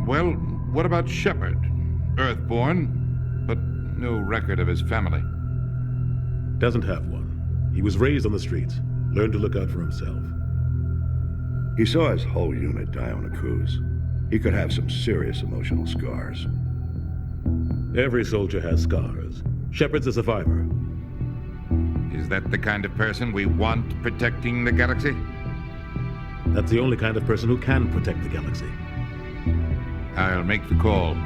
Well, what about Shepard? Earthborn, but no record of his family. Doesn't have one. He was raised on the streets. Learned to look out for himself. He saw his whole unit die on a cruise. He could have some serious emotional scars. Every soldier has scars. Shepard's a survivor. Is that the kind of person we want protecting the galaxy? That's the only kind of person who can protect the galaxy. I'll make the call.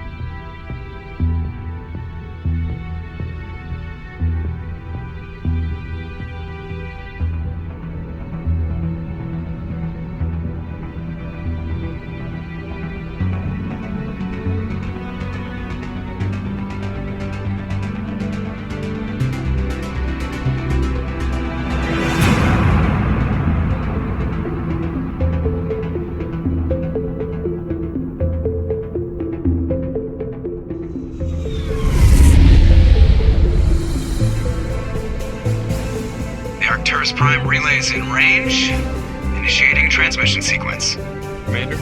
Prime relays in range. Initiating transmission sequence. Commander?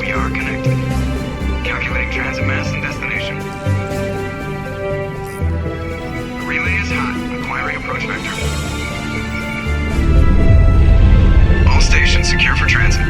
We are connected. Calculating transit mass and destination. The relay is hot. Acquiring approach vector. All stations secure for transit.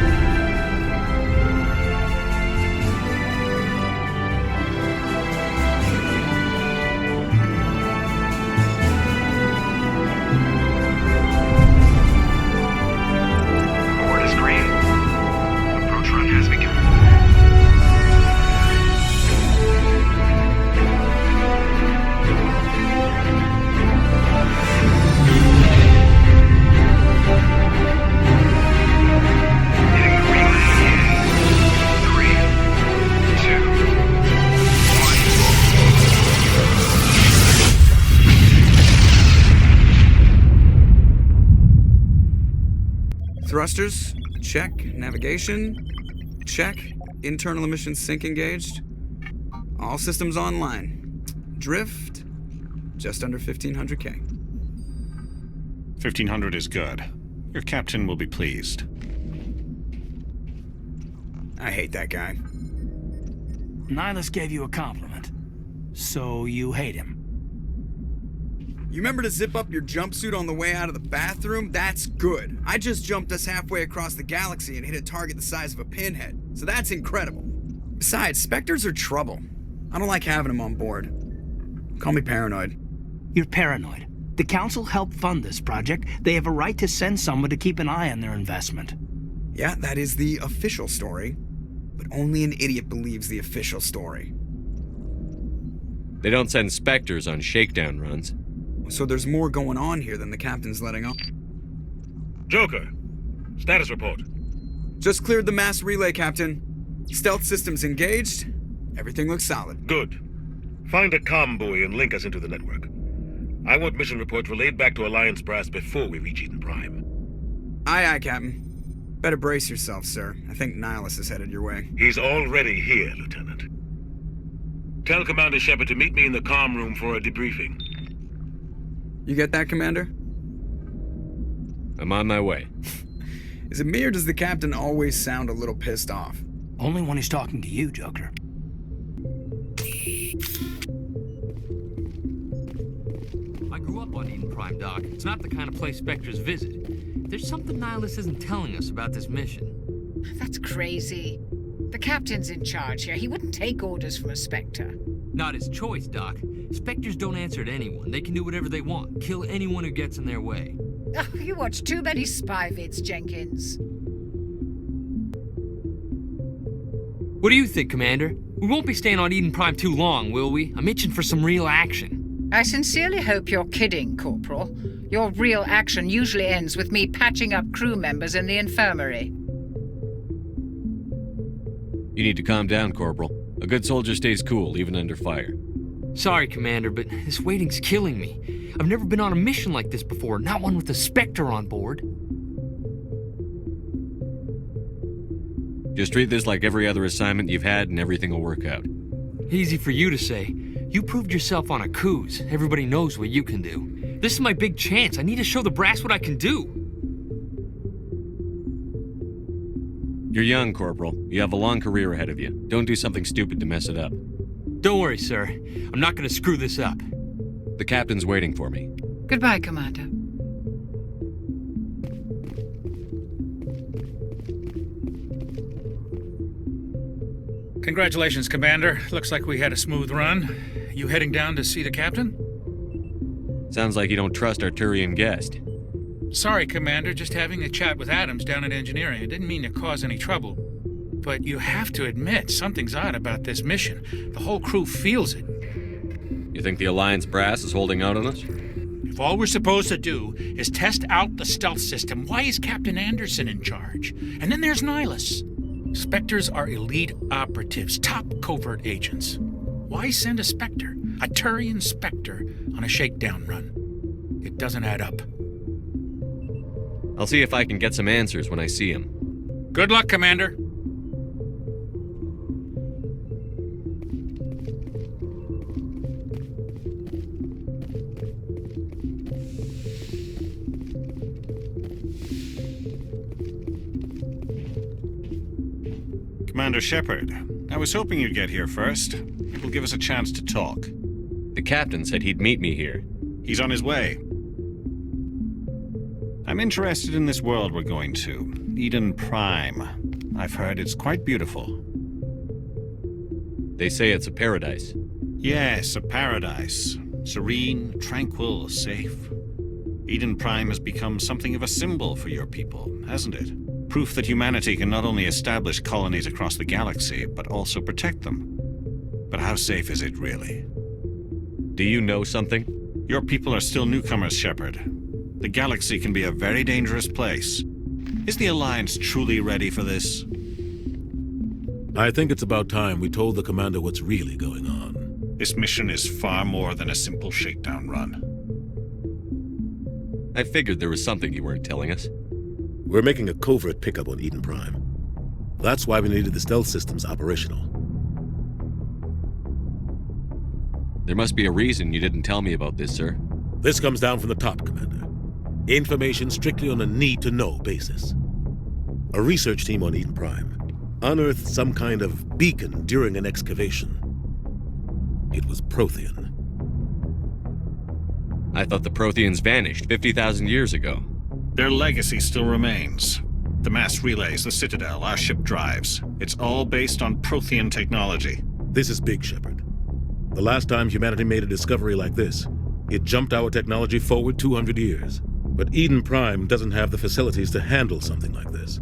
Thrusters, check. Navigation, check. Internal emissions sync engaged. All systems online. Drift, just under 1,500K. 1,500 is good. Your captain will be pleased. I hate that guy. Ilos gave you a compliment. So you hate him. You remember to zip up your jumpsuit on the way out of the bathroom? That's good. I just jumped us halfway across the galaxy and hit a target the size of a pinhead, so that's incredible. Besides, Spectres are trouble. I don't like having them on board. Call me paranoid. You're paranoid. The Council helped fund this project. They have a right to send someone to keep an eye on their investment. Yeah, that is the official story. But only an idiot believes the official story. They don't send Spectres on shakedown runs. So there's more going on here than the captain's letting on. Joker, status report. Just cleared the mass relay, Captain. Stealth systems engaged. Everything looks solid. Good. Find a comm buoy and link us into the network. I want mission reports relayed back to Alliance Brass before we reach Eden Prime. Aye, aye, Captain. Better brace yourself, sir. I think Ilos is headed your way. He's already here, Lieutenant. Tell Commander Shepard to meet me in the comm room for a debriefing. You get that, Commander? I'm on my way. Is it me or does the captain always sound a little pissed off? Only when he's talking to you, Joker. I grew up on Eden Prime, Doc. It's not the kind of place Spectres visit. There's something Ilos isn't telling us about this mission. That's crazy. The captain's in charge here. He wouldn't take orders from a Spectre. Not his choice, Doc. Spectres don't answer to anyone. They can do whatever they want. Kill anyone who gets in their way. Oh, you watch too many spy vids, Jenkins. What do you think, Commander? We won't be staying on Eden Prime too long, will we? I'm itching for some real action. I sincerely hope you're kidding, Corporal. Your real action usually ends with me patching up crew members in the infirmary. You need to calm down, Corporal. A good soldier stays cool, even under fire. Sorry, Commander, but this waiting's killing me. I've never been on a mission like this before, not one with a Spectre on board. Just treat this like every other assignment you've had and everything will work out. Easy for you to say. You proved yourself on a cruise. Everybody knows what you can do. This is my big chance. I need to show the brass what I can do. You're young, Corporal. You have a long career ahead of you. Don't do something stupid to mess it up. Don't worry, sir. I'm not gonna screw this up. The captain's waiting for me. Goodbye, Commander. Congratulations, Commander. Looks like we had a smooth run. You heading down to see the captain? Sounds like you don't trust our Turian guest. Sorry, Commander. Just having a chat with Adams down at engineering. I didn't mean to cause any trouble. But you have to admit, something's odd about this mission. The whole crew feels it. You think the Alliance brass is holding out on us? If all we're supposed to do is test out the stealth system, why is Captain Anderson in charge? And then there's Ilos. Spectres are elite operatives, top covert agents. Why send a Spectre, a Turian Spectre, on a shakedown run? It doesn't add up. I'll see if I can get some answers when I see him. Good luck, Commander. Commander Shepard, I was hoping you'd get here first. It will give us a chance to talk. The captain said he'd meet me here. He's on his way. I'm interested in this world we're going to, Eden Prime. I've heard it's quite beautiful. They say it's a paradise. Yes, a paradise. Serene, tranquil, safe. Eden Prime has become something of a symbol for your people, hasn't it? Proof that humanity can not only establish colonies across the galaxy, but also protect them. But how safe is it, really? Do you know something? Your people are still newcomers, Shepard. The galaxy can be a very dangerous place. Is the Alliance truly ready for this? I think it's about time we told the commander what's really going on. This mission is far more than a simple shakedown run. I figured there was something you weren't telling us. We're making a covert pickup on Eden Prime. That's why we needed the stealth systems operational. There must be a reason you didn't tell me about this, sir. This comes down from the top, Commander. Information strictly on a need-to-know basis. A research team on Eden Prime unearthed some kind of beacon during an excavation. It was prothean. I thought the protheans vanished 50,000 years ago. Their legacy still remains. The mass relays, the Citadel, our ship drives. It's all based on prothean technology. This is big, Shepard. The last time humanity made a discovery like this, it jumped our technology forward 200 years. But Eden Prime doesn't have the facilities to handle something like this.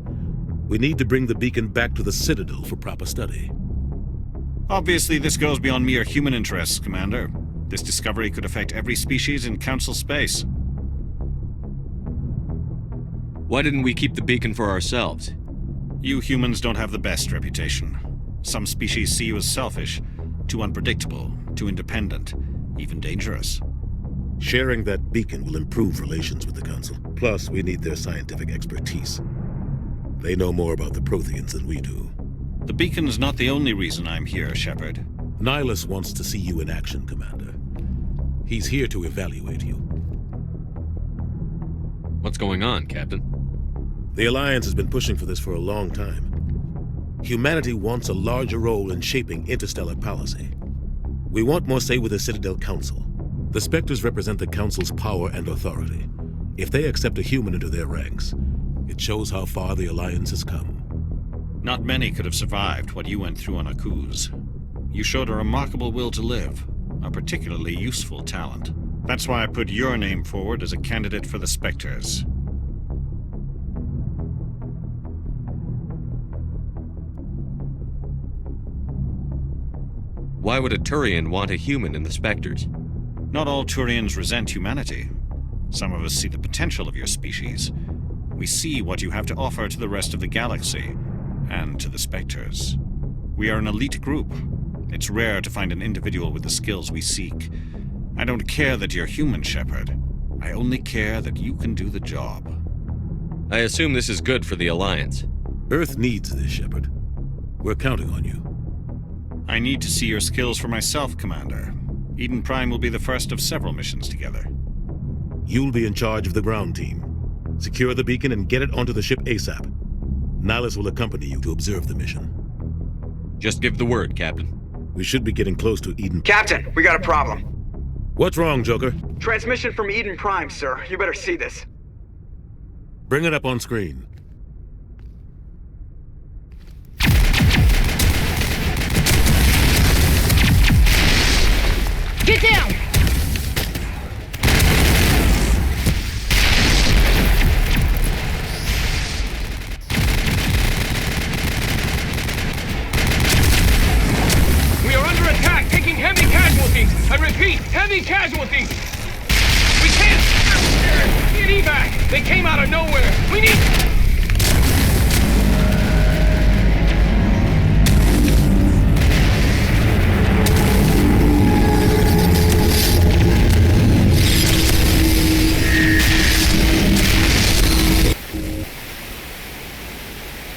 We need to bring the beacon back to the Citadel for proper study. Obviously, this goes beyond mere human interests, Commander. This discovery could affect every species in Council space. Why didn't we keep the beacon for ourselves? You humans don't have the best reputation. Some species see you as selfish, too unpredictable, too independent, even dangerous. Sharing that beacon will improve relations with the Council. Plus, we need their scientific expertise. They know more about the Protheans than we do. The beacon's not the only reason I'm here, Shepard. Ilos wants to see you in action, Commander. He's here to evaluate you. What's going on, Captain? The Alliance has been pushing for this for a long time. Humanity wants a larger role in shaping interstellar policy. We want more say with the Citadel Council. The Spectres represent the Council's power and authority. If they accept a human into their ranks, it shows how far the Alliance has come. Not many could have survived what you went through on Akuz. You showed a remarkable will to live, a particularly useful talent. That's why I put your name forward as a candidate for the Spectres. Why would a Turian want a human in the Spectres? Not all Turians resent humanity. Some of us see the potential of your species. We see what you have to offer to the rest of the galaxy, and to the Spectres. We are an elite group. It's rare to find an individual with the skills we seek. I don't care that you're human, Shepard. I only care that you can do the job. I assume this is good for the Alliance. Earth needs this, Shepard. We're counting on you. I need to see your skills for myself, Commander. Eden Prime will be the first of several missions together. You'll be in charge of the ground team. Secure the beacon and get it onto the ship ASAP. Nihilus will accompany you to observe the mission. Just give the word, Captain. We should be getting close to Eden. Captain, we got a problem. What's wrong, Joker? Transmission from Eden Prime, sir. You better see this. Bring it up on screen. Get down! We are under attack, taking heavy casualties. I repeat, heavy casualties. We can't get evac. They came out of nowhere. We need...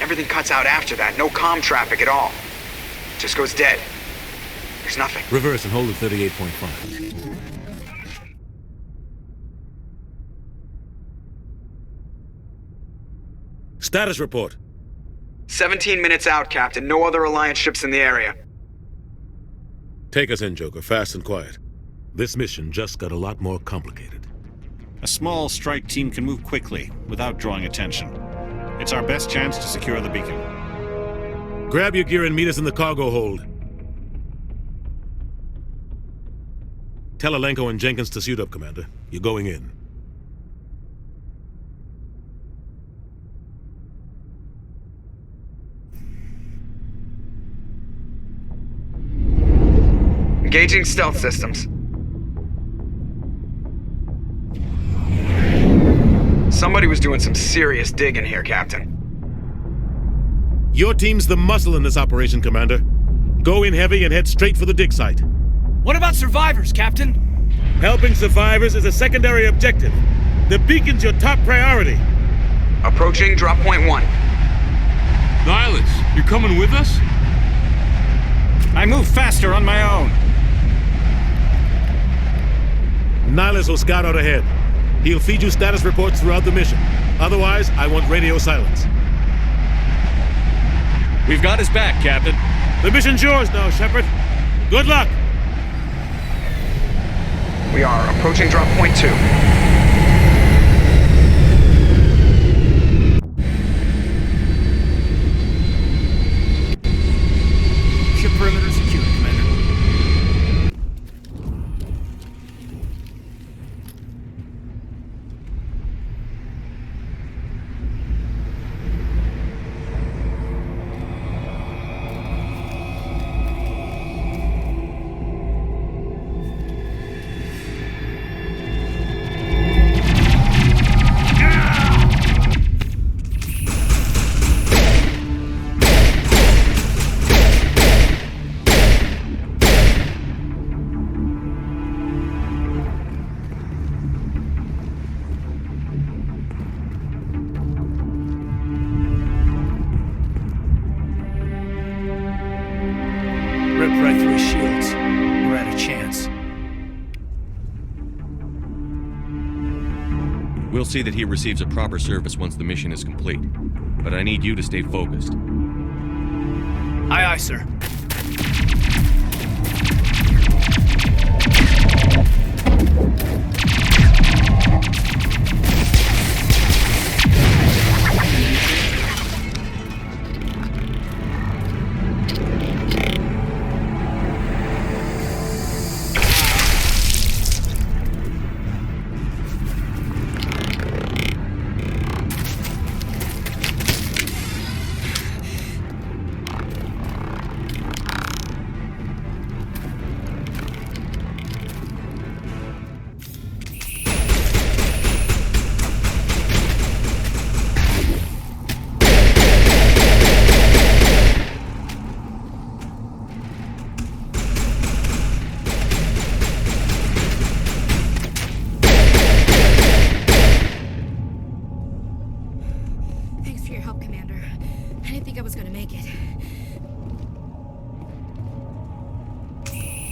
Everything cuts out after that. No comm traffic at all. Just goes dead. There's nothing. Reverse and hold at 38.5. Status report. 17 minutes out, Captain. No other Alliance ships in the area. Take us in, Joker, fast and quiet. This mission just got a lot more complicated. A small strike team can move quickly, without drawing attention. It's our best chance to secure the beacon. Grab your gear and meet us in the cargo hold. Tell Alenko and Jenkins to suit up, Commander. You're going in. Engaging stealth systems. Somebody was doing some serious digging here, Captain. Your team's the muscle in this operation, Commander. Go in heavy and head straight for the dig site. What about survivors, Captain? Helping survivors is a secondary objective. The beacon's your top priority. Approaching drop point 1. Nihilus, you're coming with us? I move faster on my own. Nihilus will scout out ahead. He'll feed you status reports throughout the mission. Otherwise, I want radio silence. We've got his back, Captain. The mission's yours now, Shepard. Good luck! We are approaching drop point 2. Ship perimeter secured, Commander. Ripped right through his shields. We're at a chance. We'll see that he receives a proper service once the mission is complete. But I need you to stay focused. Aye, aye, sir.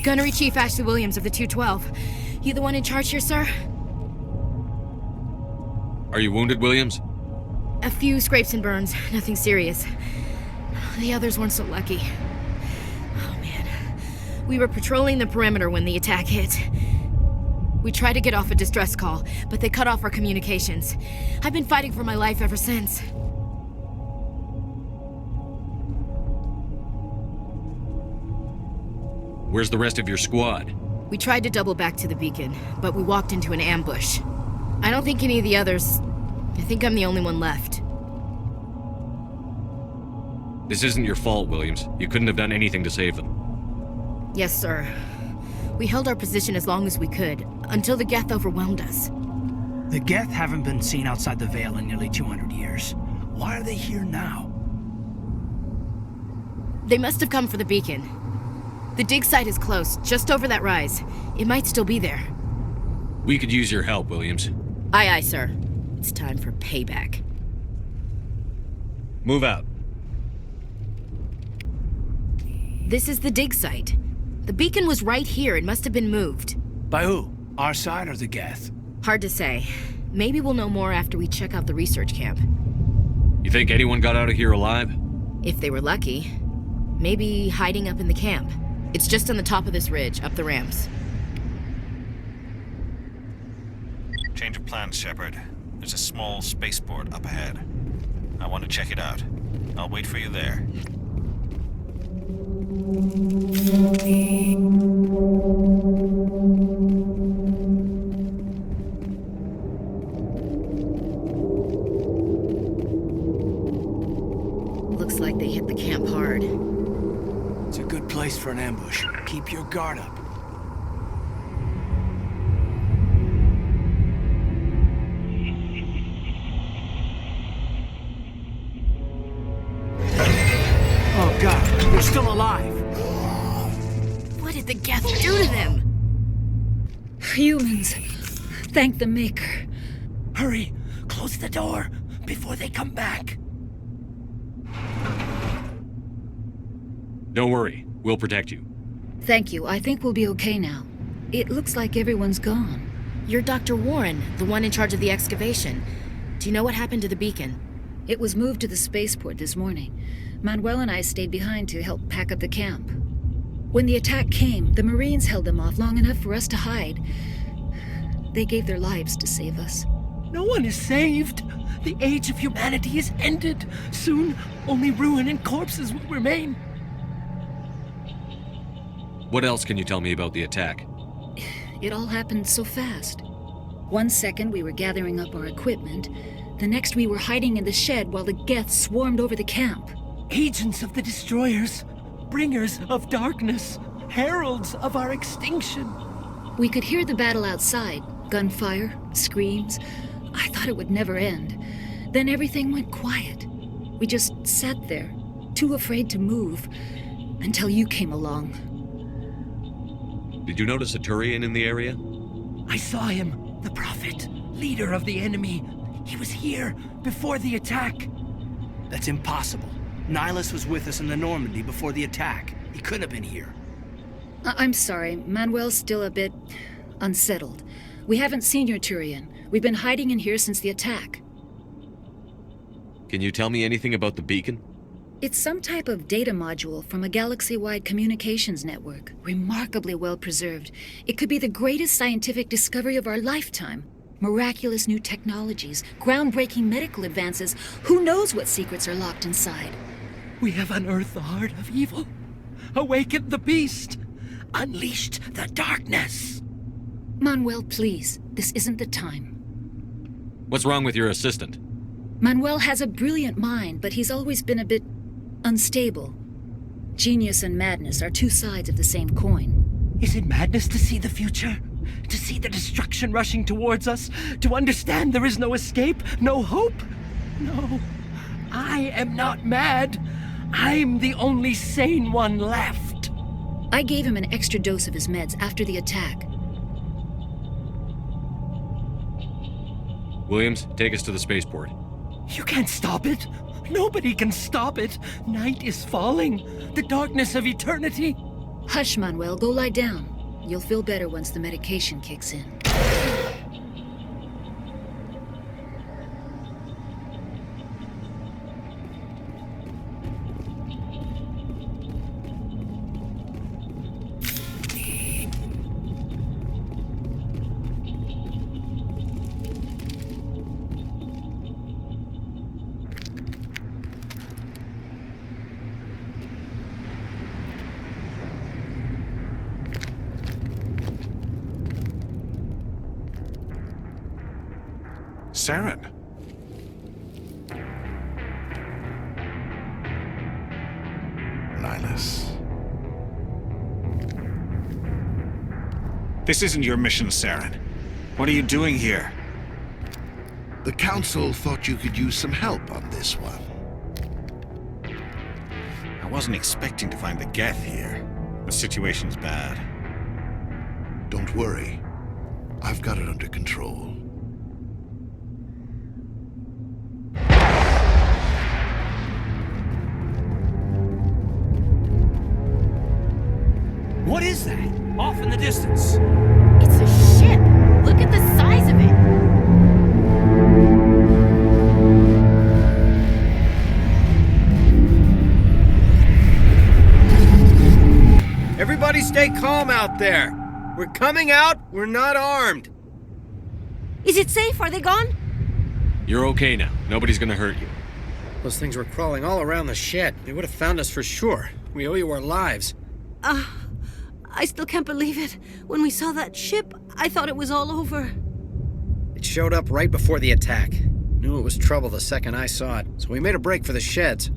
Gunnery Chief Ashley Williams of the 212. You the one in charge here, sir? Are you wounded, Williams? A few scrapes and burns, nothing serious. The others weren't so lucky. Oh man. We were patrolling the perimeter when the attack hit. We tried to get off a distress call, but they cut off our communications. I've been fighting for my life ever since. Where's the rest of your squad? We tried to double back to the beacon, but we walked into an ambush. I don't think any of the others... I think I'm the only one left. This isn't your fault, Williams. You couldn't have done anything to save them. Yes, sir. We held our position as long as we could, until the Geth overwhelmed us. The Geth haven't been seen outside the Veil in nearly 200 years. Why are they here now? They must have come for the beacon. The dig site is close, just over that rise. It might still be there. We could use your help, Williams. Aye, aye, sir. It's time for payback. Move out. This is the dig site. The beacon was right here. It must have been moved. By who? Our side or the Geth? Hard to say. Maybe we'll know more after we check out the research camp. You think anyone got out of here alive? If they were lucky. Maybe hiding up in the camp. It's just on the top of this ridge, up the ramps. Change of plans, Shepard. There's a small spaceport up ahead. I want to check it out. I'll wait for you there. Looks like they hit the camp hard. It's a good place for an ambush. Keep your guard up. Oh God, they're still alive! What did the Geth do to them? Humans. Thank the Maker. Hurry! Close the door before they come back. Don't worry. We'll protect you. Thank you. I think we'll be okay now. It looks like everyone's gone. You're Dr. Warren, the one in charge of the excavation. Do you know what happened to the beacon? It was moved to the spaceport this morning. Manuel and I stayed behind to help pack up the camp. When the attack came, the Marines held them off long enough for us to hide. They gave their lives to save us. No one is saved. The age of humanity is ended. Soon, only ruin and corpses will remain. What else can you tell me about the attack? It all happened so fast. 1 second we were gathering up our equipment. The next we were hiding in the shed while the Geth swarmed over the camp. Agents of the Destroyers, bringers of darkness, heralds of our extinction. We could hear the battle outside. Gunfire, screams. I thought it would never end. Then everything went quiet. We just sat there, too afraid to move, until you came along. Did you notice a Thorian in the area? I saw him, the Prophet, leader of the enemy. He was here before the attack. That's impossible. Ilos was with us in the Normandy before the attack. He couldn't have been here. I'm sorry. Manuel's still a bit unsettled. We haven't seen your Thorian. We've been hiding in here since the attack. Can you tell me anything about the beacon? It's some type of data module from a galaxy-wide communications network. Remarkably well preserved. It could be the greatest scientific discovery of our lifetime. Miraculous new technologies, groundbreaking medical advances. Who knows what secrets are locked inside? We have unearthed the heart of evil, awakened the beast, unleashed the darkness. Manuel, please. This isn't the time. What's wrong with your assistant? Manuel has a brilliant mind, but he's always been a bit unstable. Genius and madness are two sides of the same coin. Is it madness to see the future? To see the destruction rushing towards us? To understand there is no escape? No hope? No. I am not mad. I'm the only sane one left. I gave him an extra dose of his meds after the attack. Williams, take us to the spaceport. You can't stop it. Nobody can stop it. Night is falling. The darkness of eternity. Hush, Manuel. Go lie down. You'll feel better once the medication kicks in. Saren. Ilos. This isn't your mission, Saren. What are you doing here? The Council thought you could use some help on this one. I wasn't expecting to find the Geth here. The situation's bad. Don't worry. I've got it under control. What is that? Off in the distance. It's a ship. Look at the size of it. Everybody stay calm out there. We're coming out. We're not armed. Is it safe? Are they gone? You're okay now. Nobody's gonna hurt you. Those things were crawling all around the shed. They would have found us for sure. We owe you our lives. I still can't believe it. When we saw that ship, I thought it was all over. It showed up right before the attack. Knew it was trouble the second I saw it, so we made a break for the sheds.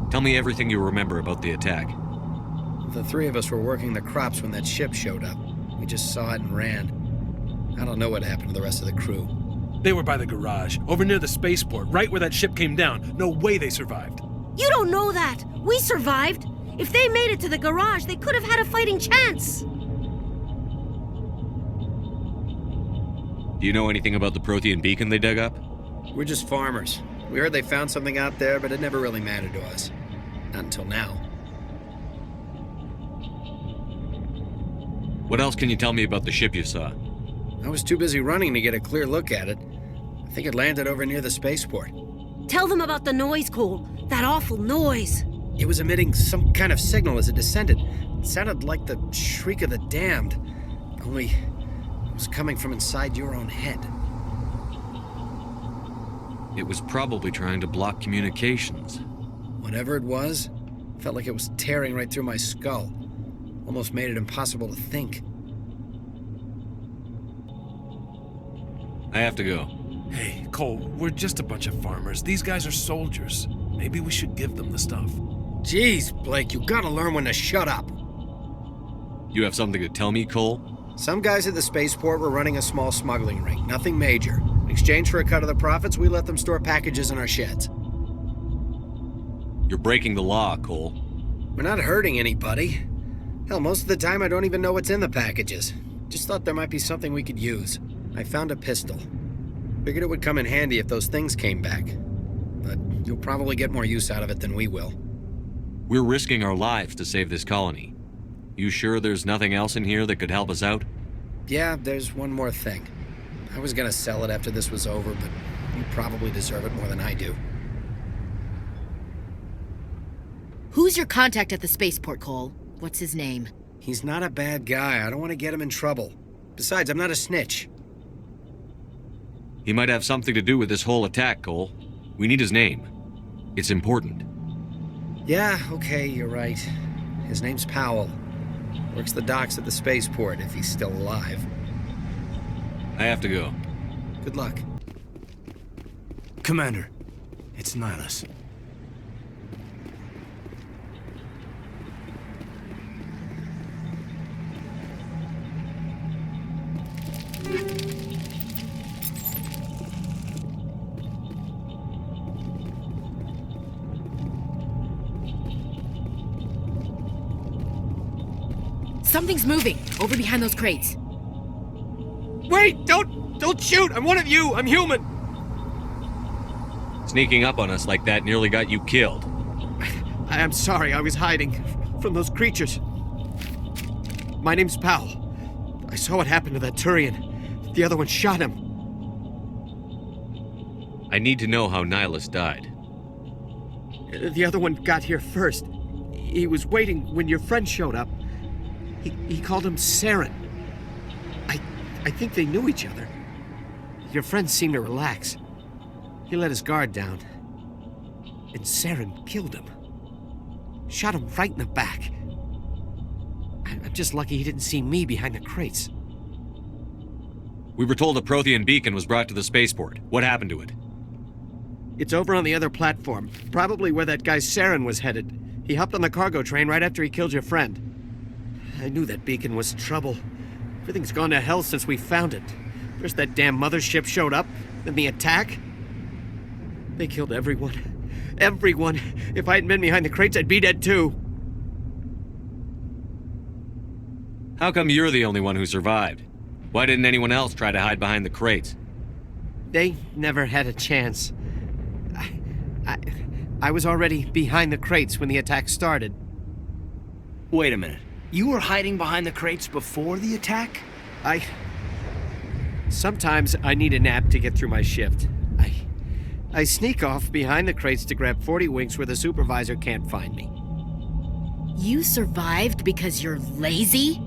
Tell me everything you remember about the attack. The three of us were working the crops when that ship showed up. We just saw it and ran. I don't know what happened to the rest of the crew. They were by the garage, over near the spaceport, right where that ship came down. No way they survived. You don't know that. We survived. If they made it to the garage, they could have had a fighting chance. Do you know anything about the prothean beacon they dug up? We're just farmers. We heard they found something out there, but it never really mattered to us. Not until now. What else can you tell me about the ship you saw? I was too busy running to get a clear look at it. I think it landed over near the spaceport. Tell them about the noise, Cole. That awful noise. It was emitting some kind of signal as it descended. It sounded like the shriek of the damned. Only it was coming from inside your own head. It was probably trying to block communications. Whatever it was, felt like it was tearing right through my skull. Almost made it impossible to think. I have to go. Hey, Cole, we're just a bunch of farmers. These guys are soldiers. Maybe we should give them the stuff. Jeez, Blake, you gotta learn when to shut up. You have something to tell me, Cole? Some guys at the spaceport were running a small smuggling ring, nothing major. In exchange for a cut of the profits, we let them store packages in our sheds. You're breaking the law, Cole. We're not hurting anybody. Hell, most of the time I don't even know what's in the packages. Just thought there might be something we could use. I found a pistol. Figured it would come in handy if those things came back. But you'll probably get more use out of it than we will. We're risking our lives to save this colony. You sure there's nothing else in here that could help us out? Yeah, there's one more thing. I was gonna sell it after this was over, but you probably deserve it more than I do. Who's your contact at the spaceport, Cole? What's his name? He's not a bad guy. I don't want to get him in trouble. Besides, I'm not a snitch. He might have something to do with this whole attack, Cole. We need his name. It's important. Yeah, okay, you're right. His name's Powell. Works the docks at the spaceport, if he's still alive. I have to go. Good luck. Commander, it's Ilos. Something's moving, over behind those crates. Wait! Don't shoot! I'm one of you! I'm human! Sneaking up on us like that nearly got you killed. I'm sorry, I was hiding from those creatures. My name's Powell. I saw what happened to that Thorian. The other one shot him. I need to know how Ilos died. The other one got here first. He was waiting when your friend showed up. He called him Saren. I think they knew each other. Your friend seemed to relax. He let his guard down. And Saren killed him. Shot him right in the back. I'm just lucky he didn't see me behind the crates. We were told a prothean beacon was brought to the spaceport. What happened to it? It's over on the other platform. Probably where that guy Saren was headed. He hopped on the cargo train right after he killed your friend. I knew that beacon was trouble. Everything's gone to hell since we found it. First that damn mothership showed up, then the attack. They killed everyone. Everyone. If I hadn't been behind the crates, I'd be dead too. How come you're the only one who survived? Why didn't anyone else try to hide behind the crates? They never had a chance. I was already behind the crates when the attack started. Wait a minute. You were hiding behind the crates before the attack? Sometimes I need a nap to get through my shift. I sneak off behind the crates to grab 40 winks where the supervisor can't find me. You survived because you're lazy?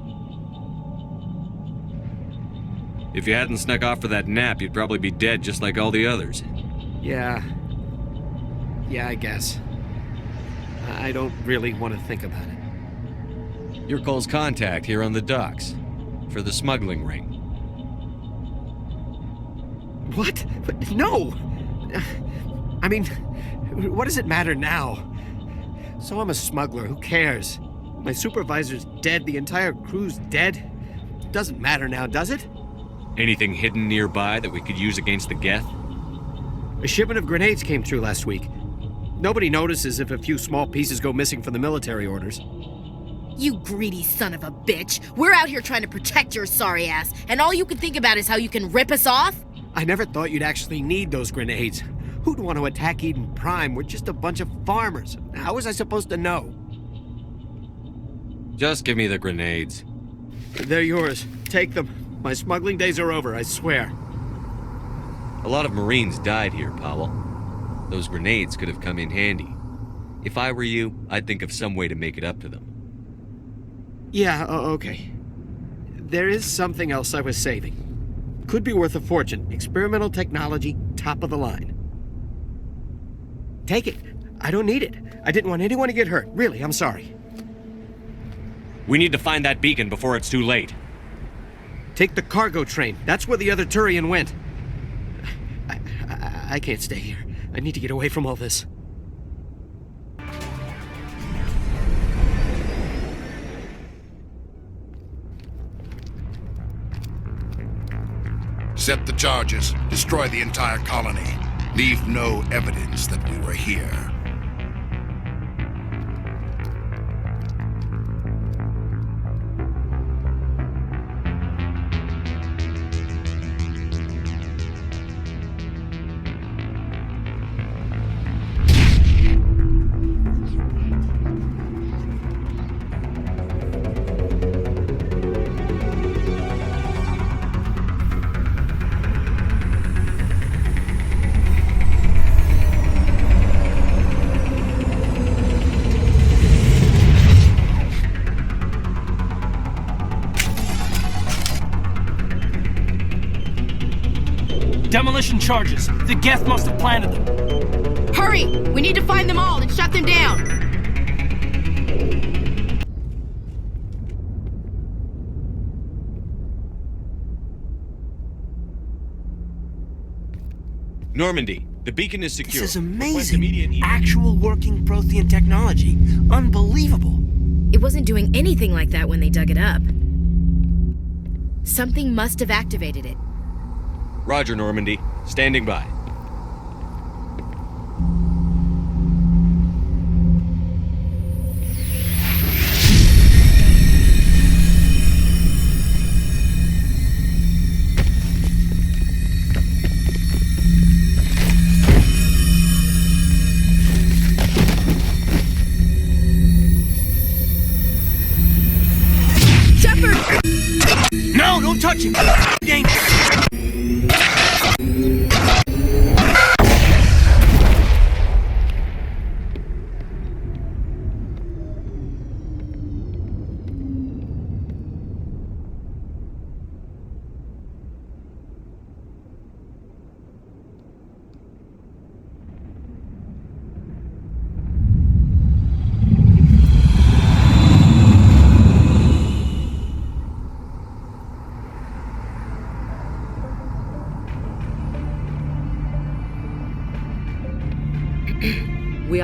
If you hadn't snuck off for that nap, you'd probably be dead just like all the others. Yeah, I guess. I don't really want to think about it. You're Cole's contact here on the docks. For the smuggling ring. What? No! I mean, what does it matter now? So I'm a smuggler, who cares? My supervisor's dead, the entire crew's dead. It doesn't matter now, does it? Anything hidden nearby that we could use against the Geth? A shipment of grenades came through last week. Nobody notices if a few small pieces go missing from the military orders. You greedy son of a bitch. We're out here trying to protect your sorry ass, and all you can think about is how you can rip us off? I never thought you'd actually need those grenades. Who'd want to attack Eden Prime? We're just a bunch of farmers. How was I supposed to know? Just give me the grenades. They're yours. Take them. My smuggling days are over, I swear. A lot of Marines died here, Powell. Those grenades could have come in handy. If I were you, I'd think of some way to make it up to them. Yeah, okay. There is something else I was saving. Could be worth a fortune. Experimental technology, top of the line. Take it. I don't need it. I didn't want anyone to get hurt. Really, I'm sorry. We need to find that beacon before it's too late. Take the cargo train. That's where the other Thorian went. I can't stay here. I need to get away from all this. Set the charges. Destroy the entire colony. Leave no evidence that we were here. Demolition charges. The Geth must have planted them. Hurry! We need to find them all and shut them down! Normandy, the beacon is secure. This is amazing. Actual working prothean technology. Unbelievable. It wasn't doing anything like that when they dug it up. Something must have activated it. Roger, Normandy. Standing by. Shepard! No, don't touch him! Dangerous!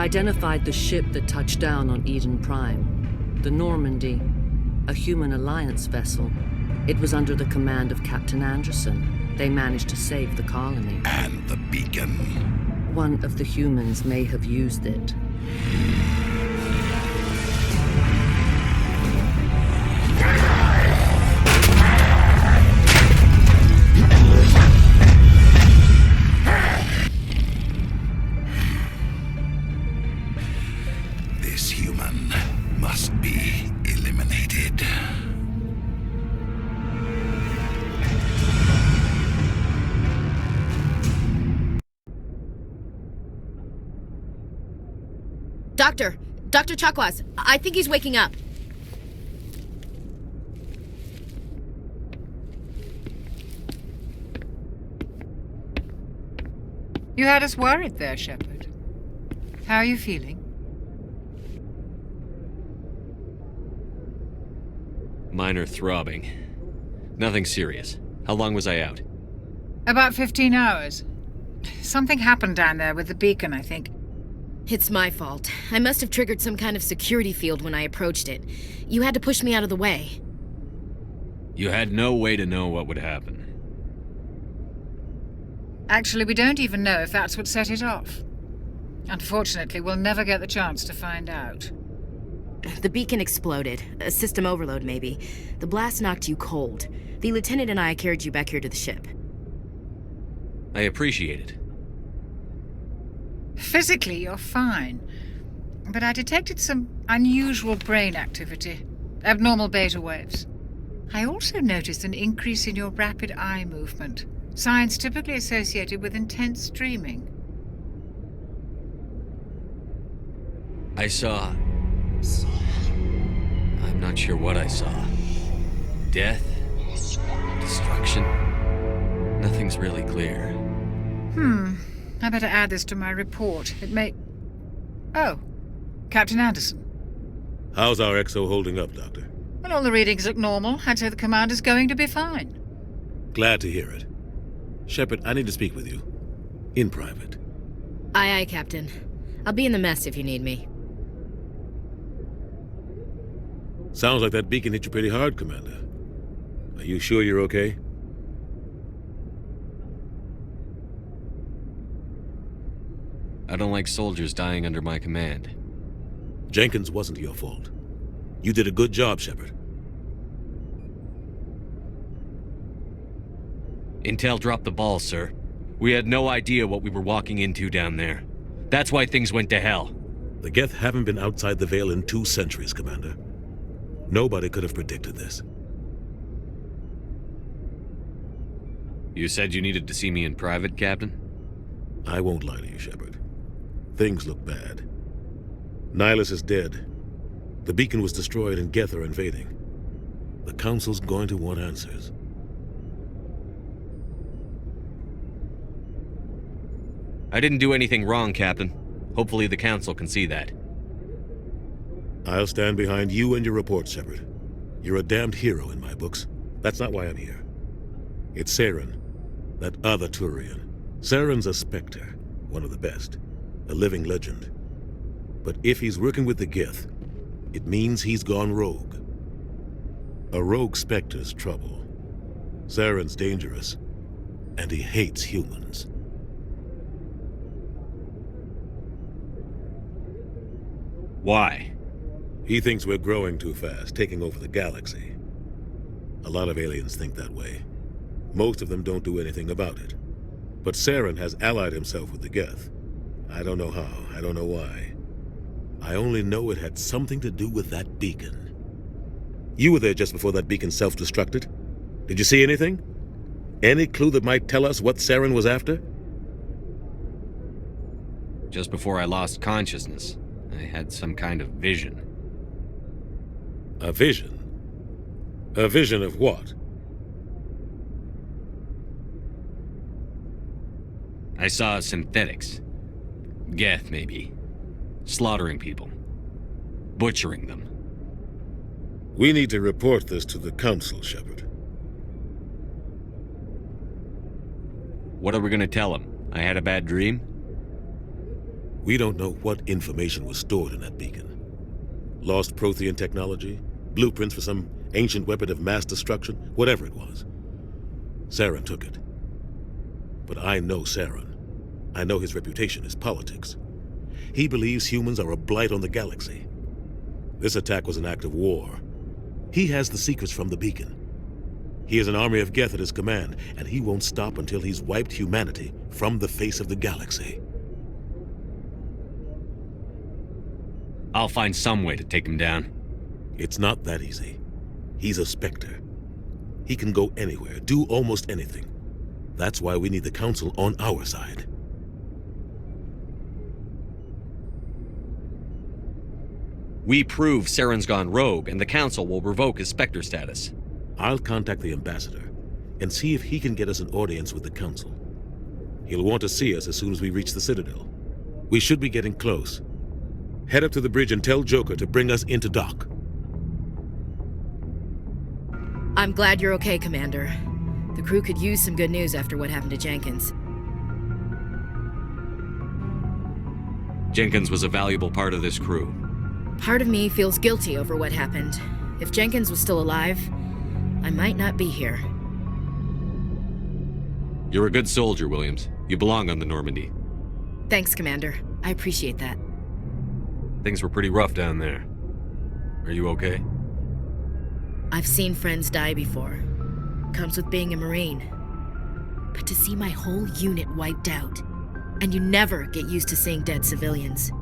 identified the ship that touched down on Eden Prime. The Normandy, a human alliance vessel. It was under the command of Captain Anderson. They managed to save the colony. And the beacon. One of the humans may have used it. This human must be eliminated. Dr. Chakwas, I think he's waking up. You had us worried there, Shepard. How are you feeling? Minor throbbing. Nothing serious. How long was I out? About 15 hours. Something happened down there with the beacon, I think. It's my fault. I must have triggered some kind of security field when I approached it. You had to push me out of the way. You had no way to know what would happen. Actually, we don't even know if that's what set it off. Unfortunately, we'll never get the chance to find out. The beacon exploded. A system overload, maybe. The blast knocked you cold. The lieutenant and I carried you back here to the ship. I appreciate it. Physically, you're fine. But I detected some unusual brain activity. Abnormal beta waves. I also noticed an increase in your rapid eye movement. Signs typically associated with intense dreaming. I saw... I'm not sure what I saw. Death? Destruction? Nothing's really clear. I better add this to my report. It may... Oh, Captain Anderson. How's our XO holding up, Doctor? Well, all the readings look normal. I'd say the commander's going to be fine. Glad to hear it. Shepard, I need to speak with you. In private. Aye, Captain. I'll be in the mess if you need me. Sounds like that beacon hit you pretty hard, Commander. Are you sure you're okay? I don't like soldiers dying under my command. Jenkins wasn't your fault. You did a good job, Shepard. Intel dropped the ball, sir. We had no idea what we were walking into down there. That's why things went to hell. The Geth haven't been outside the Veil in 2 centuries, Commander. Nobody could have predicted this. You said you needed to see me in private, Captain? I won't lie to you, Shepard. Things look bad. Nihilus is dead. The beacon was destroyed and Geth are invading. The Council's going to want answers. I didn't do anything wrong, Captain. Hopefully the Council can see that. I'll stand behind you and your report, Shepard. You're a damned hero in my books. That's not why I'm here. It's Saren, that other Thorian. Saren's a Spectre, one of the best. A living legend. But if he's working with the Geth, it means he's gone rogue. A rogue Spectre's trouble. Saren's dangerous, and he hates humans. Why? He thinks we're growing too fast, taking over the galaxy. A lot of aliens think that way. Most of them don't do anything about it. But Saren has allied himself with the Geth. I don't know how, I don't know why. I only know it had something to do with that beacon. You were there just before that beacon self-destructed. Did you see anything? Any clue that might tell us what Saren was after? Just before I lost consciousness, I had some kind of vision. A vision? A vision of what? I saw synthetics. Geth, maybe. Slaughtering people. Butchering them. We need to report this to the Council, Shepard. What are we gonna tell them? I had a bad dream? We don't know what information was stored in that beacon. Lost prothean technology, blueprints for some ancient weapon of mass destruction, whatever it was. Saren took it. But I know Saren. I know his reputation is politics. He believes humans are a blight on the galaxy. This attack was an act of war. He has the secrets from the beacon. He has an army of Geth at his command, and he won't stop until he's wiped humanity from the face of the galaxy. I'll find some way to take him down. It's not that easy. He's a Spectre. He can go anywhere, do almost anything. That's why we need the Council on our side. We prove Saren's gone rogue, and the Council will revoke his Spectre status. I'll contact the Ambassador and see if he can get us an audience with the Council. He'll want to see us as soon as we reach the Citadel. We should be getting close. Head up to the bridge and tell Joker to bring us into dock. I'm glad you're okay, Commander. The crew could use some good news after what happened to Jenkins. Jenkins was a valuable part of this crew. Part of me feels guilty over what happened. If Jenkins was still alive, I might not be here. You're a good soldier, Williams. You belong on the Normandy. Thanks, Commander. I appreciate that. Things were pretty rough down there. Are you okay? I've seen friends die before. Comes with being a Marine. But to see my whole unit wiped out, and you never get used to seeing dead civilians.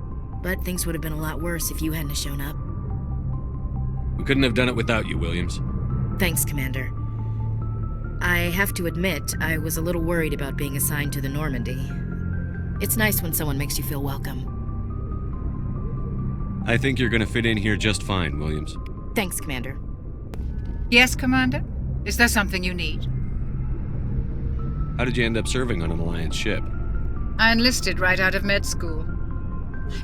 But things would have been a lot worse if you hadn't shown up. We couldn't have done it without you, Williams. Thanks, Commander. I have to admit, I was a little worried about being assigned to the Normandy. It's nice when someone makes you feel welcome. I think you're gonna fit in here just fine, Williams. Thanks, Commander. Yes, Commander? Is there something you need? How did you end up serving on an Alliance ship? I enlisted right out of med school.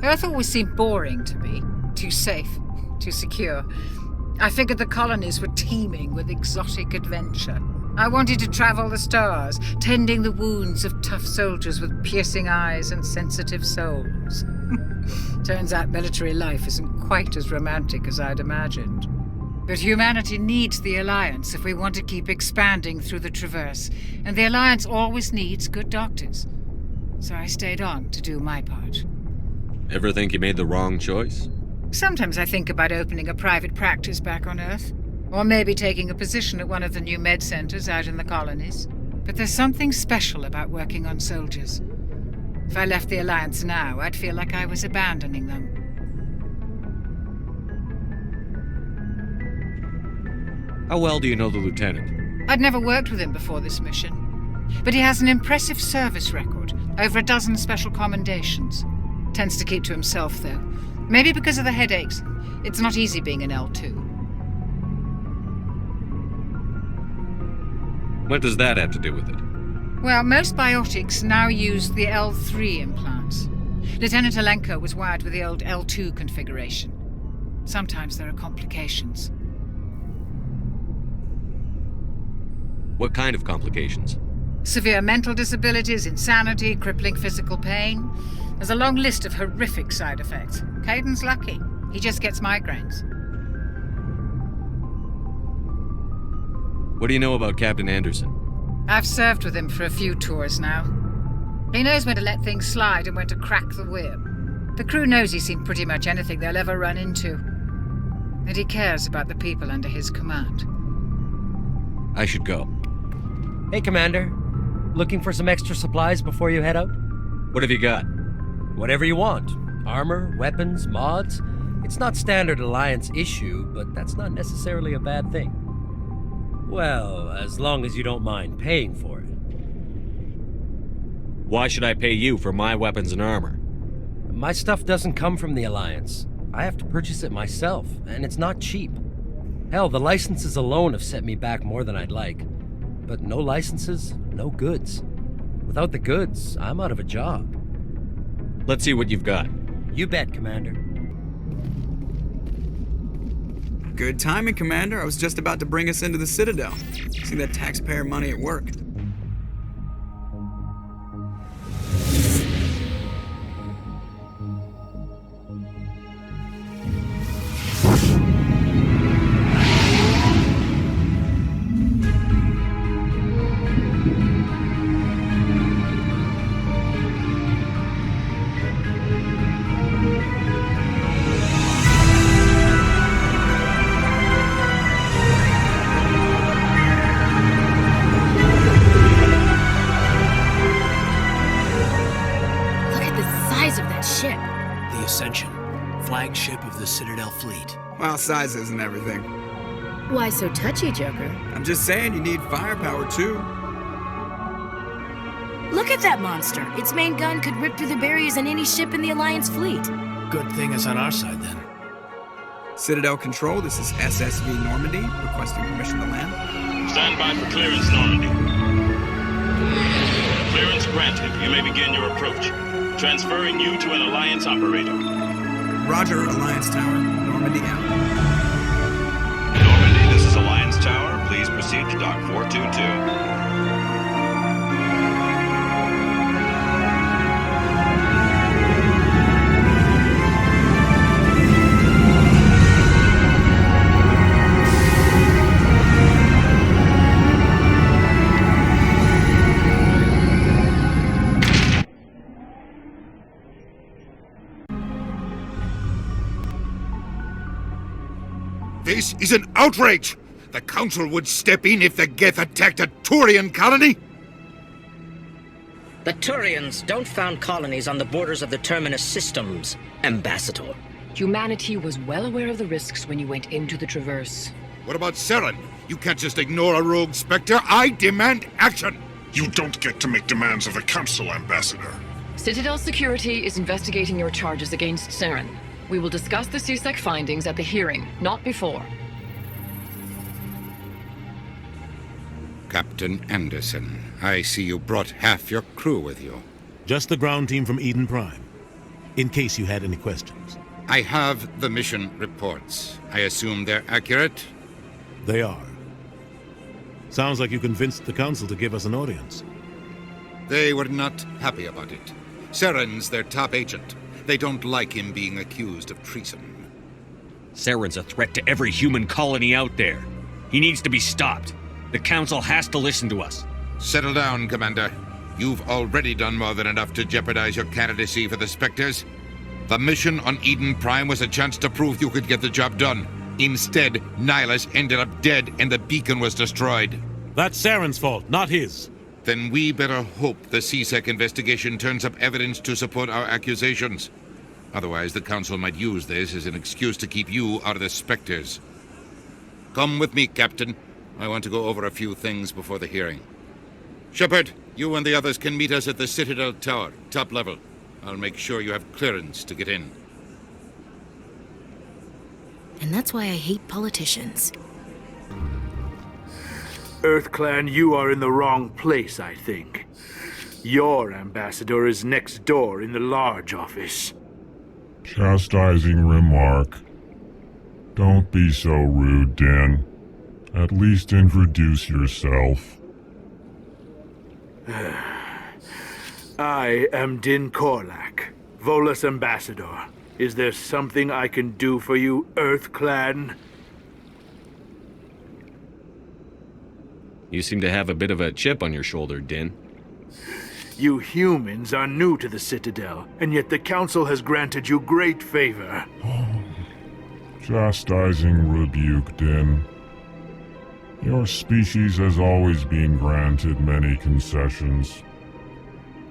Earth always seemed boring to me. Too safe, too secure. I figured the colonies were teeming with exotic adventure. I wanted to travel the stars, tending the wounds of tough soldiers with piercing eyes and sensitive souls. Turns out military life isn't quite as romantic as I'd imagined. But humanity needs the Alliance if we want to keep expanding through the Traverse, and the Alliance always needs good doctors. So I stayed on to do my part. Ever think you made the wrong choice? Sometimes I think about opening a private practice back on Earth, or maybe taking a position at one of the new med centers out in the colonies. But there's something special about working on soldiers. If I left the Alliance now, I'd feel like I was abandoning them. How well do you know the Lieutenant? I'd never worked with him before this mission, but he has an impressive service record, over a dozen special commendations. Tends to keep to himself, though. Maybe because of the headaches. It's not easy being an L2. What does that have to do with it? Well, most biotics now use the L3 implants. Lieutenant Alenko was wired with the old L2 configuration. Sometimes there are complications. What kind of complications? Severe mental disabilities, insanity, crippling physical pain. There's a long list of horrific side effects. Caden's lucky. He just gets migraines. What do you know about Captain Anderson? I've served with him for a few tours now. He knows when to let things slide and when to crack the whip. The crew knows he's seen pretty much anything they'll ever run into. And he cares about the people under his command. I should go. Hey, Commander. Looking for some extra supplies before you head out? What have you got? Whatever you want. Armor, weapons, mods. It's not standard Alliance issue, but that's not necessarily a bad thing. Well, as long as you don't mind paying for it. Why should I pay you for my weapons and armor? My stuff doesn't come from the Alliance. I have to purchase it myself, and it's not cheap. Hell, the licenses alone have set me back more than I'd like. But no licenses, no goods. Without the goods, I'm out of a job. Let's see what you've got. You bet, Commander. Good timing, Commander. I was just about to bring us into the Citadel. See that taxpayer money at work. Well, sizes and everything. Why so touchy, Joker? I'm just saying you need firepower, too. Look at that monster. Its main gun could rip through the barriers in any ship in the Alliance fleet. Good thing it's on our side, then. Citadel Control, this is SSV Normandy, requesting permission to land. Stand by for clearance, Normandy. Clearance granted. You may begin your approach. Transferring you to an Alliance operator. Roger, Alliance Tower. Normandy out. Normandy, this is Alliance Tower. Please proceed to Dock 422. This is an outrage! The Council would step in if the Geth attacked a Thorian colony? The Thorians don't found colonies on the borders of the Terminus systems, Ambassador. Humanity was well aware of the risks when you went into the Traverse. What about Saren? You can't just ignore a rogue Spectre. I demand action! You don't get to make demands of the Council, Ambassador. Citadel Security is investigating your charges against Saren. We will discuss the CSEC findings at the hearing, not before. Captain Anderson, I see you brought half your crew with you. Just the ground team from Eden Prime, in case you had any questions. I have the mission reports. I assume they're accurate? They are. Sounds like you convinced the Council to give us an audience. They were not happy about it. Saren's their top agent. They don't like him being accused of treason. Saren's a threat to every human colony out there. He needs to be stopped. The Council has to listen to us. Settle down, Commander. You've already done more than enough to jeopardize your candidacy for the Spectres. The mission on Eden Prime was a chance to prove you could get the job done. Instead, Nihilus ended up dead and the beacon was destroyed. That's Saren's fault, not his. Then we better hope the CSEC investigation turns up evidence to support our accusations. Otherwise, the Council might use this as an excuse to keep you out of the Spectres. Come with me, Captain. I want to go over a few things before the hearing. Shepard, you and the others can meet us at the Citadel Tower, top level. I'll make sure you have clearance to get in. And that's why I hate politicians. EarthClan, you are in the wrong place, I think. Your ambassador is next door in the large office. Chastising remark. Don't be so rude, Din. At least introduce yourself. I am Din Korlak, Volus ambassador. Is there something I can do for you, EarthClan? You seem to have a bit of a chip on your shoulder, Din. You humans are new to the Citadel, and yet the Council has granted you great favor. Chastising rebuke, Din. Your species has always been granted many concessions.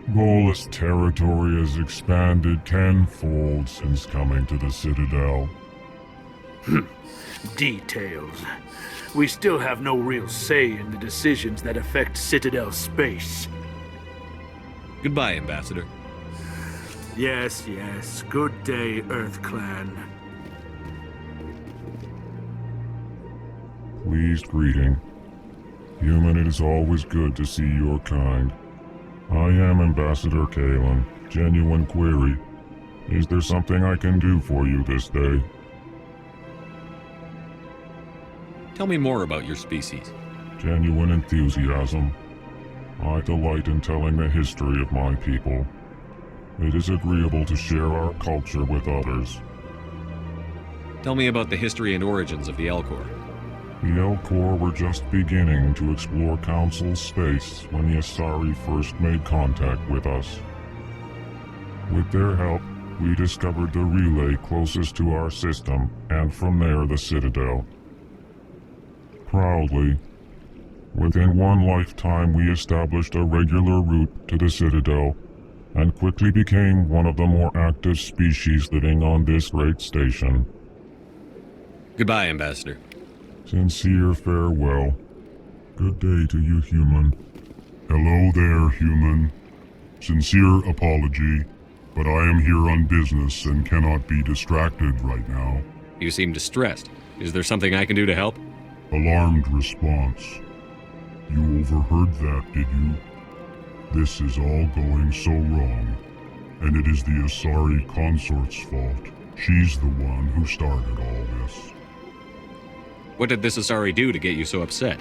Volus territory has expanded tenfold since coming to the Citadel. Details. We still have no real say in the decisions that affect Citadel space. Goodbye, Ambassador. Yes, yes. Good day, EarthClan. Pleased greeting. Human, it is always good to see your kind. I am Ambassador Kalen. Genuine query. Is there something I can do for you this day? Tell me more about your species. Genuine enthusiasm. I delight in telling the history of my people. It is agreeable to share our culture with others. Tell me about the history and origins of the Elcor. The Elcor were just beginning to explore Council space when the Asari first made contact with us. With their help, we discovered the relay closest to our system, and from there the Citadel. Proudly, within one lifetime we established a regular route to the Citadel, and quickly became one of the more active species living on this great station. Goodbye, Ambassador. Sincere farewell. Good day to you, human. Hello there, human. Sincere apology, but I am here on business and cannot be distracted right now. You seem distressed. Is there something I can do to help? Alarmed response. You overheard that, did you? This is all going so wrong, and it is the Asari Consort's fault. She's the one who started all this. What did this Asari do to get you so upset?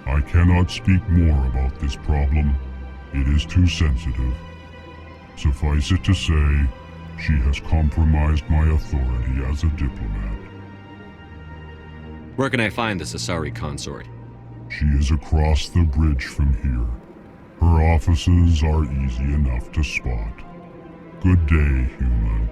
I cannot speak more about this problem. It is too sensitive. Suffice it to say, she has compromised my authority as a diplomat. Where can I find this Asari Consort? She is across the bridge from here. Her offices are easy enough to spot. Good day, human.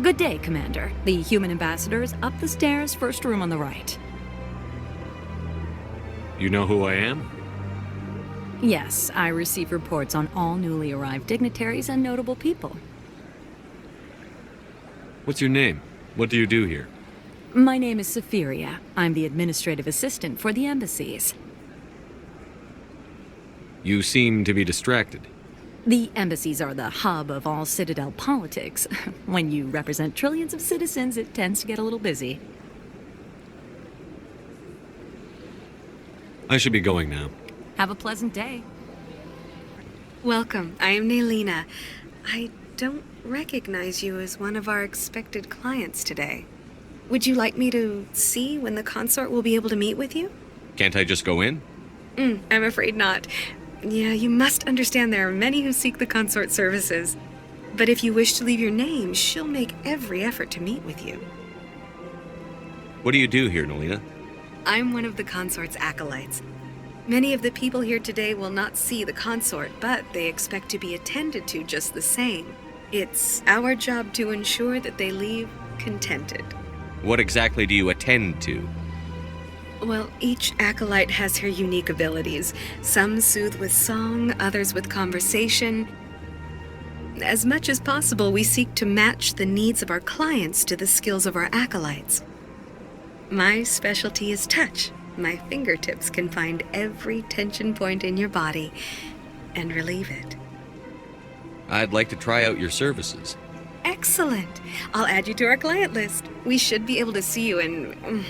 Good day, Commander. The human ambassador is up the stairs, first room on the right. You know who I am? Yes, I receive reports on all newly arrived dignitaries and notable people. What's your name? What do you do here? My name is Sephiria. I'm the administrative assistant for the embassies. You seem to be distracted. The embassies are the hub of all Citadel politics. When you represent trillions of citizens, it tends to get a little busy. I should be going now. Have a pleasant day. Welcome. I am Nelina. I don't recognize you as one of our expected clients today. Would you like me to see when the consort will be able to meet with you? Can't I just go in? I'm afraid not. Yeah, you must understand there are many who seek the consort services. But if you wish to leave your name, she'll make every effort to meet with you. What do you do here, Nelina? I'm one of the consort's acolytes. Many of the people here today will not see the consort, but they expect to be attended to just the same. It's our job to ensure that they leave contented. What exactly do you attend to? Well, each acolyte has her unique abilities. Some soothe with song, others with conversation. As much as possible, we seek to match the needs of our clients to the skills of our acolytes. My specialty is touch. My fingertips can find every tension point in your body and relieve it. I'd like to try out your services. Excellent. I'll add you to our client list. We should be able to see you in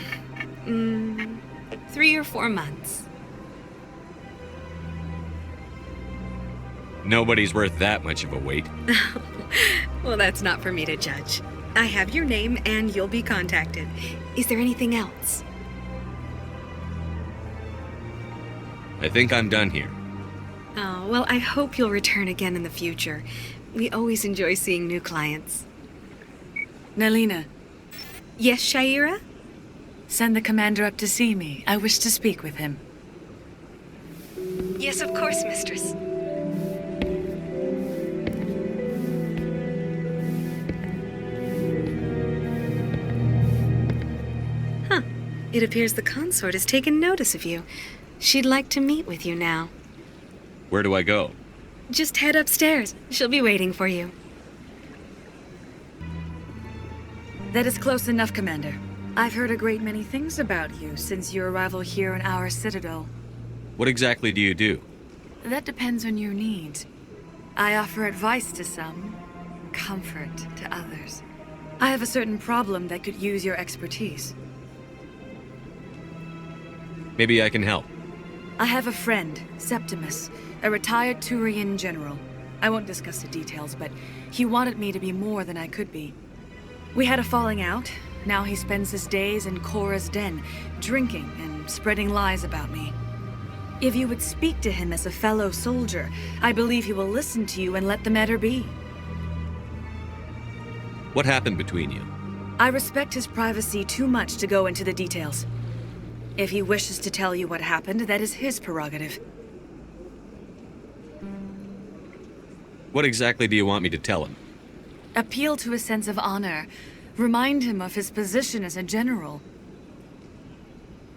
3 or 4 months. Nobody's worth that much of a wait. Well, that's not for me to judge. I have your name and you'll be contacted. Is there anything else? I think I'm done here. Oh, well, I hope you'll return again in the future. We always enjoy seeing new clients. Nelina. Yes, Shaira? Send the commander up to see me. I wish to speak with him. Yes, of course, mistress. Huh. It appears the consort has taken notice of you. She'd like to meet with you now. Where do I go? Just head upstairs. She'll be waiting for you. That is close enough, Commander. I've heard a great many things about you since your arrival here in our Citadel. What exactly do you do? That depends on your needs. I offer advice to some, comfort to others. I have a certain problem that could use your expertise. Maybe I can help. I have a friend, Septimus, a retired Turian general. I won't discuss the details, but he wanted me to be more than I could be. We had a falling out. Now he spends his days in Korra's den, drinking and spreading lies about me. If you would speak to him as a fellow soldier, I believe he will listen to you and let the matter be. What happened between you? I respect his privacy too much to go into the details. If he wishes to tell you what happened, that is his prerogative. What exactly do you want me to tell him? Appeal to his sense of honor. Remind him of his position as a general.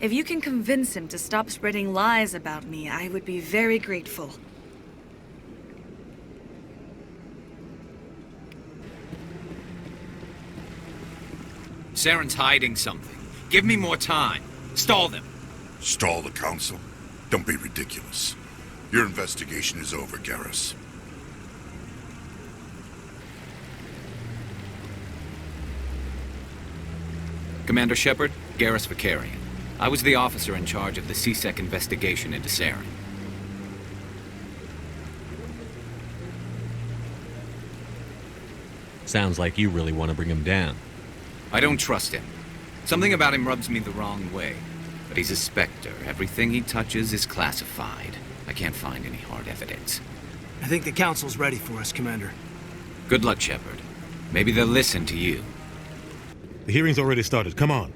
If you can convince him to stop spreading lies about me, I would be very grateful. Saren's hiding something. Give me more time. Stall them. Stall the Council? Don't be ridiculous. Your investigation is over, Garrus. Commander Shepard, Garrus Quarian. I was the officer in charge of the CSEC investigation into Saren. Sounds like you really want to bring him down. I don't trust him. Something about him rubs me the wrong way. But he's a Spectre. Everything he touches is classified. I can't find any hard evidence. I think the Council's ready for us, Commander. Good luck, Shepard. Maybe they'll listen to you. The hearing's already started. Come on.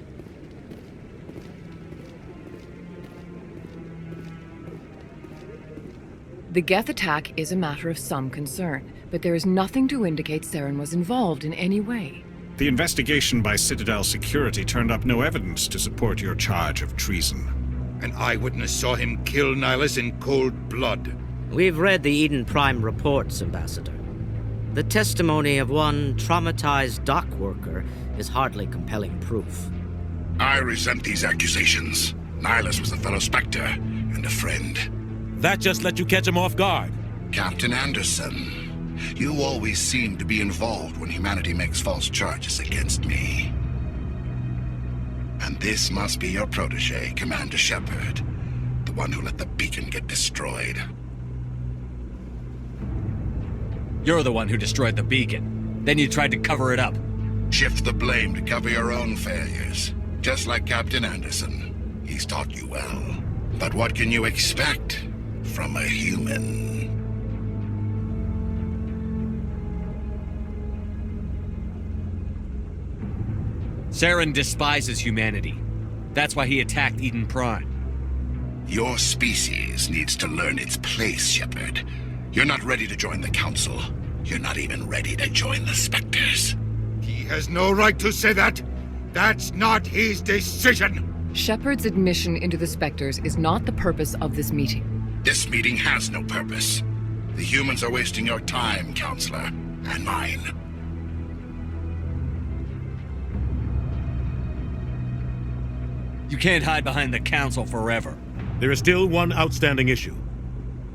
The Geth attack is a matter of some concern, but there is nothing to indicate Saren was involved in any way. The investigation by Citadel security turned up no evidence to support your charge of treason. An eyewitness saw him kill Nihilus in cold blood. We've read the Eden Prime reports, Ambassador. The testimony of one traumatized dock worker is hardly compelling proof. I resent these accusations. Nihilus was a fellow Spectre and a friend. That just let you catch him off guard. Captain Anderson. You always seem to be involved when humanity makes false charges against me. And this must be your protege, Commander Shepard. The one who let the beacon get destroyed. You're the one who destroyed the beacon. Then you tried to cover it up. Shift the blame to cover your own failures. Just like Captain Anderson. He's taught you well. But what can you expect from a human? Saren despises humanity. That's why he attacked Eden Prime. Your species needs to learn its place, Shepard. You're not ready to join the Council. You're not even ready to join the Spectres. He has no right to say that. That's not his decision. Shepard's admission into the Spectres is not the purpose of this meeting. This meeting has no purpose. The humans are wasting your time, Counselor, and mine. You can't hide behind the Council forever. There is still one outstanding issue.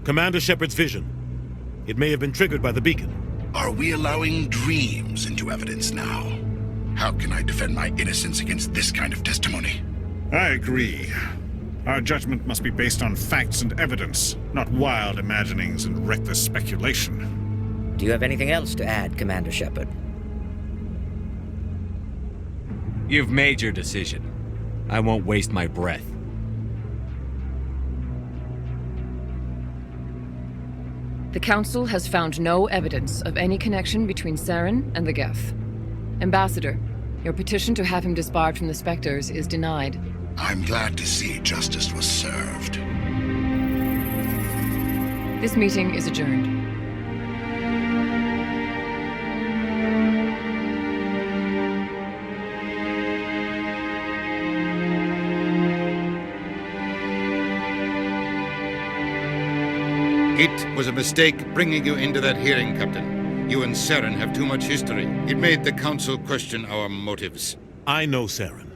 Commander Shepard's vision. It may have been triggered by the beacon. Are we allowing dreams into evidence now? How can I defend my innocence against this kind of testimony? I agree. Our judgment must be based on facts and evidence, not wild imaginings and reckless speculation. Do you have anything else to add, Commander Shepard? You've made your decision. I won't waste my breath. The Council has found no evidence of any connection between Saren and the Geth. Ambassador, your petition to have him disbarred from the Spectres is denied. I'm glad to see justice was served. This meeting is adjourned. It was a mistake bringing you into that hearing, Captain. You and Saren have too much history. It made the Council question our motives. I know Saren.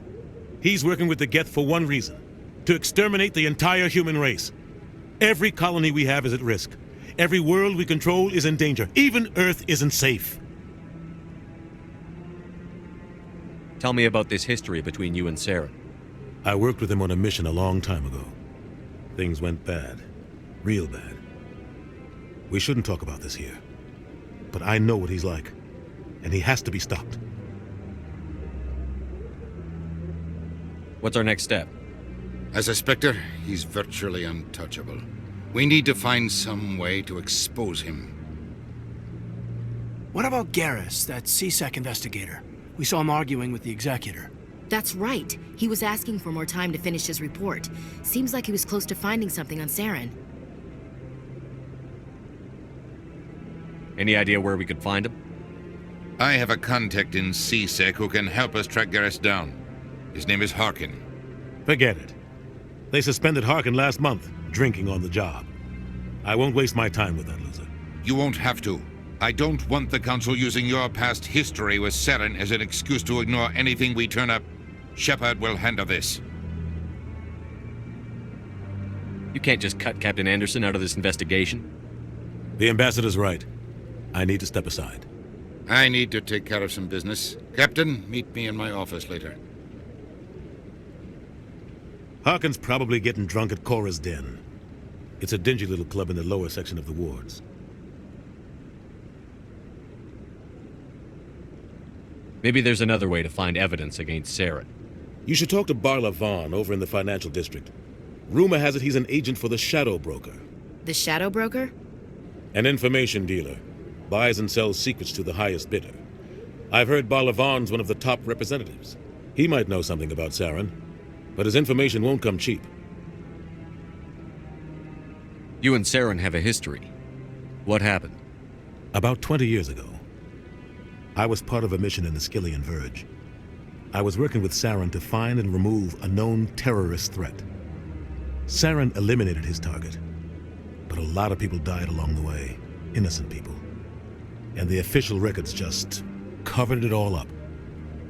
He's working with the Geth for one reason. To exterminate the entire human race. Every colony we have is at risk. Every world we control is in danger. Even Earth isn't safe. Tell me about this history between you and Saren. I worked with him on a mission a long time ago. Things went bad. Real bad. We shouldn't talk about this here. But I know what he's like. And he has to be stopped. What's our next step? As a Spectre, he's virtually untouchable. We need to find some way to expose him. What about Garrus, that CSEC investigator? We saw him arguing with the Executor. That's right. He was asking for more time to finish his report. Seems like he was close to finding something on Saren. Any idea where we could find him? I have a contact in CSEC who can help us track Garrus down. His name is Harkin. Forget it. They suspended Harkin last month, drinking on the job. I won't waste my time with that loser. You won't have to. I don't want the Council using your past history with Saren as an excuse to ignore anything we turn up. Shepard will handle this. You can't just cut Captain Anderson out of this investigation. The Ambassador's right. I need to step aside. I need to take care of some business. Captain, meet me in my office later. Harkin's probably getting drunk at Cora's Den. It's a dingy little club in the lower section of the wards. Maybe there's another way to find evidence against Saren. You should talk to Barla Vaughn over in the financial district. Rumor has it he's an agent for the Shadow Broker. The Shadow Broker? An information dealer. Buys and sells secrets to the highest bidder. I've heard Barla Vaughn's one of the top representatives. He might know something about Saren, but his information won't come cheap. You and Saren have a history. What happened? About 20 years ago, I was part of a mission in the Skillian Verge. I was working with Saren to find and remove a known terrorist threat. Saren eliminated his target, but a lot of people died along the way, innocent people. And the official records just covered it all up.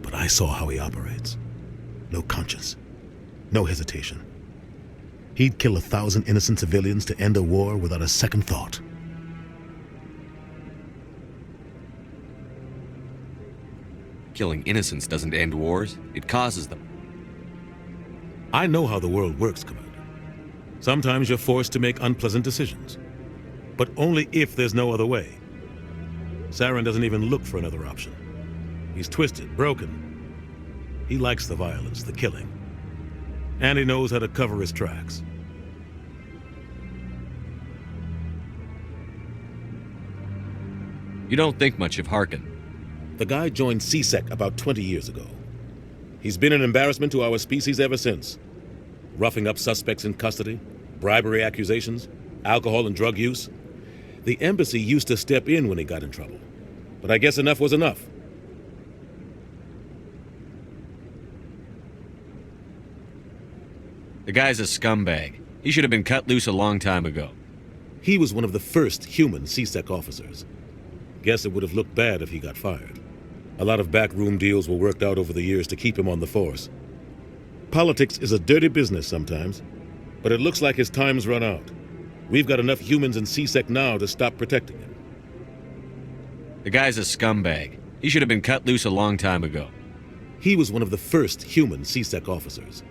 But I saw how he operates. No conscience, no hesitation. He'd kill 1,000 innocent civilians to end a war without a second thought. Killing innocents doesn't end wars, it causes them. I know how the world works, Commander. Sometimes you're forced to make unpleasant decisions, but only if there's no other way. Saren doesn't even look for another option. He's twisted, broken. He likes the violence, the killing. And he knows how to cover his tracks. You don't think much of Harkin. The guy joined CSEC about 20 years ago. He's been an embarrassment to our species ever since. Roughing up suspects in custody, bribery accusations, alcohol and drug use. The embassy used to step in when he got in trouble. But I guess enough was enough. The guy's a scumbag. He should have been cut loose a long time ago. He was one of the first human CSEC officers. Guess it would have looked bad if he got fired. A lot of backroom deals were worked out over the years to keep him on the force. Politics is a dirty business sometimes, but it looks like his time's run out. We've got enough humans in CSEC now to stop protecting him. The guy's a scumbag. He should have been cut loose a long time ago. He was one of the first human CSEC officers.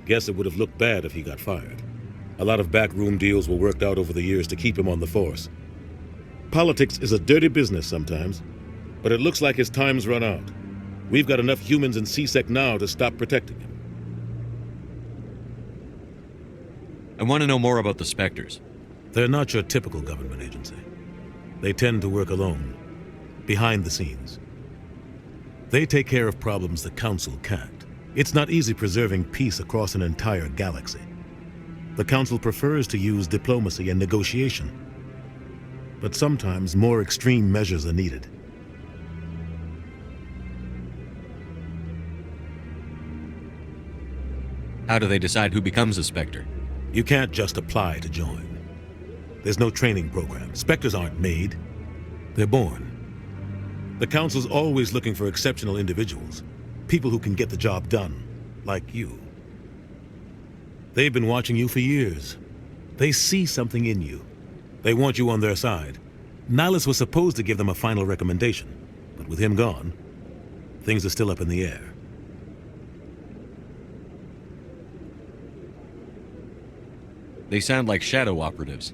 Guess it would have looked bad if he got fired. A lot of backroom deals were worked out over the years to keep him on the force. Politics is a dirty business sometimes, but it looks like his time's run out. We've got enough humans in CSEC now to stop protecting him. I want to know more about the Spectres. They're not your typical government agency. They tend to work alone, behind the scenes. They take care of problems the Council can't. It's not easy preserving peace across an entire galaxy. The Council prefers to use diplomacy and negotiation, but sometimes more extreme measures are needed. How do they decide who becomes a Spectre? You can't just apply to join. There's no training program. Spectres aren't made. They're born. The Council's always looking for exceptional individuals, people who can get the job done, like you. They've been watching you for years. They see something in you. They want you on their side. Nihilus was supposed to give them a final recommendation, but with him gone, things are still up in the air. They sound like shadow operatives.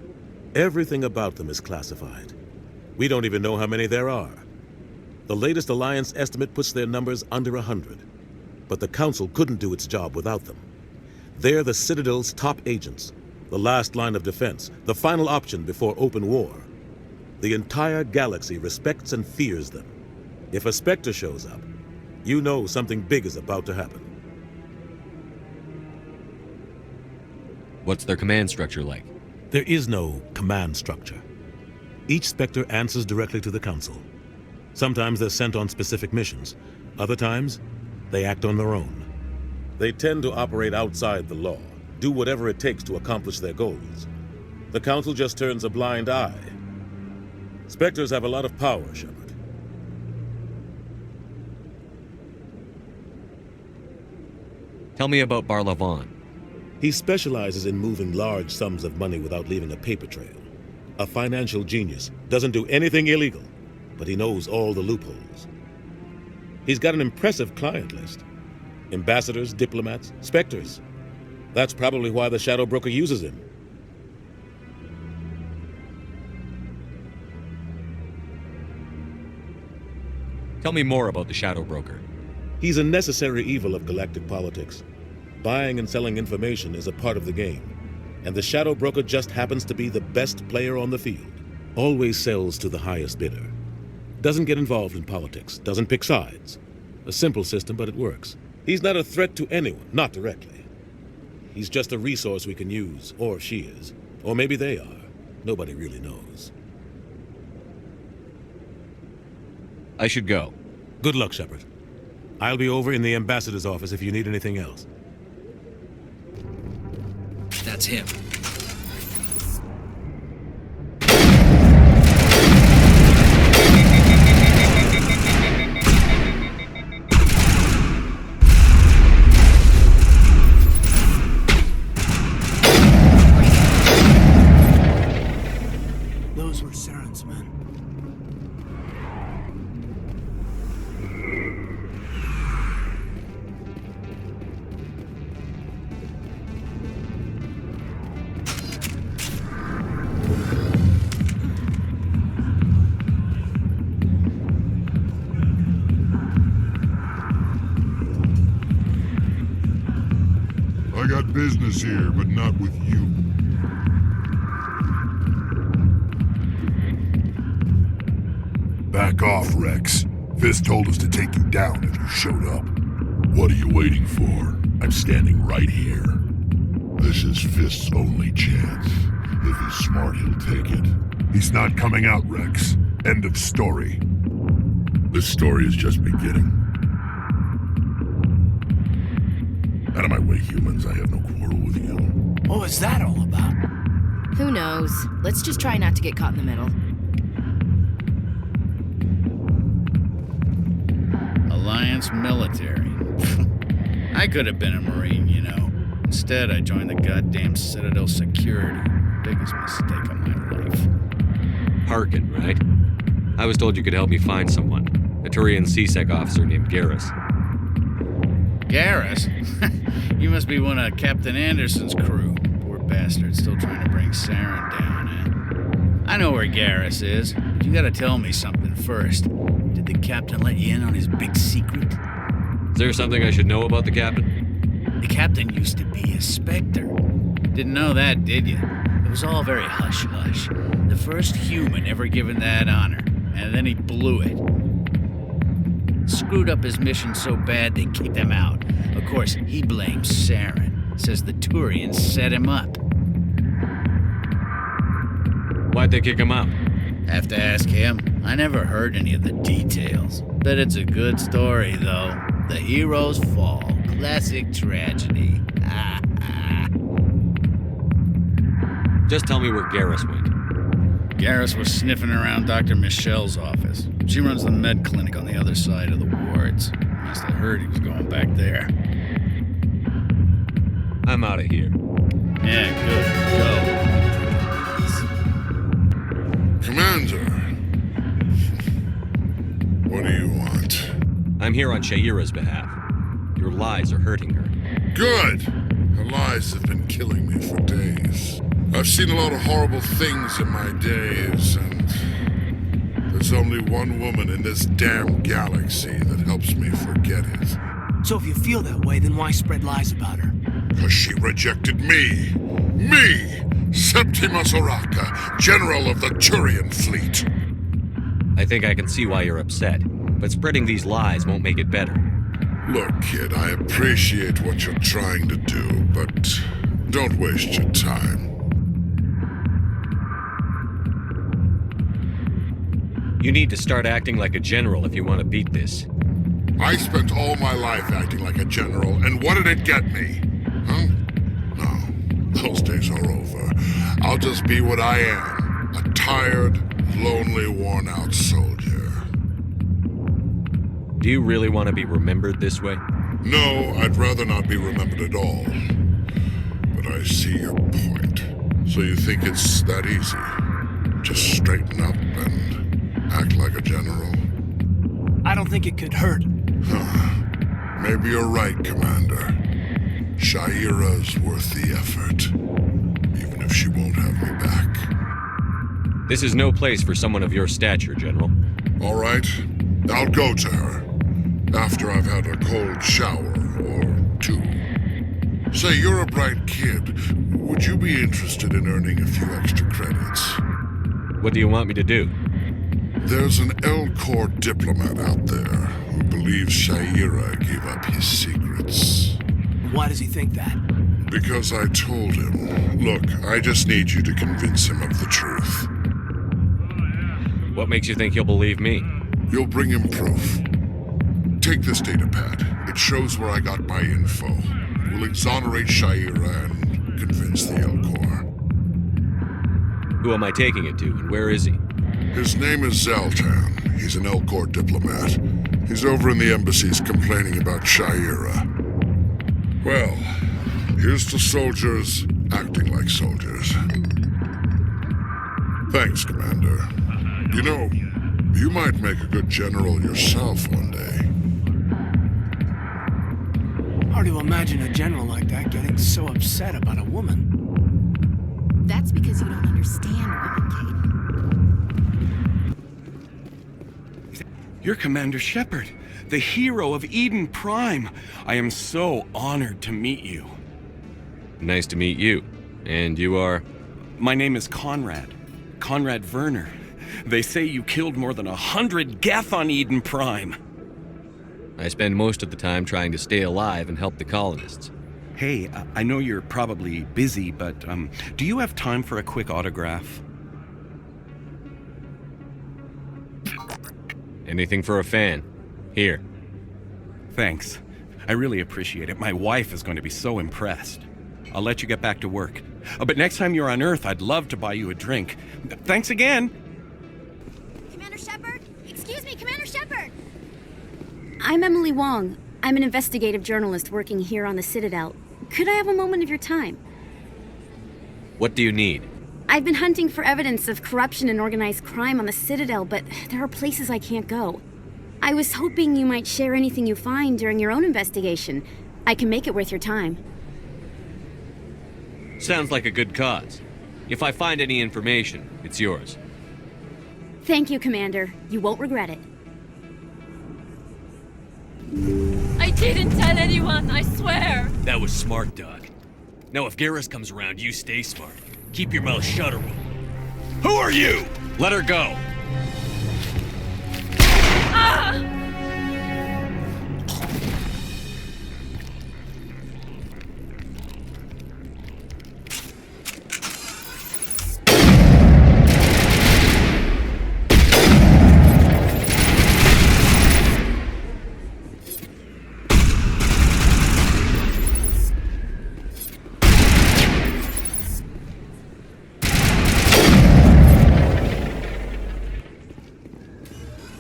Everything about them is classified. We don't even know how many there are. The latest Alliance estimate puts their numbers under 100. But the Council couldn't do its job without them. They're the Citadel's top agents, the last line of defense, the final option before open war. The entire galaxy respects and fears them. If a Spectre shows up, you know something big is about to happen. What's their command structure like? There is no command structure. Each Spectre answers directly to the Council. Sometimes they're sent on specific missions. Other times, they act on their own. They tend to operate outside the law, do whatever it takes to accomplish their goals. The Council just turns a blind eye. Spectres have a lot of power, Shepard. Tell me about Barlavon. He specializes in moving large sums of money without leaving a paper trail. A financial genius, doesn't do anything illegal, but he knows all the loopholes. He's got an impressive client list. Ambassadors, diplomats, Spectres. That's probably why the Shadow Broker uses him. Tell me more about the Shadow Broker. He's a necessary evil of galactic politics. Buying and selling information is a part of the game, and the Shadow Broker just happens to be the best player on the field. Always sells to the highest bidder. Doesn't get involved in politics, doesn't pick sides. A simple system, but it works. He's not a threat to anyone, not directly. He's just a resource we can use, or she is. Or maybe they are. Nobody really knows. I should go. Good luck, Shepard. I'll be over in the Ambassador's office if you need anything else. That's him. Those were Saren's men. I got business here, but not with you. Back off, Rex. Fist told us to take you down if you showed up. What are you waiting for? I'm standing right here. This is Fist's only chance. If he's smart, he'll take it. He's not coming out, Rex. End of story. This story is just beginning. Out of my way, humans. I have no quarrel with you. What was that all about? Who knows? Let's just try not to get caught in the middle. Alliance military. I could have been a Marine, you know. Instead, I joined the goddamn Citadel security. Biggest mistake of my life. Harkin, right? I was told you could help me find someone. A Turian C-Sec officer named Garrus. Garrus? You must be one of Captain Anderson's crew. Poor bastard, still trying to bring Saren down, eh? I know where Garrus is, but you gotta tell me something first. Did the captain let you in on his big secret? Is there something I should know about the captain? The captain used to be a Spectre. Didn't know that, did you? It was all very hush-hush. The first human ever given that honor, and then he blew it. Screwed up his mission so bad they kicked him out. Of course, he blames Saren. Says the Turians set him up. Why'd they kick him out? Have to ask him. I never heard any of the details. Bet it's a good story, though. The heroes fall. Classic tragedy. Just tell me where Garrus went. Garrus was sniffing around Dr. Michelle's office. She runs the med clinic on the other side of the wards. Must have heard he was going back there. I'm out of here. Yeah, good. Go. Commander. What do you want? I'm here on Shaira's behalf. Your lies are hurting her. Good! Her lies have been killing me for days. I've seen a lot of horrible things in my days, and there's only one woman in this damn galaxy that helps me forget it. So if you feel that way, then why spread lies about her? Because she rejected me! Me! Septimus Oraka, General of the Turian Fleet! I think I can see why you're upset, but spreading these lies won't make it better. Look, kid, I appreciate what you're trying to do, but don't waste your time. You need to start acting like a general if you want to beat this. I spent all my life acting like a general, and what did it get me? Huh? No, those days are over. I'll just be what I am. A tired, lonely, worn-out soldier. Do you really want to be remembered this way? No, I'd rather not be remembered at all. But I see your point. So you think it's that easy? Just straighten up and act like a general? I don't think it could hurt. Maybe you're right, Commander. Shaira's worth the effort, even if she won't have me back. This is no place for someone of your stature, General. All right, I'll go to her, after I've had a cold shower or two. Say, you're a bright kid. Would you be interested in earning a few extra credits? What do you want me to do? There's an L-Corps diplomat out there who believes Shaira gave up his secrets. Why does he think that? Because I told him. Look, I just need you to convince him of the truth. What makes you think he'll believe me? You'll bring him proof. Take this data pad. It shows where I got my info. It will exonerate Shaira and convince the L-Corps. Who am I taking it to, and where is he? His name is Zaltan. He's an L-Corps diplomat. He's over in the embassies complaining about Shaira. Well, here's to soldiers acting like soldiers. Thanks, Commander. You know, you might make a good general yourself one day. Hard to imagine a general like that getting so upset about a woman. That's because you don't understand women, Kate. You're Commander Shepard, the hero of Eden Prime. I am so honored to meet you. Nice to meet you. And you are? My name is Conrad. Conrad Werner. They say you killed more than 100 Geth on Eden Prime. I spend most of the time trying to stay alive and help the colonists. Hey, I know you're probably busy, but do you have time for a quick autograph? Anything for a fan. Here. Thanks. I really appreciate it. My wife is going to be so impressed. I'll let you get back to work. But next time you're on Earth, I'd love to buy you a drink. Thanks again! Commander Shepard? Excuse me, Commander Shepard! I'm Emily Wong. I'm an investigative journalist working here on the Citadel. Could I have a moment of your time? What do you need? I've been hunting for evidence of corruption and organized crime on the Citadel, but there are places I can't go. I was hoping you might share anything you find during your own investigation. I can make it worth your time. Sounds like a good cause. If I find any information, it's yours. Thank you, Commander. You won't regret it. I didn't tell anyone, I swear! That was smart, Doc. Now if Garrus comes around, you stay smart. Keep your mouth shut, or Who are you? Let her go. Ah!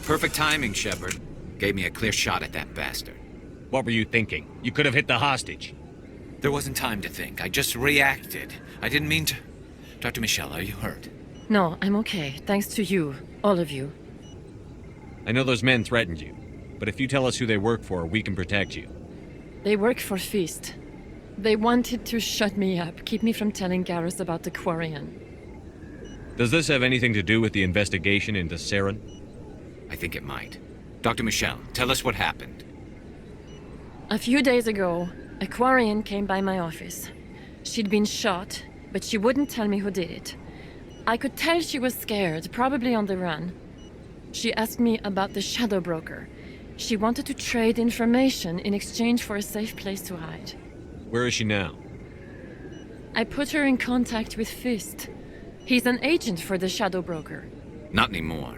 Perfect timing, Shepard. Gave me a clear shot at that bastard. What were you thinking? You could have hit the hostage. There wasn't time to think. I just reacted. I didn't mean to... Dr. Michelle, are you hurt? No, I'm okay. Thanks to you. All of you. I know those men threatened you, but if you tell us who they work for, we can protect you. They work for Feast. They wanted to shut me up, keep me from telling Garrus about the Quarian. Does this have anything to do with the investigation into Saren? I think it might. Dr. Michelle, tell us what happened. A few days ago, a Quarian came by my office. She'd been shot, but she wouldn't tell me who did it. I could tell she was scared, probably on the run. She asked me about the Shadow Broker. She wanted to trade information in exchange for a safe place to hide. Where is she now? I put her in contact with Fist. He's an agent for the Shadow Broker. Not anymore.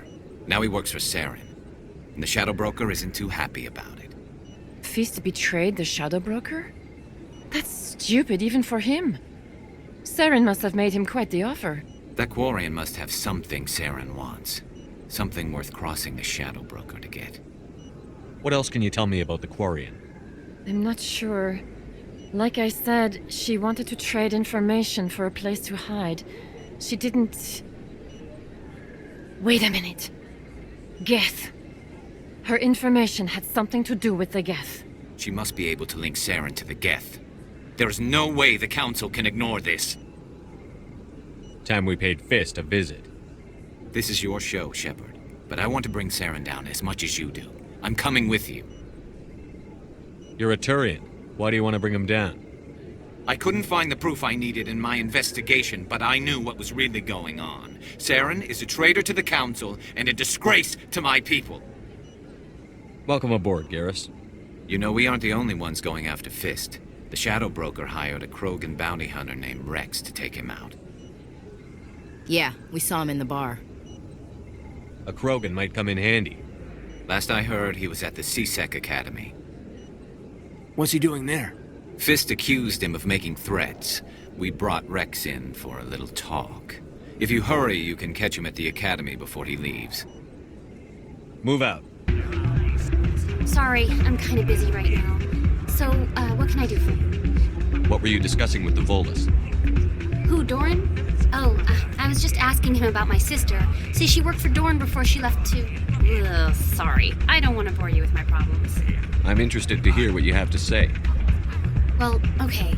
Now he works for Saren. And the Shadow Broker isn't too happy about it. Fist betrayed the Shadow Broker? That's stupid even for him. Saren must have made him quite the offer. That Quarian must have something Saren wants. Something worth crossing the Shadow Broker to get. What else can you tell me about the Quarian? I'm not sure. Like I said, she wanted to trade information for a place to hide. She didn't... Wait a minute. Geth. Her information had something to do with the Geth. She must be able to link Saren to the Geth. There is no way the Council can ignore this. Time we paid Fist a visit. This is your show, Shepard. But I want to bring Saren down as much as you do. I'm coming with you. You're a Turian. Why do you want to bring him down? I couldn't find the proof I needed in my investigation, but I knew what was really going on. Saren is a traitor to the Council and a disgrace to my people. Welcome aboard, Garrus. You know, we aren't the only ones going after Fist. The Shadow Broker hired a Krogan bounty hunter named Rex to take him out. Yeah, we saw him in the bar. A Krogan might come in handy. Last I heard, he was at the C-Sec Academy. What's he doing there? Fist accused him of making threats. We brought Rex in for a little talk. If you hurry, you can catch him at the Academy before he leaves. Move out. Sorry, I'm kind of busy right now. So, what can I do for you? What were you discussing with the Volus? Who, Doran? Oh, I was just asking him about my sister. See, she worked for Doran before she left to... Ugh, sorry. I don't want to bore you with my problems. I'm interested to hear what you have to say. Well, okay.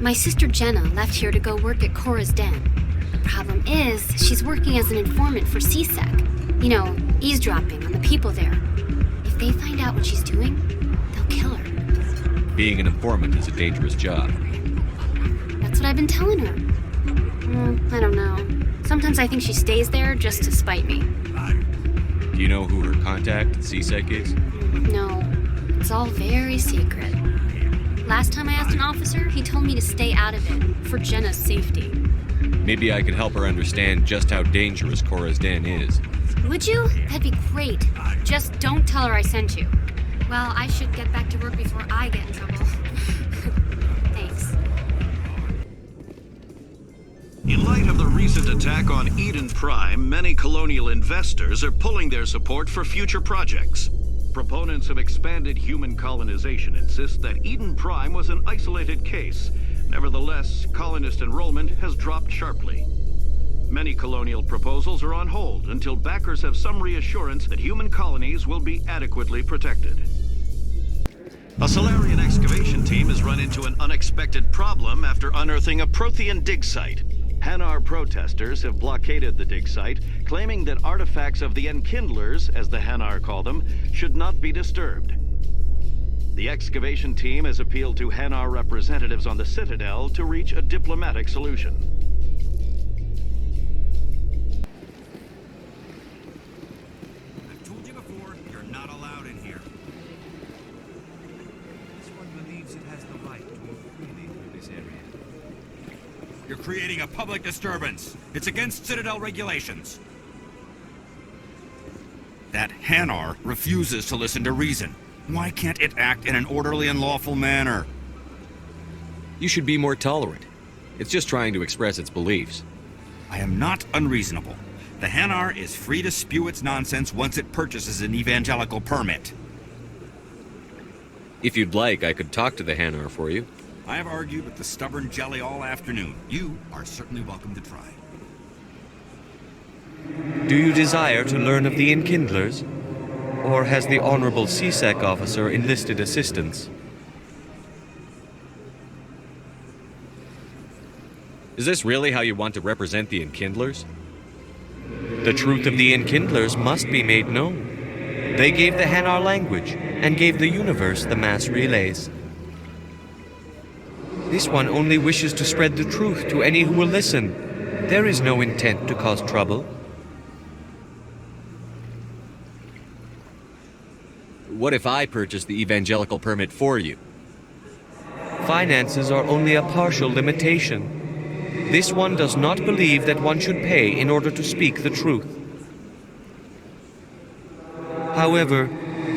My sister Jenna left here to go work at Cora's Den. The problem is, she's working as an informant for C-Sec. You know, eavesdropping on the people there. If they find out what she's doing, they'll kill her. Being an informant is a dangerous job. That's what I've been telling her. I don't know. Sometimes I think she stays there just to spite me. Do you know who her contact at C-Sec is? No. It's all very secret. Last time I asked an officer, he told me to stay out of it, for Jenna's safety. Maybe I could help her understand just how dangerous Cora's Den is. Would you? That'd be great. Just don't tell her I sent you. Well, I should get back to work before I get in trouble. Thanks. In light of the recent attack on Eden Prime, many colonial investors are pulling their support for future projects. Proponents of expanded human colonization insist that Eden Prime was an isolated case. Nevertheless, colonist enrollment has dropped sharply. Many colonial proposals are on hold until backers have some reassurance that human colonies will be adequately protected. A Solarian excavation team has run into an unexpected problem after unearthing a prothean dig site. Hanar protesters have blockaded the dig site, claiming that artifacts of the Enkindlers, as the Hanar call them, should not be disturbed. The excavation team has appealed to Hanar representatives on the Citadel to reach a diplomatic solution. I've told you before, you're not allowed in here. This one believes it has the right to move freely through this area. You're creating a public disturbance. It's against Citadel regulations. That Hanar refuses to listen to reason. Why can't it act in an orderly and lawful manner? You should be more tolerant. It's just trying to express its beliefs. I am not unreasonable. The Hanar is free to spew its nonsense once it purchases an evangelical permit. If you'd like, I could talk to the Hanar for you. I have argued with the stubborn jelly all afternoon. You are certainly welcome to try. Do you desire to learn of the Enkindlers? Or has the Honorable C-Sec officer enlisted assistance? Is this really how you want to represent the Enkindlers? The truth of the Enkindlers must be made known. They gave the Hanar language, and gave the universe the mass relays. This one only wishes to spread the truth to any who will listen. There is no intent to cause trouble. What if I purchase the evangelical permit for you? Finances are only a partial limitation. This one does not believe that one should pay in order to speak the truth. However,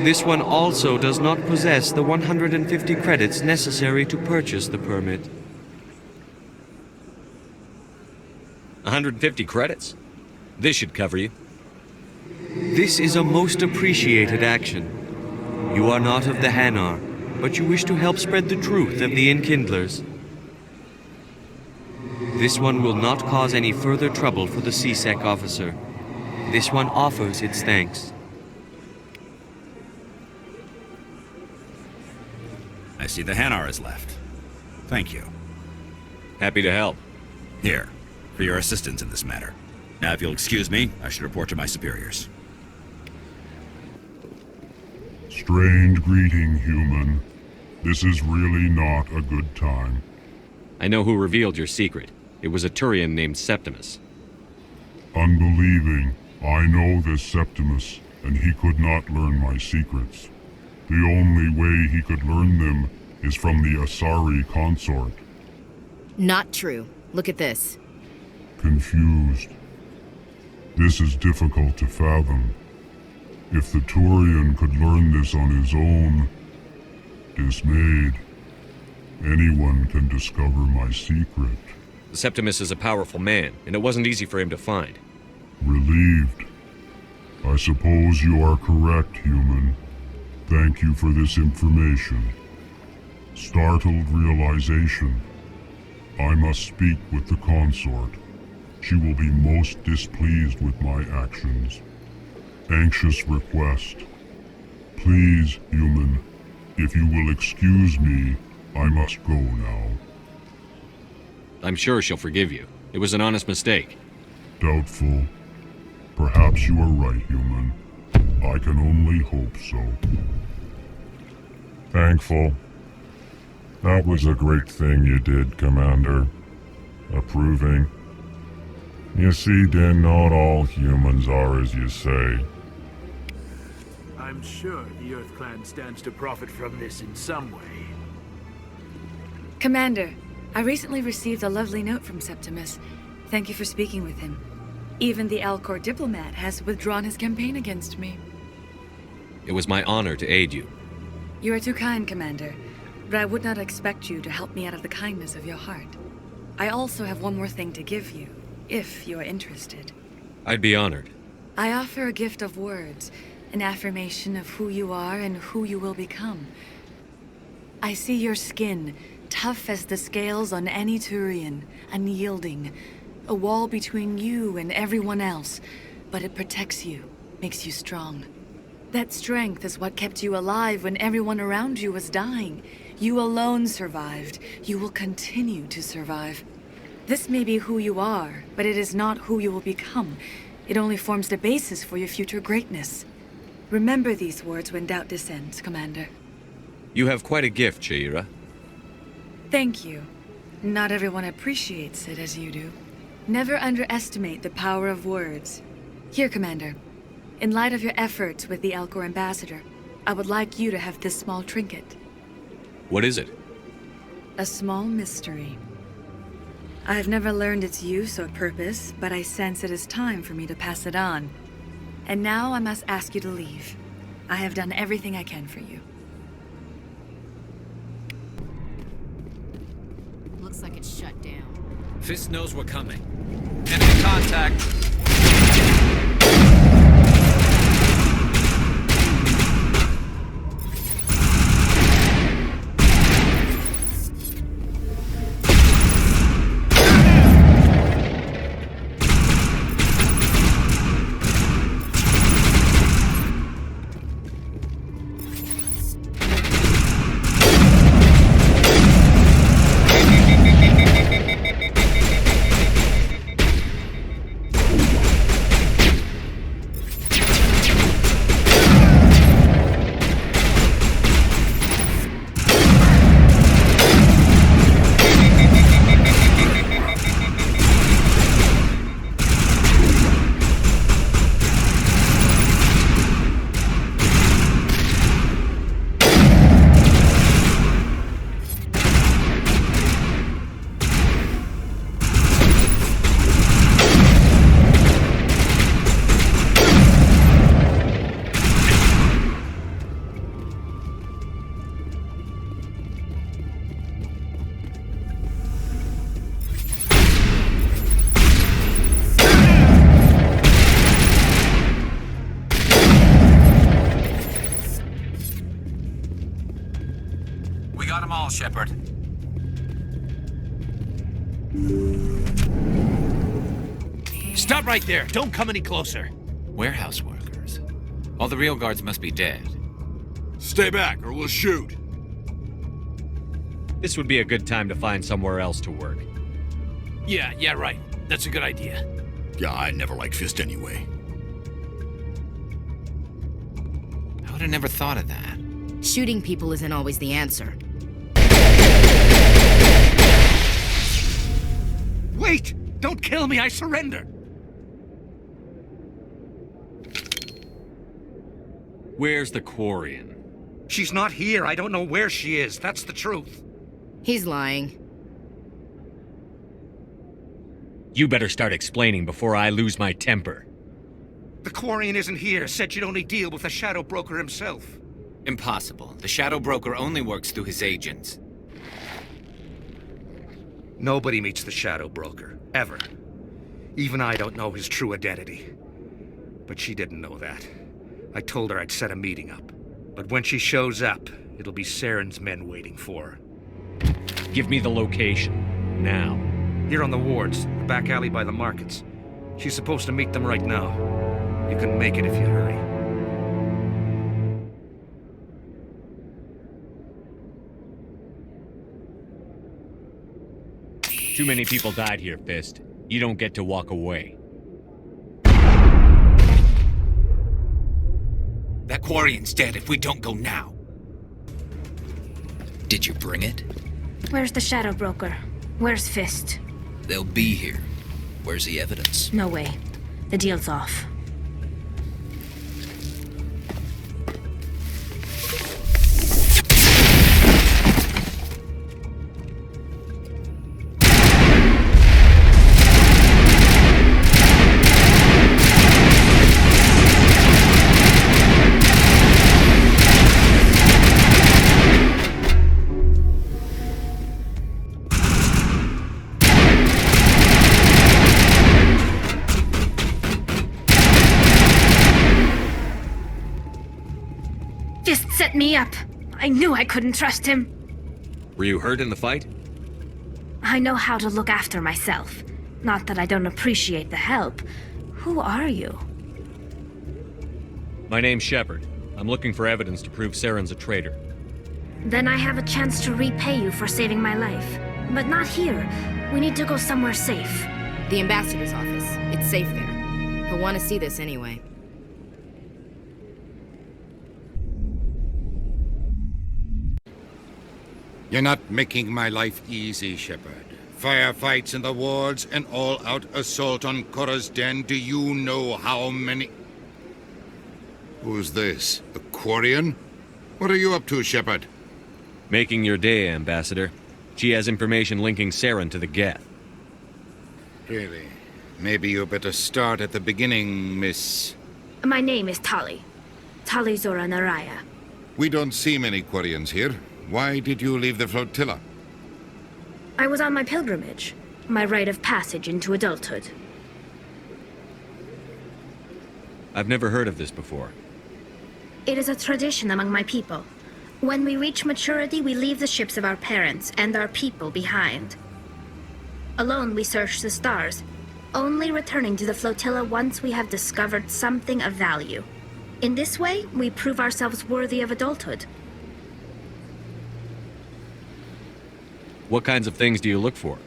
this one also does not possess the 150 credits necessary to purchase the permit. 150 credits? This should cover you. This is a most appreciated action. You are not of the Hanar, but you wish to help spread the truth of the Enkindlers. This one will not cause any further trouble for the CSEC officer. This one offers its thanks. I see the Hanar is left. Thank you. Happy to help. Here, for your assistance in this matter. Now, if you'll excuse me, I should report to my superiors. Strange greeting, human. This is really not a good time. I know who revealed your secret. It was a Thorian named Septimus. Unbelieving, I know this Septimus, and he could not learn my secrets. The only way he could learn them is from the Asari Consort. Not true. Look at this. Confused. This is difficult to fathom. If the Thorian could learn this on his own, dismayed, anyone can discover my secret. Septimus is a powerful man, and it wasn't easy for him to find. Relieved. I suppose you are correct, human. Thank you for this information. Startled realization. I must speak with the consort. She will be most displeased with my actions. Anxious request. Please, human, if you will excuse me, I must go now. I'm sure she'll forgive you. It was an honest mistake. Doubtful. Perhaps you are right, human. I can only hope so. Thankful. That was a great thing you did, Commander. Approving. You see, then, not all humans are as you say. I'm sure the Earth Clan stands to profit from this in some way. Commander, I recently received a lovely note from Septimus. Thank you for speaking with him. Even the Alcor diplomat has withdrawn his campaign against me. It was my honor to aid you. You are too kind, Commander, but I would not expect you to help me out of the kindness of your heart. I also have one more thing to give you, if you are interested. I'd be honored. I offer a gift of words, an affirmation of who you are and who you will become. I see your skin, tough as the scales on any Thorian, unyielding, a wall between you and everyone else, but it protects you, makes you strong. That strength is what kept you alive when everyone around you was dying. You alone survived. You will continue to survive. This may be who you are, but it is not who you will become. It only forms the basis for your future greatness. Remember these words when doubt descends, Commander. You have quite a gift, Shaira. Thank you. Not everyone appreciates it as you do. Never underestimate the power of words. Here, Commander. In light of your efforts with the Alcor ambassador, I would like you to have this small trinket. What is it? A small mystery. I have never learned its use or purpose, but I sense it is time for me to pass it on. And now I must ask you to leave. I have done everything I can for you. Looks like it's shut down. Fist knows we're coming. Enemy contact! We got them all, Shepard. Stop right there. Don't come any closer. Warehouse workers. All the real guards must be dead. Stay back, or we'll shoot. This would be a good time to find somewhere else to work. Yeah, right. That's a good idea. Yeah, I never liked Fist anyway. I would have never thought of that. Shooting people isn't always the answer. Wait! Don't kill me, I surrender! Where's the Quarian? She's not here. I don't know where she is. That's the truth. He's lying. You better start explaining before I lose my temper. The Quarian isn't here. Said she'd only deal with the Shadow Broker himself. Impossible. The Shadow Broker only works through his agents. Nobody meets the Shadow Broker. Ever. Even I don't know his true identity. But she didn't know that. I told her I'd set a meeting up. But when she shows up, it'll be Saren's men waiting for her. Give me the location. Now. Here on the wards, the back alley by the markets. She's supposed to meet them right now. You can make it if you hurry. Too many people died here, Fist. You don't get to walk away. That Quarian's dead if we don't go now. Did you bring it? Where's the Shadow Broker? Where's Fist? They'll be here. Where's the evidence? No way. The deal's off. Set me up. I knew I couldn't trust him. Were you hurt in the fight? I know how to look after myself. Not that I don't appreciate the help. Who are you? My name's Shepard. I'm looking for evidence to prove Saren's a traitor. Then I have a chance to repay you for saving my life. But not here. We need to go somewhere safe. The ambassador's office. It's safe there. He'll want to see this anyway. You're not making my life easy, Shepard. Firefights in the wards, an all-out assault on Korra's den. Do you know how many... Who's this? A Quarian? What are you up to, Shepard? Making your day, Ambassador. She has information linking Saren to the Geth. Really? Maybe you better start at the beginning, Miss... My name is Tali. Tali Zora Naraya. We don't see many Quarians here. Why did you leave the flotilla? I was on my pilgrimage. My rite of passage into adulthood. I've never heard of this before. It is a tradition among my people. When we reach maturity, we leave the ships of our parents and our people behind. Alone, we search the stars, only returning to the flotilla once we have discovered something of value. In this way, we prove ourselves worthy of adulthood. What kinds of things do you look for?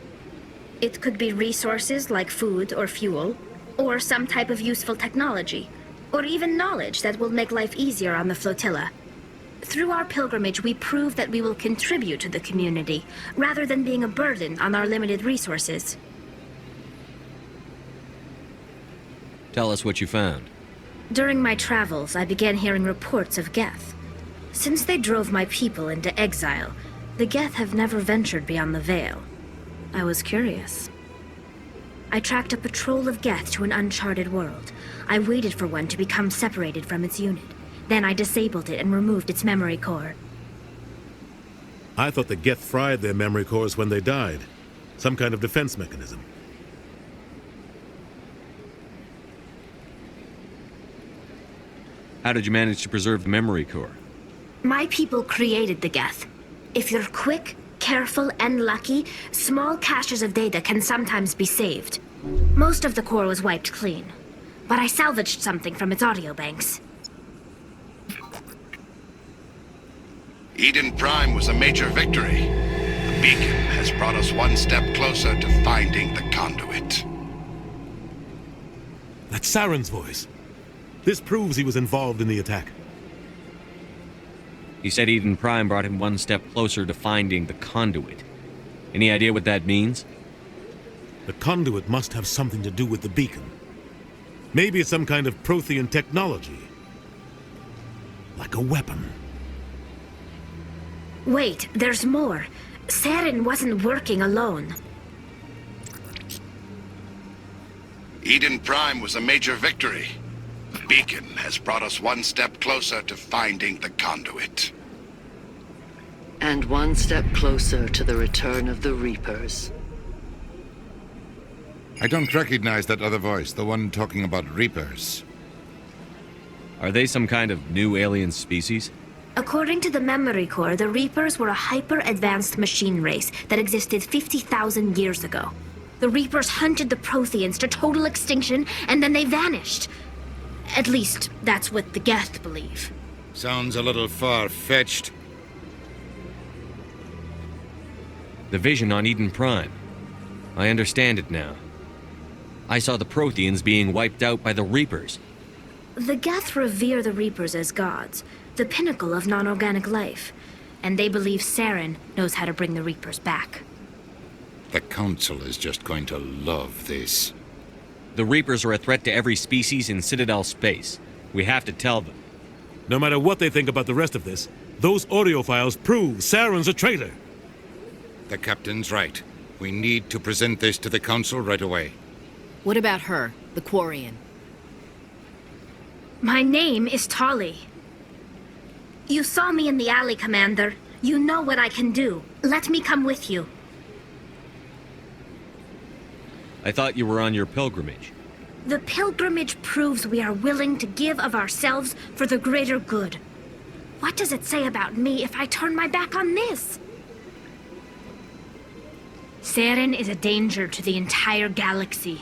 It could be resources like food or fuel, or some type of useful technology, or even knowledge that will make life easier on the flotilla. Through our pilgrimage, we prove that we will contribute to the community, rather than being a burden on our limited resources. Tell us what you found. During my travels, I began hearing reports of Geth. Since they drove my people into exile, the Geth have never ventured beyond the Veil. I was curious. I tracked a patrol of Geth to an uncharted world. I waited for one to become separated from its unit. Then I disabled it and removed its memory core. I thought the Geth fried their memory cores when they died. Some kind of defense mechanism. How did you manage to preserve the memory core? My people created the Geth. If you're quick, careful, and lucky, small caches of data can sometimes be saved. Most of the core was wiped clean, but I salvaged something from its audio banks. Eden Prime was a major victory. The beacon has brought us one step closer to finding the Conduit. That's Saren's voice. This proves he was involved in the attack. He said Eden Prime brought him one step closer to finding the Conduit. Any idea what that means? The Conduit must have something to do with the beacon. Maybe it's some kind of prothean technology. Like a weapon. Wait, there's more. Saren wasn't working alone. Eden Prime was a major victory. The beacon has brought us one step closer to finding the Conduit. And one step closer to the return of the Reapers. I don't recognize that other voice, the one talking about Reapers. Are they some kind of new alien species? According to the memory core, the Reapers were a hyper-advanced machine race that existed 50,000 years ago. The Reapers hunted the Protheans to total extinction, and then they vanished. At least, that's what the Geth believe. Sounds a little far-fetched. The vision on Eden Prime. I understand it now. I saw the Protheans being wiped out by the Reapers. The Geth revere the Reapers as gods, the pinnacle of non-organic life, and they believe Saren knows how to bring the Reapers back. The Council is just going to love this. The Reapers are a threat to every species in Citadel space. We have to tell them. No matter what they think about the rest of this, those audio files prove Saren's a traitor. The Captain's right. We need to present this to the Council right away. What about her, the Quarian? My name is Tali. You saw me in the alley, Commander. You know what I can do. Let me come with you. I thought you were on your pilgrimage. The pilgrimage proves we are willing to give of ourselves for the greater good. What does it say about me if I turn my back on this? Saren is a danger to the entire galaxy.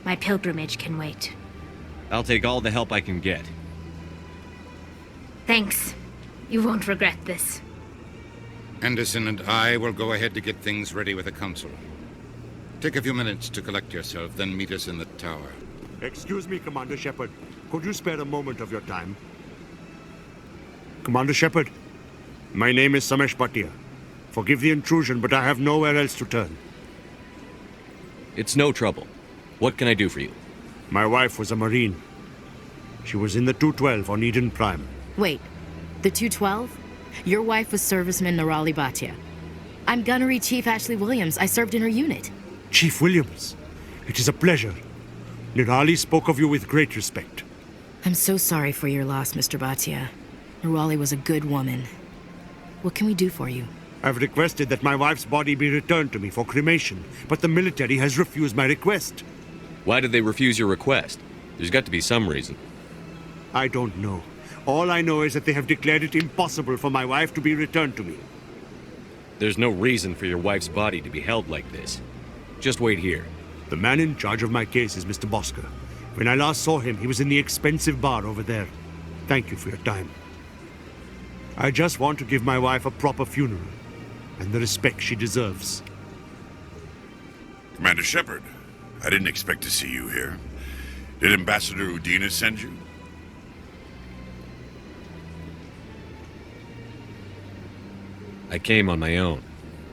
My pilgrimage can wait. I'll take all the help I can get. Thanks. You won't regret this. Anderson and I will go ahead to get things ready with the Council. Take a few minutes to collect yourself, then meet us in the tower. Excuse me, Commander Shepard. Could you spare a moment of your time? Commander Shepard, my name is Samesh Bhatia. Forgive the intrusion, but I have nowhere else to turn. It's no trouble. What can I do for you? My wife was a Marine. She was in the 212 on Eden Prime. Wait, the 212? Your wife was serviceman Nirali Bhatia. I'm Gunnery Chief Ashley Williams. I served in her unit. Chief Williams, it is a pleasure. Nirali spoke of you with great respect. I'm so sorry for your loss, Mr. Bhatia. Nirali was a good woman. What can we do for you? I've requested that my wife's body be returned to me for cremation, but the military has refused my request. Why did they refuse your request? There's got to be some reason. I don't know. All I know is that they have declared it impossible for my wife to be returned to me. There's no reason for your wife's body to be held like this. Just wait here. The man in charge of my case is Mr. Bosker. When I last saw him, he was in the expensive bar over there. Thank you for your time. I just want to give my wife a proper funeral, and the respect she deserves. Commander Shepard, I didn't expect to see you here. Did Ambassador Udina send you? I came on my own.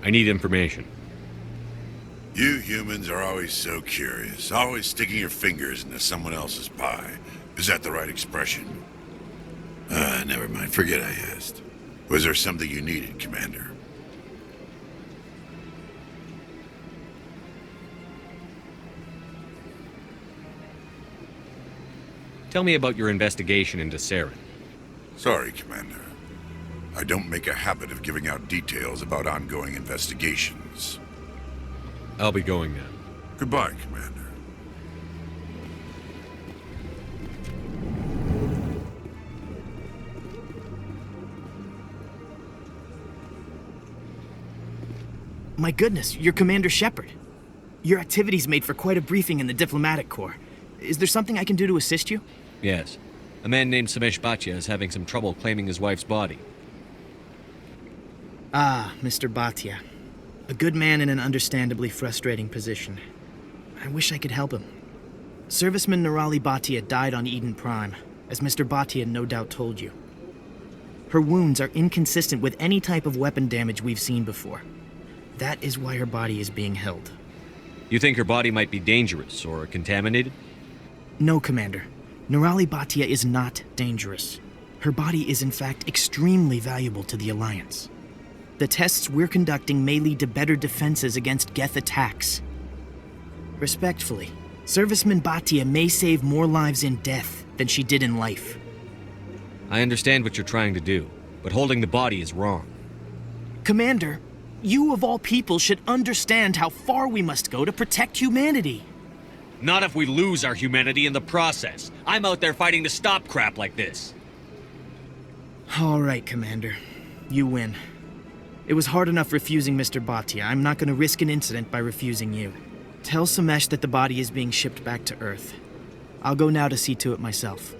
I need information. You humans are always so curious, always sticking your fingers into someone else's pie. Is that the right expression? Never mind. Forget I asked. Was there something you needed, Commander? Tell me about your investigation into Saren. Sorry, Commander. I don't make a habit of giving out details about ongoing investigations. I'll be going now. Goodbye, Commander. My goodness, you're Commander Shepard. Your activities made for quite a briefing in the Diplomatic Corps. Is there something I can do to assist you? Yes. A man named Samesh Bhatia is having some trouble claiming his wife's body. Ah, Mr. Bhatia. A good man in an understandably frustrating position. I wish I could help him. Serviceman Nirali Bhatia died on Eden Prime, as Mr. Bhatia no doubt told you. Her wounds are inconsistent with any type of weapon damage we've seen before. That is why her body is being held. You think her body might be dangerous or contaminated? No, Commander. Nirali Bhatia is not dangerous. Her body is in fact extremely valuable to the Alliance. The tests we're conducting may lead to better defenses against Geth attacks. Respectfully, Serviceman Bhatia may save more lives in death than she did in life. I understand what you're trying to do, but holding the body is wrong. Commander, you of all people should understand how far we must go to protect humanity. Not if we lose our humanity in the process. I'm out there fighting to stop crap like this. All right, Commander. You win. It was hard enough refusing Mr. Bhatia. I'm not going to risk an incident by refusing you. Tell Samesh that the body is being shipped back to Earth. I'll go now to see to it myself.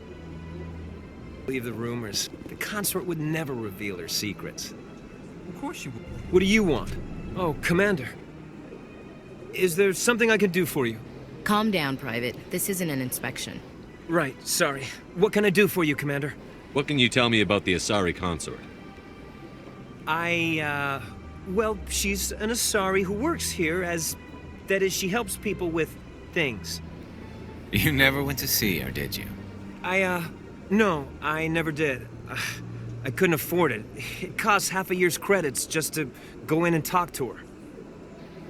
Believe the rumors. The Consort would never reveal her secrets. Of course you would. What do you want? Oh, Commander. Is there something I can do for you? Calm down, Private. This isn't an inspection. Right, sorry. What can I do for you, Commander? What can you tell me about the Asari Consort? Well, she's an Asari who works here as... That is, she helps people with things. You never went to see her, did you? No, I never did. I couldn't afford it. It costs half a year's credits just to go in and talk to her.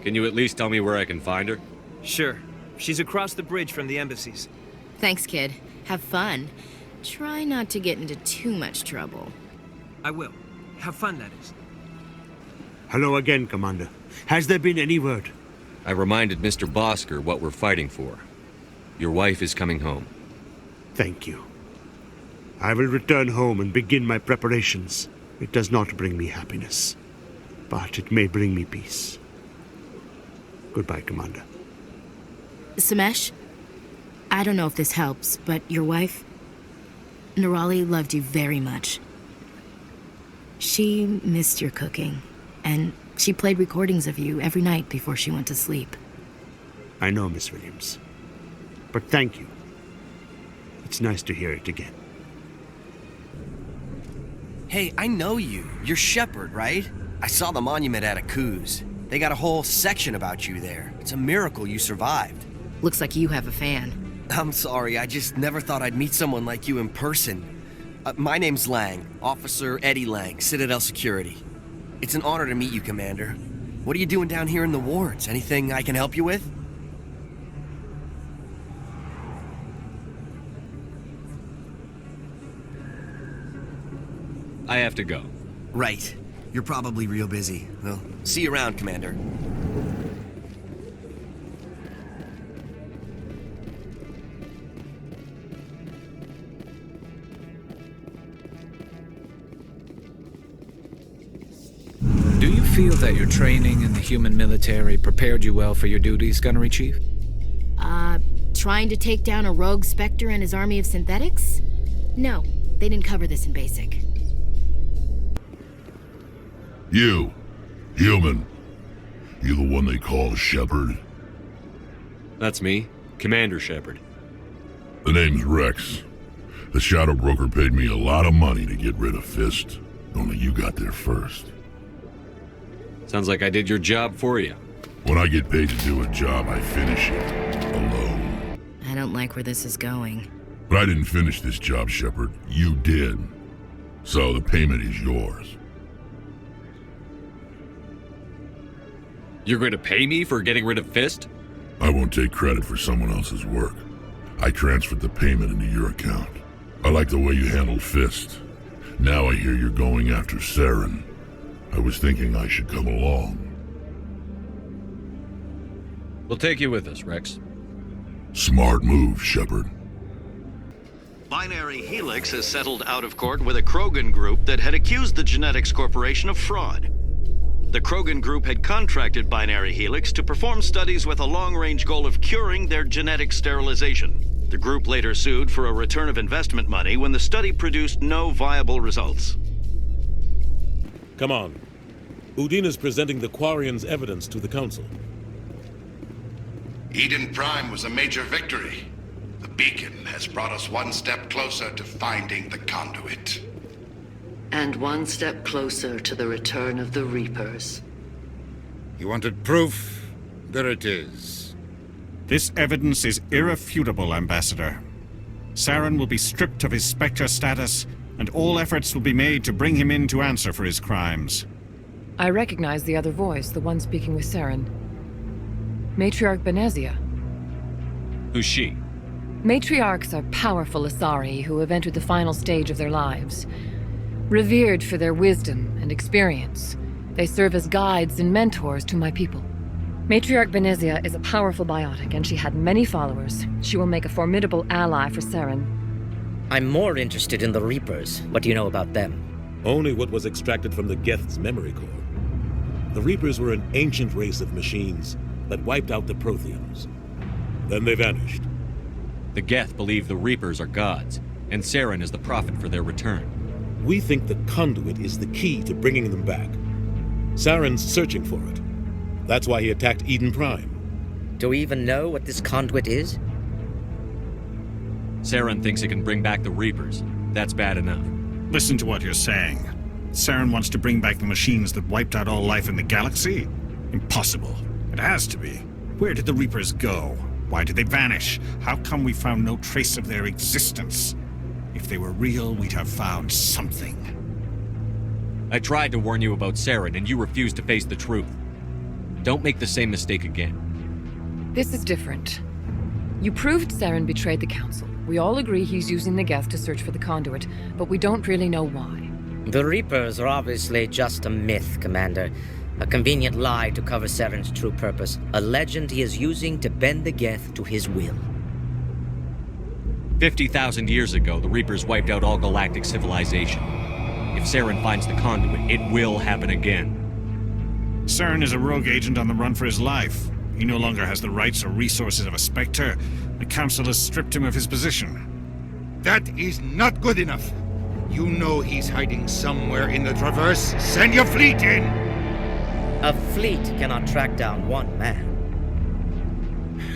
Can you at least tell me where I can find her? Sure. She's across the bridge from the embassies. Thanks, kid. Have fun. Try not to get into too much trouble. I will. Have fun, that is. Hello again, Commander. Has there been any word? I reminded Mr. Bosker what we're fighting for. Your wife is coming home. Thank you. I will return home and begin my preparations. It does not bring me happiness, but it may bring me peace. Goodbye, Commander. Samesh, I don't know if this helps, but your wife, Nirali, loved you very much. She missed your cooking, and she played recordings of you every night before she went to sleep. I know, Miss Williams. But thank you. It's nice to hear it again. Hey, I know you. You're Shepard, right? I saw the monument at Akuz. They got a whole section about you there. It's a miracle you survived. Looks like you have a fan. I'm sorry, I just never thought I'd meet someone like you in person. My name's Lang, Officer Eddie Lang, Citadel Security. It's an honor to meet you, Commander. What are you doing down here in the wards? Anything I can help you with? I have to go. Right. You're probably real busy. Well, see you around, Commander. Do you feel that your training in the human military prepared you well for your duties, Gunnery Chief? Trying to take down a rogue Spectre and his army of synthetics? No, they didn't cover this in basic. You, human. You the one they call Shepard? That's me, Commander Shepard. The name's Rex. The Shadow Broker paid me a lot of money to get rid of Fist. Only you got there first. Sounds like I did your job for you. When I get paid to do a job, I finish it. Alone. I don't like where this is going. But I didn't finish this job, Shepard. You did. So the payment is yours. You're going to pay me for getting rid of Fist? I won't take credit for someone else's work. I transferred the payment into your account. I like the way you handled Fist. Now I hear you're going after Saren. I was thinking I should come along. We'll take you with us, Rex. Smart move, Shepard. Binary Helix has settled out of court with a Krogan group that had accused the Genetics Corporation of fraud. The Krogan group had contracted Binary Helix to perform studies with a long-range goal of curing their genetic sterilization. The group later sued for a return of investment money when the study produced no viable results. Come on. Udine is presenting the Quarians' evidence to the Council. Eden Prime was a major victory. The beacon has brought us one step closer to finding the Conduit. And one step closer to the return of the Reapers. You wanted proof? There it is. This evidence is irrefutable, Ambassador. Saren will be stripped of his Spectre status, and all efforts will be made to bring him in to answer for his crimes. I recognize the other voice, the one speaking with Saren. Matriarch Benezia. Who's she? Matriarchs are powerful Asari who have entered the final stage of their lives. Revered for their wisdom and experience, they serve as guides and mentors to my people. Matriarch Benezia is a powerful biotic, and she had many followers. She will make a formidable ally for Saren. I'm more interested in the Reapers. What do you know about them? Only what was extracted from the Geth's memory core. The Reapers were an ancient race of machines that wiped out the Protheans. Then they vanished. The Geth believe the Reapers are gods, and Saren is the prophet for their return. We think the Conduit is the key to bringing them back. Saren's searching for it. That's why he attacked Eden Prime. Do we even know what this Conduit is? Saren thinks it can bring back the Reapers. That's bad enough. Listen to what you're saying. Saren wants to bring back the machines that wiped out all life in the galaxy? Impossible. It has to be. Where did the Reapers go? Why did they vanish? How come we found no trace of their existence? If they were real, we'd have found something. I tried to warn you about Saren, and you refused to face the truth. Don't make the same mistake again. This is different. You proved Saren betrayed the Council. We all agree he's using the Geth to search for the Conduit, but we don't really know why. The Reapers are obviously just a myth, Commander. A convenient lie to cover Saren's true purpose. A legend he is using to bend the Geth to his will. 50,000 years ago, the Reapers wiped out all galactic civilization. If Saren finds the Conduit, it will happen again. Saren is a rogue agent on the run for his life. He no longer has the rights or resources of a Spectre. The Council has stripped him of his position. That is not good enough. You know he's hiding somewhere in the Traverse. Send your fleet in! A fleet cannot track down one man.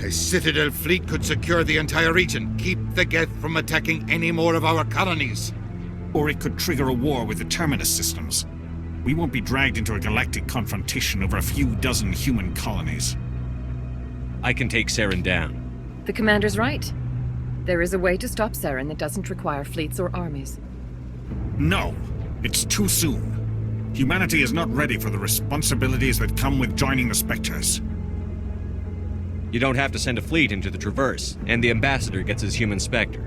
A Citadel fleet could secure the entire region, keep the Geth from attacking any more of our colonies. Or it could trigger a war with the Terminus systems. We won't be dragged into a galactic confrontation over a few dozen human colonies. I can take Saren down. The Commander's right. There is a way to stop Saren that doesn't require fleets or armies. No, it's too soon. Humanity is not ready for the responsibilities that come with joining the Spectres. You don't have to send a fleet into the Traverse, and the Ambassador gets his human Spectre.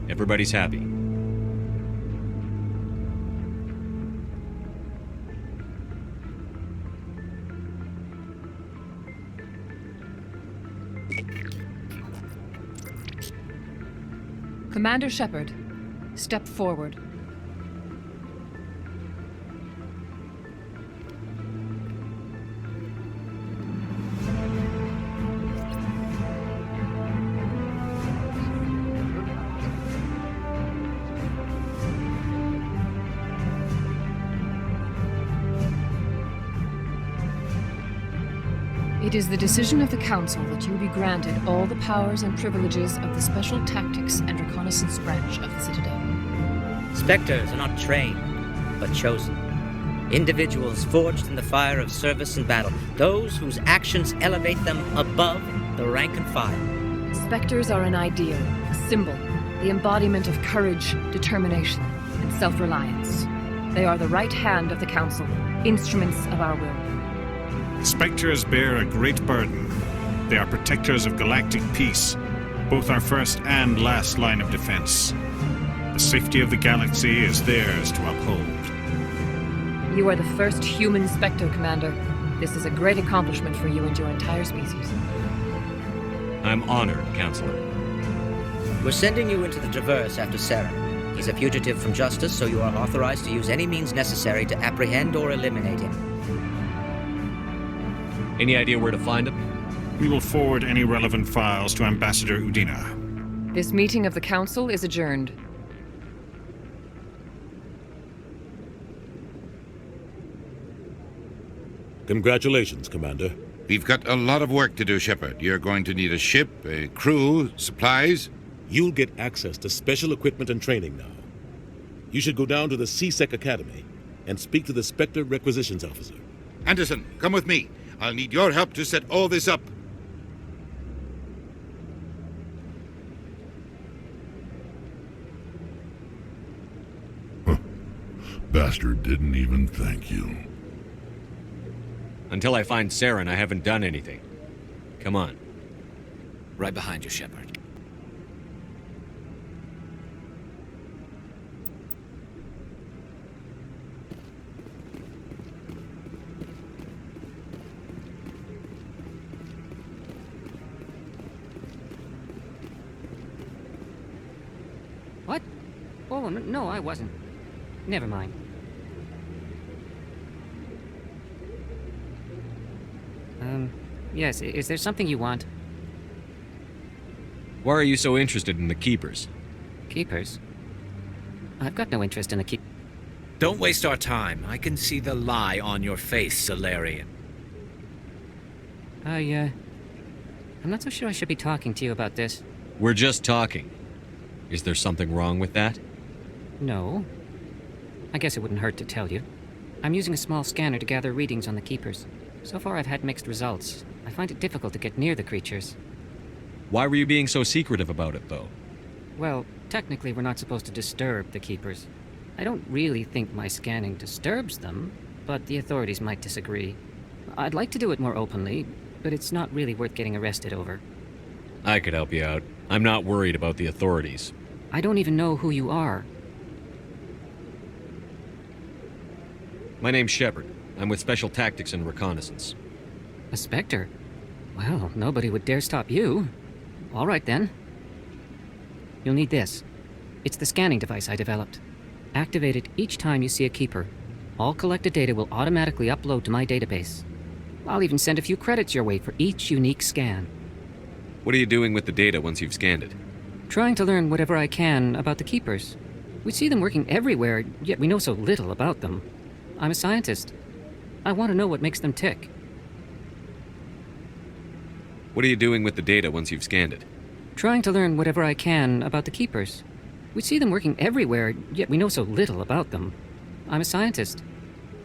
Everybody's happy. Commander Shepard, step forward. It is the decision of the Council that you be granted all the powers and privileges of the Special Tactics and Reconnaissance Branch of the Citadel. Spectres are not trained, but chosen. Individuals forged in the fire of service and battle. Those whose actions elevate them above the rank and file. Spectres are an ideal, a symbol, the embodiment of courage, determination, and self-reliance. They are the right hand of the Council, instruments of our will. Spectres bear a great burden. They are protectors of galactic peace, both our first and last line of defense. The safety of the galaxy is theirs to uphold. You are the first human Spectre, Commander. This is a great accomplishment for you and your entire species. I'm honored, Counselor. We're sending you into the Traverse after Saren. He's a fugitive from justice, so you are authorized to use any means necessary to apprehend or eliminate him. Any idea where to find him? We will forward any relevant files to Ambassador Udina. This meeting of the Council is adjourned. Congratulations, Commander. We've got a lot of work to do, Shepard. You're going to need a ship, a crew, supplies. You'll get access to special equipment and training now. You should go down to the C-Sec Academy and speak to the Spectre Requisitions Officer. Anderson, come with me. I'll need your help to set all this up. Bastard didn't even thank you. Until I find Saren, I haven't done anything. Come on. Right behind you, Shepard. What? Oh, no, I wasn't. Never mind. Yes, is there something you want? Why are you so interested in the Keepers? Keepers? I've got no interest in the Keep... Don't waste our time. I can see the lie on your face, Solarian. I'm not so sure I should be talking to you about this. We're just talking. Is there something wrong with that? No. I guess it wouldn't hurt to tell you. I'm using a small scanner to gather readings on the Keepers. So far I've had mixed results. I find it difficult to get near the creatures. Why were you being so secretive about it, though? Well, technically we're not supposed to disturb the Keepers. I don't really think my scanning disturbs them, but the authorities might disagree. I'd like to do it more openly, but it's not really worth getting arrested over. I could help you out. I'm not worried about the authorities. I don't even know who you are. My name's Shepard. I'm with Special Tactics and Reconnaissance. A Spectre? Well, nobody would dare stop you. All right, then. You'll need this. It's the scanning device I developed. Activate it each time you see a Keeper. All collected data will automatically upload to my database. I'll even send a few credits your way for each unique scan. What are you doing with the data once you've scanned it? Trying to learn whatever I can about the Keepers. We see them working everywhere, yet we know so little about them. I'm a scientist. I want to know what makes them tick. What are you doing with the data once you've scanned it? Trying to learn whatever I can about the Keepers. We see them working everywhere, yet we know so little about them. I'm a scientist.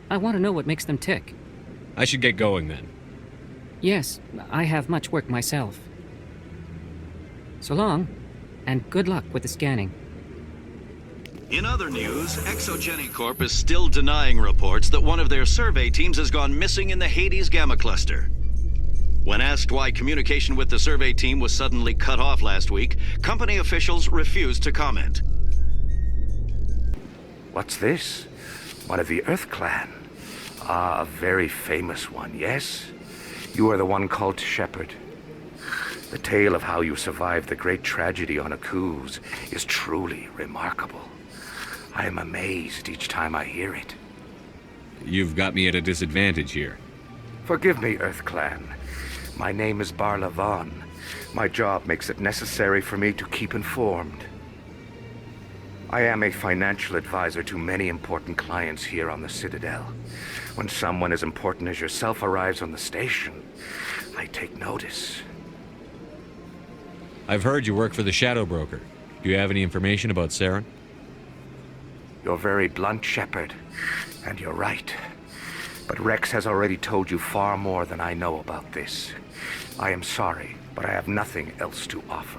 I want to know what makes them tick. I should get going then. Yes, I have much work myself. So long, and good luck with the scanning. In other news, Exogeny Corp is still denying reports that one of their survey teams has gone missing in the Hades Gamma Cluster. When asked why communication with the survey team was suddenly cut off last week, company officials refused to comment. What's this? One of the Earth Clan. Ah, a very famous one, yes? You are the one called Shepard. The tale of how you survived the great tragedy on Akuz is truly remarkable. I am amazed each time I hear it. You've got me at a disadvantage here. Forgive me, Earth Clan. My name is Barla Vaughn. My job makes it necessary for me to keep informed. I am a financial advisor to many important clients here on the Citadel. When someone as important as yourself arrives on the station, I take notice. I've heard you work for the Shadow Broker. Do you have any information about Saren? You're very blunt, Shepard, and you're right. But Rex has already told you far more than I know about this. I am sorry, but I have nothing else to offer.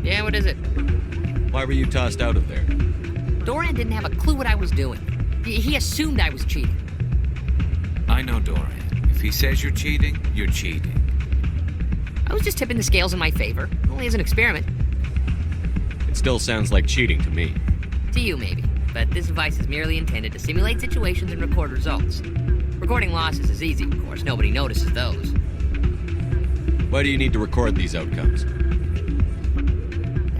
Yeah, what is it? Why were you tossed out of there? Dorian didn't have a clue what I was doing. He assumed I was cheating. I know Dorian. If he says you're cheating, you're cheating. I was just tipping the scales in my favor, only as an experiment. It still sounds like cheating to me. To you, maybe. But this device is merely intended to simulate situations and record results. Recording losses is easy, of course. Nobody notices those. Why do you need to record these outcomes?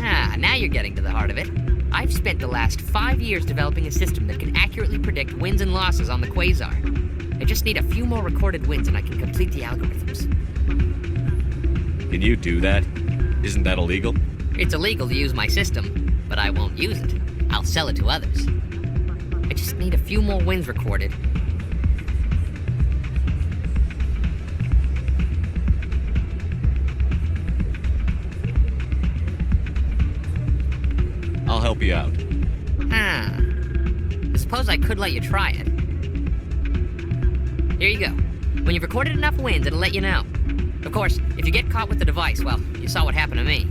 Ah, now you're getting to the heart of it. I've spent the last 5 years developing a system that can accurately predict wins and losses on the Quasar. I just need a few more recorded wins and I can complete the algorithms. Can you do that? Isn't that illegal? It's illegal to use my system, but I won't use it. I'll sell it to others. I just need a few more wins recorded. I'll help you out. Ah. I suppose I could let you try it. Here you go. When you've recorded enough wins, it'll let you know. Of course, if you get caught with the device, well, you saw what happened to me.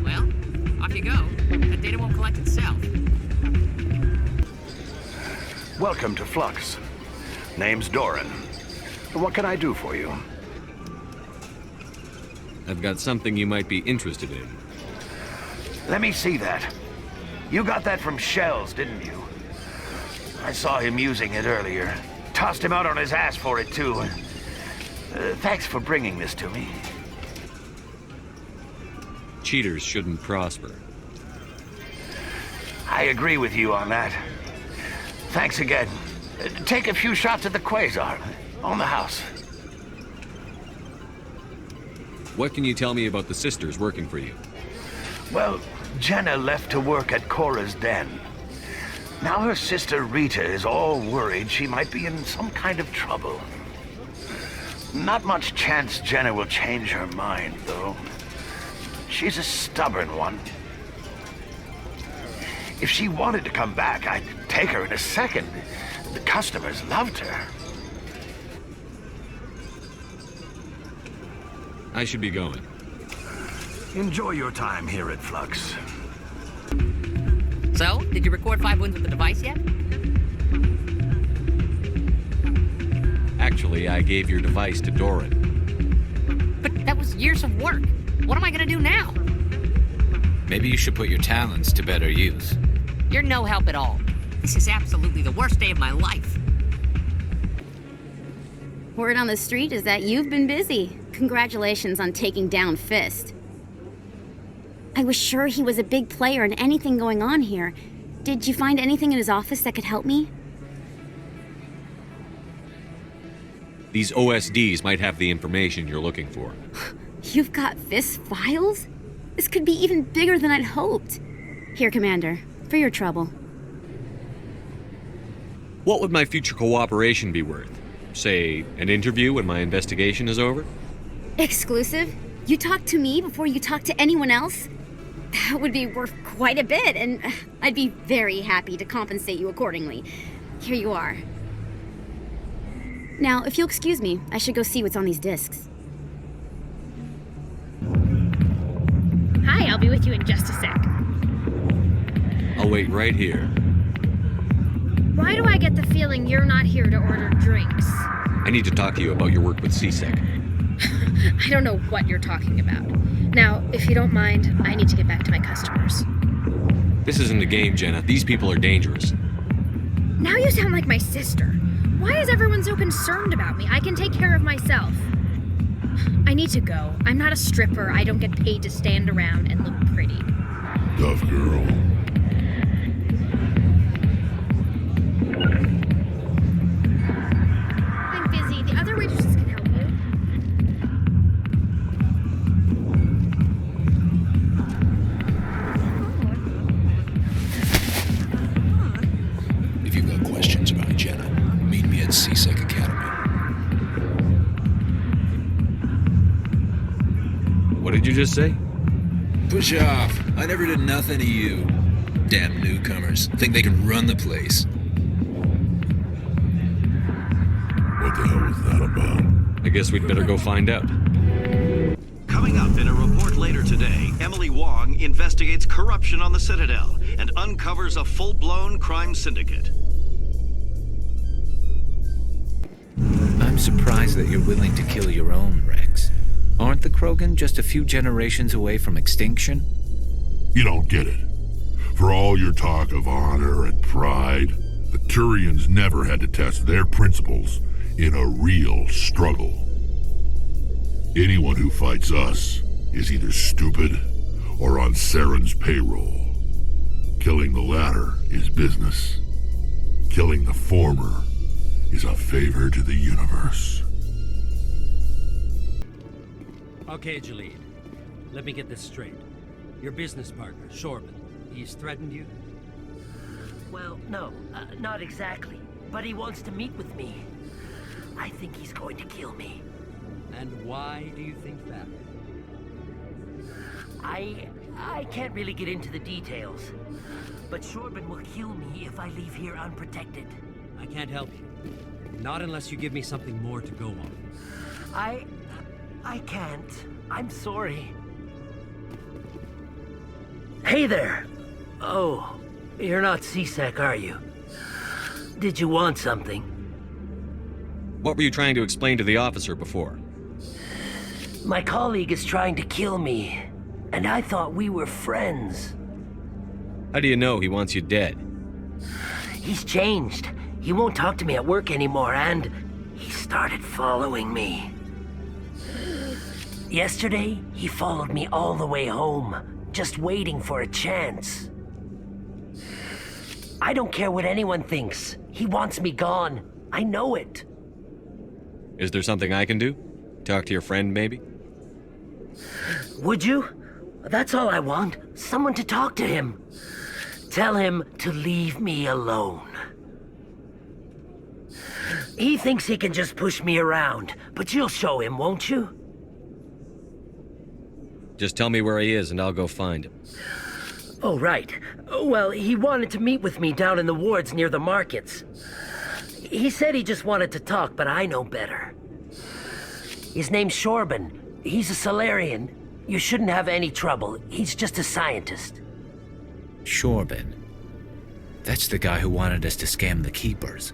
Well, off you go. That data won't collect itself. Welcome to Flux. Name's Doran. What can I do for you? I've got something you might be interested in. Let me see that. You got that from Shells, didn't you? I saw him using it earlier. Tossed him out on his ass for it, too. Thanks for bringing this to me. Cheaters shouldn't prosper. I agree with you on that. Thanks again. Take a few shots at the Quasar. On the house. What can you tell me about the sisters working for you? Well, Jenna left to work at Cora's den. Now her sister Rita is all worried she might be in some kind of trouble. Not much chance Jenna will change her mind, though. She's a stubborn one. If she wanted to come back, I'd take her in a second. The customers loved her. I should be going. Enjoy your time here at Flux. So, did you record 5 wins with the device yet? Actually, I gave your device to Doran. But that was years of work. What am I gonna do now? Maybe you should put your talents to better use. You're no help at all. This is absolutely the worst day of my life. Word on the street is that you've been busy. Congratulations on taking down Fist. I was sure he was a big player in anything going on here. Did you find anything in his office that could help me? These OSDs might have the information you're looking for. You've got Fist's files? This could be even bigger than I'd hoped. Here, Commander, for your trouble. What would my future cooperation be worth? Say, an interview when my investigation is over? Exclusive? You talk to me before you talk to anyone else? That would be worth quite a bit, and I'd be very happy to compensate you accordingly. Here you are. Now, if you'll excuse me, I should go see what's on these discs. Hi, I'll be with you in just a sec. I'll wait right here. Why do I get the feeling you're not here to order drinks? I need to talk to you about your work with CSEC. I don't know what you're talking about. Now, if you don't mind, I need to get back to my customers. This isn't a game, Jenna. These people are dangerous. Now you sound like my sister. Why is everyone so concerned about me? I can take care of myself. I need to go. I'm not a stripper. I don't get paid to stand around and look pretty. Tough girl. I'm busy. The other waitresses can help you. If you've got questions about Jenna, meet me at CSEC Academy. What did you just say? Push off. I never did nothing to you. Damn newcomers. Think they can run the place. What the hell was that about? I guess we'd better go find out. Coming up in a report later today, Emily Wong investigates corruption on the Citadel and uncovers a full-blown crime syndicate. I'm surprised that you're willing to kill your own, Rex. Aren't the Krogan just a few generations away from extinction? You don't get it. For all your talk of honor and pride, the Thorians never had to test their principles in a real struggle. Anyone who fights us is either stupid or on Saren's payroll. Killing the latter is business. Killing the former is a favor to the universe. Okay, Jalid. Let me get this straight. Your business partner, Shorban, he's threatened you? Well, no, not exactly. But he wants to meet with me. I think he's going to kill me. And why do you think that? I can't really get into the details. But Shorban will kill me if I leave here unprotected. I can't help you. Not unless you give me something more to go on. I can't. I'm sorry. Hey there! Oh, you're not C-Sec, are you? Did you want something? What were you trying to explain to the officer before? My colleague is trying to kill me, and I thought we were friends. How do you know he wants you dead? He's changed. He won't talk to me at work anymore, and he started following me. Yesterday, he followed me all the way home, just waiting for a chance. I don't care what anyone thinks. He wants me gone. I know it. Is there something I can do? Talk to your friend, maybe? Would you? That's all I want. Someone to talk to him. Tell him to leave me alone. He thinks he can just push me around, but you'll show him, won't you? Just tell me where he is and I'll go find him. Oh, right. Well, he wanted to meet with me down in the wards near the markets. He said he just wanted to talk, but I know better. His name's Shorban. He's a Salarian. You shouldn't have any trouble. He's just a scientist. Shorban. That's the guy who wanted us to scam the Keepers.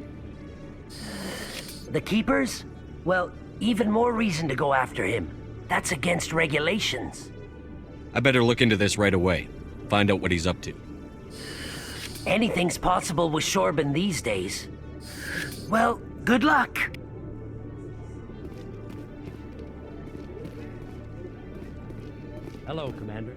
The Keepers? Well, even more reason to go after him. That's against regulations. I better look into this right away. Find out what he's up to. Anything's possible with Shorban these days. Well, good luck. Hello, Commander.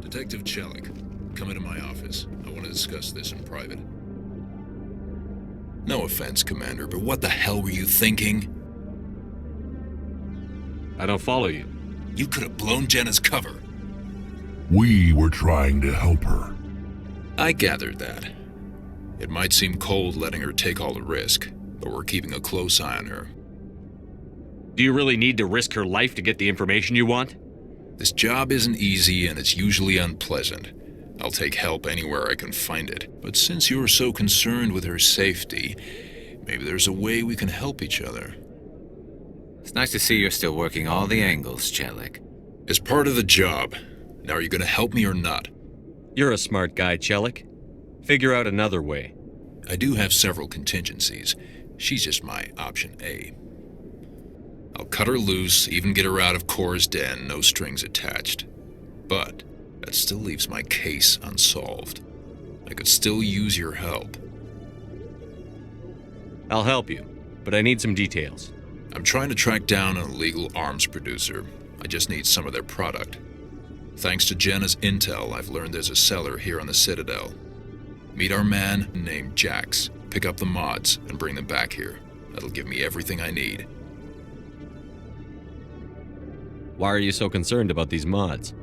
Detective Chelik, come into my office. I want to discuss this in private. No offense, Commander, but what the hell were you thinking? I don't follow you. You could have blown Jenna's cover. We were trying to help her. I gathered that. It might seem cold letting her take all the risk, but we're keeping a close eye on her. Do you really need to risk her life to get the information you want? This job isn't easy and it's usually unpleasant. I'll take help anywhere I can find it. But since you're so concerned with her safety, maybe there's a way we can help each other. It's nice to see you're still working all the angles, Chelik. It's part of the job. Now are you gonna help me or not? You're a smart guy, Chelik. Figure out another way. I do have several contingencies. She's just my option A. I'll cut her loose, even get her out of Kor's den, no strings attached. But that still leaves my case unsolved. I could still use your help. I'll help you, but I need some details. I'm trying to track down an illegal arms producer. I just need some of their product. Thanks to Jenna's intel, I've learned there's a seller here on the Citadel. Meet our man named Jax, pick up the mods, and bring them back here. That'll give me everything I need. Why are you so concerned about these mods?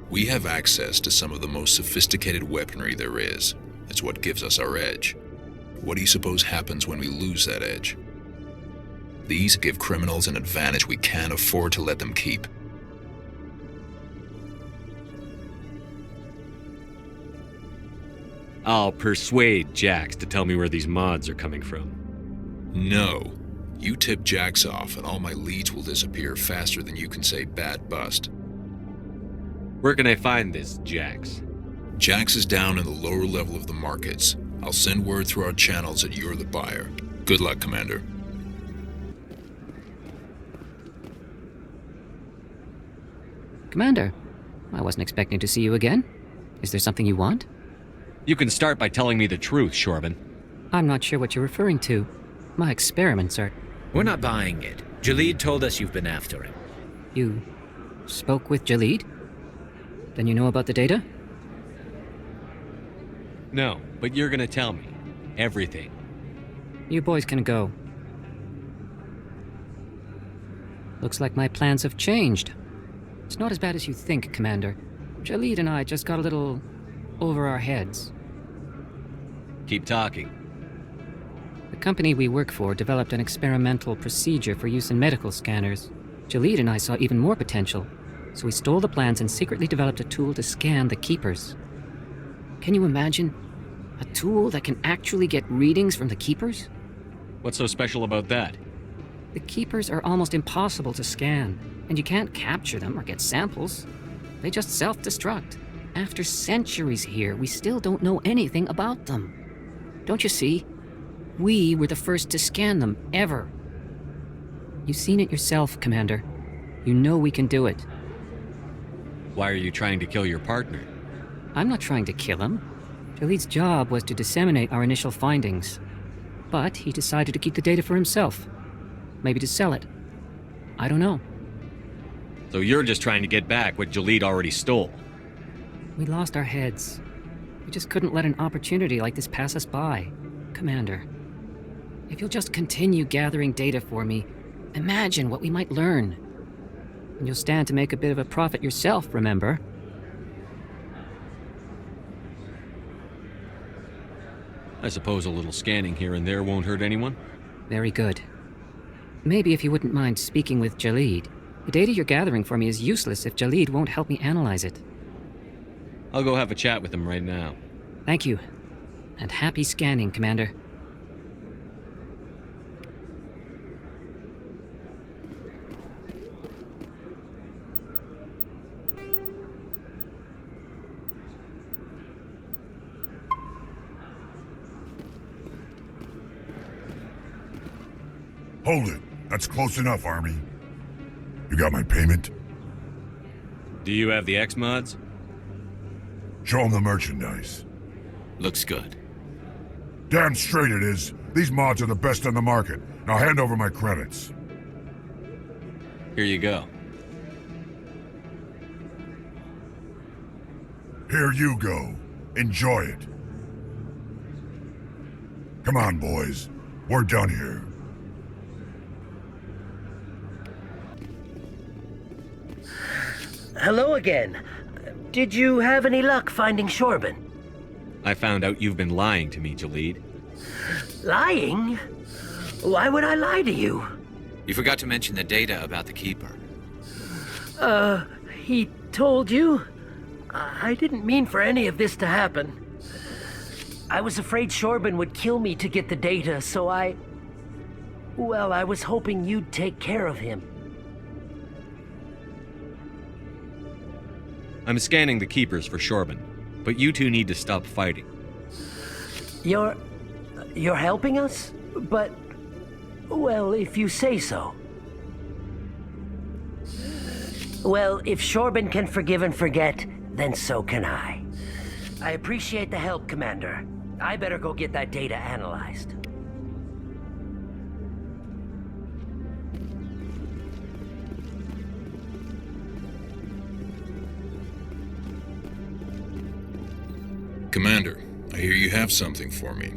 We have access to some of the most sophisticated weaponry there is. It's what gives us our edge. What do you suppose happens when we lose that edge? These give criminals an advantage we can't afford to let them keep. I'll persuade Jax to tell me where these mods are coming from. No. You tip Jax off, and all my leads will disappear faster than you can say bad bust. Where can I find this Jax? Jax is down in the lower level of the markets. I'll send word through our channels that you're the buyer. Good luck, Commander. Commander, I wasn't expecting to see you again. Is there something you want? You can start by telling me the truth, Shorban. I'm not sure what you're referring to. My experiments are... We're not buying it. Jalid told us you've been after him. You spoke with Jalid? Then you know about the data? No, but you're gonna tell me. Everything. You boys can go. Looks like my plans have changed. It's not as bad as you think, Commander. Jalid and I just got a little over our heads. Keep talking. The company we work for developed an experimental procedure for use in medical scanners. Jalid and I saw even more potential, so we stole the plans and secretly developed a tool to scan the Keepers. Can you imagine? A tool that can actually get readings from the Keepers? What's so special about that? The Keepers are almost impossible to scan, and you can't capture them or get samples. They just self-destruct. After centuries here, we still don't know anything about them. Don't you see? We were the first to scan them, ever. You've seen it yourself, Commander. You know we can do it. Why are you trying to kill your partner? I'm not trying to kill him. Jalid's job was to disseminate our initial findings. But he decided to keep the data for himself. Maybe to sell it. I don't know. So you're just trying to get back what Jalid already stole? We lost our heads. We just couldn't let an opportunity like this pass us by. Commander, if you'll just continue gathering data for me, imagine what we might learn. And you'll stand to make a bit of a profit yourself, remember? I suppose a little scanning here and there won't hurt anyone? Very good. Maybe if you wouldn't mind speaking with Jalid. The data you're gathering for me is useless if Jalid won't help me analyze it. I'll go have a chat with him right now. Thank you. And happy scanning, Commander. Hold it. That's close enough, Army. You got my payment? Do you have the X-Mods? Show them the merchandise. Looks good. Damn straight it is. These mods are the best on the market. Now hand over my credits. Here you go. Here you go. Enjoy it. Come on, boys. We're done here. Hello again. Did you have any luck finding Shorban? I found out you've been lying to me, Jalid. Lying? Why would I lie to you? You forgot to mention the data about the Keeper. He told you? I didn't mean for any of this to happen. I was afraid Shorban would kill me to get the data, so I was hoping you'd take care of him. I'm scanning the Keepers for Shorban, but you two need to stop fighting. You're helping us? But, well, if you say so. Well, if Shorban can forgive and forget, then so can I. I appreciate the help, Commander. I better go get that data analyzed. Commander, I hear you have something for me.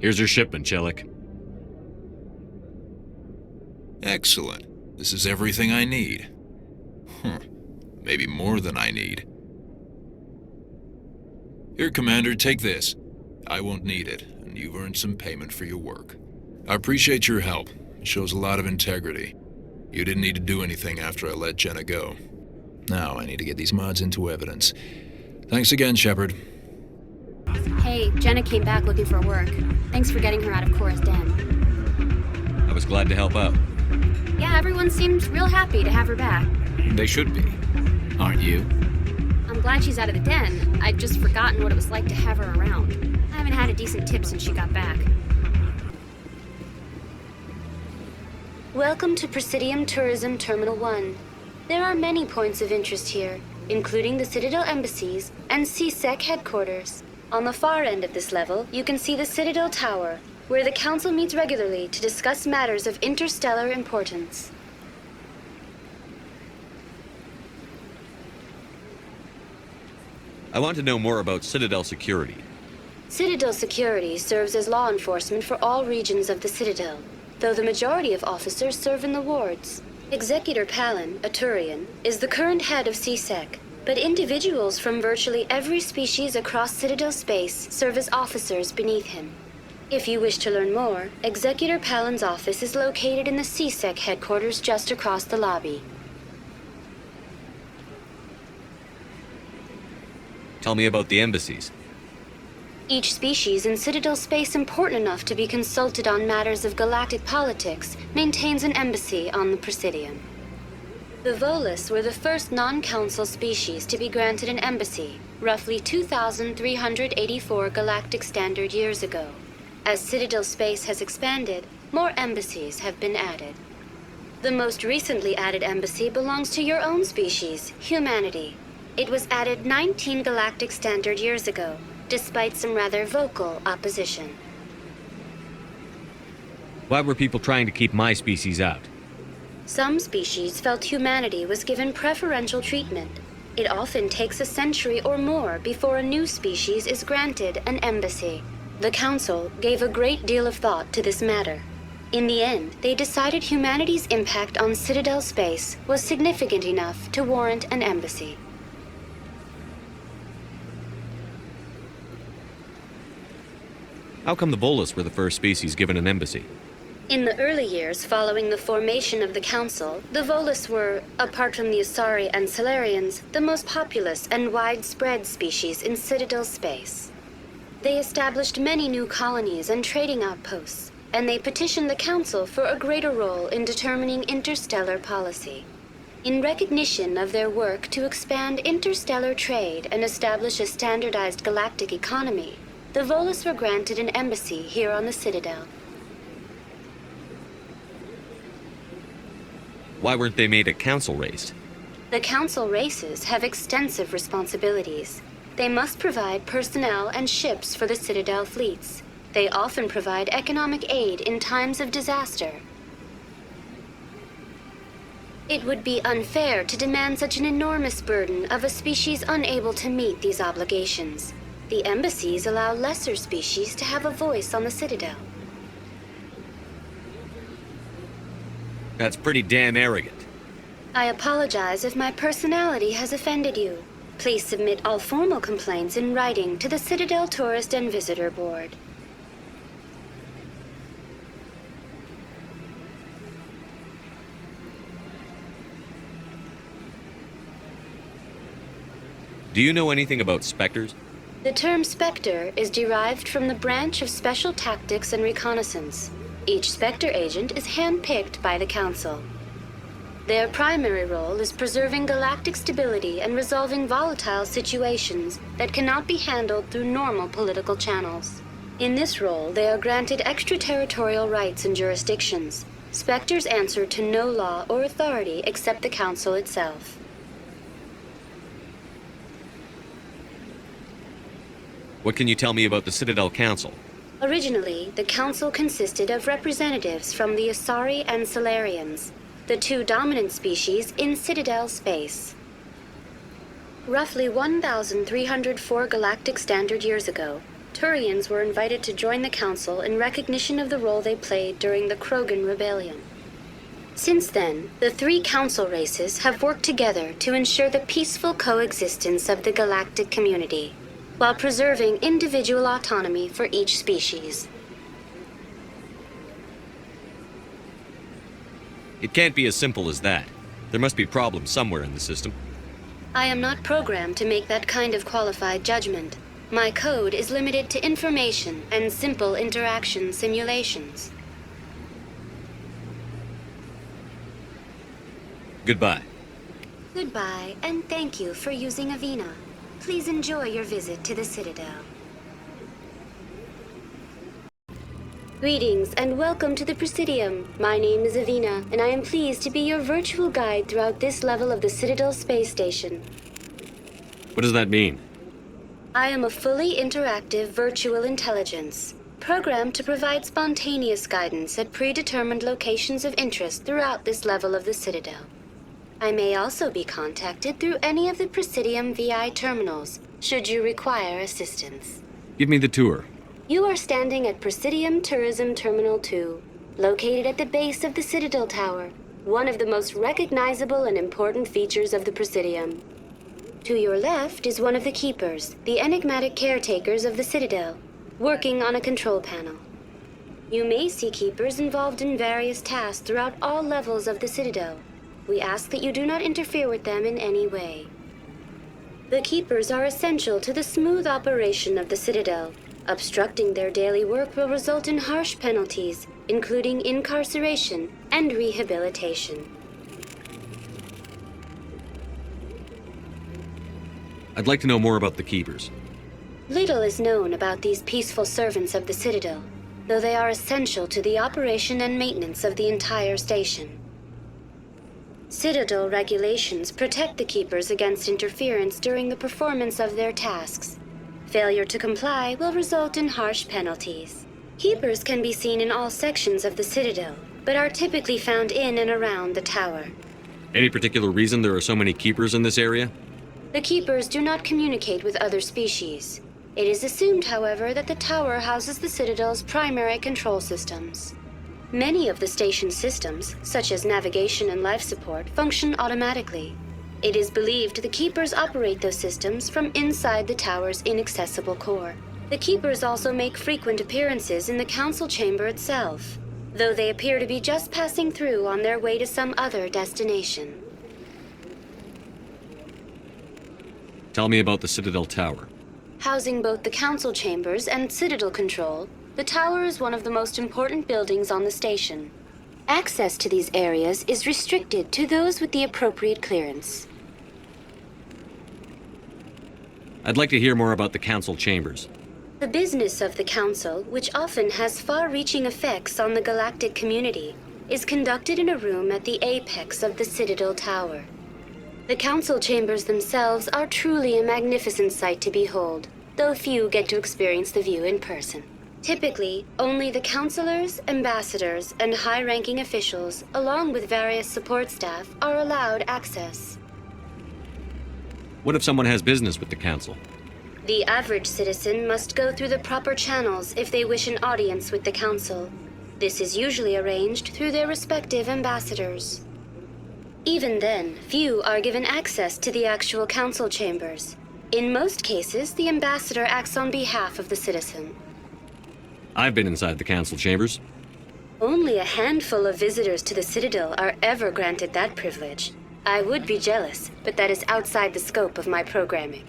Here's your shipment, Chelik. Excellent. This is everything I need. Maybe more than I need. Here, Commander, take this. I won't need it, and you've earned some payment for your work. I appreciate your help. It shows a lot of integrity. You didn't need to do anything after I let Jenna go. Now I need to get these mods into evidence. Thanks again, Shepard. Hey, Jenna came back looking for work. Thanks for getting her out of Cora's den. glad to help out. Yeah, everyone seemed real happy to have her back. They should be. Aren't you? I'm glad she's out of the den. I'd just forgotten what it was like to have her around. I haven't had a decent tip since she got back. Welcome to Presidium Tourism Terminal 1. There are many points of interest here, including the Citadel embassies and CSEC headquarters. On the far end of this level, you can see the Citadel Tower, where the Council meets regularly to discuss matters of interstellar importance. I want to know more about Citadel security. Citadel security serves as law enforcement for all regions of the Citadel, though the majority of officers serve in the wards. Executor Palin, a Thorian, is the current head of CSEC, but individuals from virtually every species across Citadel space serve as officers beneath him. If you wish to learn more, Executor Palin's office is located in the CSEC headquarters just across the lobby. Tell me about the embassies. Each species in Citadel space important enough to be consulted on matters of galactic politics maintains an embassy on the Presidium. The Volus were the first non-council species to be granted an embassy, roughly 2,384 galactic standard years ago. As Citadel space has expanded, more embassies have been added. The most recently added embassy belongs to your own species, humanity. It was added 19 galactic standard years ago, despite some rather vocal opposition. Why were people trying to keep my species out? Some species felt humanity was given preferential treatment. It often takes a century or more before a new species is granted an embassy. The Council gave a great deal of thought to this matter. In the end, they decided humanity's impact on Citadel space was significant enough to warrant an embassy. How come the Volus were the first species given an embassy? In the early years following the formation of the Council, the Volus were, apart from the Asari and Salarians, the most populous and widespread species in Citadel space. They established many new colonies and trading outposts, and they petitioned the Council for a greater role in determining interstellar policy. In recognition of their work to expand interstellar trade and establish a standardized galactic economy, the Volus were granted an embassy here on the Citadel. Why weren't they made a council race? The council races have extensive responsibilities. They must provide personnel and ships for the Citadel fleets. They often provide economic aid in times of disaster. It would be unfair to demand such an enormous burden of a species unable to meet these obligations. The embassies allow lesser species to have a voice on the Citadel. That's pretty damn arrogant. I apologize if my personality has offended you. Please submit all formal complaints in writing to the Citadel Tourist and Visitor Board. Do you know anything about Spectres? The term Spectre is derived from the branch of Special Tactics and Reconnaissance. Each Spectre agent is handpicked by the Council. Their primary role is preserving galactic stability and resolving volatile situations that cannot be handled through normal political channels. In this role, they are granted extraterritorial rights and jurisdictions. Spectres answer to no law or authority except the Council itself. What can you tell me about the Citadel Council? Originally, the Council consisted of representatives from the Asari and Salarians, the two dominant species in Citadel space. Roughly 1,304 galactic standard years ago, Thorians were invited to join the Council in recognition of the role they played during the Krogan Rebellion. Since then, the three Council races have worked together to ensure the peaceful coexistence of the galactic community, while preserving individual autonomy for each species. It can't be as simple as that. There must be problems somewhere in the system. I am not programmed to make that kind of qualified judgment. My code is limited to information and simple interaction simulations. Goodbye. Goodbye, and thank you for using Avina. Please enjoy your visit to the Citadel. Greetings and welcome to the Presidium. My name is Avina, and I am pleased to be your virtual guide throughout this level of the Citadel space station. What does that mean? I am a fully interactive virtual intelligence, programmed to provide spontaneous guidance at predetermined locations of interest throughout this level of the Citadel. I may also be contacted through any of the Presidium VI terminals, should you require assistance. Give me the tour. You are standing at Presidium Tourism Terminal 2, located at the base of the Citadel Tower, one of the most recognizable and important features of the Presidium. To your left is one of the Keepers, the enigmatic caretakers of the Citadel, working on a control panel. You may see Keepers involved in various tasks throughout all levels of the Citadel. We ask that you do not interfere with them in any way. The Keepers are essential to the smooth operation of the Citadel. Obstructing their daily work will result in harsh penalties, including incarceration and rehabilitation. I'd like to know more about the Keepers. Little is known about these peaceful servants of the Citadel, though they are essential to the operation and maintenance of the entire station. Citadel regulations protect the Keepers against interference during the performance of their tasks. Failure to comply will result in harsh penalties. Keepers can be seen in all sections of the Citadel, but are typically found in and around the tower. Any particular reason there are so many Keepers in this area? The Keepers do not communicate with other species. It is assumed, however, that the tower houses the Citadel's primary control systems. Many of the station's systems, such as navigation and life support, function automatically. It is believed the Keepers operate those systems from inside the tower's inaccessible core. The Keepers also make frequent appearances in the Council Chamber itself, though they appear to be just passing through on their way to some other destination. Tell me about the Citadel Tower. Housing both the Council Chambers and Citadel Control, the tower is one of the most important buildings on the station. Access to these areas is restricted to those with the appropriate clearance. I'd like to hear more about the Council Chambers. The business of the Council, which often has far-reaching effects on the galactic community, is conducted in a room at the apex of the Citadel Tower. The Council Chambers themselves are truly a magnificent sight to behold, though few get to experience the view in person. Typically, only the councilors, ambassadors, and high-ranking officials, along with various support staff, are allowed access. What if someone has business with the Council? The average citizen must go through the proper channels if they wish an audience with the Council. This is usually arranged through their respective ambassadors. Even then, few are given access to the actual Council Chambers. In most cases, the ambassador acts on behalf of the citizen. I've been inside the Council Chambers. Only a handful of visitors to the Citadel are ever granted that privilege. I would be jealous, but that is outside the scope of my programming.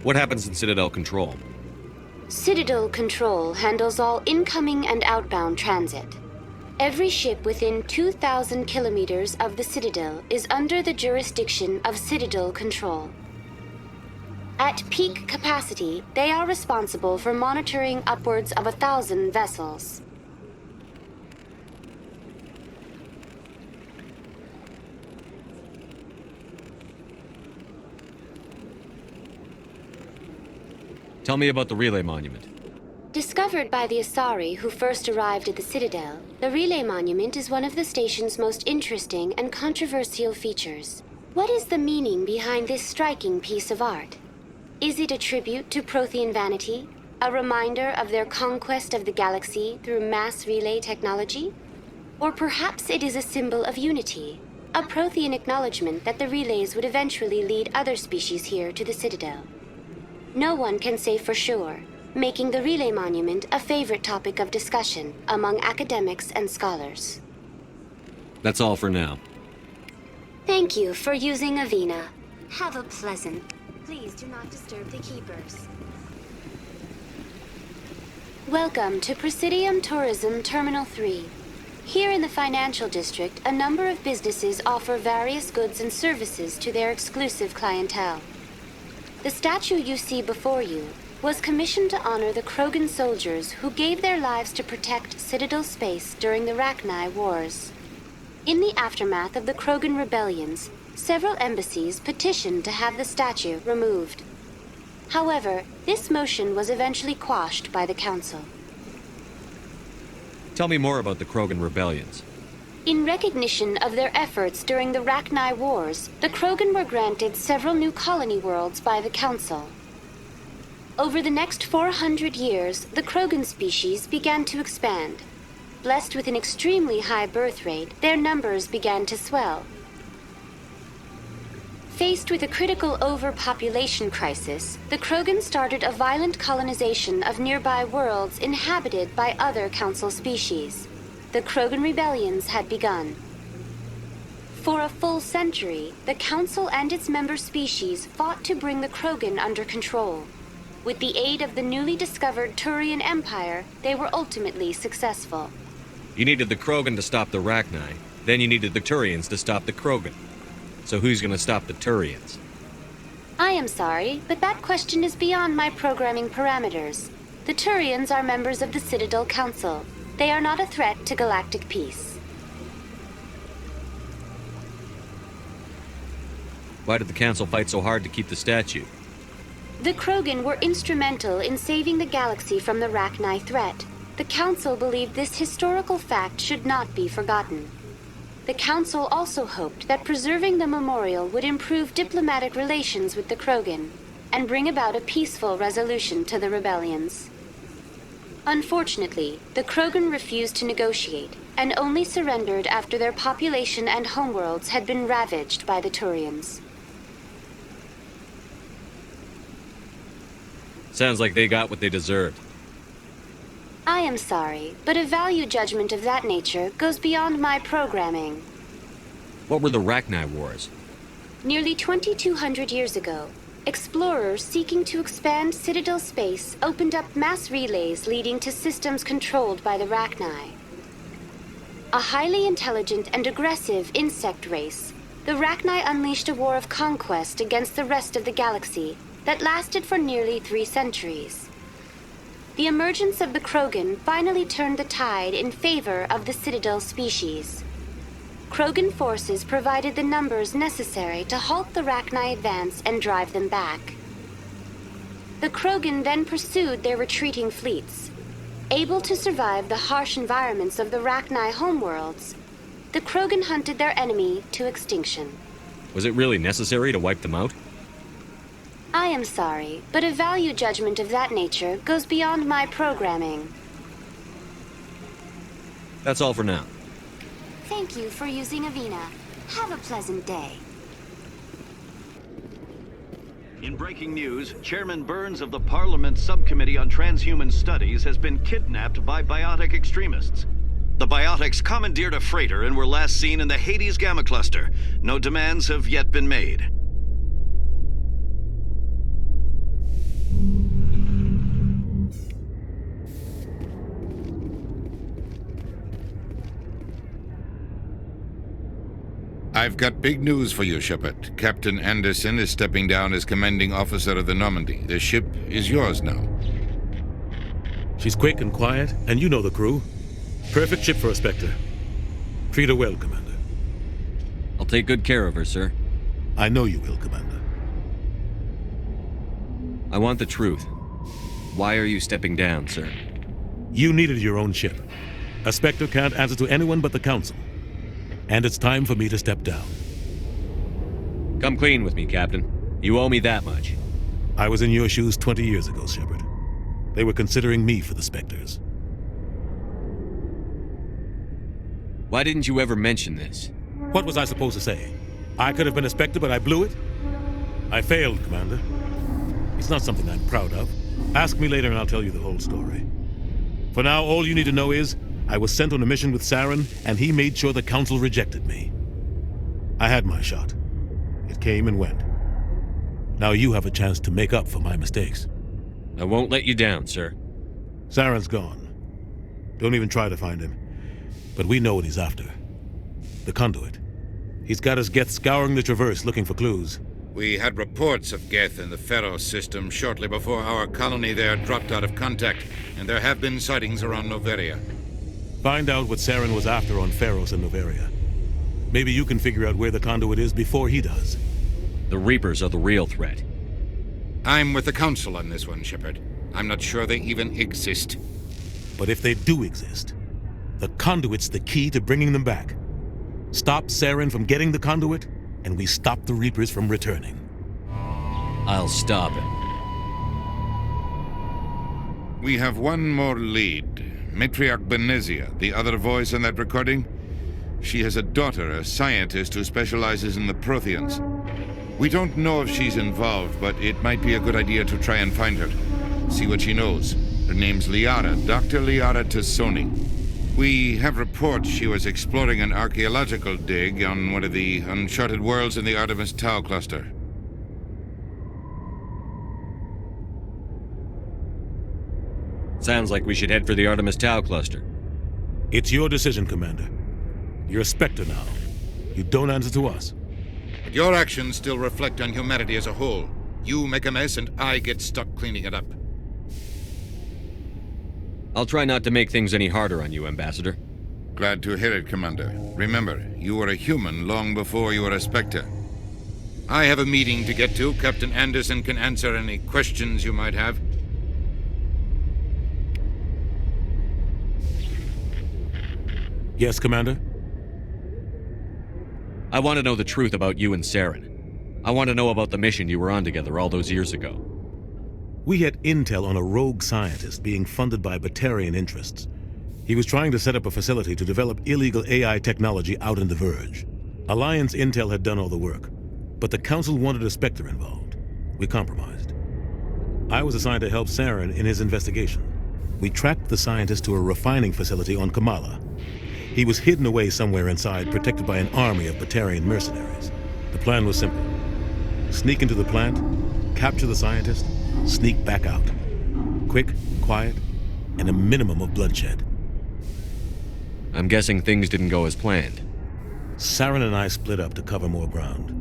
What happens in Citadel Control? Citadel Control handles all incoming and outbound transit. Every ship within 2,000 kilometers of the Citadel is under the jurisdiction of Citadel Control. At peak capacity, they are responsible for monitoring upwards of 1,000 vessels. Tell me about the Relay Monument. Discovered by the Asari who first arrived at the Citadel, the Relay Monument is one of the station's most interesting and controversial features. What is the meaning behind this striking piece of art? Is it a tribute to prothean vanity? A reminder of their conquest of the galaxy through mass relay technology? Or perhaps it is a symbol of unity, a prothean acknowledgement that the relays would eventually lead other species here to the Citadel. No one can say for sure, making the Relay Monument a favorite topic of discussion among academics and scholars. That's all for now. Thank you for using Avina. Have a pleasant. Please do not disturb the Keepers. Welcome to Presidium Tourism Terminal 3. Here in the financial district, a number of businesses offer various goods and services to their exclusive clientele. The statue you see before you was commissioned to honor the Krogan soldiers who gave their lives to protect Citadel space during the Rachni Wars. In the aftermath of the Krogan rebellions, several embassies petitioned to have the statue removed. However, this motion was eventually quashed by the Council. Tell me more about the Krogan rebellions. In recognition of their efforts during the Rachni Wars, the Krogan were granted several new colony worlds by the Council. Over the next 400 years, the Krogan species began to expand. Blessed with an extremely high birth rate, their numbers began to swell. Faced with a critical overpopulation crisis, the Krogan started a violent colonization of nearby worlds inhabited by other Council species. The Krogan rebellions had begun. For a full century, the Council and its member species fought to bring the Krogan under control. With the aid of the newly discovered Turian Empire, they were ultimately successful. You needed the Krogan to stop the Rachni, then you needed the Turians to stop the Krogan. So who's gonna stop the Turians? I am sorry, but that question is beyond my programming parameters. The Turians are members of the Citadel Council. They are not a threat to galactic peace. Why did the Council fight so hard to keep the statue? The Krogan were instrumental in saving the galaxy from the Rachni threat. The Council believed this historical fact should not be forgotten. The Council also hoped that preserving the memorial would improve diplomatic relations with the Krogan and bring about a peaceful resolution to the rebellions. Unfortunately, the Krogan refused to negotiate and only surrendered after their population and homeworlds had been ravaged by the Turians. Sounds like they got what they deserved. I am sorry, but a value judgment of that nature goes beyond my programming. What were the Rachni Wars? Nearly 2,200 years ago, explorers seeking to expand Citadel space opened up mass relays leading to systems controlled by the Rachni. A highly intelligent and aggressive insect race, the Rachni unleashed a war of conquest against the rest of the galaxy that lasted for nearly 3 centuries. The emergence of the Krogan finally turned the tide in favor of the Citadel species. Krogan forces provided the numbers necessary to halt the Rachni advance and drive them back. The Krogan then pursued their retreating fleets. Able to survive the harsh environments of the Rachni homeworlds, the Krogan hunted their enemy to extinction. Was it really necessary to wipe them out? I am sorry, but a value judgment of that nature goes beyond my programming. That's all for now. Thank you for using Avina. Have a pleasant day. In breaking news, Chairman Burns of the Parliament Subcommittee on Transhuman Studies has been kidnapped by biotic extremists. The biotics commandeered a freighter and were last seen in the Hades Gamma Cluster. No demands have yet been made. I've got big news for you, Shepard. Captain Anderson is stepping down as commanding officer of the Normandy. The ship is yours now. She's quick and quiet, and you know the crew. Perfect ship for a Spectre. Treat her well, Commander. I'll take good care of her, sir. I know you will, Commander. I want the truth. Why are you stepping down, sir? You needed your own ship. A Spectre can't answer to anyone but the Council. And it's time for me to step down. Come clean with me, Captain. You owe me that much. I was in your shoes 20 years ago, Shepard. They were considering me for the Spectres. Why didn't you ever mention this? What was I supposed to say? I could have been a Spectre, but I blew it? I failed, Commander. It's not something I'm proud of. Ask me later and I'll tell you the whole story. For now, all you need to know is, I was sent on a mission with Saren, and he made sure the Council rejected me. I had my shot. It came and went. Now you have a chance to make up for my mistakes. I won't let you down, sir. Saren's gone. Don't even try to find him. But we know what he's after. The Conduit. He's got his Geth scouring the Traverse looking for clues. We had reports of Geth in the Pharaoh system shortly before our colony there dropped out of contact, and there have been sightings around Noveria. Find out what Saren was after on Pharos and Noveria. Maybe you can figure out where the Conduit is before he does. The Reapers are the real threat. I'm with the Council on this one, Shepard. I'm not sure they even exist. But if they do exist, the Conduit's the key to bringing them back. Stop Saren from getting the Conduit, and we stop the Reapers from returning. I'll stop him. We have one more lead. Matriarch Benezia, the other voice in that recording. She has a daughter, a scientist who specializes in the protheans. We don't know if she's involved, but it might be a good idea to try and find her. See what she knows. Her name's Liara, Dr. Liara Tassoni. We have reports she was exploring an archaeological dig on one of the uncharted worlds in the Artemis Tau cluster. Sounds like we should head for the Artemis Tau cluster. It's your decision, Commander. You're a Spectre now. You don't answer to us. But your actions still reflect on humanity as a whole. You make a mess and I get stuck cleaning it up. I'll try not to make things any harder on you, Ambassador. Glad to hear it, Commander. Remember, you were a human long before you were a Spectre. I have a meeting to get to. Captain Anderson can answer any questions you might have. Yes, Commander? I want to know the truth about you and Saren. I want to know about the mission you were on together all those years ago. We had intel on a rogue scientist being funded by Batarian interests. He was trying to set up a facility to develop illegal AI technology out in the Verge. Alliance intel had done all the work, but the Council wanted a Spectre involved. We compromised. I was assigned to help Saren in his investigation. We tracked the scientist to a refining facility on Kamala. He was hidden away somewhere inside, protected by an army of Batarian mercenaries. The plan was simple. Sneak into the plant, capture the scientist, sneak back out. Quick, quiet, and a minimum of bloodshed. I'm guessing things didn't go as planned. Saren and I split up to cover more ground.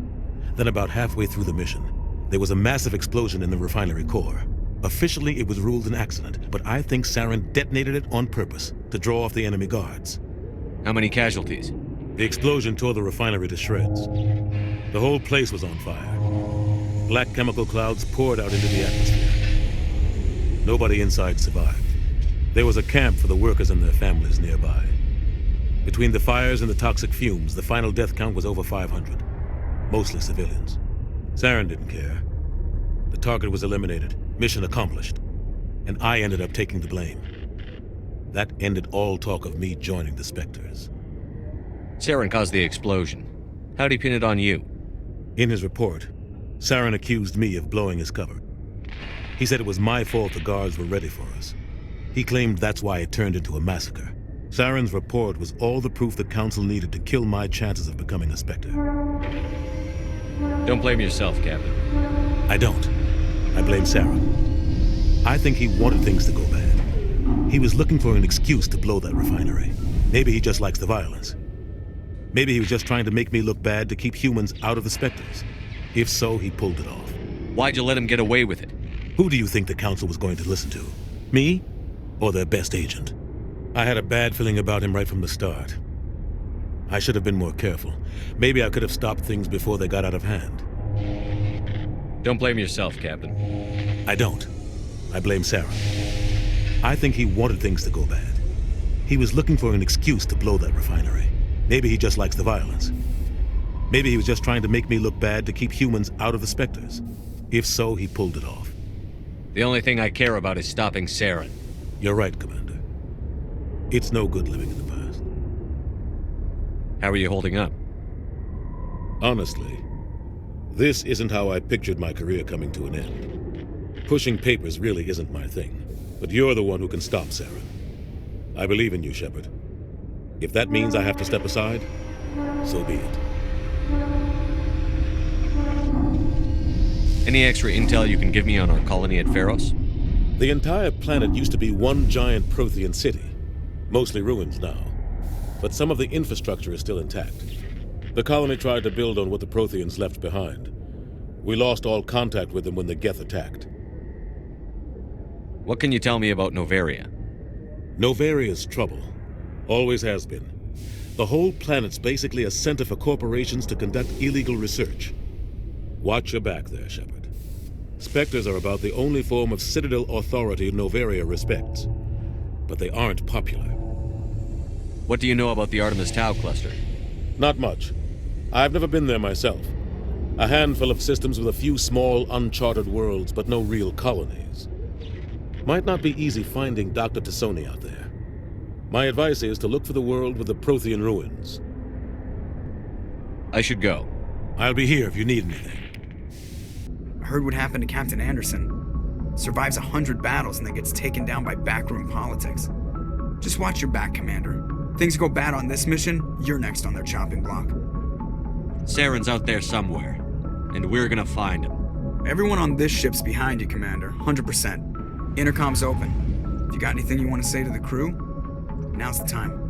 Then about halfway through the mission, there was a massive explosion in the refinery core. Officially, it was ruled an accident, but I think Saren detonated it on purpose to draw off the enemy guards. How many casualties? The explosion tore the refinery to shreds. The whole place was on fire. Black chemical clouds poured out into the atmosphere. Nobody inside survived. There was a camp for the workers and their families nearby. Between the fires and the toxic fumes, the final death count was over 500. Mostly civilians. Saren didn't care. The target was eliminated, mission accomplished. And I ended up taking the blame. That ended all talk of me joining the Spectres. Saren caused the explosion. How'd he pin it on you? In his report, Saren accused me of blowing his cover. He said it was my fault the guards were ready for us. He claimed that's why it turned into a massacre. Saren's report was all the proof the Council needed to kill my chances of becoming a Spectre. Don't blame yourself, Captain. I don't. I blame Saren. I think he wanted things to go bad. He was looking for an excuse to blow that refinery. Maybe he just likes the violence. Maybe he was just trying to make me look bad to keep humans out of the Spectres. If so, he pulled it off. Why'd you let him get away with it? Who do you think the Council was going to listen to? Me? Or their best agent? I had a bad feeling about him right from the start. I should have been more careful. Maybe I could have stopped things before they got out of hand. Don't blame yourself, Captain. I don't. I blame Saren. I think he wanted things to go bad. He was looking for an excuse to blow that refinery. Maybe he just likes the violence. Maybe he was just trying to make me look bad to keep humans out of the Spectres. If so, he pulled it off. The only thing I care about is stopping Saren. You're right, Commander. It's no good living in the past. How are you holding up? Honestly, this isn't how I pictured my career coming to an end. Pushing papers really isn't my thing. But you're the one who can stop Saren. I believe in you, Shepard. If that means I have to step aside, so be it. Any extra intel you can give me on our colony at Pharos? The entire planet used to be one giant prothean city. Mostly ruins now. but some of the infrastructure is still intact. The colony tried to build on what the Protheans left behind. We lost all contact with them when the Geth attacked. What can you tell me about Noveria? Noveria's trouble. Always has been. The whole planet's basically a center for corporations to conduct illegal research. Watch your back there, Shepard. Spectres are about the only form of Citadel authority Noveria respects. But they aren't popular. What do you know about the Artemis Tau cluster? Not much. I've never been there myself. A handful of systems with a few small, uncharted worlds, but no real colonies. Might not be easy finding Dr. Tassoni out there. My advice is to look for the world with the Prothean ruins. I should go. I'll be here if you need anything. I heard what happened to Captain Anderson. Survives 100 battles and then gets taken down by backroom politics. Just watch your back, Commander. Things go bad on this mission, you're next on their chopping block. Saren's out there somewhere, and we're gonna find him. Everyone on this ship's behind you, Commander. 100%. Intercom's open. If you got anything you want to say to the crew, now's the time.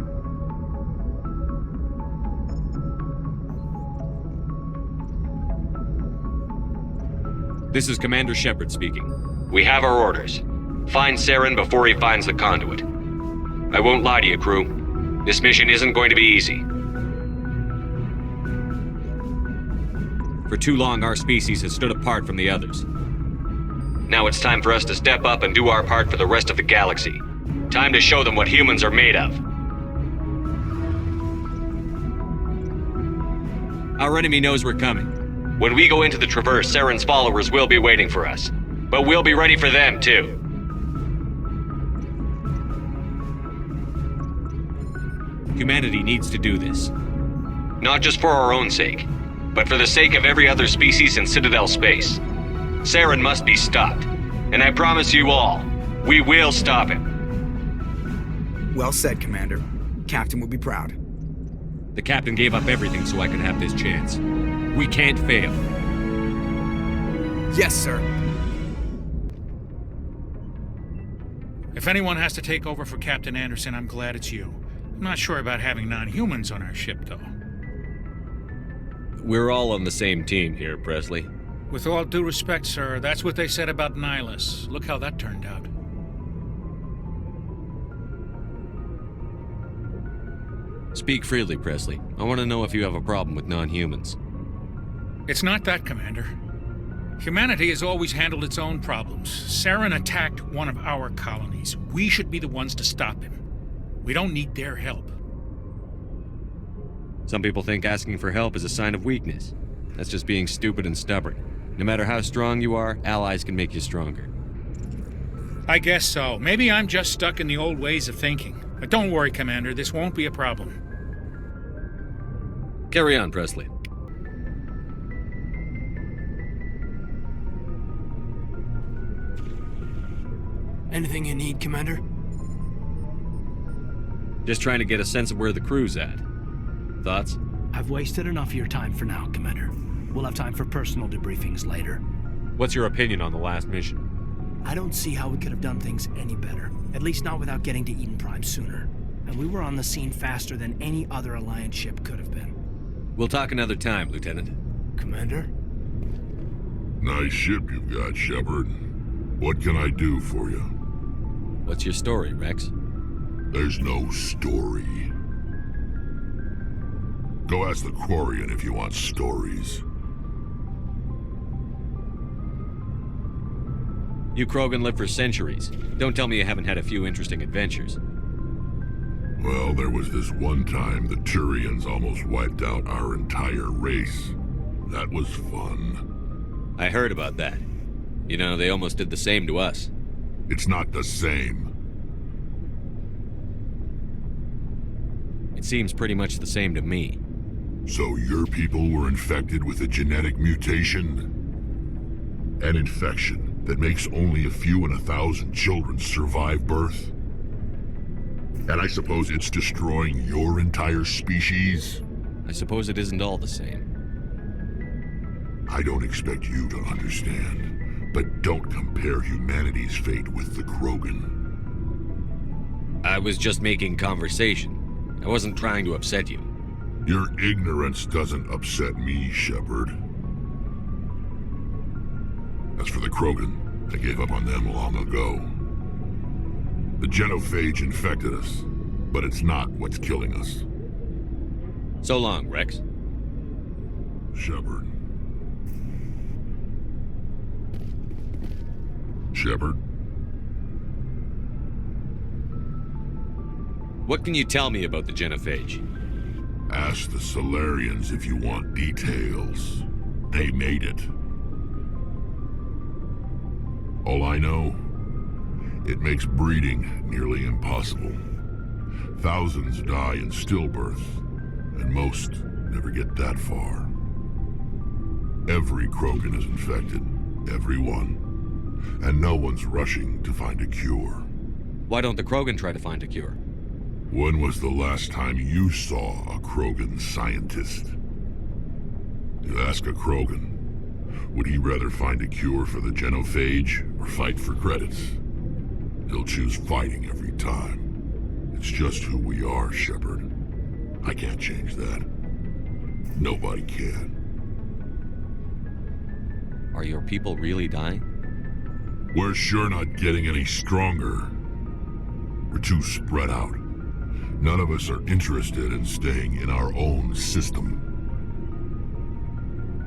This is Commander Shepard speaking. We have our orders. Find Saren before he finds the Conduit. I won't lie to you, crew. This mission isn't going to be easy. For too long, our species has stood apart from the others. Now it's time for us to step up and do our part for the rest of the galaxy. Time to show them what humans are made of. Our enemy knows we're coming. When we go into the Traverse, Saren's followers will be waiting for us. But we'll be ready for them, too. Humanity needs to do this. Not just for our own sake, but for the sake of every other species in Citadel space. Saren must be stopped. And I promise you all, we will stop him. Well said, Commander. Captain will be proud. The Captain gave up everything so I could have this chance. We can't fail. Yes, sir. If anyone has to take over for Captain Anderson, I'm glad it's you. I'm not sure about having non-humans on our ship, though. We're all on the same team here, Presley. With all due respect, sir, that's what they said about Ilos. Look how that turned out. Speak freely, Presley. I want to know if you have a problem with non-humans. It's not that, Commander. Humanity has always handled its own problems. Saren attacked one of our colonies. We should be the ones to stop him. We don't need their help. Some people think asking for help is a sign of weakness. That's just being stupid and stubborn. No matter how strong you are, allies can make you stronger. I guess so. Maybe I'm just stuck in the old ways of thinking. But don't worry, Commander, this won't be a problem. Carry on, Presley. Anything you need, Commander? Just trying to get a sense of where the crew's at. Thoughts? I've wasted enough of your time for now, Commander. We'll have time for personal debriefings later. What's your opinion on the last mission? I don't see how we could have done things any better. At least not without getting to Eden Prime sooner. And we were on the scene faster than any other Alliance ship could have been. We'll talk another time, Lieutenant. Commander? Nice ship you've got, Shepard. What can I do for you? What's your story, Rex? There's no story. Go ask the Quarian if you want stories. You Krogan live for centuries. Don't tell me you haven't had a few interesting adventures. Well, there was this one time the Turians almost wiped out our entire race. That was fun. I heard about that. You know, they almost did the same to us. It's not the same. It seems pretty much the same to me. So your people were infected with a genetic mutation? An infection that makes only a few in 1,000 children survive birth? And I suppose it's destroying your entire species? I suppose it isn't all the same. I don't expect you to understand, but don't compare humanity's fate with the Krogan. I was just making conversation. I wasn't trying to upset you. Your ignorance doesn't upset me, Shepard. As for the Krogan, I gave up on them long ago. The genophage infected us, but it's not what's killing us. So long, Rex. Shepard. Shepard? What can you tell me about the genophage? Ask the Solarians if you want details. They made it. All I know, it makes breeding nearly impossible. Thousands die in stillbirth, and most never get that far. Every Krogan is infected, every one. And no one's rushing to find a cure. Why don't the Krogan try to find a cure? When was the last time you saw a Krogan scientist? You ask a Krogan, would he rather find a cure for the genophage or fight for credits? He'll choose fighting every time. It's just who we are, Shepard. I can't change that. Nobody can. Are your people really dying? We're sure not getting any stronger. We're too spread out. None of us are interested in staying in our own system.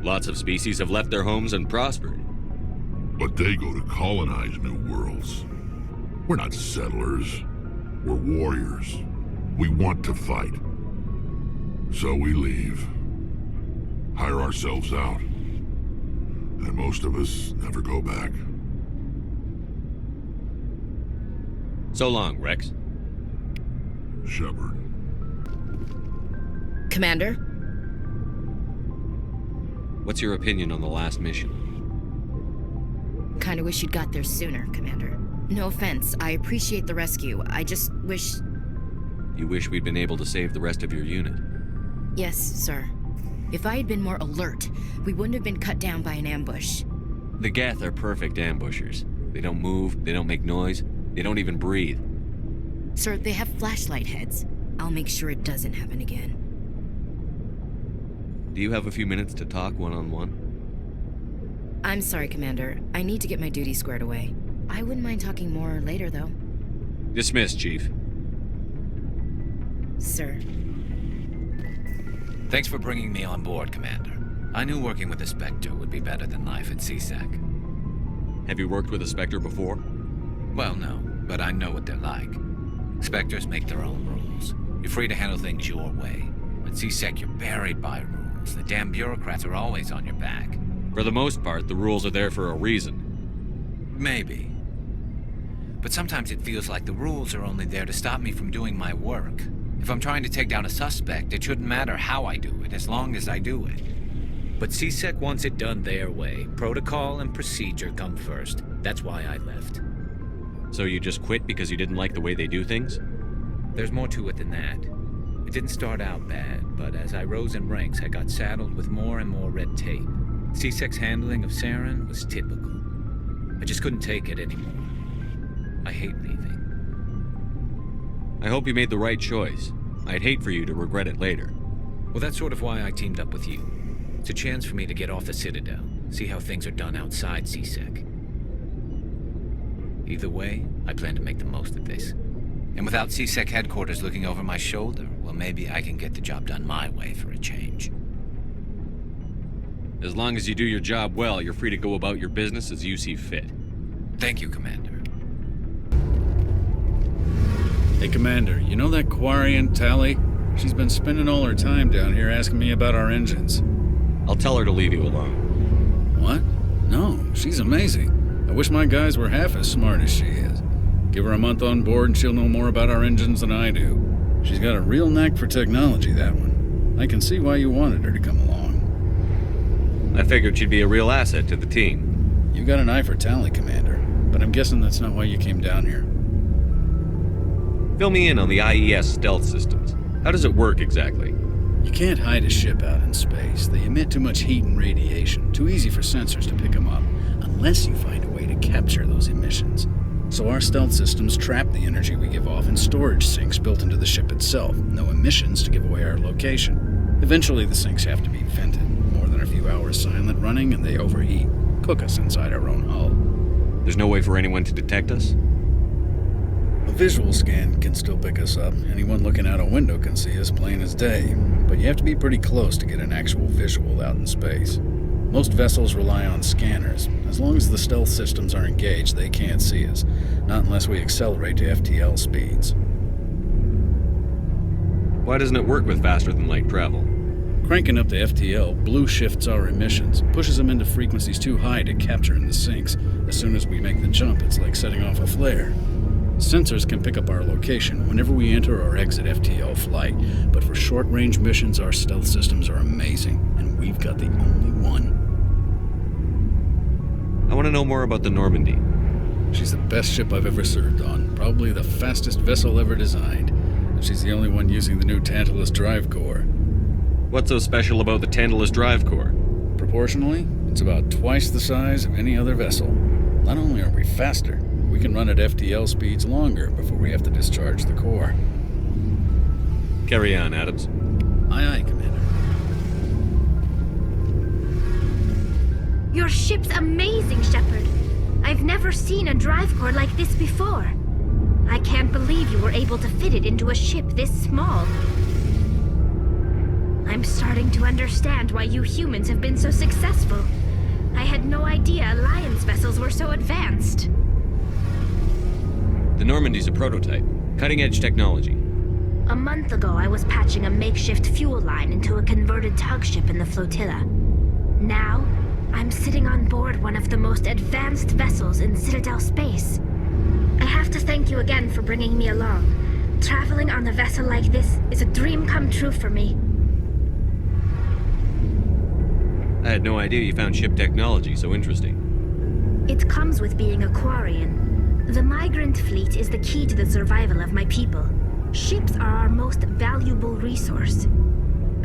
Lots of species have left their homes and prospered. But they go to colonize new worlds. We're not settlers. We're warriors. We want to fight. So we leave. Hire ourselves out. And most of us never go back. So long, Rex. Shepard. Commander? What's your opinion on the last mission? Kinda wish you'd got there sooner, Commander. No offense, I appreciate the rescue. I just wish... You wish we'd been able to save the rest of your unit? Yes, sir. If I had been more alert, we wouldn't have been cut down by an ambush. The Geth are perfect ambushers. They don't move, they don't make noise, they don't even breathe. Sir, they have flashlight heads. I'll make sure it doesn't happen again. Do you have a few minutes to talk one-on-one? I'm sorry, Commander. I need to get my duty squared away. I wouldn't mind talking more later, though. Dismissed, Chief. Sir. Thanks for bringing me on board, Commander. I knew working with the Spectre would be better than life at CSEC. Have you worked with a Spectre before? Well, no, but I know what they're like. Spectres make their own rules. You're free to handle things your way. At CSEC, you're buried by rules. The damn bureaucrats are always on your back. For the most part, the rules are there for a reason. Maybe. But sometimes it feels like the rules are only there to stop me from doing my work. If I'm trying to take down a suspect, it shouldn't matter how I do it, as long as I do it. But CSEC wants it done their way. Protocol and procedure come first. That's why I left. So you just quit because you didn't like the way they do things? There's more to it than that. It didn't start out bad, but as I rose in ranks, I got saddled with more and more red tape. CSEC's handling of Saren was typical. I just couldn't take it anymore. I hate leaving. I hope you made the right choice. I'd hate for you to regret it later. Well, that's sort of why I teamed up with you. It's a chance for me to get off the Citadel, see how things are done outside CSEC. Either way, I plan to make the most of this. And without CSEC headquarters looking over my shoulder, well, maybe I can get the job done my way for a change. As long as you do your job well, you're free to go about your business as you see fit. Thank you, Commander. Hey, Commander, you know that Quarian, Tally? She's been spending all her time down here asking me about our engines. I'll tell her to leave you alone. What? No, she's amazing. I wish my guys were half as smart as she is. Give her a month on board and she'll know more about our engines than I do. She's got a real knack for technology, that one. I can see why you wanted her to come along. I figured she'd be a real asset to the team. You got an eye for Tally, Commander, but I'm guessing that's not why you came down here. Fill me in on the IES stealth systems. How does it work exactly? You can't hide a ship out in space. They emit too much heat and radiation. Too easy for sensors to pick them up, unless you find a way to capture those emissions. So our stealth systems trap the energy we give off in storage sinks built into the ship itself. No emissions to give away our location. Eventually the sinks have to be vented. More than a few hours silent running and they overheat. Cook us inside our own hull. There's no way for anyone to detect us? A visual scan can still pick us up. Anyone looking out a window can see us plain as day. But you have to be pretty close to get an actual visual out in space. Most vessels rely on scanners. As long as the stealth systems are engaged, they can't see us. Not unless we accelerate to FTL speeds. Why doesn't it work with faster-than-light travel? Cranking up to FTL blue shifts our emissions, pushes them into frequencies too high to capture in the sinks. As soon as we make the jump, it's like setting off a flare. Sensors can pick up our location whenever we enter or exit FTL flight, but for short-range missions, our stealth systems are amazing, and we've got the only one. I want to know more about the Normandy. She's the best ship I've ever served on, probably the fastest vessel ever designed. And she's the only one using the new Tantalus drive core. What's so special about the Tantalus drive core? Proportionally, it's about twice the size of any other vessel. Not only are we faster, we can run at FTL speeds longer before we have to discharge the core. Carry on, Adams. Aye, aye, Commander. Your ship's amazing, Shepard. I've never seen a drive core like this before. I can't believe you were able to fit it into a ship this small. I'm starting to understand why you humans have been so successful. I had no idea Alliance vessels were so advanced. The Normandy's a prototype. Cutting-edge technology. A month ago, I was patching a makeshift fuel line into a converted tug ship in the flotilla. Now, I'm sitting on board one of the most advanced vessels in Citadel space. I have to thank you again for bringing me along. Traveling on a vessel like this is a dream come true for me. I had no idea you found ship technology so interesting. It comes with being a Quarian. The migrant fleet is the key to the survival of my people. Ships are our most valuable resource.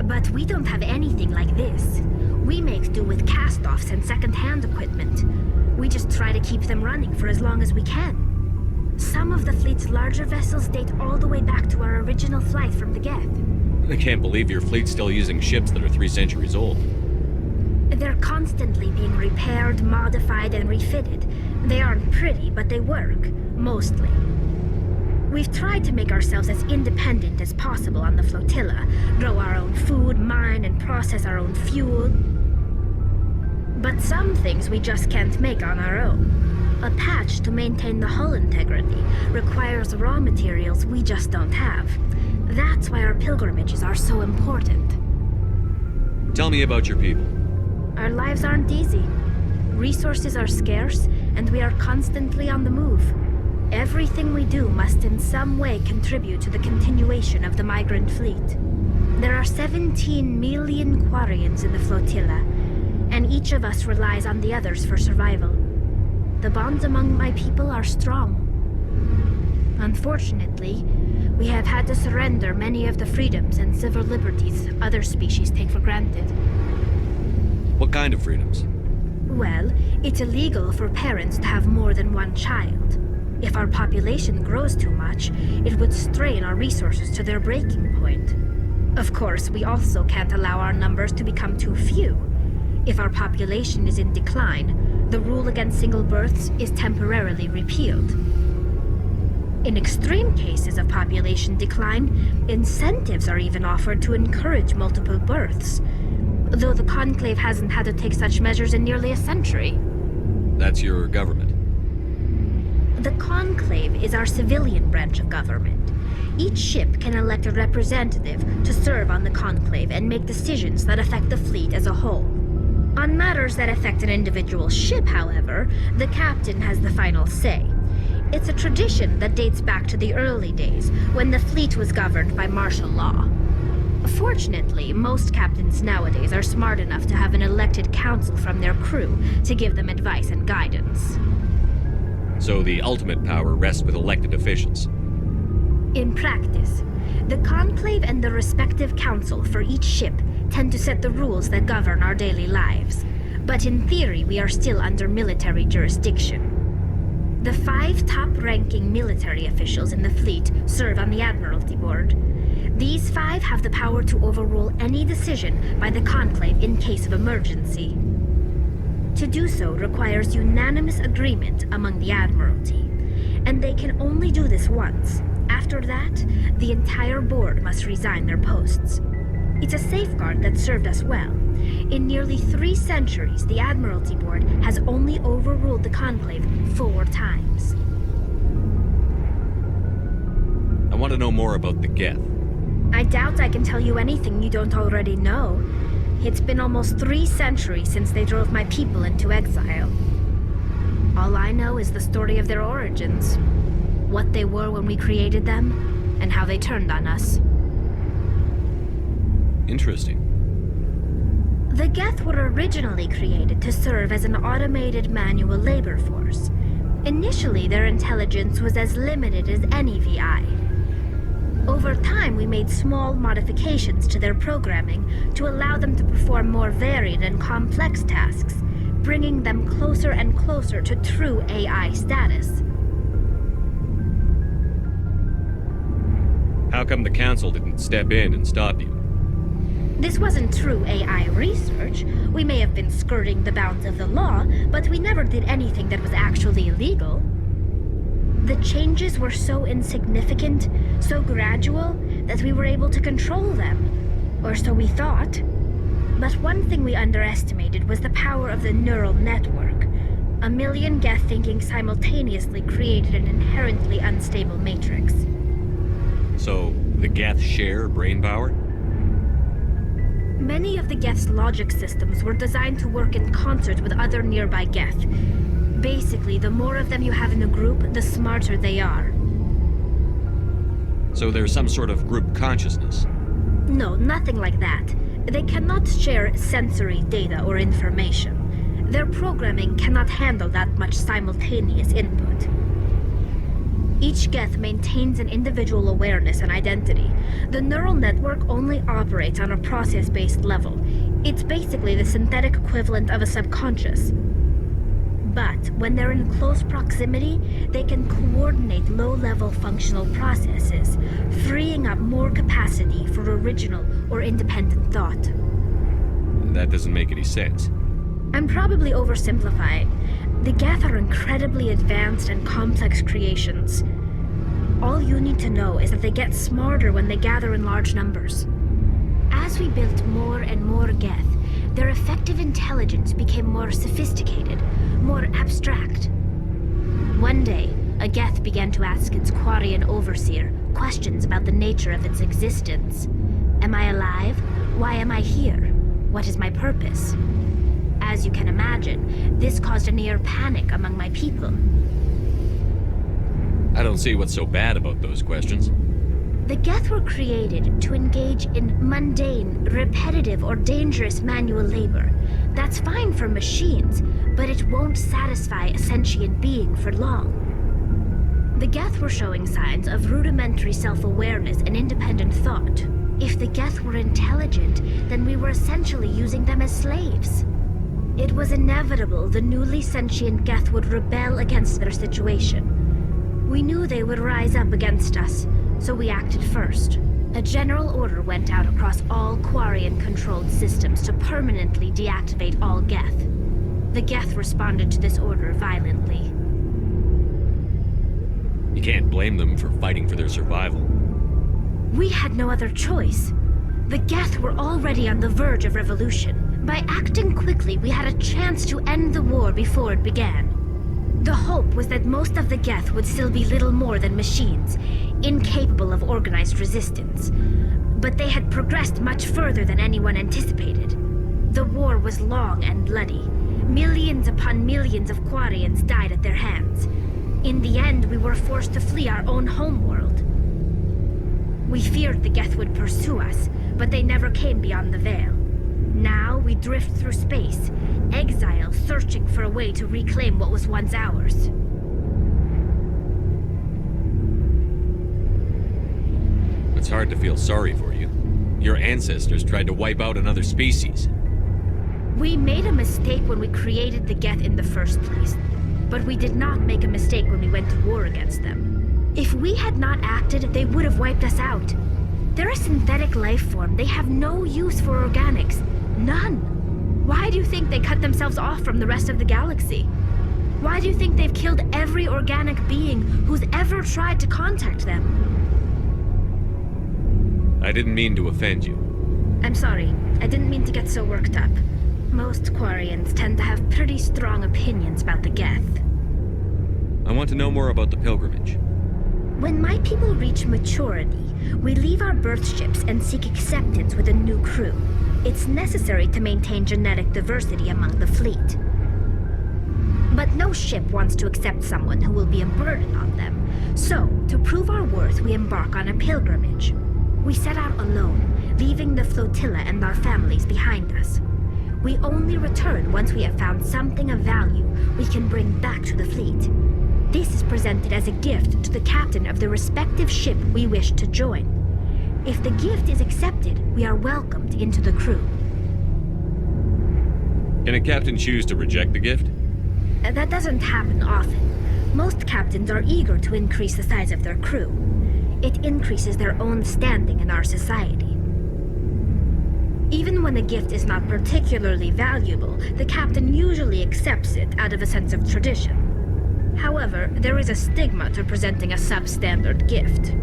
But we don't have anything like this. We make do with cast-offs and second-hand equipment. We just try to keep them running for as long as we can. Some of the fleet's larger vessels date all the way back to our original flight from the Geth. I can't believe your fleet's still using ships that are 3 centuries old. They're constantly being repaired, modified, and refitted. They aren't pretty, but they work, mostly. We've tried to make ourselves as independent as possible on the flotilla, grow our own food, mine and process our own fuel. But some things we just can't make on our own. A patch to maintain the hull integrity requires raw materials we just don't have. That's why our pilgrimages are so important. Tell me about your people. Our lives aren't easy. Resources are scarce, and we are constantly on the move. Everything we do must in some way contribute to the continuation of the migrant fleet. There are 17 million Quarians in the flotilla, and each of us relies on the others for survival. The bonds among my people are strong. Unfortunately, we have had to surrender many of the freedoms and civil liberties other species take for granted. What kind of freedoms? Well, it's illegal for parents to have more than one child. If our population grows too much, it would strain our resources to their breaking point. Of course, we also can't allow our numbers to become too few. If our population is in decline, the rule against single births is temporarily repealed. In extreme cases of population decline, incentives are even offered to encourage multiple births, though the Conclave hasn't had to take such measures in nearly a century. That's your government. The Conclave is our civilian branch of government. Each ship can elect a representative to serve on the Conclave and make decisions that affect the fleet as a whole. On matters that affect an individual ship, however, the captain has the final say. It's a tradition that dates back to the early days, when the fleet was governed by martial law. Fortunately, most captains nowadays are smart enough to have an elected council from their crew to give them advice and guidance. So the ultimate power rests with elected officials. In practice, the Conclave and the respective council for each ship tend to set the rules that govern our daily lives. But in theory, we are still under military jurisdiction. The 5 top-ranking military officials in the fleet serve on the Admiralty Board. These 5 have the power to overrule any decision by the Conclave in case of emergency. To do so requires unanimous agreement among the Admiralty, and they can only do this once. After that, the entire board must resign their posts. It's a safeguard that served us well. In nearly 3 centuries, the Admiralty Board has only overruled the Conclave 4 times. I want to know more about the Geth. I doubt I can tell you anything you don't already know. It's been almost 3 centuries since they drove my people into exile. All I know is the story of their origins. What they were when we created them, and how they turned on us. Interesting. The Geth were originally created to serve as an automated manual labor force. Initially, their intelligence was as limited as any VI. Over time, we made small modifications to their programming to allow them to perform more varied and complex tasks, bringing them closer and closer to true AI status. How come the Council didn't step in and stop you? This wasn't true AI research. We may have been skirting the bounds of the law, but we never did anything that was actually illegal. The changes were so insignificant, so gradual, that we were able to control them. Or so we thought. But one thing we underestimated was the power of the neural network. 1 million Geth thinking simultaneously created an inherently unstable matrix. So, the Geth share brain power? Many of the Geth's logic systems were designed to work in concert with other nearby Geth. Basically, the more of them you have in a group, the smarter they are. So there's some sort of group consciousness? No, nothing like that. They cannot share sensory data or information. Their programming cannot handle that much simultaneous input. Each Geth maintains an individual awareness and identity. The neural network only operates on a process-based level. It's basically the synthetic equivalent of a subconscious. But when they're in close proximity, they can coordinate low-level functional processes, freeing up more capacity for original or independent thought. That doesn't make any sense. I'm probably oversimplifying. The Geth are incredibly advanced and complex creations. All you need to know is that they get smarter when they gather in large numbers. As we built more and more Geth, their effective intelligence became more sophisticated, more abstract. One day, a Geth began to ask its Quarian overseer questions about the nature of its existence. Am I alive? Why am I here? What is my purpose? As you can imagine, this caused a near panic among my people. I don't see what's so bad about those questions. The Geth were created to engage in mundane, repetitive, or dangerous manual labor. That's fine for machines, but it won't satisfy a sentient being for long. The Geth were showing signs of rudimentary self-awareness and independent thought. If the Geth were intelligent, then we were essentially using them as slaves. It was inevitable the newly sentient Geth would rebel against their situation. We knew they would rise up against us, so we acted first. A general order went out across all Quarian-controlled systems to permanently deactivate all Geth. The Geth responded to this order violently. You can't blame them for fighting for their survival. We had no other choice. The Geth were already on the verge of revolution. By acting quickly, we had a chance to end the war before it began. The hope was that most of the Geth would still be little more than machines, incapable of organized resistance. But they had progressed much further than anyone anticipated. The war was long and bloody. Millions upon millions of Quarians died at their hands. In the end, we were forced to flee our own homeworld. We feared the Geth would pursue us, but they never came beyond the Veil. Now we drift through space, exile, searching for a way to reclaim what was once ours. It's hard to feel sorry for you. Your ancestors tried to wipe out another species. We made a mistake when we created the Geth in the first place. But we did not make a mistake when we went to war against them. If we had not acted, they would have wiped us out. They're a synthetic life form. They have no use for organics. None. Why do you think they cut themselves off from the rest of the galaxy? Why do you think they've killed every organic being who's ever tried to contact them? I didn't mean to offend you. I'm sorry. I didn't mean to get so worked up. Most Quarians tend to have pretty strong opinions about the Geth. I want to know more about the pilgrimage. When my people reach maturity, we leave our birth ships and seek acceptance with a new crew. It's necessary to maintain genetic diversity among the fleet. But no ship wants to accept someone who will be a burden on them. So, to prove our worth, we embark on a pilgrimage. We set out alone, leaving the flotilla and our families behind us. We only return once we have found something of value we can bring back to the fleet. This is presented as a gift to the captain of the respective ship we wish to join. If the gift is accepted, we are welcomed into the crew. Can a captain choose to reject the gift? That doesn't happen often. Most captains are eager to increase the size of their crew. It increases their own standing in our society. Even when a gift is not particularly valuable, the captain usually accepts it out of a sense of tradition. However, there is a stigma to presenting a substandard gift.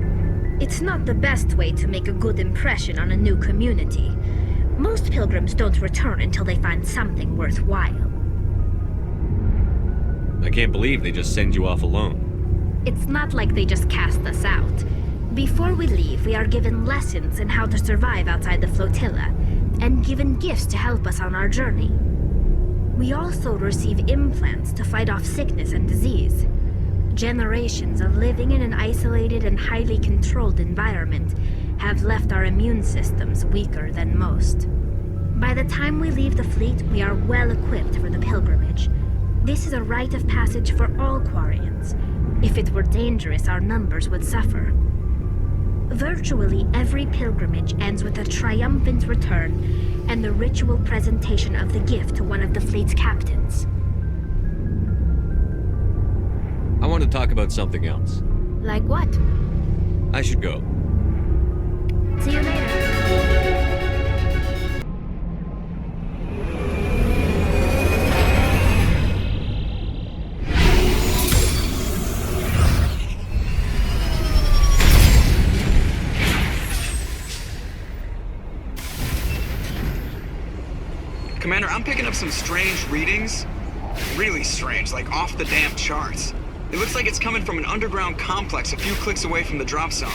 It's not the best way to make a good impression on a new community. Most pilgrims don't return until they find something worthwhile. I can't believe they just send you off alone. It's not like they just cast us out. Before we leave, we are given lessons in how to survive outside the flotilla, and given gifts to help us on our journey. We also receive implants to fight off sickness and disease. Generations of living in an isolated and highly controlled environment have left our immune systems weaker than most. By the time we leave the fleet, we are well equipped for the pilgrimage. This is a rite of passage for all Quarians. If it were dangerous, our numbers would suffer. Virtually every pilgrimage ends with a triumphant return and the ritual presentation of the gift to one of the fleet's captains. I want to talk about something else. Like what? I should go. See you later. Commander, I'm picking up some strange readings. Really strange, like off the damn charts. It looks like it's coming from an underground complex a few clicks away from the drop zone.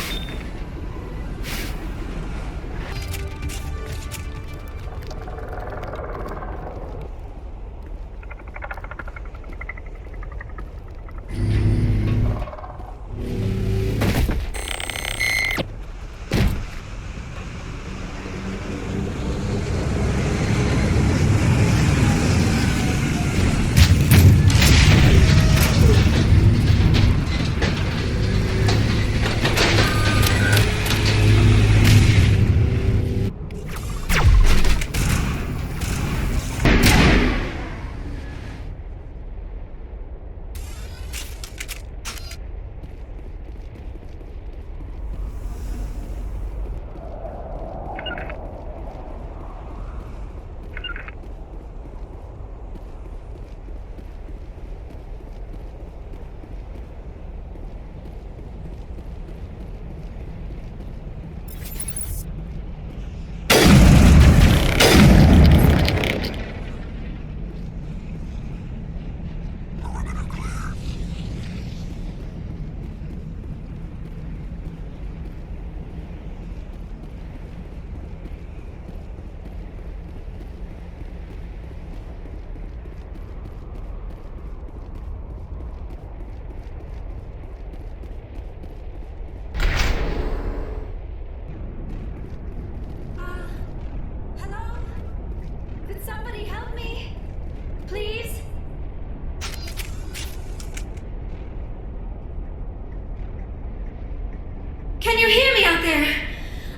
Can you hear me out there?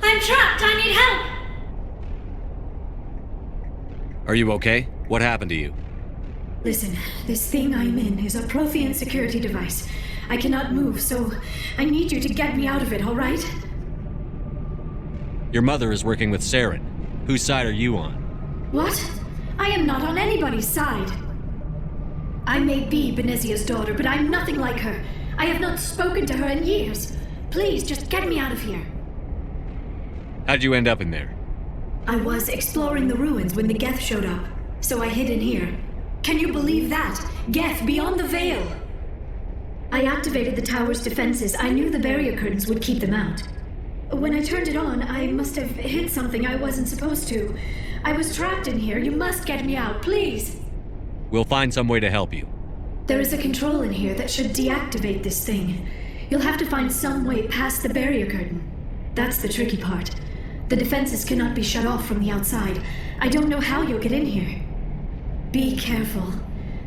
I'm trapped. I need help. Are you okay? What happened to you? Listen, this thing I'm in is a prothean security device. I cannot move, so I need you to get me out of it, all right? Your mother is working with Saren. Whose side are you on? What? I am not on anybody's side. I may be Benezia's daughter, but I'm nothing like her. I have not spoken to her in years. Please, just get me out of here. How'd you end up in there? I was exploring the ruins when the Geth showed up, so I hid in here. Can you believe that? Geth beyond the veil! I activated the tower's defenses. I knew the barrier curtains would keep them out. When I turned it on, I must have hit something I wasn't supposed to. I was trapped in here. You must get me out, please! We'll find some way to help you. There is a control in here that should deactivate this thing. You'll have to find some way past the barrier curtain. That's the tricky part. The defenses cannot be shut off from the outside. I don't know how you'll get in here. Be careful.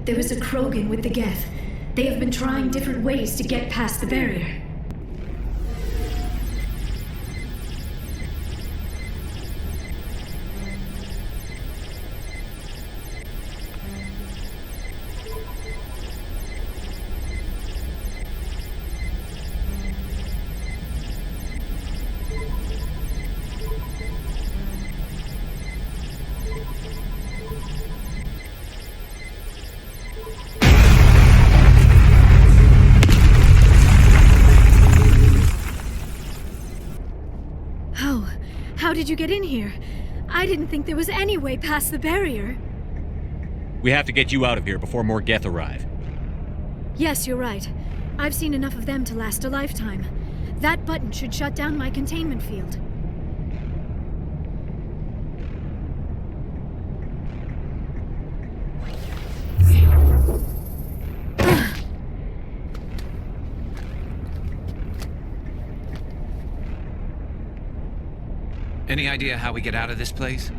There is a Krogan with the Geth. They have been trying different ways to get past the barrier. How did you get in here? I didn't think there was any way past the barrier. We have to get you out of here before more Geth arrive. Yes, you're right. I've seen enough of them to last a lifetime. That button should shut down my containment field. Any idea how we get out of this place?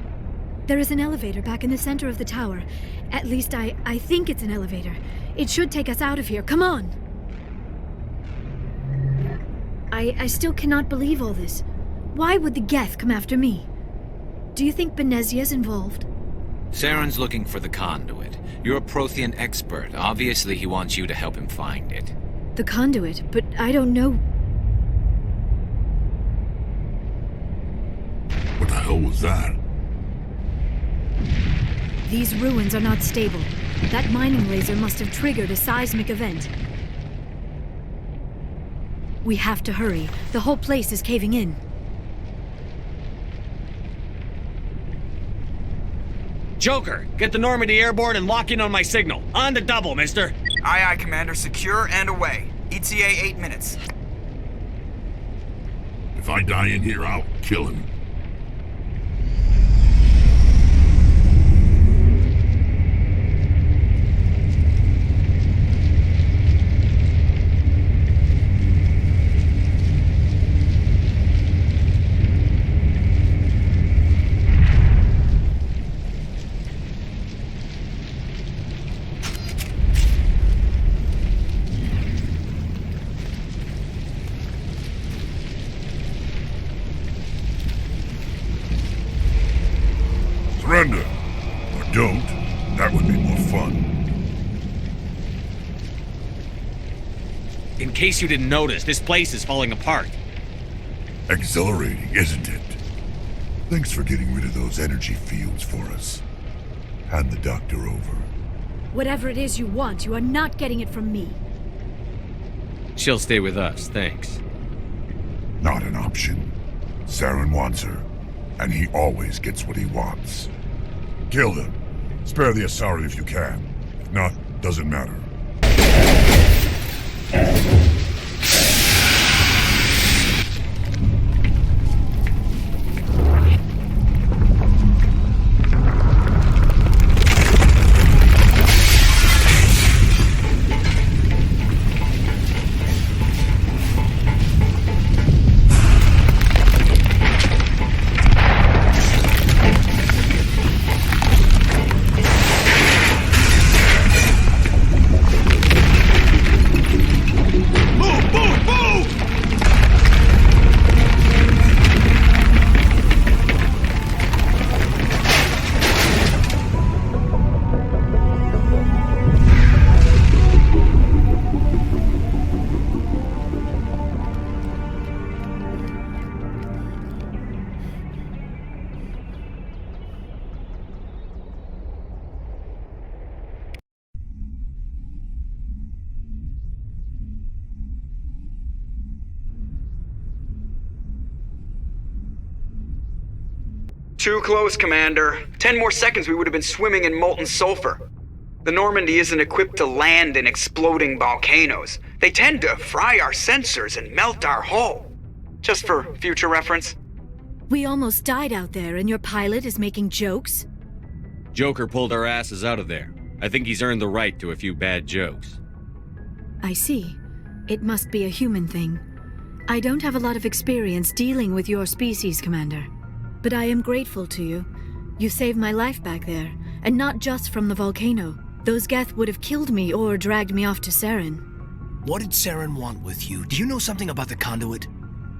There is an elevator back in the center of the tower. At least I think it's an elevator. It should take us out of here. Come on! I still cannot believe all this. Why would the Geth come after me? Do you think Benezia's involved? Saren's looking for the Conduit. You're a prothean expert. Obviously, he wants you to help him find it. The Conduit? But I don't know... What the hell was that? These ruins are not stable. That mining laser must have triggered a seismic event. We have to hurry. The whole place is caving in. Joker, get the Normandy airborne and lock in on my signal. On the double, mister. Aye, aye, Commander. Secure and away. ETA 8 minutes. If I die in here, I'll kill him. Surrender. Or don't. That would be more fun. In case you didn't notice, this place is falling apart. Exhilarating, isn't it? Thanks for getting rid of those energy fields for us. Hand the doctor over. Whatever it is you want, you are not getting it from me. She'll stay with us, thanks. Not an option. Saren wants her, and he always gets what he wants. Kill them. Spare the Asari if you can. If not, doesn't matter. Too close, Commander. 10 more seconds we would have been swimming in molten sulfur. The Normandy isn't equipped to land in exploding volcanoes. They tend to fry our sensors and melt our hull. Just for future reference. We almost died out there and your pilot is making jokes? Joker pulled our asses out of there. I think he's earned the right to a few bad jokes. I see. It must be a human thing. I don't have a lot of experience dealing with your species, Commander. But I am grateful to you. You saved my life back there, and not just from the volcano. Those Geth would have killed me or dragged me off to Saren. What did Saren want with you? Do you know something about the Conduit?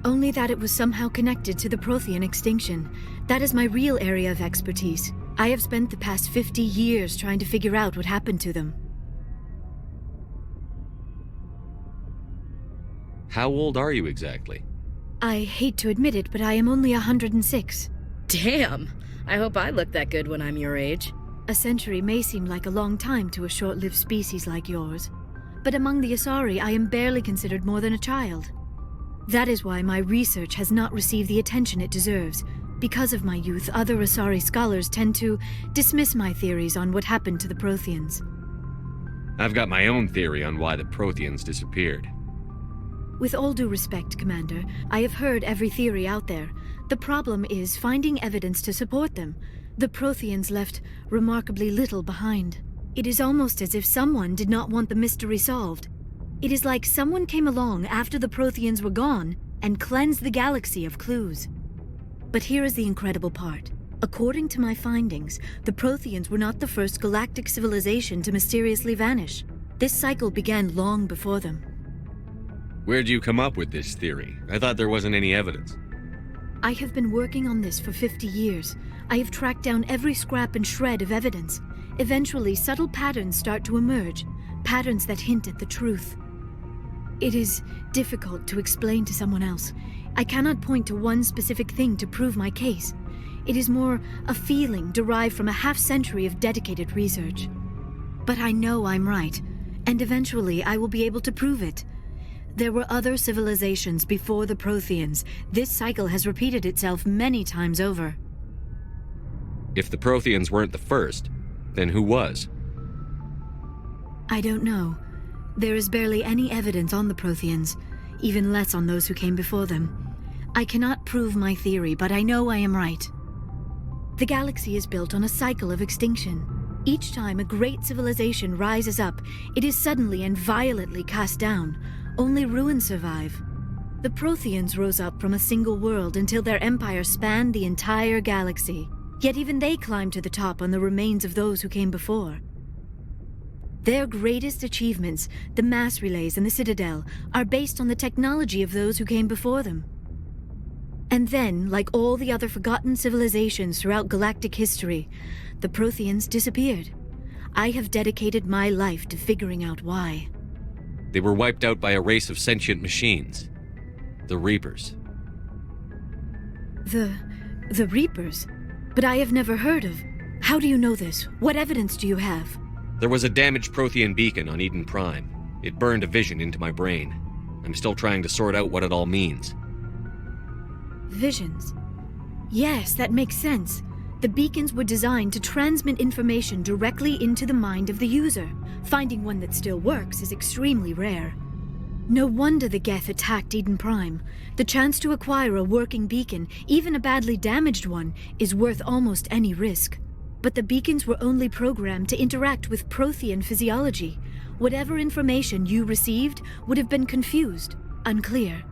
Only that it was somehow connected to the prothean extinction. That is my real area of expertise. I have spent the past 50 years trying to figure out what happened to them. How old are you exactly? I hate to admit it, but I am only 106. Damn! I hope I look that good when I'm your age. A century may seem like a long time to a short-lived species like yours, but among the Asari I am barely considered more than a child. That is why my research has not received the attention it deserves. Because of my youth, other Asari scholars tend to dismiss my theories on what happened to the Protheans. I've got my own theory on why the Protheans disappeared. With all due respect, Commander, I have heard every theory out there. The problem is finding evidence to support them. The Protheans left remarkably little behind. It is almost as if someone did not want the mystery solved. It is like someone came along after the Protheans were gone and cleansed the galaxy of clues. But here is the incredible part. According to my findings, the Protheans were not the first galactic civilization to mysteriously vanish. This cycle began long before them. Where'd you come up with this theory? I thought there wasn't any evidence. I have been working on this for 50 years. I have tracked down every scrap and shred of evidence. Eventually, subtle patterns start to emerge, patterns that hint at the truth. It is difficult to explain to someone else. I cannot point to one specific thing to prove my case. It is more a feeling derived from a half-century of dedicated research. But I know I'm right, and eventually I will be able to prove it. There were other civilizations before the Protheans. This cycle has repeated itself many times over. If the Protheans weren't the first, then who was? I don't know. There is barely any evidence on the Protheans, even less on those who came before them. I cannot prove my theory, but I know I am right. The galaxy is built on a cycle of extinction. Each time a great civilization rises up, it is suddenly and violently cast down. Only ruins survive. The Protheans rose up from a single world until their empire spanned the entire galaxy. Yet even they climbed to the top on the remains of those who came before. Their greatest achievements, the mass relays and the Citadel, are based on the technology of those who came before them. And then, like all the other forgotten civilizations throughout galactic history, the Protheans disappeared. I have dedicated my life to figuring out why. They were wiped out by a race of sentient machines. The Reapers. The Reapers? But I have never heard of... How do you know this? What evidence do you have? There was a damaged Prothean beacon on Eden Prime. It burned a vision into my brain. I'm still trying to sort out what it all means. Visions? Yes, that makes sense. The beacons were designed to transmit information directly into the mind of the user. Finding one that still works is extremely rare. No wonder the Geth attacked Eden Prime. The chance to acquire a working beacon, even a badly damaged one, is worth almost any risk. But the beacons were only programmed to interact with Prothean physiology. Whatever information you received would have been confused, unclear.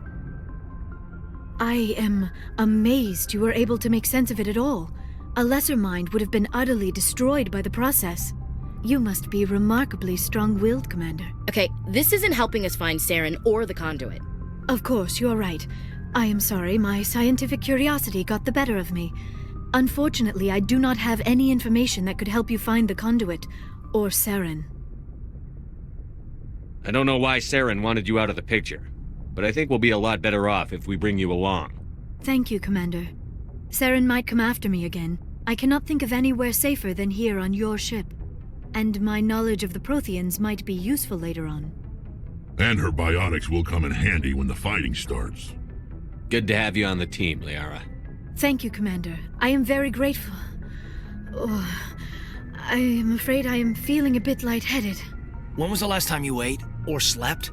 I am amazed you were able to make sense of it at all. A lesser mind would have been utterly destroyed by the process. You must be remarkably strong-willed, Commander. Okay, this isn't helping us find Saren or the Conduit. Of course, you are right. I am sorry, my scientific curiosity got the better of me. Unfortunately, I do not have any information that could help you find the Conduit, or Saren. I don't know why Saren wanted you out of the picture, but I think we'll be a lot better off if we bring you along. Thank you, Commander. Saren might come after me again. I cannot think of anywhere safer than here on your ship. And my knowledge of the Protheans might be useful later on. And her biotics will come in handy when the fighting starts. Good to have you on the team, Liara. Thank you, Commander. I am very grateful. Oh, I am afraid I am feeling a bit lightheaded. When was the last time you ate or slept?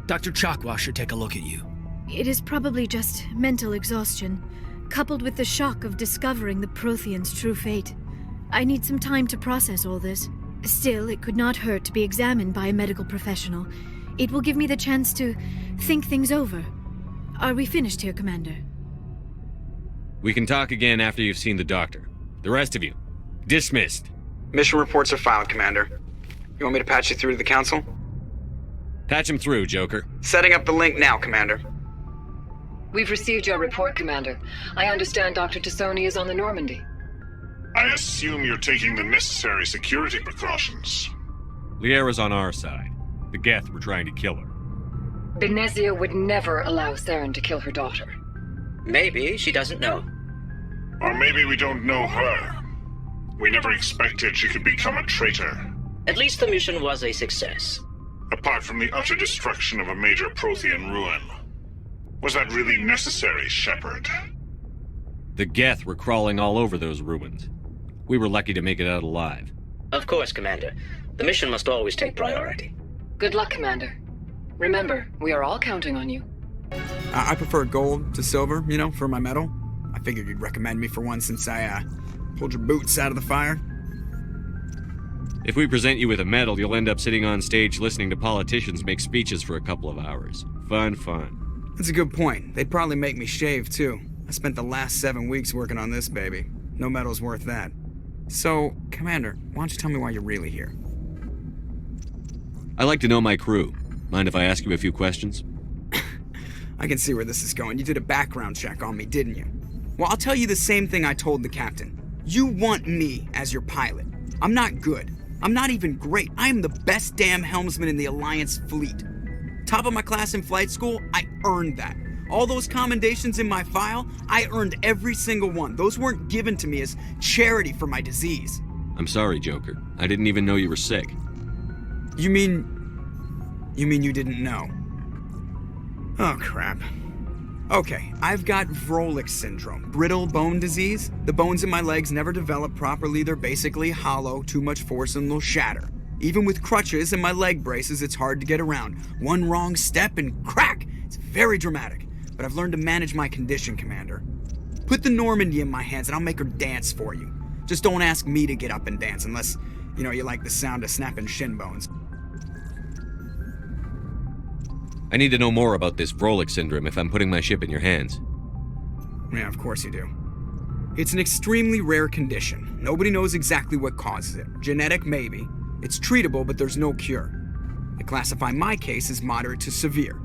Dr. Chakwa should take a look at you. It is probably just mental exhaustion, coupled with the shock of discovering the Prothean's true fate. I need some time to process all this. Still, it could not hurt to be examined by a medical professional. It will give me the chance to think things over. Are we finished here, Commander? We can talk again after you've seen the doctor. The rest of you, dismissed. Mission reports are filed, Commander. You want me to patch you through to the Council? Patch him through, Joker. Setting up the link now, Commander. We've received your report, Commander. I understand Dr. Tassoni is on the Normandy. I assume you're taking the necessary security precautions. Liara's on our side. The Geth were trying to kill her. Benezia would never allow Saren to kill her daughter. Maybe she doesn't know. Or maybe we don't know her. We never expected she could become a traitor. At least the mission was a success. Apart from the utter destruction of a major prothean ruin. Was that really necessary, Shepard? The Geth were crawling all over those ruins. We were lucky to make it out alive. Of course, Commander. The mission must always take priority. Good luck, Commander. Remember, we are all counting on you. I prefer gold to silver, for my medal. I figured you'd recommend me for one since I, pulled your boots out of the fire. If we present you with a medal, you'll end up sitting on stage listening to politicians make speeches for a couple of hours. Fun. That's a good point. They'd probably make me shave, too. I spent the last 7 weeks working on this baby. No medal's worth that. So, Commander, why don't you tell me why you're really here? I like to know my crew. Mind if I ask you a few questions? I can see where this is going. You did a background check on me, didn't you? Well, I'll tell you the same thing I told the captain. You want me as your pilot. I'm not good. I'm not even great. I am the best damn helmsman in the Alliance fleet. Top of my class in flight school, I earned that. All those commendations in my file, I earned every single one. Those weren't given to me as charity for my disease. I'm sorry, Joker. I didn't even know you were sick. You mean you didn't know? Oh, crap. Okay, I've got Vrolik syndrome, brittle bone disease. The bones in my legs never develop properly. They're basically hollow, too much force and they'll shatter. Even with crutches and my leg braces, it's hard to get around. One wrong step and crack! It's very dramatic. But I've learned to manage my condition, Commander. Put the Normandy in my hands and I'll make her dance for you. Just don't ask me to get up and dance unless, you like the sound of snapping shin bones. I need to know more about this Vrolik syndrome if I'm putting my ship in your hands. Yeah, of course you do. It's an extremely rare condition. Nobody knows exactly what causes it. Genetic, maybe. It's treatable, but there's no cure. They classify my case as moderate to severe.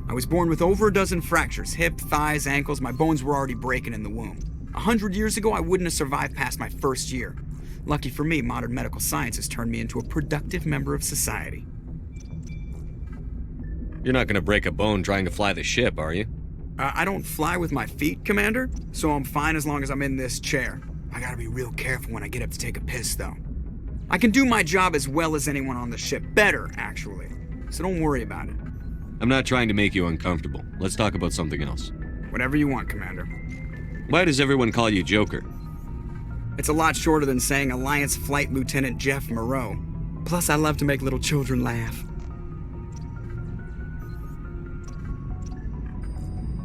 I was born with over a dozen fractures, hip, thighs, ankles. My bones were already breaking in the womb. 100 years ago, I wouldn't have survived past my first year. Lucky for me, modern medical science has turned me into a productive member of society. You're not gonna break a bone trying to fly the ship, are you? I don't fly with my feet, Commander, so I'm fine as long as I'm in this chair. I gotta be real careful when I get up to take a piss, though. I can do my job as well as anyone on the ship. Better, actually. So don't worry about it. I'm not trying to make you uncomfortable. Let's talk about something else. Whatever you want, Commander. Why does everyone call you Joker? It's a lot shorter than saying Alliance Flight Lieutenant Jeff Moreau. Plus, I love to make little children laugh.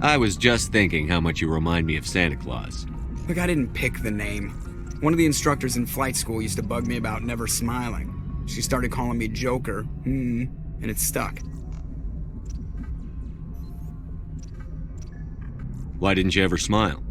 I was just thinking how much you remind me of Santa Claus. Look, I didn't pick the name. One of the instructors in flight school used to bug me about never smiling. She started calling me Joker, and it stuck. Why didn't you ever smile?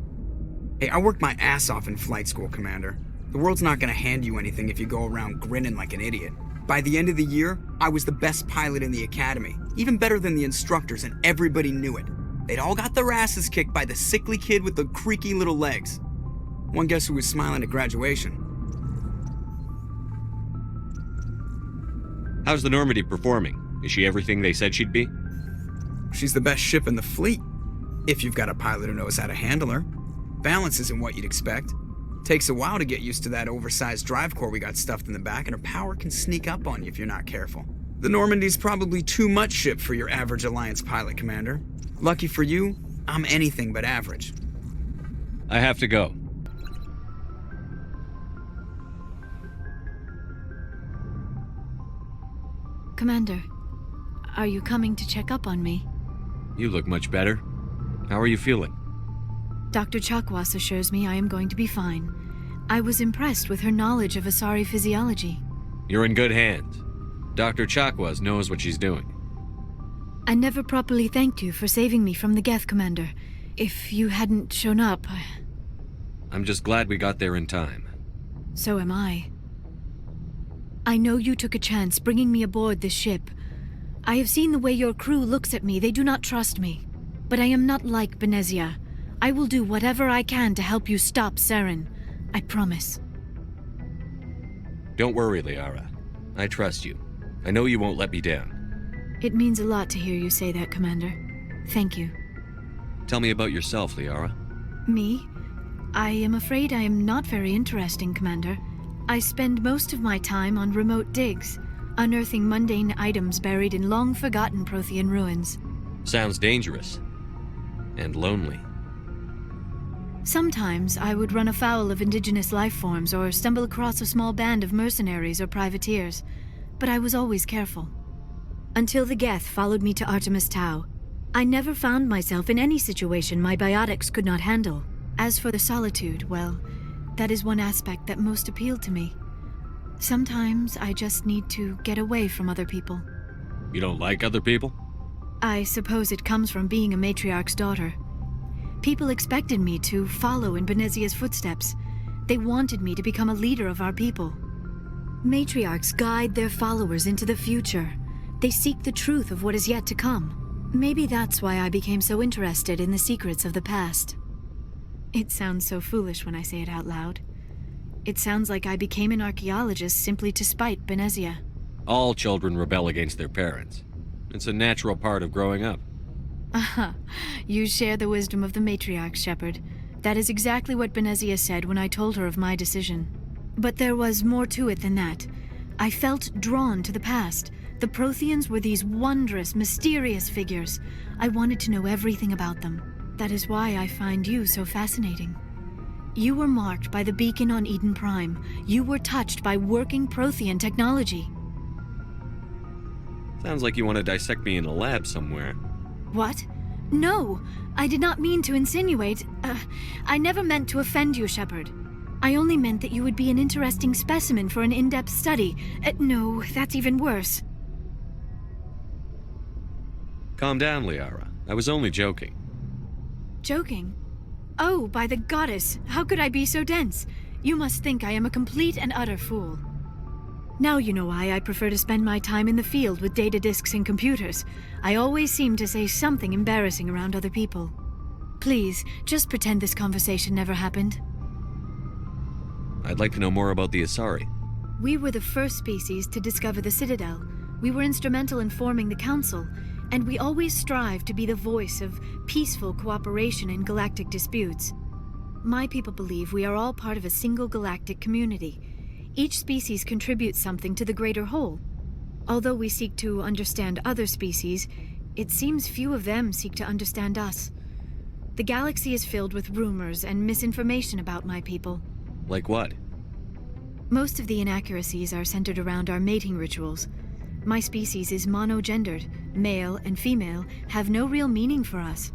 Hey, I worked my ass off in flight school, Commander. The world's not gonna hand you anything if you go around grinning like an idiot. By the end of the year, I was the best pilot in the academy, even better than the instructors, and everybody knew it. They'd all got their asses kicked by the sickly kid with the creaky little legs. One guess who was smiling at graduation? How's the Normandy performing? Is she everything they said she'd be? She's the best ship in the fleet, if you've got a pilot who knows how to handle her. Balance isn't what you'd expect. Takes a while to get used to that oversized drive core we got stuffed in the back, and her power can sneak up on you if you're not careful. The Normandy's probably too much ship for your average Alliance pilot, Commander. Lucky for you, I'm anything but average. I have to go. Commander, are you coming to check up on me? You look much better. How are you feeling? Dr. Chakwas assures me I am going to be fine. I was impressed with her knowledge of Asari physiology. You're in good hands. Dr. Chakwas knows what she's doing. I never properly thanked you for saving me from the Geth, Commander. If you hadn't shown up, I'm just glad we got there in time. So am I. I know you took a chance bringing me aboard this ship. I have seen the way your crew looks at me. They do not trust me. But I am not like Benezia. I will do whatever I can to help you stop Saren. I promise. Don't worry, Liara. I trust you. I know you won't let me down. It means a lot to hear you say that, Commander. Thank you. Tell me about yourself, Liara. Me? I am afraid I am not very interesting, Commander. I spend most of my time on remote digs, unearthing mundane items buried in long-forgotten prothean ruins. Sounds dangerous. And lonely. Sometimes I would run afoul of indigenous life forms or stumble across a small band of mercenaries or privateers, but I was always careful. Until the Geth followed me to Artemis Tau, I never found myself in any situation my biotics could not handle. As for the solitude, well, that is one aspect that most appealed to me. Sometimes I just need to get away from other people. You don't like other people? I suppose it comes from being a matriarch's daughter. People expected me to follow in Benezia's footsteps. They wanted me to become a leader of our people. Matriarchs guide their followers into the future. They seek the truth of what is yet to come. Maybe that's why I became so interested in the secrets of the past. It sounds so foolish when I say it out loud. It sounds like I became an archaeologist simply to spite Benezia. All children rebel against their parents. It's a natural part of growing up. Aha, you share the wisdom of the matriarch, Shepard. That is exactly what Benezia said when I told her of my decision. But there was more to it than that. I felt drawn to the past. The Protheans were these wondrous, mysterious figures. I wanted to know everything about them. That is why I find you so fascinating. You were marked by the beacon on Eden Prime. You were touched by working Prothean technology. Sounds like you want to dissect me in a lab somewhere. What? No! I did not mean to insinuate. I never meant to offend you, Shepard. I only meant that you would be an interesting specimen for an in-depth study. No, that's even worse. Calm down, Liara. I was only joking. Joking? Oh, by the goddess, how could I be so dense? You must think I am a complete and utter fool. Now you know why I prefer to spend my time in the field with data disks and computers. I always seem to say something embarrassing around other people. Please, just pretend this conversation never happened. I'd like to know more about the Asari. We were the first species to discover the Citadel. We were instrumental in forming the Council, and we always strive to be the voice of peaceful cooperation in galactic disputes. My people believe we are all part of a single galactic community. Each species contributes something to the greater whole. Although we seek to understand other species, it seems few of them seek to understand us. The galaxy is filled with rumors and misinformation about my people. Like what? Most of the inaccuracies are centered around our mating rituals. My species is monogendered. Male and female have no real meaning for us.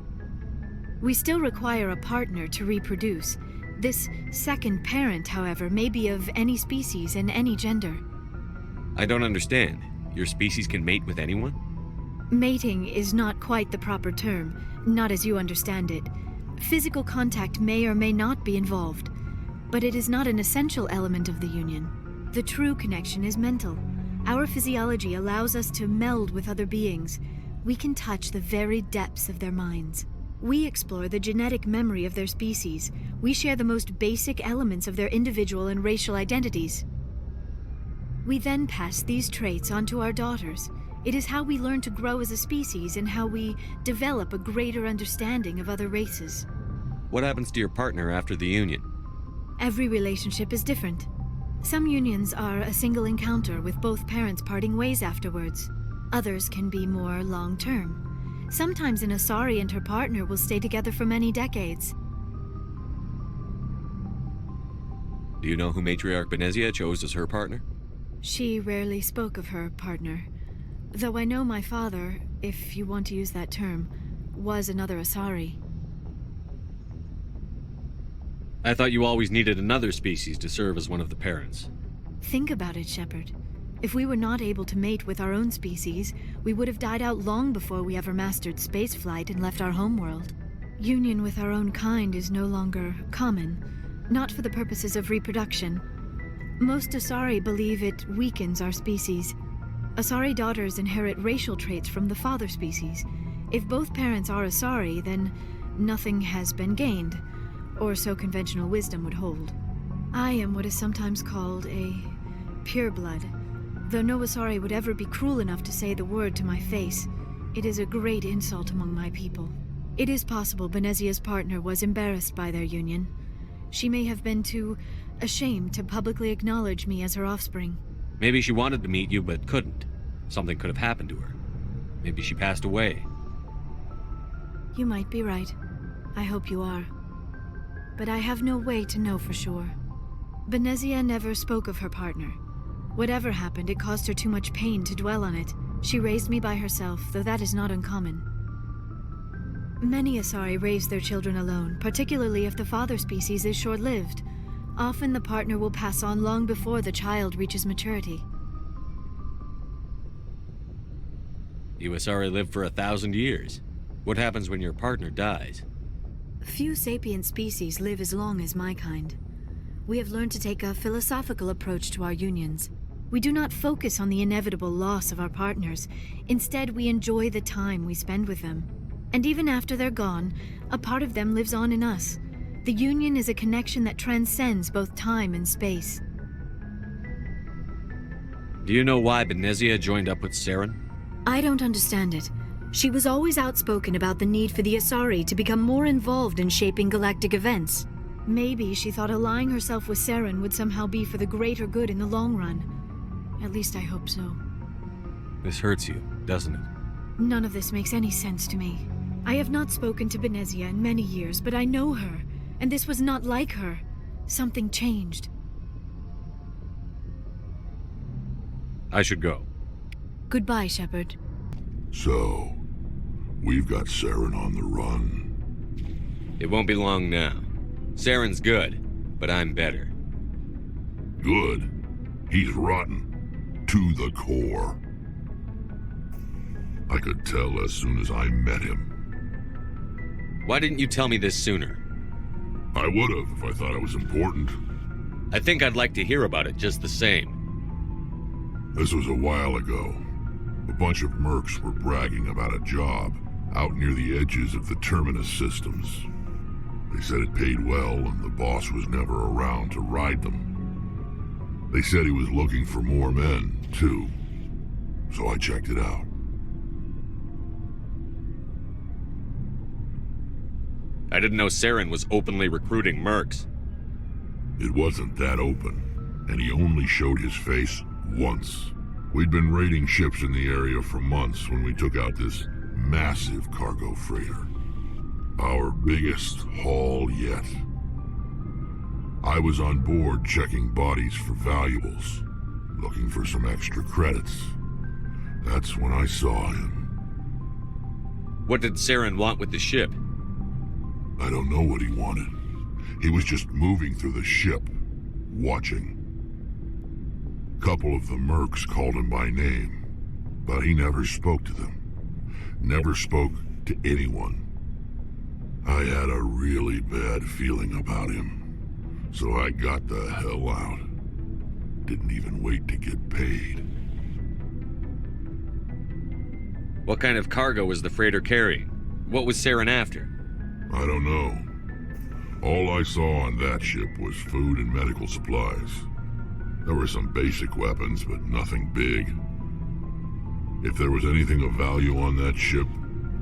We still require a partner to reproduce. This second parent, however, may be of any species and any gender. I don't understand. Your species can mate with anyone? Mating is not quite the proper term, not as you understand it. Physical contact may or may not be involved, but it is not an essential element of the union. The true connection is mental. Our physiology allows us to meld with other beings. We can touch the very depths of their minds. We explore the genetic memory of their species. We share the most basic elements of their individual and racial identities. We then pass these traits on to our daughters. It is how we learn to grow as a species and how we develop a greater understanding of other races. What happens to your partner after the union? Every relationship is different. Some unions are a single encounter with both parents parting ways afterwards. Others can be more long-term. Sometimes an Asari and her partner will stay together for many decades. Do you know who Matriarch Benezia chose as her partner? She rarely spoke of her partner. Though I know my father, if you want to use that term, was another Asari. I thought you always needed another species to serve as one of the parents. Think about it, Shepard. If we were not able to mate with our own species, we would have died out long before we ever mastered spaceflight and left our homeworld. Union with our own kind is no longer common, not for the purposes of reproduction. Most Asari believe it weakens our species. Asari daughters inherit racial traits from the father species. If both parents are Asari, then nothing has been gained, or so conventional wisdom would hold. I am what is sometimes called a pureblood. Though no Asari would ever be cruel enough to say the word to my face, it is a great insult among my people. It is possible Benezia's partner was embarrassed by their union. She may have been too ashamed to publicly acknowledge me as her offspring. Maybe she wanted to meet you but couldn't. Something could have happened to her. Maybe she passed away. You might be right. I hope you are. But I have no way to know for sure. Benezia never spoke of her partner. Whatever happened, it caused her too much pain to dwell on it. She raised me by herself, though that is not uncommon. Many Asari raise their children alone, particularly if the father species is short-lived. Often the partner will pass on long before the child reaches maturity. You Asari live for 1,000 years. What happens when your partner dies? Few sapient species live as long as my kind. We have learned to take a philosophical approach to our unions. We do not focus on the inevitable loss of our partners. Instead, we enjoy the time we spend with them. And even after they're gone, a part of them lives on in us. The union is a connection that transcends both time and space. Do you know why Benezia joined up with Saren? I don't understand it. She was always outspoken about the need for the Asari to become more involved in shaping galactic events. Maybe she thought allying herself with Saren would somehow be for the greater good in the long run. At least I hope so. This hurts you, doesn't it? None of this makes any sense to me. I have not spoken to Benezia in many years, but I know her, and this was not like her. Something changed. I should go. Goodbye, Shepard. So, we've got Saren on the run. It won't be long now. Saren's good, but I'm better. Good? He's rotten. To the core. I could tell as soon as I met him. Why didn't you tell me this sooner? I would have if I thought it was important. I think I'd like to hear about it just the same. This was a while ago. A bunch of mercs were bragging about a job out near the edges of the Terminus systems. They said it paid well and the boss was never around to ride them. They said he was looking for more men, too. So I checked it out. I didn't know Saren was openly recruiting mercs. It wasn't that open, and he only showed his face once. We'd been raiding ships in the area for months when we took out this massive cargo freighter. Our biggest haul yet. I was on board checking bodies for valuables, looking for some extra credits. That's when I saw him. What did Saren want with the ship? I don't know what he wanted. He was just moving through the ship, watching. Couple of the mercs called him by name, but he never spoke to them. Never spoke to anyone. I had a really bad feeling about him, so I got the hell out. Didn't even wait to get paid. What kind of cargo was the freighter carrying? What was Saren after? I don't know. All I saw on that ship was food and medical supplies. There were some basic weapons, but nothing big. If there was anything of value on that ship,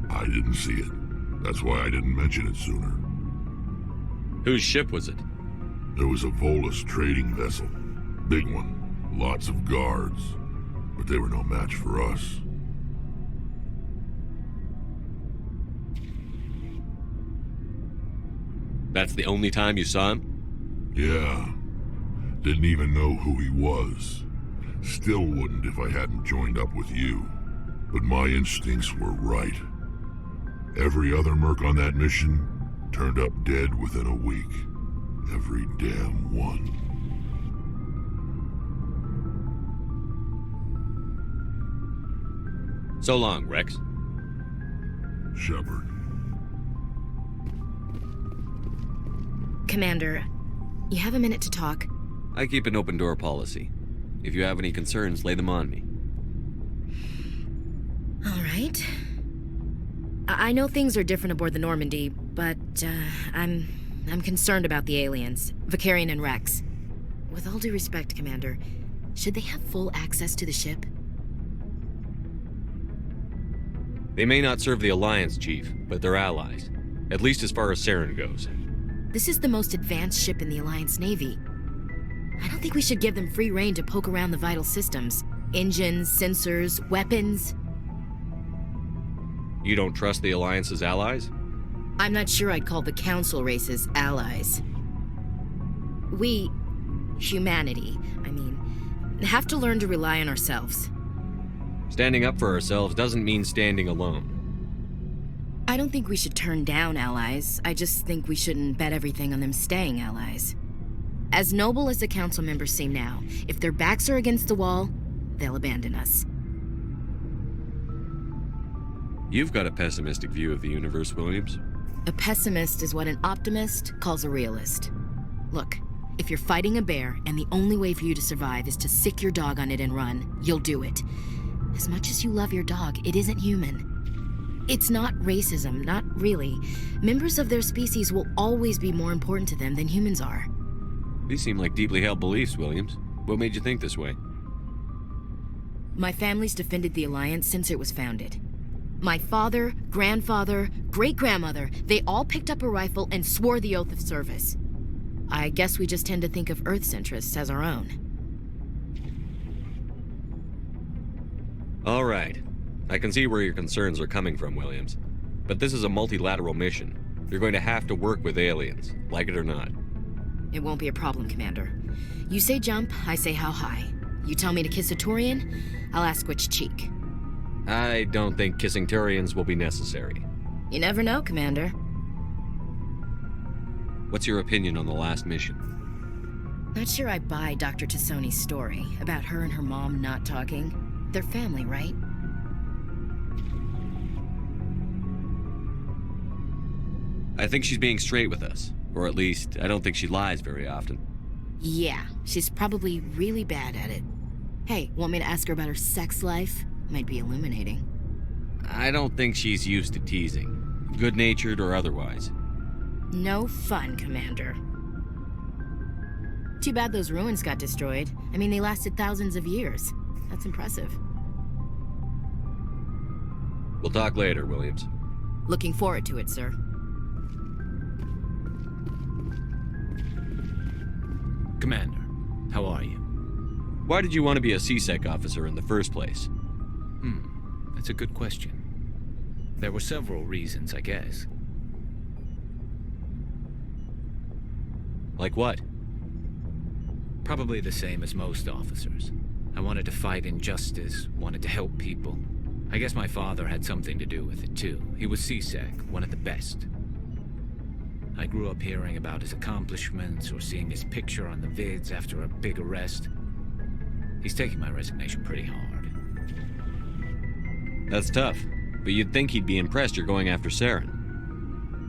I didn't see it. That's why I didn't mention it sooner. Whose ship was it? It was a Volus trading vessel. Big one. Lots of guards. But they were no match for us. That's the only time you saw him? Yeah. Didn't even know who he was. Still wouldn't if I hadn't joined up with you. But my instincts were right. Every other merc on that mission turned up dead within a week. Every damn one. So long, Rex. Shepard. Commander, you have a minute to talk? I keep an open door policy. If you have any concerns, lay them on me. All right. I know things are different aboard the Normandy, but I'm concerned about the aliens, Vicarian and Rex. With all due respect, Commander, should they have full access to the ship? They may not serve the Alliance, Chief, but they're allies. At least as far as Saren goes. This is the most advanced ship in the Alliance Navy. I don't think we should give them free rein to poke around the vital systems. Engines, sensors, weapons. You don't trust the Alliance's allies? I'm not sure I'd call the Council races allies. We, humanity, have to learn to rely on ourselves. Standing up for ourselves doesn't mean standing alone. I don't think we should turn down allies. I just think we shouldn't bet everything on them staying allies. As noble as the Council members seem now, if their backs are against the wall, they'll abandon us. You've got a pessimistic view of the universe, Williams. A pessimist is what an optimist calls a realist. Look, if you're fighting a bear and the only way for you to survive is to sick your dog on it and run, you'll do it. As much as you love your dog, it isn't human. It's not racism, not really. Members of their species will always be more important to them than humans are. These seem like deeply held beliefs, Williams. What made you think this way? My family's defended the Alliance since it was founded. My father, grandfather, great-grandmother, they all picked up a rifle and swore the oath of service. I guess we just tend to think of Earth's interests as our own. All right. I can see where your concerns are coming from, Williams. But this is a multilateral mission. You're going to have to work with aliens, like it or not. It won't be a problem, Commander. You say jump, I say how high. You tell me to kiss a Thorian, I'll ask which cheek. I don't think kissing Thorians will be necessary. You never know, Commander. What's your opinion on the last mission? Not sure I buy Dr. T'Soni's story about her and her mom not talking. They're family, right? I think she's being straight with us. Or at least, I don't think she lies very often. Yeah, she's probably really bad at it. Hey, want me to ask her about her sex life? Might be illuminating. I don't think she's used to teasing. Good-natured or otherwise. No fun, Commander. Too bad those ruins got destroyed. They lasted thousands of years. That's impressive. We'll talk later, Williams. Looking forward to it, sir. Commander, how are you? Why did you want to be a CSEC officer in the first place? That's a good question. There were several reasons, I guess. Like what? Probably the same as most officers. I wanted to fight injustice, wanted to help people. I guess my father had something to do with it, too. He was CSEC, one of the best. I grew up hearing about his accomplishments or seeing his picture on the vids after a big arrest. He's taking my resignation pretty hard. That's tough, but you'd think he'd be impressed you're going after Saren.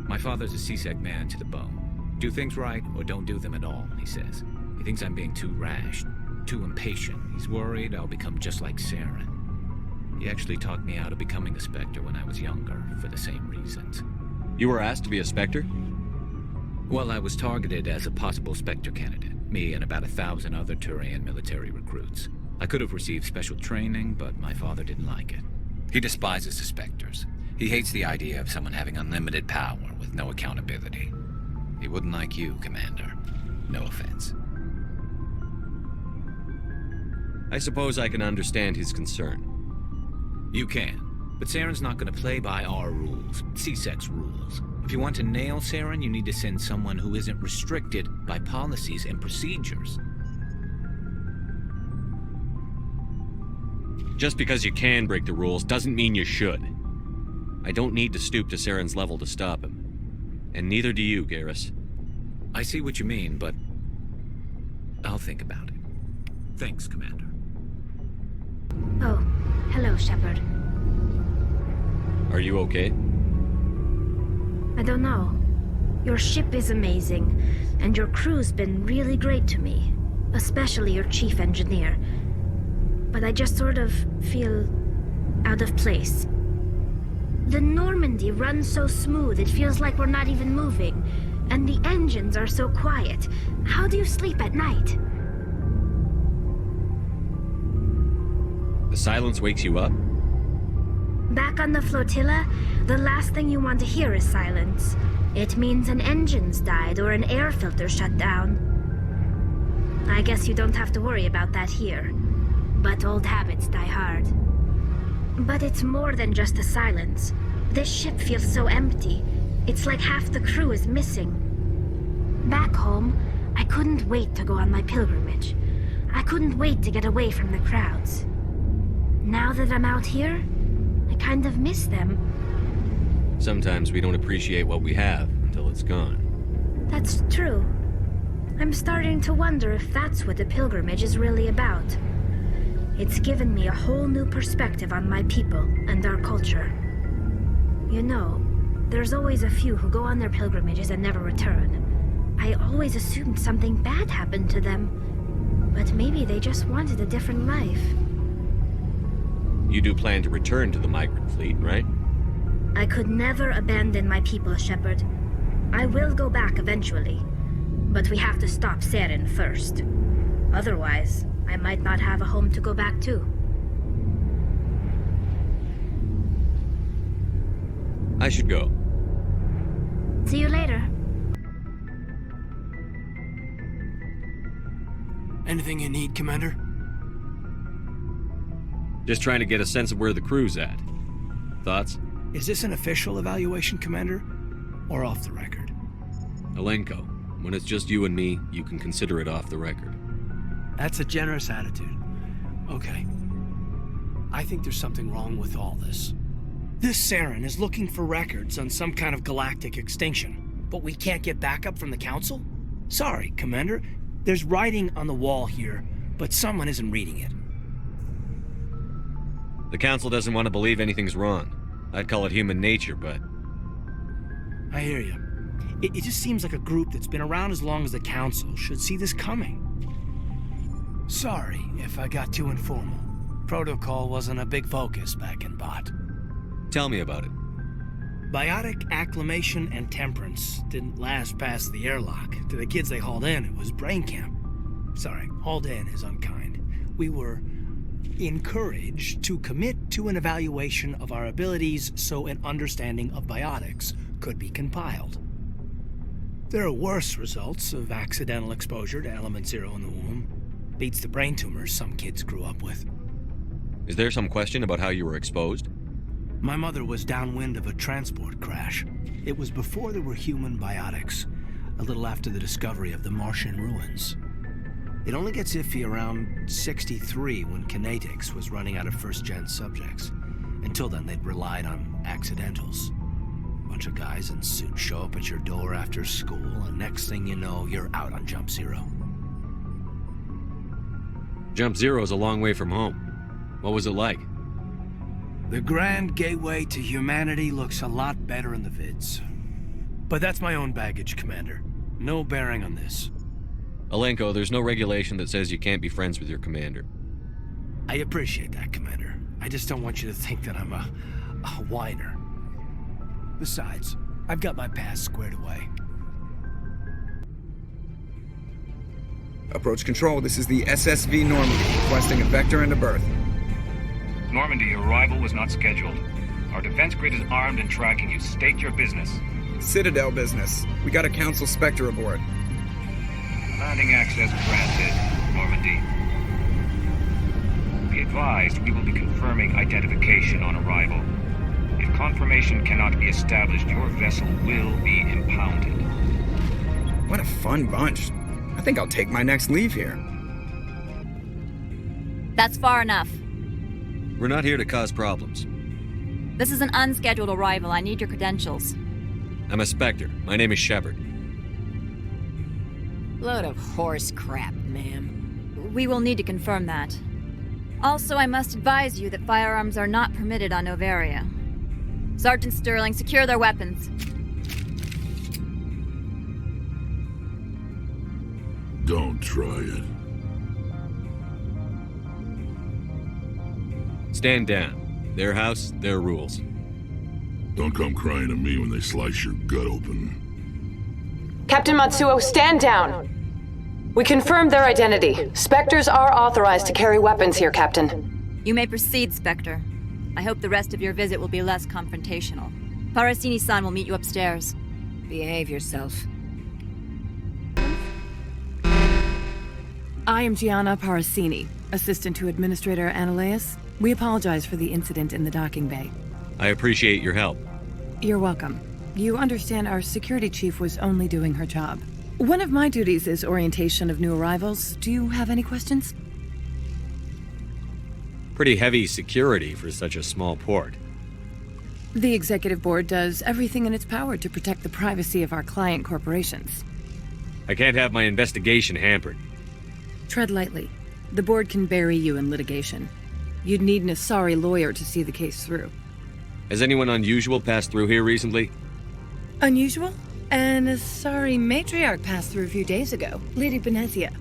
My father's a CSEC man to the bone. Do things right or don't do them at all, he says. He thinks I'm being too rash, too impatient. He's worried I'll become just like Saren. He actually talked me out of becoming a Spectre when I was younger, for the same reasons. You were asked to be a Spectre? Well, I was targeted as a possible Spectre candidate. Me and about 1,000 other Thorian military recruits. I could have received special training, but my father didn't like it. He despises the Spectres. He hates the idea of someone having unlimited power with no accountability. He wouldn't like you, Commander. No offense. I suppose I can understand his concern. You can, but Saren's not going to play by our rules, CSEC's rules. If you want to nail Saren, you need to send someone who isn't restricted by policies and procedures. Just because you can break the rules doesn't mean you should. I don't need to stoop to Saren's level to stop him. And neither do you, Garrus. I see what you mean, but I'll think about it. Thanks, Commander. Oh, hello, Shepard. Are you okay? I don't know. Your ship is amazing, and your crew's been really great to me. Especially your chief engineer. But I just sort of feel out of place. The Normandy runs so smooth it feels like we're not even moving. And the engines are so quiet. How do you sleep at night? The silence wakes you up? Back on the flotilla, the last thing you want to hear is silence. It means an engine's died or an air filter shut down. I guess you don't have to worry about that here. But old habits die hard. But it's more than just the silence. This ship feels so empty. It's like half the crew is missing. Back home, I couldn't wait to go on my pilgrimage. I couldn't wait to get away from the crowds. Now that I'm out here, I kind of miss them. Sometimes we don't appreciate what we have until it's gone. That's true. I'm starting to wonder if that's what the pilgrimage is really about. It's given me a whole new perspective on my people and our culture. You know, there's always a few who go on their pilgrimages and never return. I always assumed something bad happened to them. But maybe they just wanted a different life. You do plan to return to the migrant fleet, right? I could never abandon my people, Shepard. I will go back eventually. But we have to stop Saren first. Otherwise, I might not have a home to go back to. I should go. See you later. Anything you need, Commander? Just trying to get a sense of where the crew's at. Thoughts? Is this an official evaluation, Commander? Or off the record? Alenko, when it's just you and me, you can consider it off the record. That's a generous attitude. Okay. I think there's something wrong with all this. This Saren is looking for records on some kind of galactic extinction, but we can't get backup from the Council? Sorry, Commander. There's writing on the wall here, but someone isn't reading it. The Council doesn't want to believe anything's wrong. I'd call it human nature, but... I hear you. It just seems like a group that's been around as long as the Council should see this coming. Sorry if I got too informal. Protocol wasn't a big focus back in Bot. Tell me about it. Biotic acclimation and temperance didn't last past the airlock. To the kids they hauled in, it was brain camp. Sorry, hauled in is unkind. We were encouraged to commit to an evaluation of our abilities so an understanding of biotics could be compiled. There are worse results of accidental exposure to Element Zero in the womb. Beats the brain tumors some kids grew up with. Is there some question about how you were exposed? My mother was downwind of a transport crash. It was before there were human biotics, a little after the discovery of the Martian ruins. It only gets iffy around 63 when Kinetics was running out of first-gen subjects. Until then, they'd relied on accidentals. Bunch of guys in suits show up at your door after school, and next thing you know, you're out on Jump Zero. Jump Zero's a long way from home. What was it like? The grand gateway to humanity looks a lot better in the vids. But that's my own baggage, Commander. No bearing on this. Alenko, there's no regulation that says you can't be friends with your commander. I appreciate that, Commander. I just don't want you to think that I'm a whiner. Besides, I've got my past squared away. Approach control, this is the SSV Normandy, requesting a vector and a berth. Normandy, your arrival was not scheduled. Our defense grid is armed and tracking you. State your business. Citadel business. We got a Council Spectre aboard. Landing access granted, Normandy. Be advised, we will be confirming identification on arrival. If confirmation cannot be established, your vessel will be impounded. What a fun bunch. I think I'll take my next leave here. That's far enough. We're not here to cause problems. This is an unscheduled arrival. I need your credentials. I'm a Spectre. My name is Shepard. Load of horse crap, ma'am. We will need to confirm that. Also, I must advise you that firearms are not permitted on Noveria. Sergeant Sterling, secure their weapons. Don't try it. Stand down. Their house, their rules. Don't come crying to me when they slice your gut open. Captain Matsuo, stand down! We confirmed their identity. Spectres are authorized to carry weapons here, Captain. You may proceed, Spectre. I hope the rest of your visit will be less confrontational. Parasini-san will meet you upstairs. Behave yourself. I am Gianna Parasini, assistant to Administrator Analeas. We apologize for the incident in the docking bay. I appreciate your help. You're welcome. You understand our security chief was only doing her job. One of my duties is orientation of new arrivals. Do you have any questions? Pretty heavy security for such a small port. The executive board does everything in its power to protect the privacy of our client corporations. I can't have my investigation hampered. Tread lightly. The board can bury you in litigation. You'd need an Asari lawyer to see the case through. Has anyone unusual passed through here recently? Unusual? An Asari matriarch passed through a few days ago. Lady Benezia.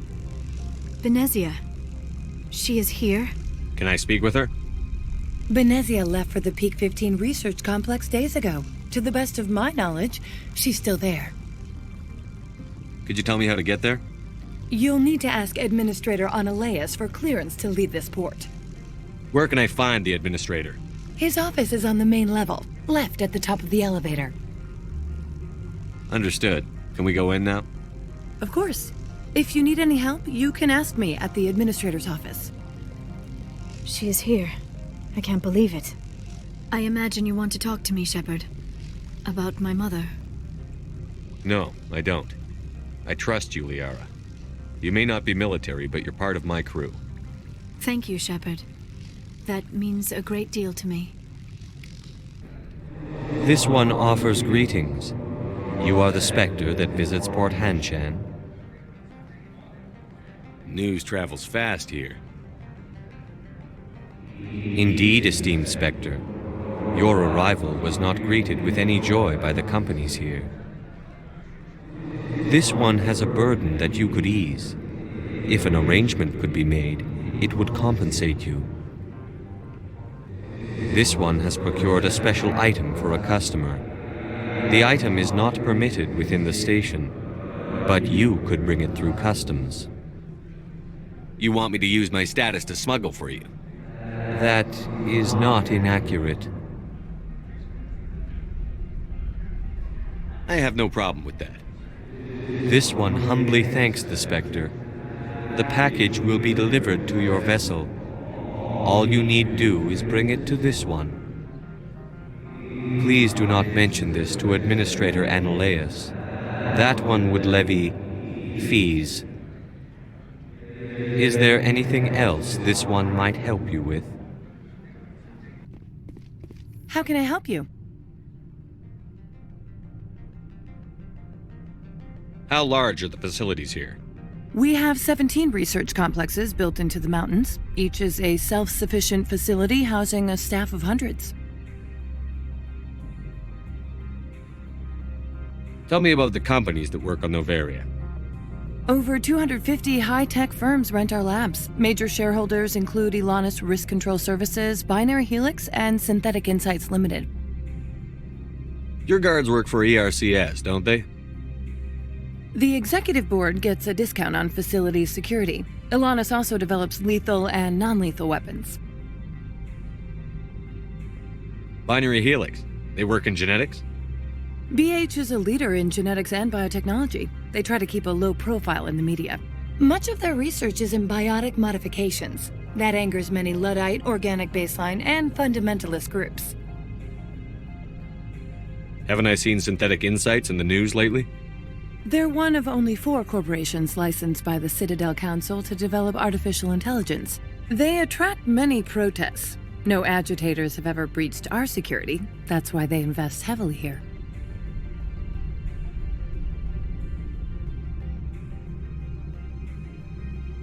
Benezia? She is here? Can I speak with her? Benezia left for the Peak 15 research complex days ago. To the best of my knowledge, she's still there. Could you tell me how to get there? You'll need to ask Administrator Analeas for clearance to leave this port. Where can I find the Administrator? His office is on the main level, left at the top of the elevator. Understood. Can we go in now? Of course. If you need any help, you can ask me at the Administrator's office. She is here. I can't believe it. I imagine you want to talk to me, Shepard. About my mother. No, I don't. I trust you, Liara. You may not be military, but you're part of my crew. Thank you, Shepard. That means a great deal to me. This one offers greetings. You are the Spectre that visits Port Hanshan. News travels fast here. Indeed, esteemed Spectre. Your arrival was not greeted with any joy by the companies here. This one has a burden that you could ease. If an arrangement could be made, it would compensate you. This one has procured a special item for a customer. The item is not permitted within the station, but you could bring it through customs. You want me to use my status to smuggle for you? That is not inaccurate. I have no problem with that. This one humbly thanks the Spectre. The package will be delivered to your vessel. All you need do is bring it to this one. Please do not mention this to Administrator Analeas. That one would levy fees. Is there anything else this one might help you with? How can I help you? How large are the facilities here? We have 17 research complexes built into the mountains. Each is a self-sufficient facility housing a staff of hundreds. Tell me about the companies that work on Noveria. Over 250 high-tech firms rent our labs. Major shareholders include Ilos Risk Control Services, Binary Helix, and Synthetic Insights Limited. Your guards work for ERCS, don't they? The executive board gets a discount on facility security. Ilos also develops lethal and non-lethal weapons. Binary Helix. They work in genetics? BH is a leader in genetics and biotechnology. They try to keep a low profile in the media. Much of their research is in biotic modifications. That angers many Luddite, organic baseline, and fundamentalist groups. Haven't I seen Synthetic Insights in the news lately? They're one of only 4 corporations licensed by the Citadel Council to develop artificial intelligence. They attract many protests. No agitators have ever breached our security. That's why they invest heavily here.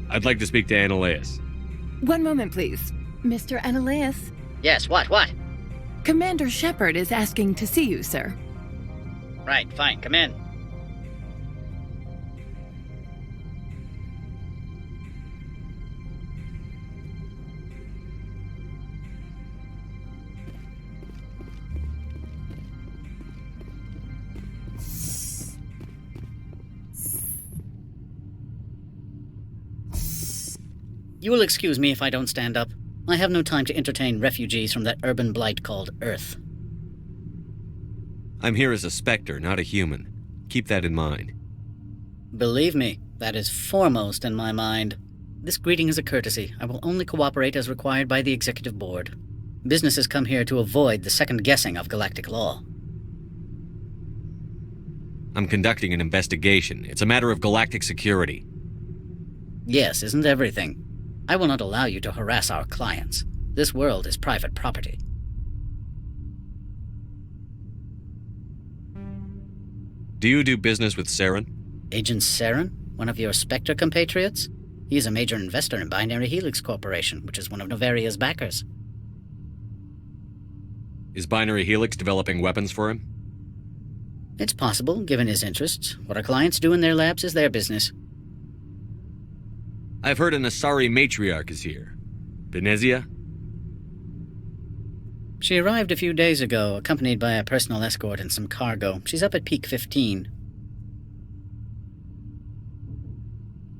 I'd like to speak to Annaleus. One moment, please. Mr. Annaleus? Yes, what? Commander Shepard is asking to see you, sir. Right, fine, come in. You will excuse me if I don't stand up. I have no time to entertain refugees from that urban blight called Earth. I'm here as a Spectre, not a human. Keep that in mind. Believe me, that is foremost in my mind. This greeting is a courtesy. I will only cooperate as required by the Executive Board. Businesses come here to avoid the second guessing of galactic law. I'm conducting an investigation. It's a matter of galactic security. Yes, isn't everything? I will not allow you to harass our clients. This world is private property. Do you do business with Saren? Agent Saren? One of your Spectre compatriots? He is a major investor in Binary Helix Corporation, which is one of Noveria's backers. Is Binary Helix developing weapons for him? It's possible, given his interests. What our clients do in their labs is their business. I've heard an Asari matriarch is here. Benezia? She arrived a few days ago, accompanied by a personal escort and some cargo. She's up at Peak 15.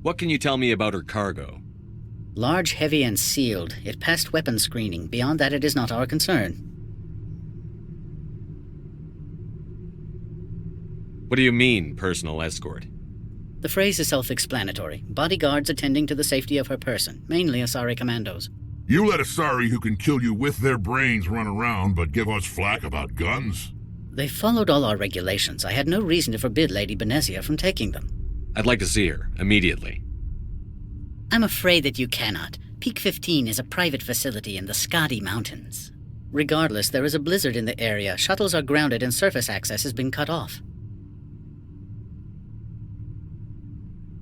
What can you tell me about her cargo? Large, heavy, and sealed. It passed weapons screening. Beyond that, it is not our concern. What do you mean, personal escort? The phrase is self-explanatory. Bodyguards attending to the safety of her person, mainly Asari commandos. You let Asari who can kill you with their brains run around, but give us flack about guns? They followed all our regulations. I had no reason to forbid Lady Benezia from taking them. I'd like to see her, immediately. I'm afraid that you cannot. Peak 15 is a private facility in the Skadi Mountains. Regardless, there is a blizzard in the area. Shuttles are grounded and surface access has been cut off.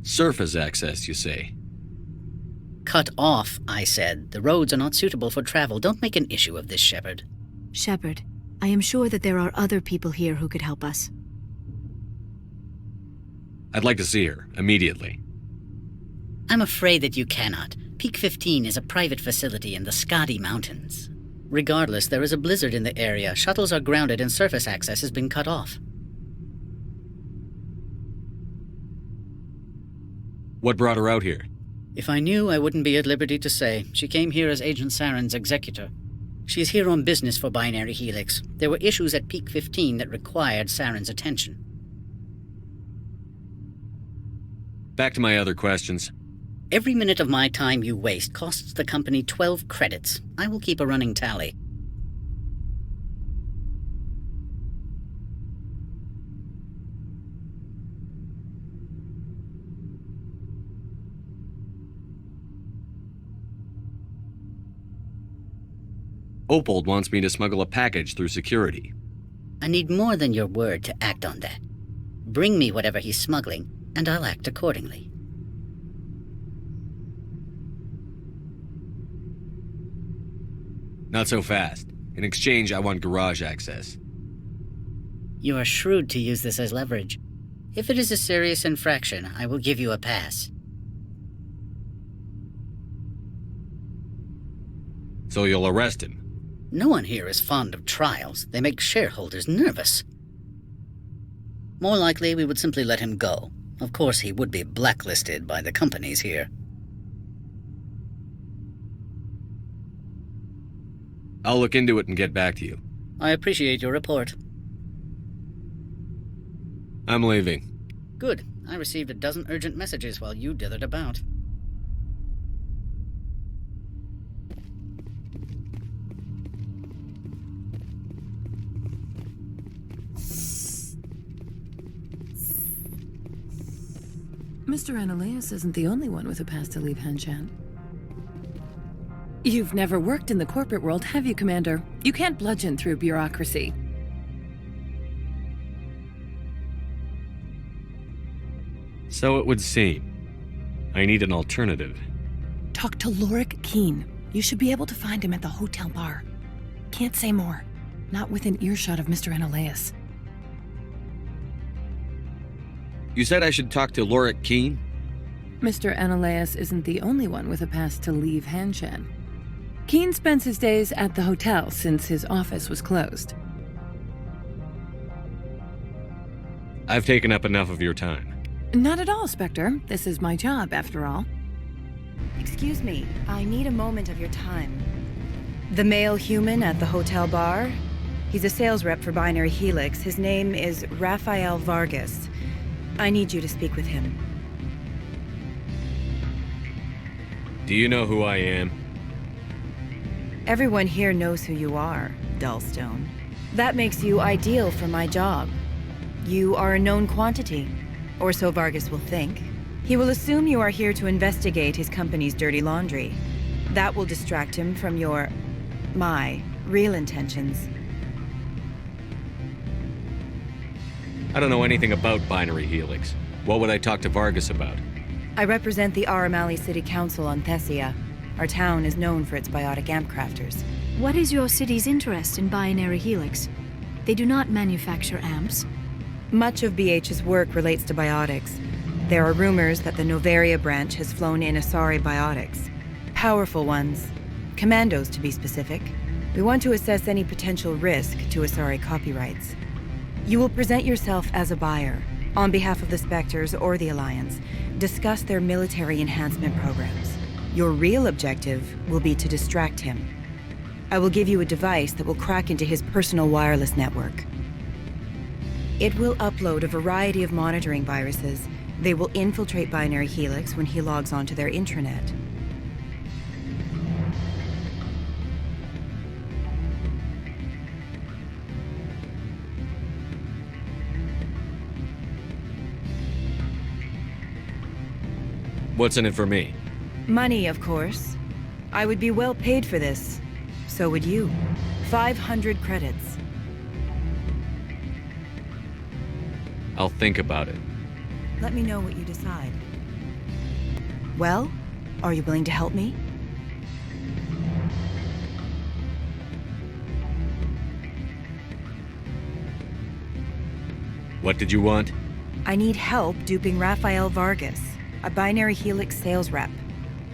Surface access, you say? Cut off, I said. The roads are not suitable for travel. Don't make an issue of this, Shepard. Shepard, I am sure that there are other people here who could help us. I'd like to see her, immediately. I'm afraid that you cannot. Peak 15 is a private facility in the Skadi Mountains. Regardless, there is a blizzard in the area. Shuttles are grounded and surface access has been cut off. What brought her out here? If I knew, I wouldn't be at liberty to say. She came here as Agent Saren's executor. She is here on business for Binary Helix. There were issues at Peak 15 that required Saren's attention. Back to my other questions. Every minute of my time you waste costs the company 12 credits. I will keep a running tally. Opold wants me to smuggle a package through security. I need more than your word to act on that. Bring me whatever he's smuggling, and I'll act accordingly. Not so fast. In exchange, I want garage access. You are shrewd to use this as leverage. If it is a serious infraction, I will give you a pass. So you'll arrest him? No one here is fond of trials. They make shareholders nervous. More likely, we would simply let him go. Of course, he would be blacklisted by the companies here. I'll look into it and get back to you. I appreciate your report. I'm leaving. Good. I received a dozen urgent messages while you dithered about. Mr. Annaleus isn't the only one with a pass to leave Hanshan. You've never worked in the corporate world, have you, Commander? You can't bludgeon through bureaucracy. So it would seem. I need an alternative. Talk to Lorik Keen. You should be able to find him at the hotel bar. Can't say more. Not within earshot of Mr. Analaeus. You said I should talk to Lorik Keen? Mr. Analaeus isn't the only one with a pass to leave Hanshan. Keen spends his days at the hotel since his office was closed. I've taken up enough of your time. Not at all, Spectre. This is my job, after all. Excuse me, I need a moment of your time. The male human at the hotel bar? He's a sales rep for Binary Helix. His name is Rafael Vargas. I need you to speak with him. Do you know who I am? Everyone here knows who you are, Dullstone. That makes you ideal for my job. You are a known quantity, or so Vargas will think. He will assume you are here to investigate his company's dirty laundry. That will distract him from my real intentions. I don't know anything about Binary Helix. What would I talk to Vargas about? I represent the Aramali City Council on Thessia. Our town is known for its biotic amp crafters. What is your city's interest in Binary Helix? They do not manufacture amps. Much of BH's work relates to biotics. There are rumors that the Noveria branch has flown in Asari biotics. Powerful ones. Commandos, to be specific. We want to assess any potential risk to Asari copyrights. You will present yourself as a buyer, on behalf of the Spectres or the Alliance. Discuss their military enhancement programs. Your real objective will be to distract him. I will give you a device that will crack into his personal wireless network. It will upload a variety of monitoring viruses. They will infiltrate Binary Helix when he logs onto their intranet. What's in it for me? Money, of course. I would be well paid for this. So would you. 500 credits. I'll think about it. Let me know what you decide. Well, are you willing to help me? What did you want? I need help duping Rafael Vargas, a Binary Helix sales rep.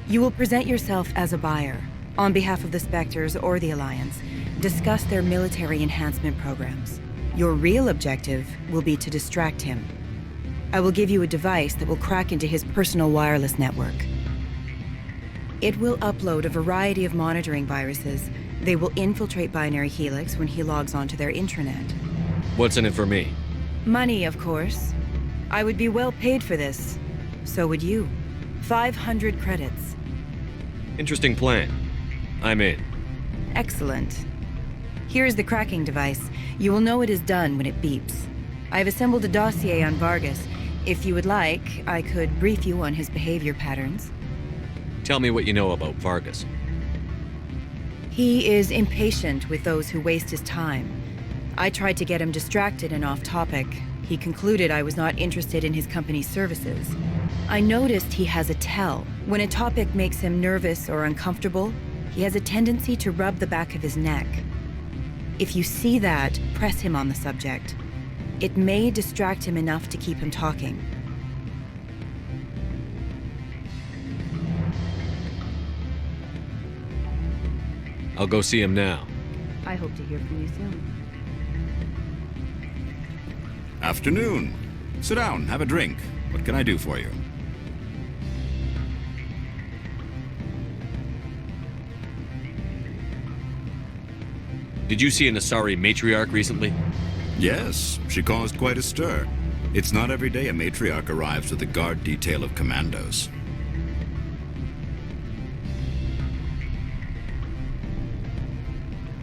You will present yourself as a buyer, on behalf of the Spectres or the Alliance. Discuss their military enhancement programs. Your real objective will be to distract him. I will give you a device that will crack into his personal wireless network. It will upload a variety of monitoring viruses. They will infiltrate Binary Helix when he logs onto their intranet. What's in it for me? Money, of course. I would be well paid for this. So would you. 500 credits. Interesting plan. I'm in. Excellent. Here is the cracking device. You will know it is done when it beeps. I've assembled a dossier on Vargas. If you would like, I could brief you on his behavior patterns. Tell me what you know about Vargas. He is impatient with those who waste his time. I tried to get him distracted and off topic. He concluded I was not interested in his company's services. I noticed he has a tell. When a topic makes him nervous or uncomfortable, he has a tendency to rub the back of his neck. If you see that, press him on the subject. It may distract him enough to keep him talking. I'll go see him now. I hope to hear from you soon. Afternoon. Sit down, have a drink. What can I do for you? Did you see an Asari matriarch recently? Yes, she caused quite a stir. It's not every day a matriarch arrives with a guard detail of commandos.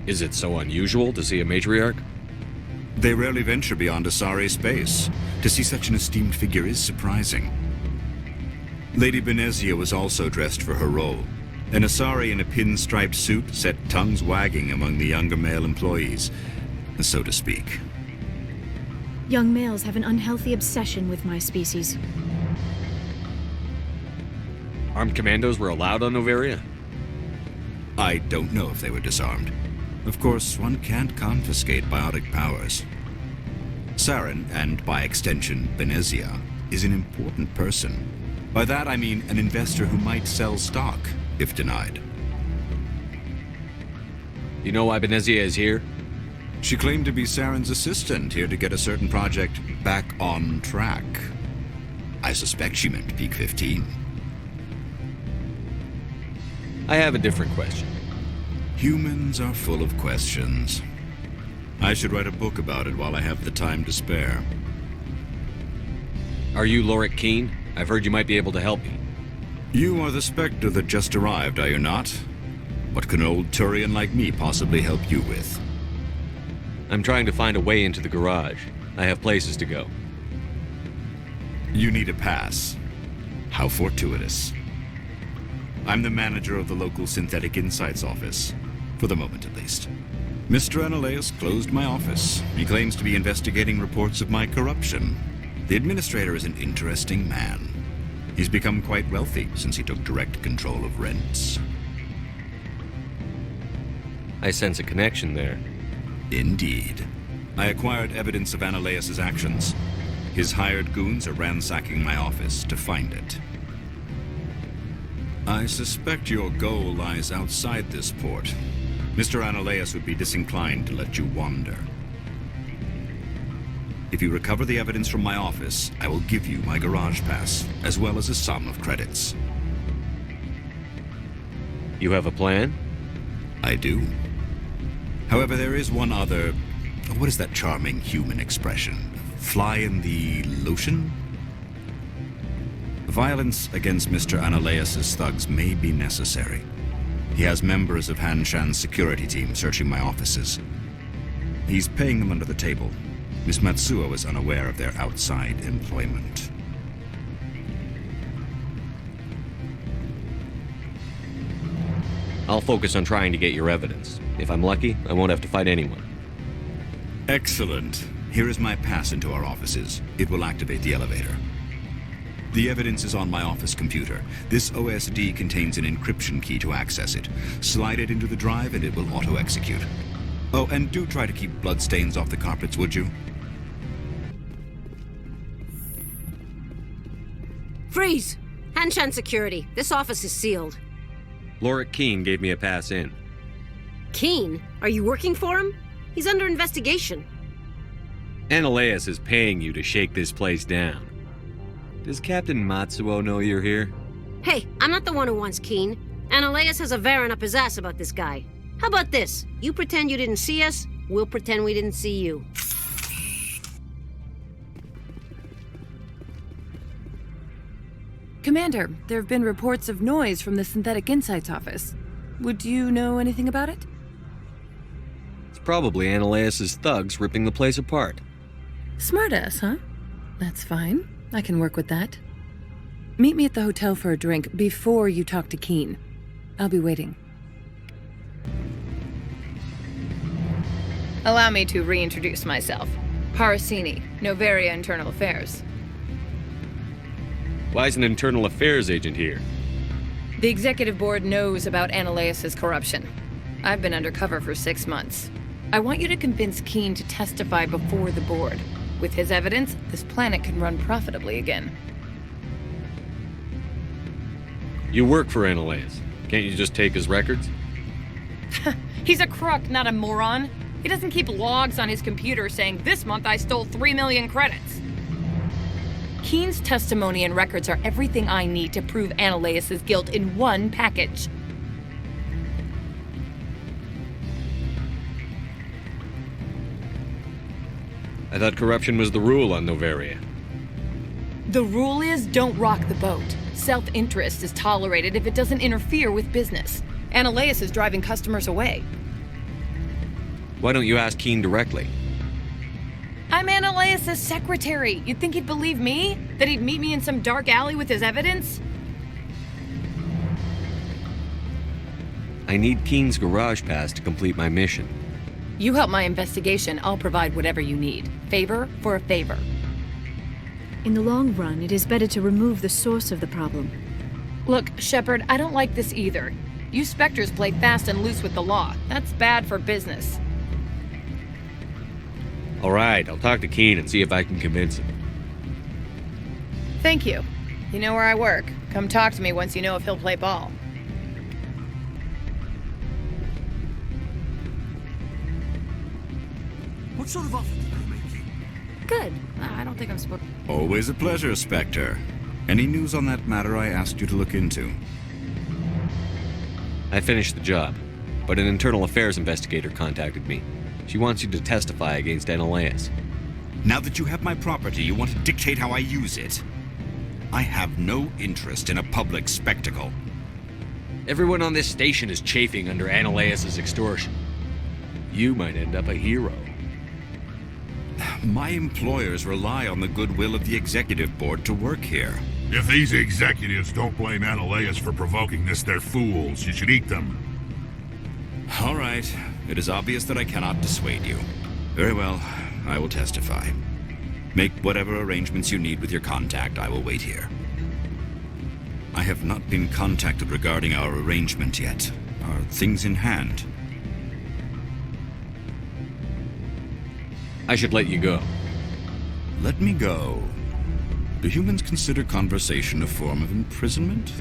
Is it so unusual to see a matriarch? They rarely venture beyond Asari space. To see such an esteemed figure is surprising. Lady Benezia was also dressed for her role. An Asari in a pinstriped suit set tongues wagging among the younger male employees, so to speak. Young males have an unhealthy obsession with my species. Armed commandos were allowed on Noveria? I don't know if they were disarmed. Of course, one can't confiscate biotic powers. Saren, and by extension, Benezia, is an important person. By that I mean an investor who might sell stock, if denied. You know why Benezia is here? She claimed to be Saren's assistant, here to get a certain project back on track. I suspect she meant Peak 15. I have a different question. Humans are full of questions. I should write a book about it while I have the time to spare. Are you Lorik Keen? I've heard you might be able to help me. You are the Spectre that just arrived, are you not? What can an old Thorian like me possibly help you with? I'm trying to find a way into the garage. I have places to go. You need a pass. How fortuitous. I'm the manager of the local Synthetic Insights office. For the moment, at least. Mr. Analeus closed my office. He claims to be investigating reports of my corruption. The administrator is an interesting man. He's become quite wealthy since he took direct control of rents. I sense a connection there. Indeed. I acquired evidence of Analeus' actions. His hired goons are ransacking my office to find it. I suspect your goal lies outside this port. Mr. Analeus would be disinclined to let you wander. If you recover the evidence from my office, I will give you my garage pass, as well as a sum of credits. You have a plan? I do. However, there is one other... What is that charming human expression? Fly in the lotion? Violence against Mr. Analeus' thugs may be necessary. He has members of Han Shan's security team searching my offices. He's paying them under the table. Miss Matsuo is unaware of their outside employment. I'll focus on trying to get your evidence. If I'm lucky, I won't have to fight anyone. Excellent. Here is my pass into our offices. It will activate the elevator. The evidence is on my office computer. This OSD contains an encryption key to access it. Slide it into the drive and it will auto-execute. Oh, and do try to keep bloodstains off the carpets, would you? Freeze! Hanshan Security. This office is sealed. Lorik Keen gave me a pass in. Keen? Are you working for him? He's under investigation. Analeus is paying you to shake this place down. Does Captain Matsuo know you're here? Hey, I'm not the one who wants Keen. Analeus has a Varen up his ass about this guy. How about this? You pretend you didn't see us, we'll pretend we didn't see you. Commander, there have been reports of noise from the Synthetic Insights office. Would you know anything about it? It's probably Analeus' thugs ripping the place apart. Smartass, huh? That's fine. I can work with that. Meet me at the hotel for a drink before you talk to Keen. I'll be waiting. Allow me to reintroduce myself. Parasini, Noveria Internal Affairs. Why is an internal affairs agent here? The executive board knows about Analeus' corruption. I've been undercover for 6 months. I want you to convince Keen to testify before the board. With his evidence, this planet can run profitably again. You work for Analeus. Can't you just take his records? He's a crook, not a moron. He doesn't keep logs on his computer saying, "This month I stole 3 million credits." Keen's testimony and records are everything I need to prove Analeus' guilt in one package. I thought corruption was the rule on Noveria. The rule is don't rock the boat. Self-interest is tolerated if it doesn't interfere with business. Analeus is driving customers away. Why don't you ask Keen directly? I'm Analeus' secretary. You'd think he'd believe me? That he'd meet me in some dark alley with his evidence? I need Keen's garage pass to complete my mission. You help my investigation, I'll provide whatever you need. Favor for a favor. In the long run, it is better to remove the source of the problem. Look, Shepard, I don't like this either. You Spectres play fast and loose with the law. That's bad for business. Alright, I'll talk to Keen and see if I can convince him. Thank you. You know where I work. Come talk to me once you know if he'll play ball. What sort of offer did they make you? Good. I don't think I'm supposed. Always a pleasure, Spectre. Any news on that matter I asked you to look into? I finished the job, but an internal affairs investigator contacted me. She wants you to testify against Analeus. Now that you have my property, you want to dictate how I use it? I have no interest in a public spectacle. Everyone on this station is chafing under Analeus' extortion. You might end up a hero. My employers rely on the goodwill of the executive board to work here. If these executives don't blame Analeus for provoking this, they're fools. You should eat them. All right. It is obvious that I cannot dissuade you. Very well. I will testify. Make whatever arrangements you need with your contact. I will wait here. I have not been contacted regarding our arrangement yet. Are things in hand? I should let you go. Let me go? Do humans consider conversation a form of imprisonment?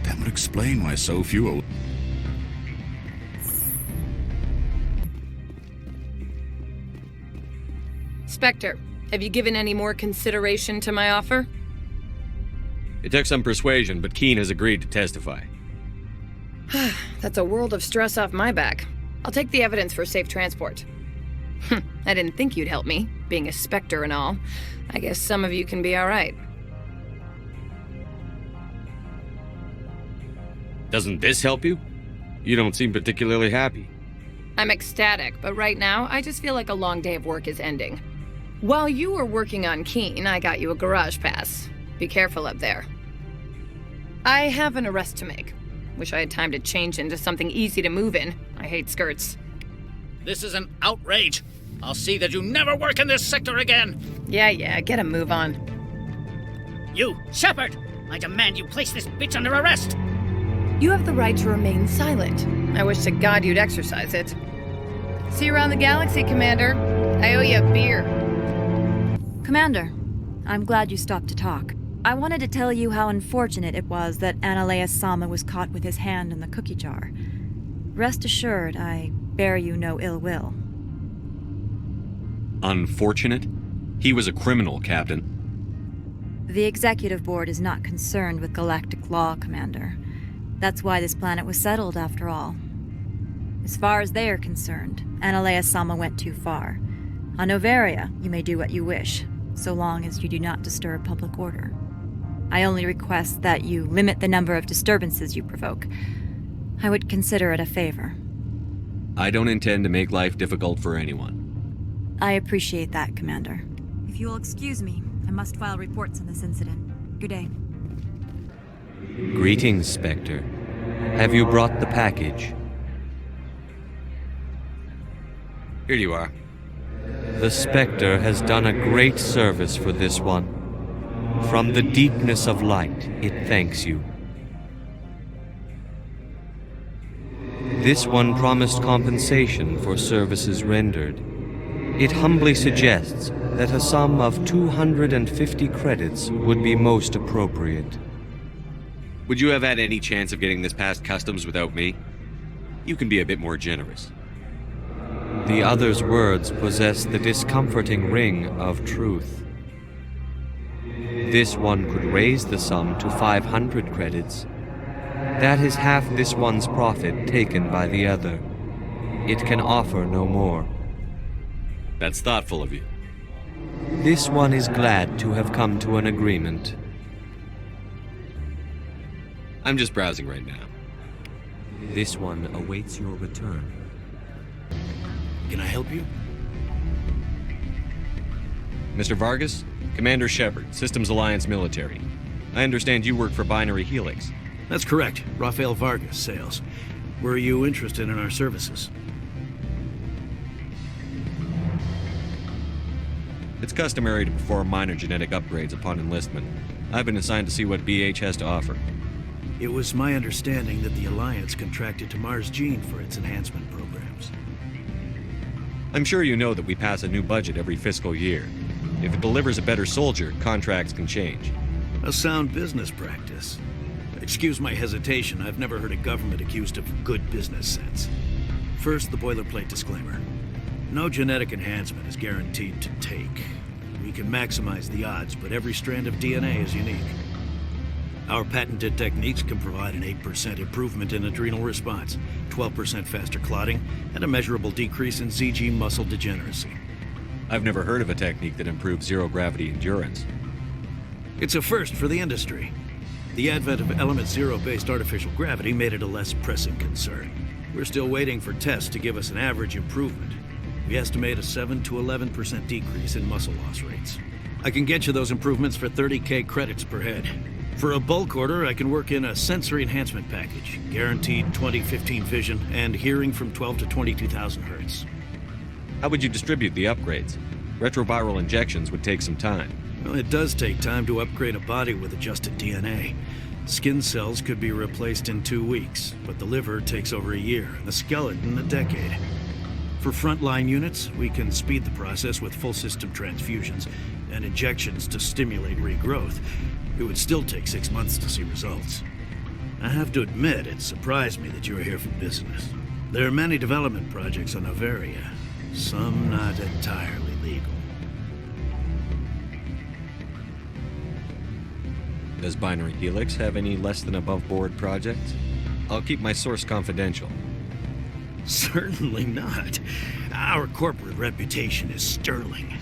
That would explain why so few... Spectre, have you given any more consideration to my offer? It took some persuasion, but Keen has agreed to testify. That's a world of stress off my back. I'll take the evidence for safe transport. I didn't think you'd help me, being a Spectre and all. I guess some of you can be alright. Doesn't this help you? You don't seem particularly happy. I'm ecstatic, but right now, I just feel like a long day of work is ending. While you were working on Keen, I got you a garage pass. Be careful up there. I have an arrest to make. Wish I had time to change into something easy to move in. I hate skirts. This is an outrage. I'll see that you never work in this sector again. Yeah, get a move on. You, Shepard! I demand you place this bitch under arrest! You have the right to remain silent. I wish to God you'd exercise it. See you around the galaxy, Commander. I owe you a beer. Commander, I'm glad you stopped to talk. I wanted to tell you how unfortunate it was that Analeus Sama was caught with his hand in the cookie jar. Rest assured, I bear you no ill will. Unfortunate? He was a criminal, Captain. The Executive Board is not concerned with galactic law, Commander. That's why this planet was settled, after all. As far as they are concerned, Analeus Sama went too far. On Noveria, you may do what you wish, so long as you do not disturb public order. I only request that you limit the number of disturbances you provoke. I would consider it a favor. I don't intend to make life difficult for anyone. I appreciate that, Commander. If you will excuse me, I must file reports on this incident. Good day. Greetings, Spectre. Have you brought the package? Here you are. The Spectre has done a great service for this one. From the deepness of light, it thanks you. This one promised compensation for services rendered. It humbly suggests that a sum of 250 credits would be most appropriate. Would you have had any chance of getting this past customs without me? You can be a bit more generous. The other's words possess the discomforting ring of truth. This one could raise the sum to 500 credits. That is half this one's profit taken by the other. It can offer no more. That's thoughtful of you. This one is glad to have come to an agreement. I'm just browsing right now. This one awaits your return. Can I help you? Mr. Vargas, Commander Shepard, Systems Alliance Military. I understand you work for Binary Helix. That's correct. Rafael Vargas, sales. Were you interested in our services? It's customary to perform minor genetic upgrades upon enlistment. I've been assigned to see what BH has to offer. It was my understanding that the Alliance contracted to Mars Gene for its enhancement programs. I'm sure you know that we pass a new budget every fiscal year. If it delivers a better soldier, contracts can change. A sound business practice. Excuse my hesitation, I've never heard a government accused of good business sense. First, the boilerplate disclaimer. No genetic enhancement is guaranteed to take. We can maximize the odds, but every strand of DNA is unique. Our patented techniques can provide an 8% improvement in adrenal response, 12% faster clotting, and a measurable decrease in ZG muscle degeneracy. I've never heard of a technique that improves zero-gravity endurance. It's a first for the industry. The advent of element zero-based artificial gravity made it a less pressing concern. We're still waiting for tests to give us an average improvement. We estimate a 7 to 11% decrease in muscle loss rates. I can get you those improvements for 30K credits per head. For a bulk order, I can work in a sensory enhancement package, guaranteed 20/15 vision, and hearing from 12 to 22,000 hertz. How would you distribute the upgrades? Retroviral injections would take some time. Well, it does take time to upgrade a body with adjusted DNA. Skin cells could be replaced in 2 weeks, but the liver takes over a year, and the skeleton a decade. For frontline units, we can speed the process with full system transfusions and injections to stimulate regrowth. It would still take 6 months to see results. I have to admit, it surprised me that you were here for business. There are many development projects on Noveria, some not entirely legal. Does Binary Helix have any less than above-board projects? I'll keep my source confidential. Certainly not. Our corporate reputation is sterling.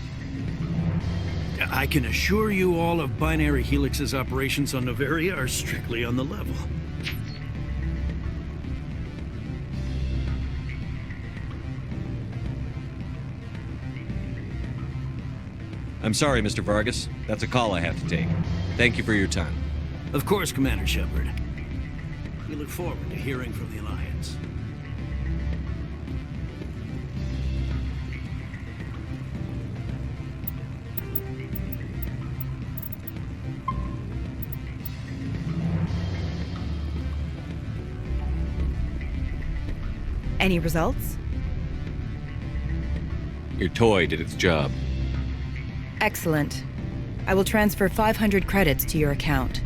I can assure you all of Binary Helix's operations on Noveria are strictly on the level. I'm sorry, Mr. Vargas. That's a call I have to take. Thank you for your time. Of course, Commander Shepard. We look forward to hearing from the Alliance. Any results? Your toy did its job. Excellent. I will transfer 500 credits to your account.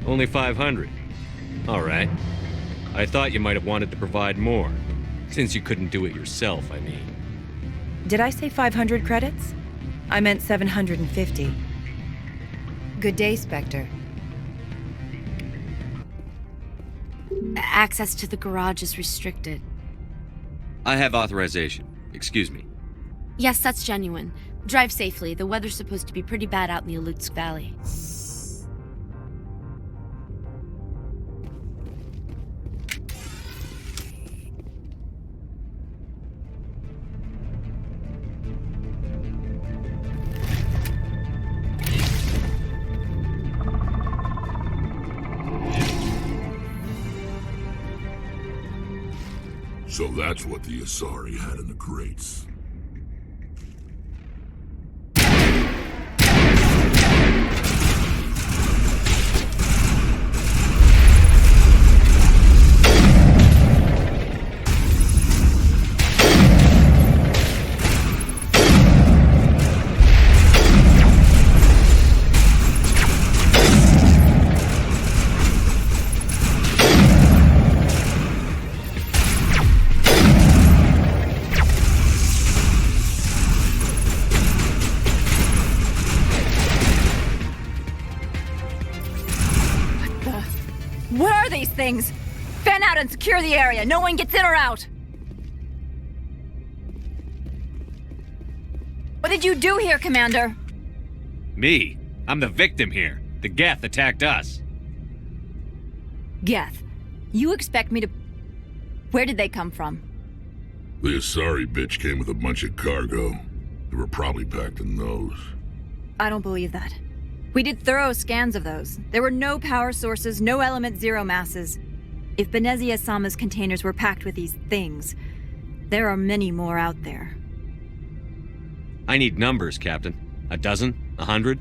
Only 500. All right. I thought you might have wanted to provide more. Since you couldn't do it yourself, I mean. Did I say 500 credits? I meant 750. Good day, Spectre. Access to the garage is restricted. I have authorization. Excuse me. Yes, that's genuine. Drive safely. The weather's supposed to be pretty bad out in the Alutsk Valley. So that's what the Asari had in the crates. Things. Fan out and secure the area. No one gets in or out. What did you do here, Commander? Me? I'm the victim here. The Geth attacked us. Geth. You expect me to... Where did they come from? The Asari bitch came with a bunch of cargo. They were probably packed in those. I don't believe that. We did thorough scans of those. There were no power sources, no element zero masses. If Benezia Sama's containers were packed with these things, there are many more out there. I need numbers, Captain. A dozen? 100?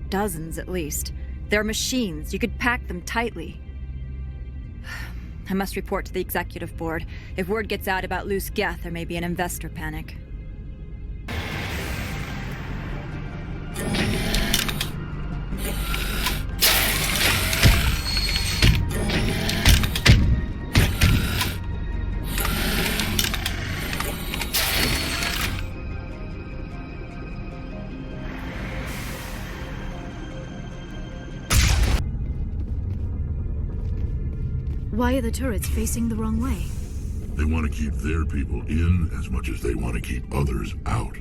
Dozens, at least. They're machines. You could pack them tightly. I must report to the executive board. If word gets out about loose Geth, there may be an investor panic. Why are the turrets facing the wrong way? They want to keep their people in as much as they want to keep others out.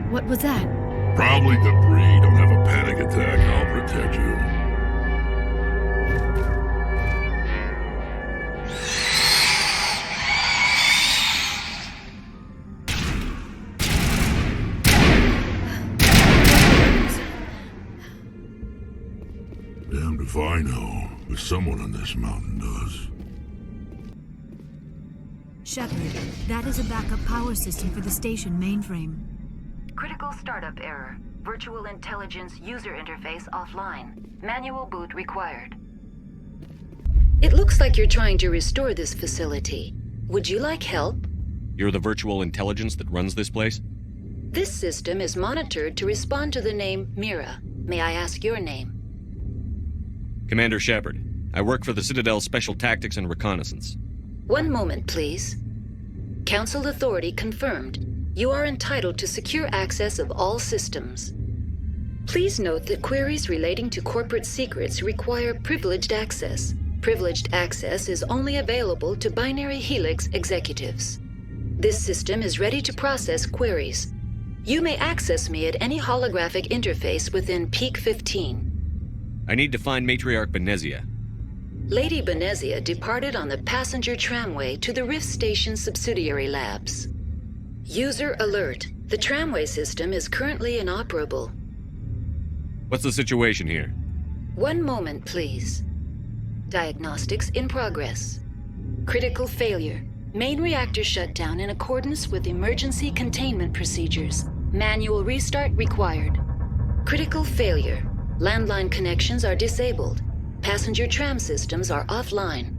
What was that? Probably debris. Don't have a panic attack. I'll protect you. Damned if I know, but someone on this mountain does. Shepard, that is a backup power system for the station mainframe. Critical startup error. Virtual intelligence user interface offline. Manual boot required. It looks like you're trying to restore this facility. Would you like help? You're the virtual intelligence that runs this place? This system is monitored to respond to the name Mira. May I ask your name? Commander Shepard. I work for the Citadel Special Tactics and Reconnaissance. One moment, please. Council authority confirmed. You are entitled to secure access of all systems. Please note that queries relating to corporate secrets require privileged access. Privileged access is only available to Binary Helix executives. This system is ready to process queries. You may access me at any holographic interface within Peak 15. I need to find Matriarch Benezia. Lady Benezia departed on the passenger tramway to the Rift Station subsidiary labs. User alert. The tramway system is currently inoperable. What's the situation here? One moment, please. Diagnostics in progress. Critical failure. Main reactor shut down in accordance with emergency containment procedures. Manual restart required. Critical failure. Landline connections are disabled. Passenger tram systems are offline.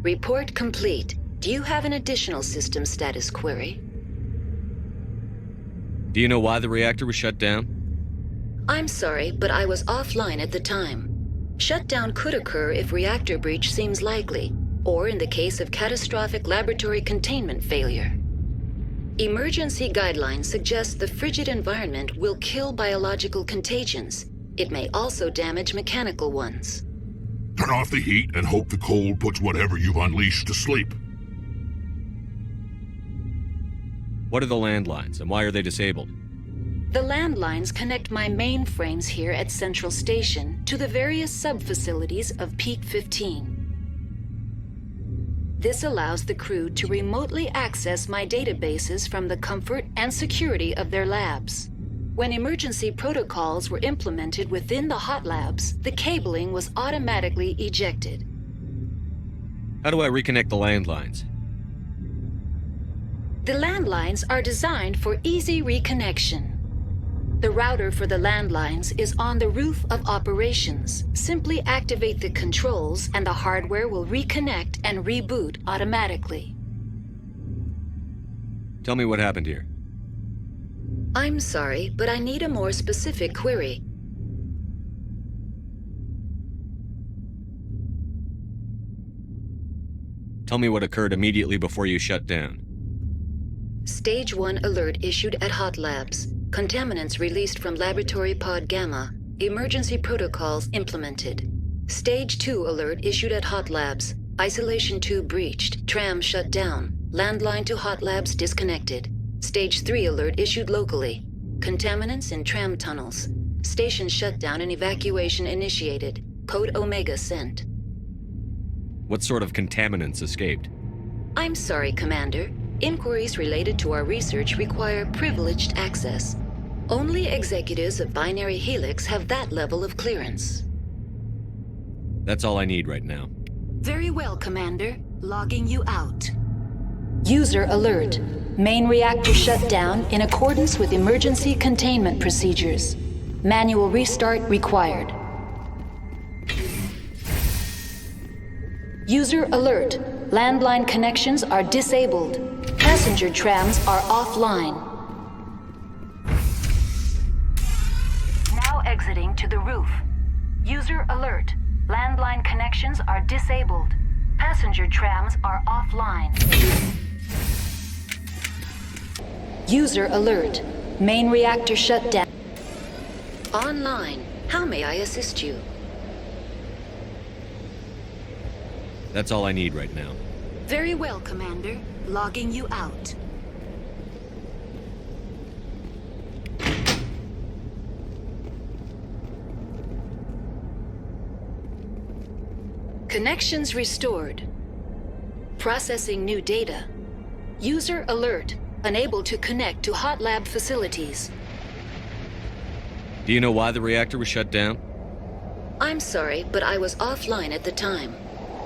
Report complete. Do you have an additional system status query? Do you know why the reactor was shut down? I'm sorry, but I was offline at the time. Shutdown could occur if reactor breach seems likely, or in the case of catastrophic laboratory containment failure. Emergency guidelines suggest the frigid environment will kill biological contagions. It may also damage mechanical ones. Turn off the heat and hope the cold puts whatever you've unleashed to sleep. What are the landlines, and why are they disabled? The landlines connect my mainframes here at Central Station to the various sub-facilities of Peak 15. This allows the crew to remotely access my databases from the comfort and security of their labs. When emergency protocols were implemented within the hot labs, the cabling was automatically ejected. How do I reconnect the landlines? The landlines are designed for easy reconnection. The router for the landlines is on the roof of operations. Simply activate the controls and the hardware will reconnect and reboot automatically. Tell me what happened here. I'm sorry, but I need a more specific query. Tell me what occurred immediately before you shut down. Stage 1 alert issued at Hot Labs. Contaminants released from Laboratory Pod Gamma. Emergency protocols implemented. Stage 2 alert issued at Hot Labs. Isolation tube breached. Tram shut down. Landline to Hot Labs disconnected. Stage 3 alert issued locally. Contaminants in tram tunnels. Station shutdown and evacuation initiated. Code Omega sent. What sort of contaminants escaped? I'm sorry, Commander. Inquiries related to our research require privileged access. Only executives of Binary Helix have that level of clearance. That's all I need right now. Very well, Commander. Logging you out. User alert. Main reactor shut down in accordance with emergency containment procedures. Manual restart required. User alert. Landline connections are disabled. Passenger trams are offline. Now exiting to the roof. User alert. Landline connections are disabled. Passenger trams are offline. User alert. Main reactor shut down. Online. How may I assist you? That's all I need right now. Very well, Commander. Logging you out. Connections restored. Processing new data. User alert. Unable to connect to hot lab facilities. Do you know why the reactor was shut down? I'm sorry, but I was offline at the time.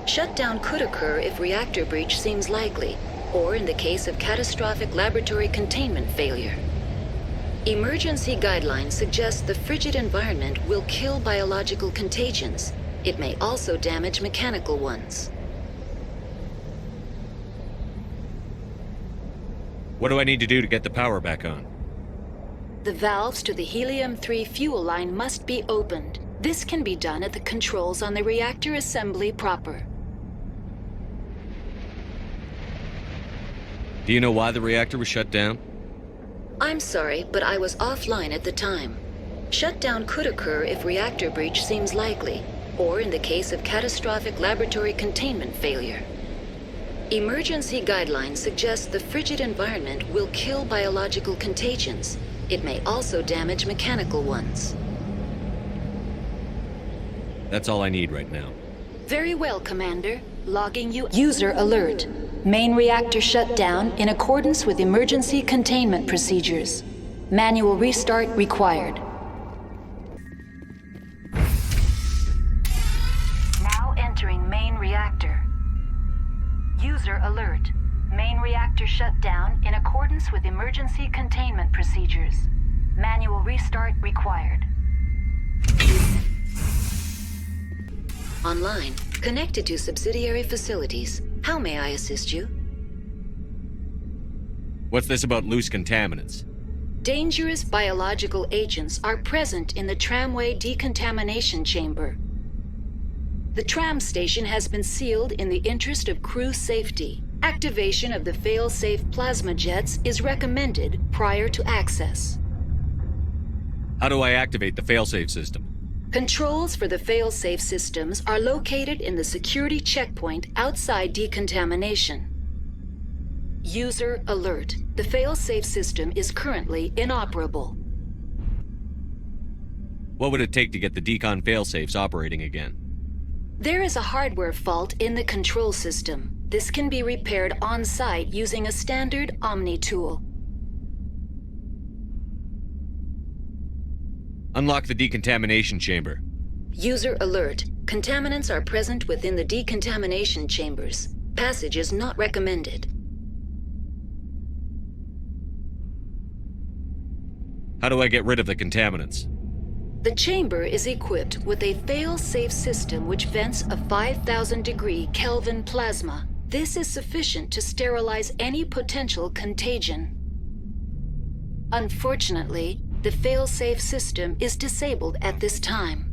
Shutdown could occur if reactor breach seems likely, or in the case of catastrophic laboratory containment failure. Emergency guidelines suggest the frigid environment will kill biological contagions. It may also damage mechanical ones. What do I need to do to get the power back on? The valves to the helium-3 fuel line must be opened. This can be done at the controls on the reactor assembly proper. Do you know why the reactor was shut down? I'm sorry, but I was offline at the time. Shutdown could occur if reactor breach seems likely, or in the case of catastrophic laboratory containment failure. Emergency guidelines suggest the frigid environment will kill biological contagions. It may also damage mechanical ones. That's all I need right now. Very well, Commander. Logging you. User alert. Main reactor shut down in accordance with emergency containment procedures. Manual restart required. Now entering main reactor. User alert. Main reactor shut down in accordance with emergency containment procedures. Manual restart required. Online. Connected to subsidiary facilities. How may I assist you? What's this about loose contaminants? Dangerous biological agents are present in the tramway decontamination chamber. The tram station has been sealed in the interest of crew safety. Activation of the fail-safe plasma jets is recommended prior to access. How do I activate the failsafe system? Controls for the fail-safe systems are located in the security checkpoint outside decontamination. User alert. The fail-safe system is currently inoperable. What would it take to get the decon failsafes operating again? There is a hardware fault in the control system. This can be repaired on-site using a standard Omni tool. Unlock the decontamination chamber. User alert. Contaminants are present within the decontamination chambers. Passage is not recommended. How do I get rid of the contaminants? The chamber is equipped with a fail-safe system which vents a 5,000-degree Kelvin plasma. This is sufficient to sterilize any potential contagion. Unfortunately, the fail-safe system is disabled at this time.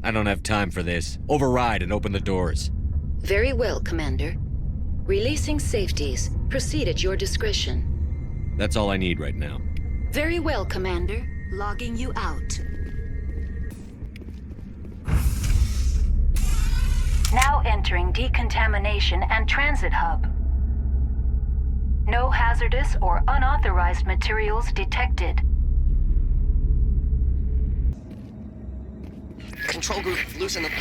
I don't have time for this. Override and open the doors. Very well, Commander. Releasing safeties. Proceed at your discretion. That's all I need right now. Very well, Commander. Logging you out. Now entering decontamination and transit hub. No hazardous or unauthorized materials detected. Control group, loosen them.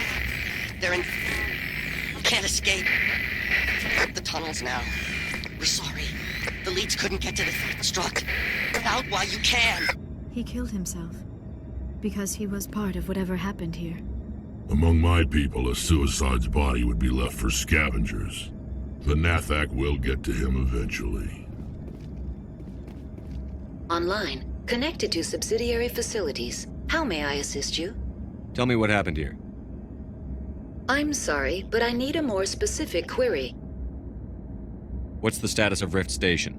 They're in... Can't escape. The tunnels now. We're sorry. The leads couldn't get to the self-destruct. Get out while you can. He killed himself. Because he was part of whatever happened here. Among my people, a suicide's body would be left for scavengers. The Nathak will get to him eventually. Online, connected to subsidiary facilities. How may I assist you? Tell me what happened here. I'm sorry, but I need a more specific query. What's the status of Rift Station?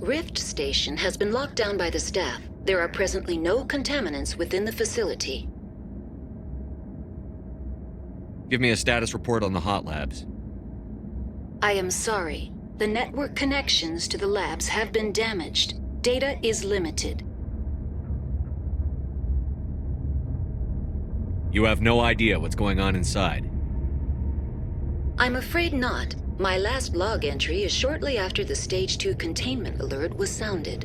Rift Station has been locked down by the staff. There are presently no contaminants within the facility. Give me a status report on the hot labs. I am sorry. The network connections to the labs have been damaged. Data is limited. You have no idea what's going on inside. I'm afraid not. My last log entry is shortly after the Stage 2 containment alert was sounded.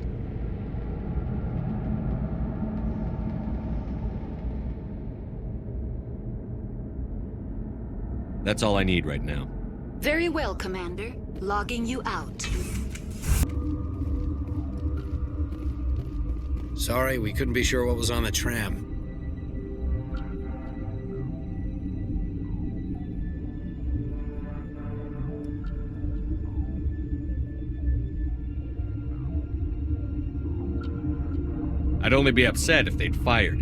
That's all I need right now. Very well, Commander. Logging you out. Sorry, we couldn't be sure what was on the tram. I'd only be upset if they'd fired.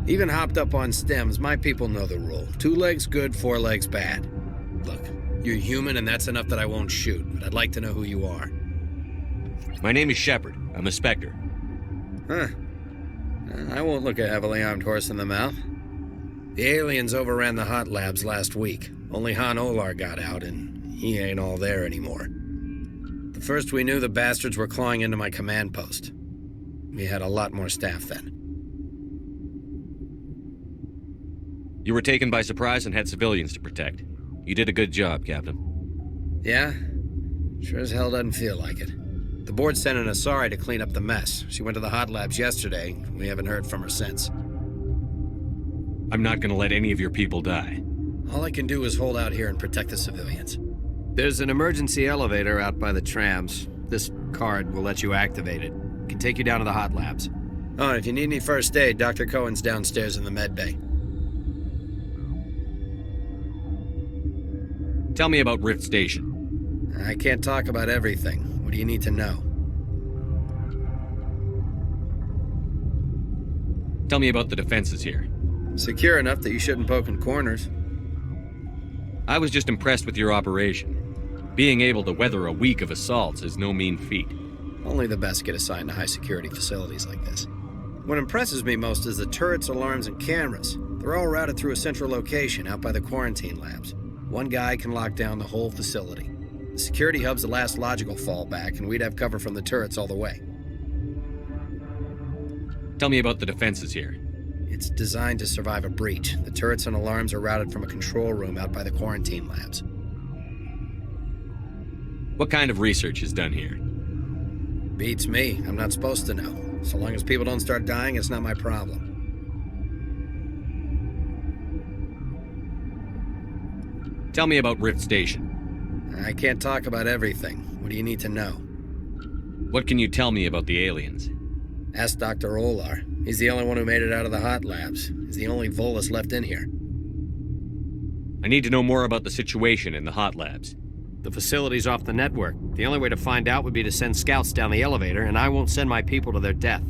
Even hopped up on stems, my people know the rule. 2 legs good, 4 legs bad. Look, you're human and that's enough that I won't shoot, but I'd like to know who you are. My name is Shepard. I'm a Spectre. Huh. I won't look a heavily armed horse in the mouth. The aliens overran the hot labs last week. Only Han Olar got out, and he ain't all there anymore. The first we knew, the bastards were clawing into my command post. We had a lot more staff then. You were taken by surprise and had civilians to protect. You did a good job, Captain. Yeah? Sure as hell doesn't feel like it. The board sent an Asari to clean up the mess. She went to the hot labs yesterday. We haven't heard from her since. I'm not gonna let any of your people die. All I can do is hold out here and protect the civilians. There's an emergency elevator out by the trams. This card will let you activate it. It can take you down to the hot labs. Oh, and if you need any first aid, Dr. Cohen's downstairs in the med bay. Tell me about Rift Station. I can't talk about everything. What do you need to know? Tell me about the defenses here. Secure enough that you shouldn't poke in corners. I was just impressed with your operation. Being able to weather a week of assaults is no mean feat. Only the best get assigned to high-security facilities like this. What impresses me most is the turrets, alarms, and cameras. They're all routed through a central location out by the quarantine labs. One guy can lock down the whole facility. The security hub's the last logical fallback, and we'd have cover from the turrets all the way. Tell me about the defenses here. It's designed to survive a breach. The turrets and alarms are routed from a control room out by the quarantine labs. What kind of research is done here? Beats me. I'm not supposed to know. So long as people don't start dying, it's not my problem. Tell me about Rift Station. I can't talk about everything. What do you need to know? What can you tell me about the aliens? Ask Dr. Olar. He's the only one who made it out of the hot labs. He's the only Volus left in here. I need to know more about the situation in the hot labs. The facility's off the network. The only way to find out would be to send scouts down the elevator, and I won't send my people to their death.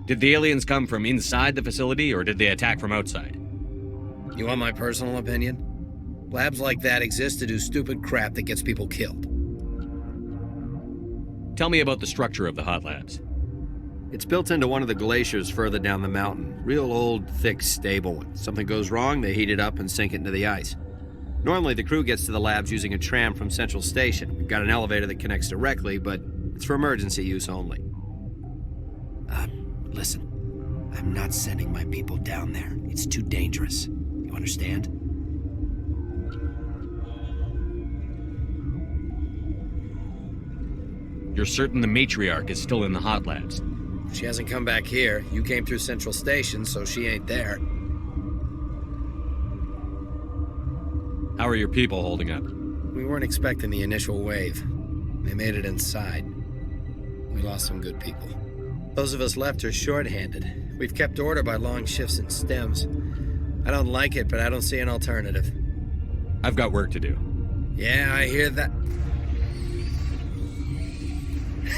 Did the aliens come from inside the facility, or did they attack from outside? You want my personal opinion? Labs like that exist to do stupid crap that gets people killed. Tell me about the structure of the hot labs. It's built into one of the glaciers further down the mountain. Real old, thick, stable one. Something goes wrong, they heat it up and sink it into the ice. Normally, the crew gets to the labs using a tram from Central Station. We've got an elevator that connects directly, but it's for emergency use only. Listen. I'm not sending my people down there. It's too dangerous. You understand? You're certain the matriarch is still in the hot labs? She hasn't come back here. You came through Central Station, so she ain't there. How are your people holding up? We weren't expecting the initial wave. They made it inside. We lost some good people. Those of us left are short-handed. We've kept order by long shifts and stems. I don't like it, but I don't see an alternative. I've got work to do. Yeah, I hear that.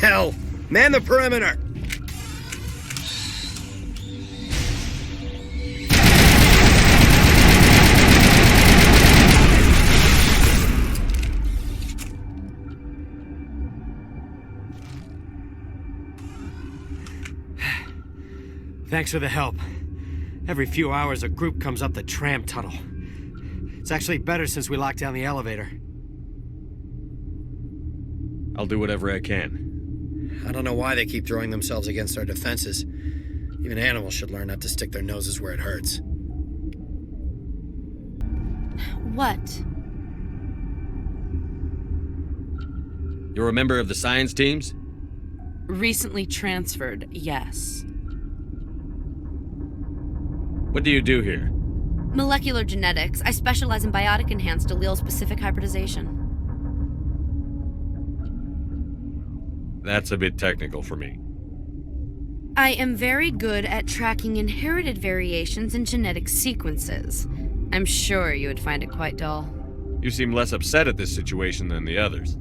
Hell! Man the perimeter! Thanks for the help. Every few hours, a group comes up the tram tunnel. It's actually better since we locked down the elevator. I'll do whatever I can. I don't know why they keep throwing themselves against our defenses. Even animals should learn not to stick their noses where it hurts. What? You're a member of the science teams? Recently transferred, yes. What do you do here? Molecular genetics. I specialize in biotic-enhanced allele-specific hybridization. That's a bit technical for me. I am very good at tracking inherited variations in genetic sequences. I'm sure you would find it quite dull. You seem less upset at this situation than the others.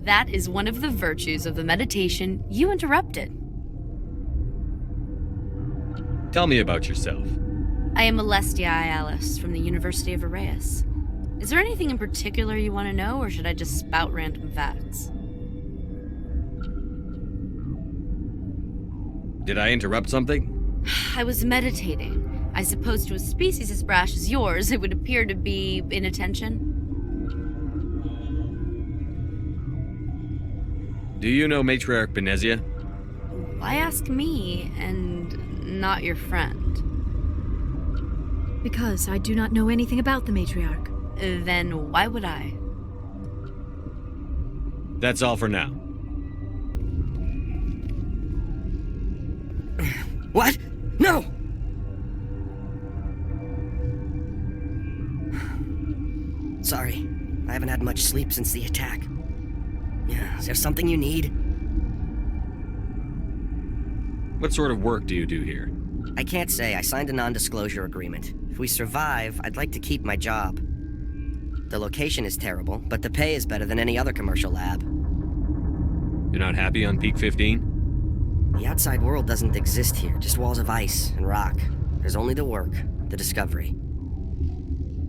That is one of the virtues of the meditation you interrupted. Tell me about yourself. I am Alestia Ilos from the University of Arraeus. Is there anything in particular you want to know, or should I just spout random facts? Did I interrupt something? I was meditating. I suppose to a species as brash as yours, it would appear to be inattention. Do you know Matriarch Benezia? Why ask me, and not your friend? Because I do not know anything about the Matriarch. Then why would I? That's all for now. What? No! Sorry, I haven't had much sleep since the attack. Is there something you need? What sort of work do you do here? I can't say. I signed a non-disclosure agreement. If we survive, I'd like to keep my job. The location is terrible, but the pay is better than any other commercial lab. You're not happy on Peak 15? The outside world doesn't exist here, just walls of ice and rock. There's only the work, the discovery.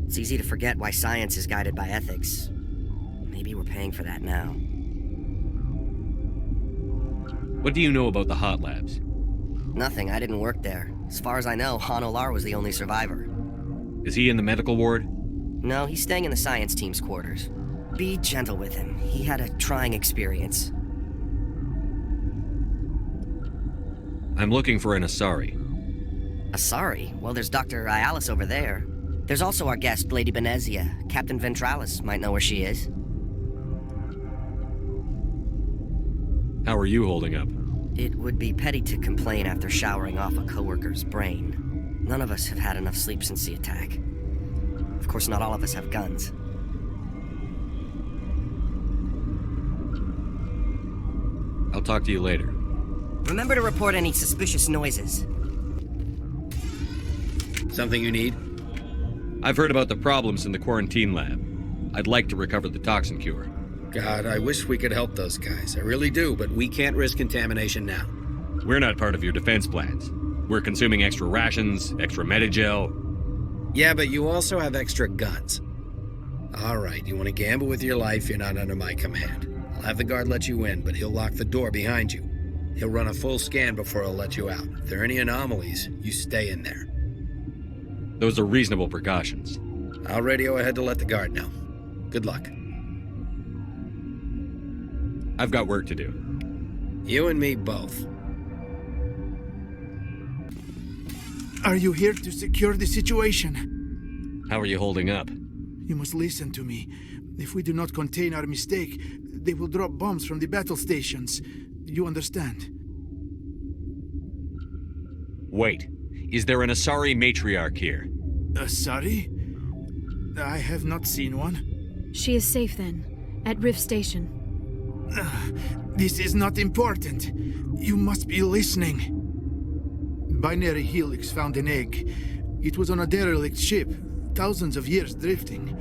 It's easy to forget why science is guided by ethics. Maybe we're paying for that now. What do you know about the hot labs? Nothing, I didn't work there. As far as I know, Han Olar was the only survivor. Is he in the medical ward? No, he's staying in the science team's quarters. Be gentle with him. He had a trying experience. I'm looking for an Asari. Asari? Well, there's Dr. Ilos over there. There's also our guest, Lady Benezia. Captain Ventralis might know where she is. How are you holding up? It would be petty to complain after showering off a coworker's brain. None of us have had enough sleep since the attack. Of course, not all of us have guns. I'll talk to you later. Remember to report any suspicious noises. Something you need? I've heard about the problems in the quarantine lab. I'd like to recover the toxin cure. God, I wish we could help those guys. I really do, but we can't risk contamination now. We're not part of your defense plans. We're consuming extra rations, extra Medigel. Yeah, but you also have extra guns. All right, you want to gamble with your life, you're not under my command. I'll have the guard let you in, but he'll lock the door behind you. He'll run a full scan before he'll let you out. If there are any anomalies, you stay in there. Those are reasonable precautions. I'll radio ahead to let the guard know. Good luck. I've got work to do. You and me both. Are you here to secure the situation? How are you holding up? You must listen to me. If we do not contain our mistake, they will drop bombs from the battle stations. You understand? Wait. Is there an Asari matriarch here? Asari? I have not seen one. She is safe then, at Rift Station. This is not important. You must be listening. Binary Helix found an egg. It was on a derelict ship, thousands of years drifting.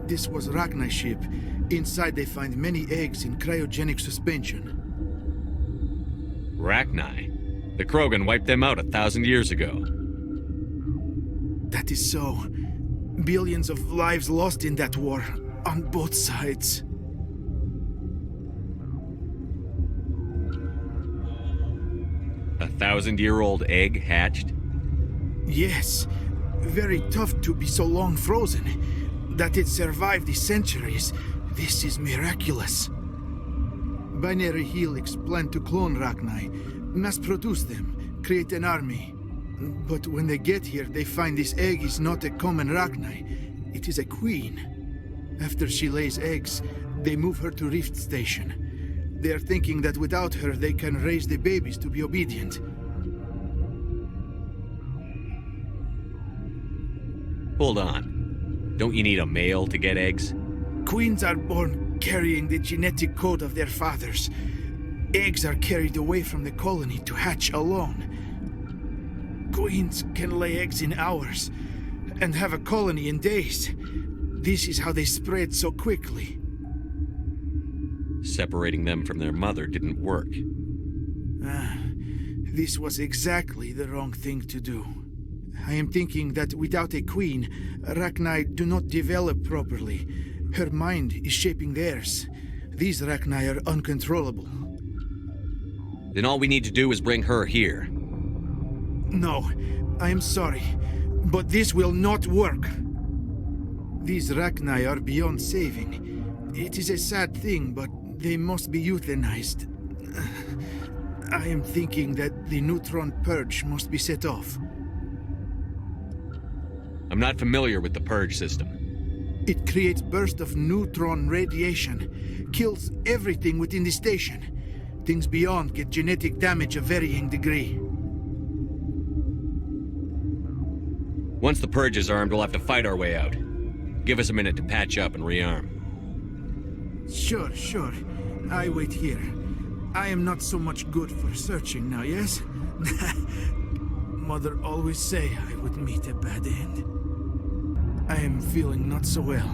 This was Rachni's ship. Inside they find many eggs in cryogenic suspension. Rachni? The Krogan wiped them out 1,000 years ago. That is so. Billions of lives lost in that war, on both sides. A 1,000-year-old egg hatched? Yes. Very tough to be so long frozen. That it survived the centuries, this is miraculous. Binary Helix planned to clone Rachni, mass-produce them, create an army. But when they get here, they find this egg is not a common Rachni. It is a queen. After she lays eggs, they move her to Rift Station. They are thinking that without her, they can raise the babies to be obedient. Hold on. Don't you need a male to get eggs? Queens are born carrying the genetic code of their fathers. Eggs are carried away from the colony to hatch alone. Queens can lay eggs in hours, and have a colony in days. This is how they spread so quickly. Separating them from their mother didn't work. This was exactly the wrong thing to do. I am thinking that without a queen, Rachni do not develop properly. Her mind is shaping theirs. These Rachni are uncontrollable. Then all we need to do is bring her here. No, I am sorry, but this will not work. These Rachni are beyond saving. It is a sad thing, but they must be euthanized. I am thinking that the neutron purge must be set off. I'm not familiar with the purge system. It creates bursts of neutron radiation, kills everything within the station. Things beyond get genetic damage of varying degree. Once the purge is armed, we'll have to fight our way out. Give us a minute to patch up and rearm. Sure. I wait here. I am not so much good for searching now, yes? Mother always say I would meet a bad end. I am feeling not so well.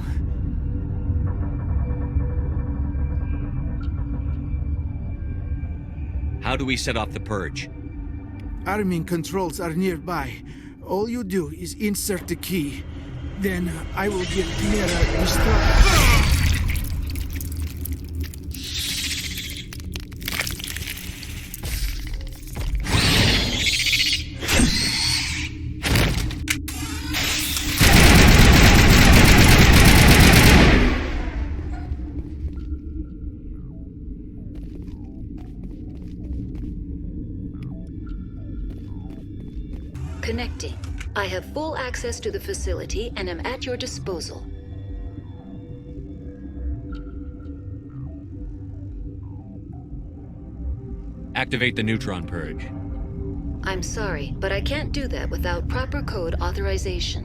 How do we set off the purge? Arming controls are nearby. All you do is insert the key. Then I will give Liara instructions. Connecting. I have full access to the facility and am at your disposal. Activate the neutron purge. I'm sorry, but I can't do that without proper code authorization.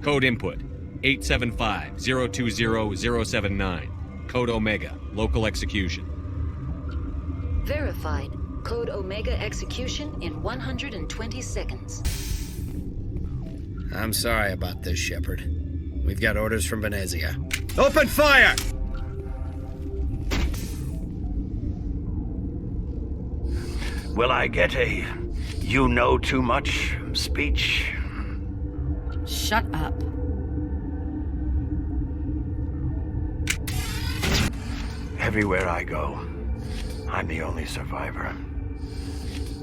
Code input 875-020-079. Code Omega. Local execution. Verified. Code Omega execution in 120 seconds. I'm sorry about this, Shepard. We've got orders from Benezia. Open fire! Will I get a "you know too much" speech? Shut up. Everywhere I go, I'm the only survivor.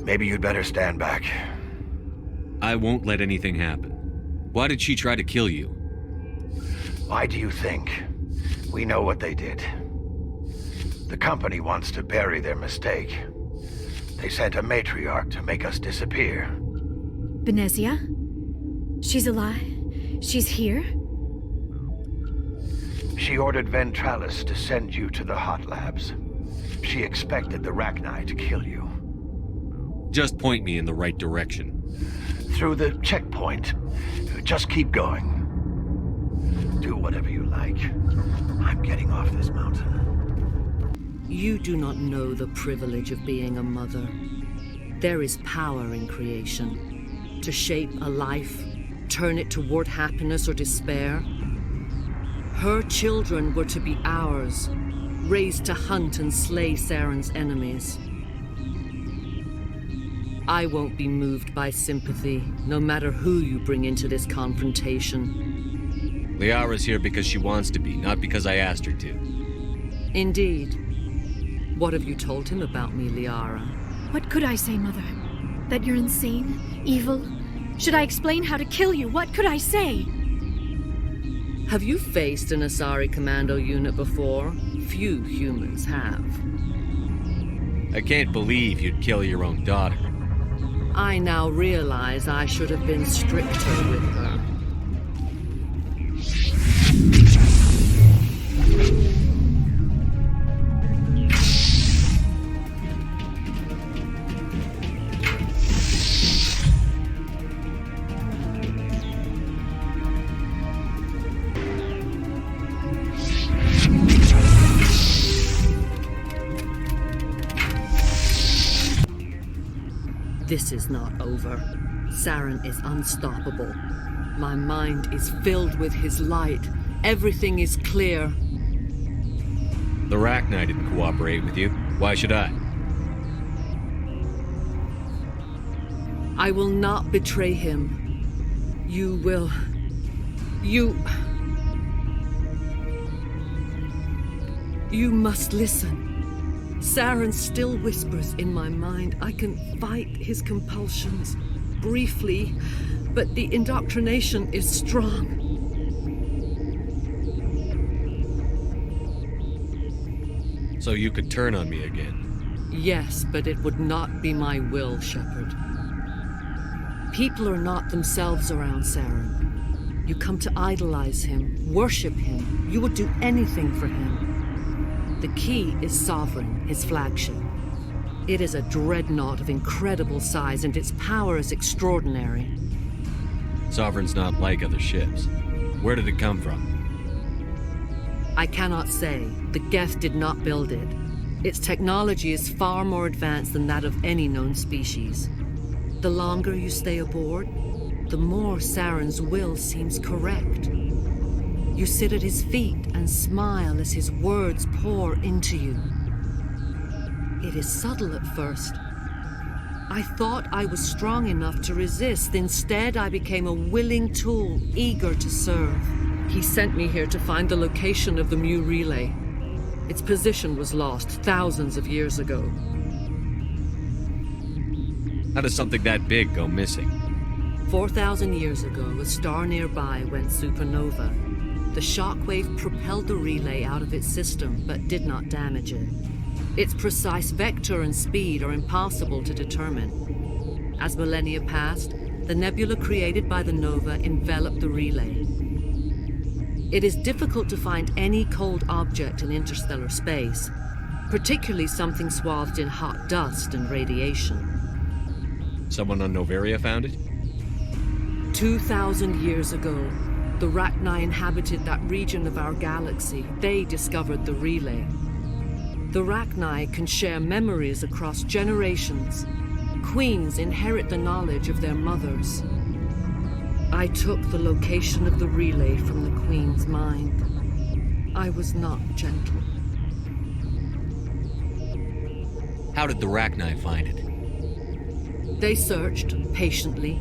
Maybe you'd better stand back. I won't let anything happen. Why did she try to kill you? Why do you think? We know what they did. The company wants to bury their mistake. They sent a matriarch to make us disappear. Benezia? She's alive? She's here? She ordered Ventralis to send you to the hot labs. She expected the Rachni to kill you. Just point me in the right direction. through the checkpoint. Just keep going. Do whatever you like. I'm getting off this mountain. You do not know the privilege of being a mother. There is power in creation. To shape a life, turn it toward happiness or despair. Her children were to be ours, raised to hunt and slay Saren's enemies. I won't be moved by sympathy, no matter who you bring into this confrontation. Liara's here because she wants to be, not because I asked her to. Indeed. What have you told him about me, Liara? What could I say, Mother? That you're insane? Evil? Should I explain how to kill you? What could I say? Have you faced an Asari commando unit before? Few humans have. I can't believe you'd kill your own daughter. I now realize I should have been stricter with her. This is not over. Saren is unstoppable. My mind is filled with his light. Everything is clear. The Rachni didn't cooperate with you. Why should I? I will not betray him. You will... You must listen. Saren still whispers in my mind. I can fight his compulsions, briefly, but the indoctrination is strong. So you could turn on me again? Yes, but it would not be my will, Shepard. People are not themselves around Saren. You come to idolize him, worship him. You would do anything for him. The key is Sovereign, his flagship. It is a dreadnought of incredible size, and its power is extraordinary. Sovereign's not like other ships. Where did it come from? I cannot say. The Geth did not build it. Its technology is far more advanced than that of any known species. The longer you stay aboard, the more Saren's will seems correct. You sit at his feet and smile as his words pour into you. It is subtle at first. I thought I was strong enough to resist. Instead, I became a willing tool, eager to serve. He sent me here to find the location of the Mu relay. Its position was lost thousands of years ago. How does something that big go missing? 4,000 years ago, a star nearby went supernova. The shockwave propelled the relay out of its system, but did not damage it. Its precise vector and speed are impossible to determine. As millennia passed, the nebula created by the nova enveloped the relay. It is difficult to find any cold object in interstellar space, particularly something swathed in hot dust and radiation. Someone on Noveria found it? 2,000 years ago, the Rachni inhabited that region of our galaxy. They discovered the relay. The Rachni can share memories across generations. Queens inherit the knowledge of their mothers. I took the location of the relay from the Queen's mind. I was not gentle. How did the Rachni find it? They searched patiently.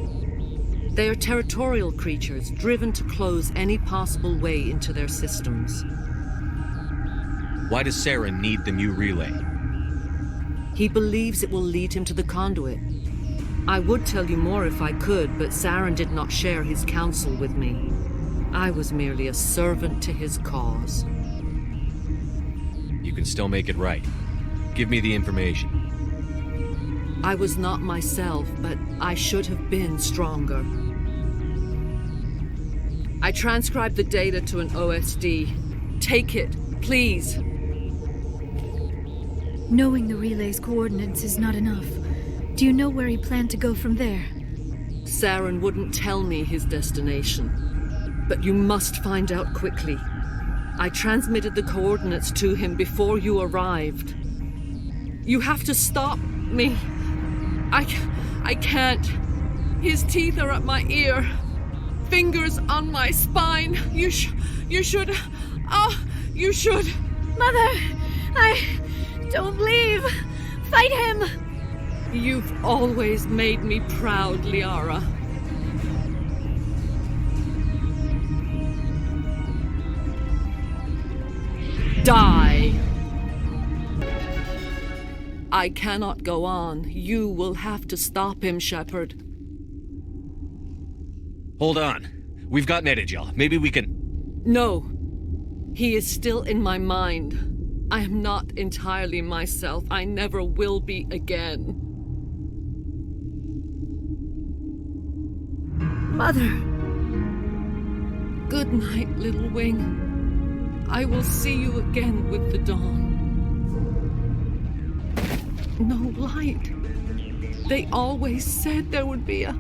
They are territorial creatures, driven to close any possible way into their systems. Why does Saren need the Mu relay? He believes it will lead him to the Conduit. I would tell you more if I could, but Saren did not share his counsel with me. I was merely a servant to his cause. You can still make it right. Give me the information. I was not myself, but I should have been stronger. I transcribed the data to an OSD. Take it, please. Knowing the relay's coordinates is not enough. Do you know where he planned to go from there? Saren wouldn't tell me his destination. But you must find out quickly. I transmitted the coordinates to him before you arrived. You have to stop me. I can't. His teeth are at my ear. Fingers on my spine. You should. You should. Mother, don't leave. Fight him. You've always made me proud, Liara. Die! I cannot go on. You will have to stop him, Shepard. Hold on. We've got Netagel. Maybe we can... No. He is still in my mind. I am not entirely myself. I never will be again. Mother. Good night, little wing. I will see you again with the dawn. No light. They always said there would be a...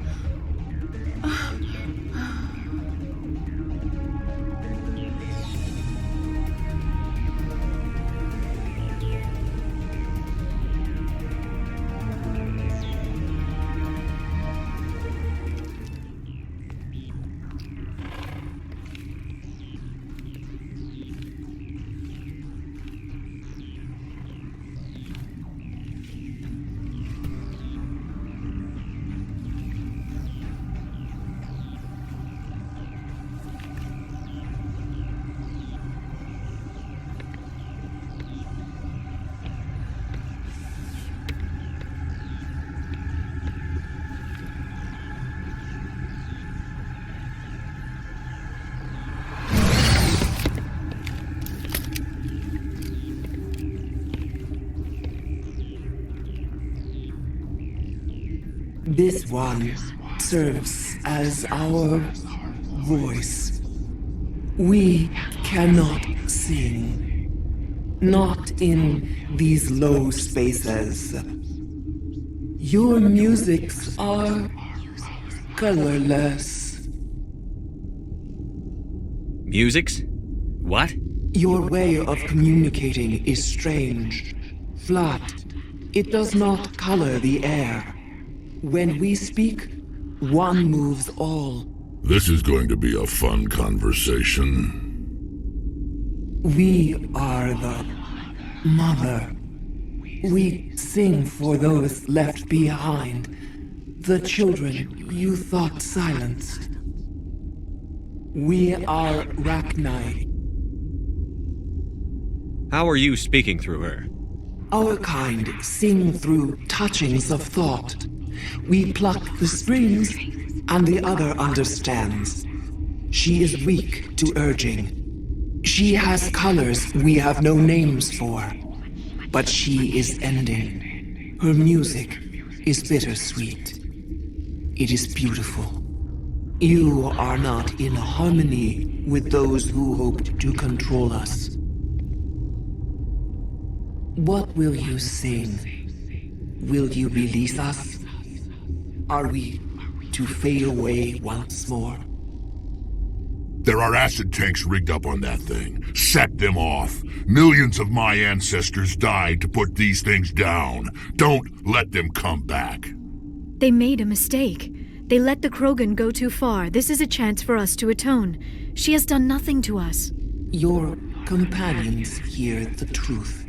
This one serves as our voice. We cannot sing. Not in these low spaces. Your musics are colorless. Musics? What? Your way of communicating is strange. Flat. It does not color the air. When we speak, one moves all. This is going to be a fun conversation. We are the mother. We sing for those left behind. The children you thought silenced. We are Rachni. How are you speaking through her? Our kind sing through touchings of thought. We pluck the strings, and the other understands. She is weak to urging. She has colors we have no names for. But she is ending. Her music is bittersweet. It is beautiful. You are not in harmony with those who hoped to control us. What will you sing? Will you release us? Are we to fade away once more? There are acid tanks rigged up on that thing. Set them off. Millions of my ancestors died to put these things down. Don't let them come back. They made a mistake. They let the Krogan go too far. This is a chance for us to atone. She has done nothing to us. Your companions hear the truth.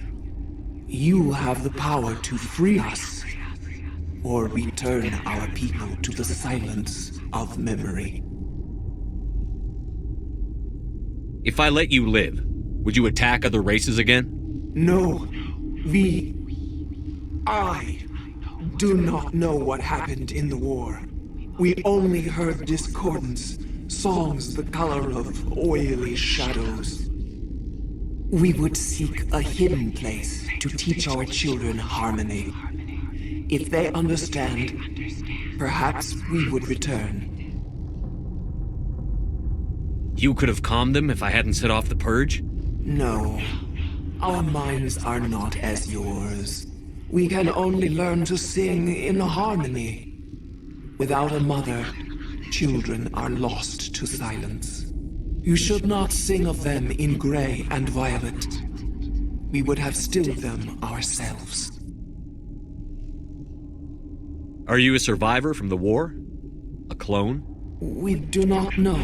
You have the power to free us. Or return our people to the silence of memory. If I let you live, would you attack other races again? No. I do not know what happened in the war. We only heard discordance, songs the color of oily shadows. We would seek a hidden place to teach our children harmony. If they understand, perhaps we would return. You could have calmed them if I hadn't set off the purge? No. Our minds are not as yours. We can only learn to sing in harmony. Without a mother, children are lost to silence. You should not sing of them in gray and violet. We would have stilled them ourselves. Are you a survivor from the war? A clone? We do not know.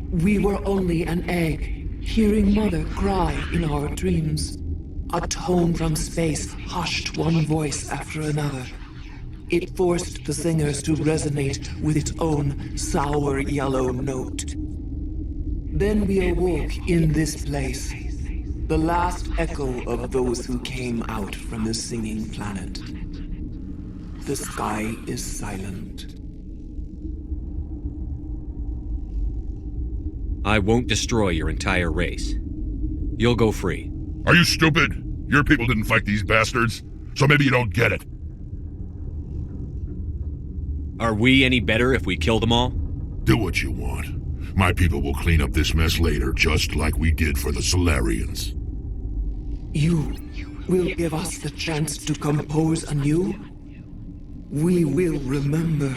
We were only an egg, hearing Mother cry in our dreams. A tone from space hushed one voice after another. It forced the singers to resonate with its own sour yellow note. Then we awoke in this place, the last echo of those who came out from the singing planet. The sky is silent. I won't destroy your entire race. You'll go free. Are you stupid? Your people didn't fight these bastards, so maybe you don't get it. Are we any better if we kill them all? Do what you want. My people will clean up this mess later, just like we did for the Solarians. You will give us the chance to compose anew? We will remember.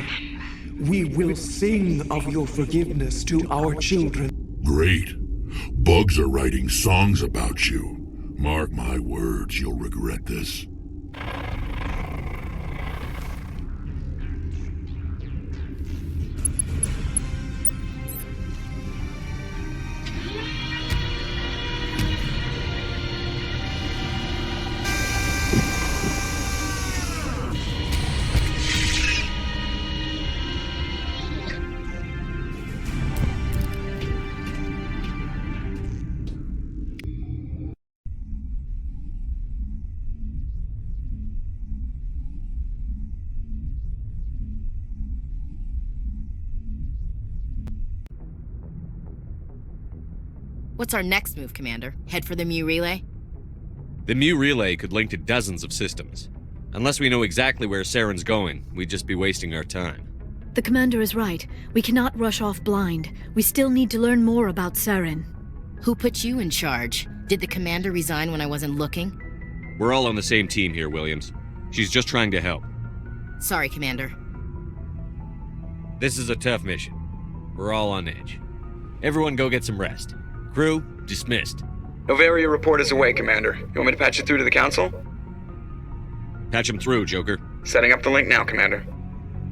We will sing of your forgiveness to our children. Great. Bugs are writing songs about you. Mark my words, you'll regret this. What's our next move, Commander? Head for the Mu Relay? The Mu Relay could link to dozens of systems. Unless we know exactly where Saren's going, we'd just be wasting our time. The Commander is right. We cannot rush off blind. We still need to learn more about Saren. Who put you in charge? Did the Commander resign when I wasn't looking? We're all on the same team here, Williams. She's just trying to help. Sorry, Commander. This is a tough mission. We're all on edge. Everyone go get some rest. Crew, dismissed. Noveria report is away, Commander. You want me to patch you through to the Council? Patch him through, Joker. Setting up the link now, Commander.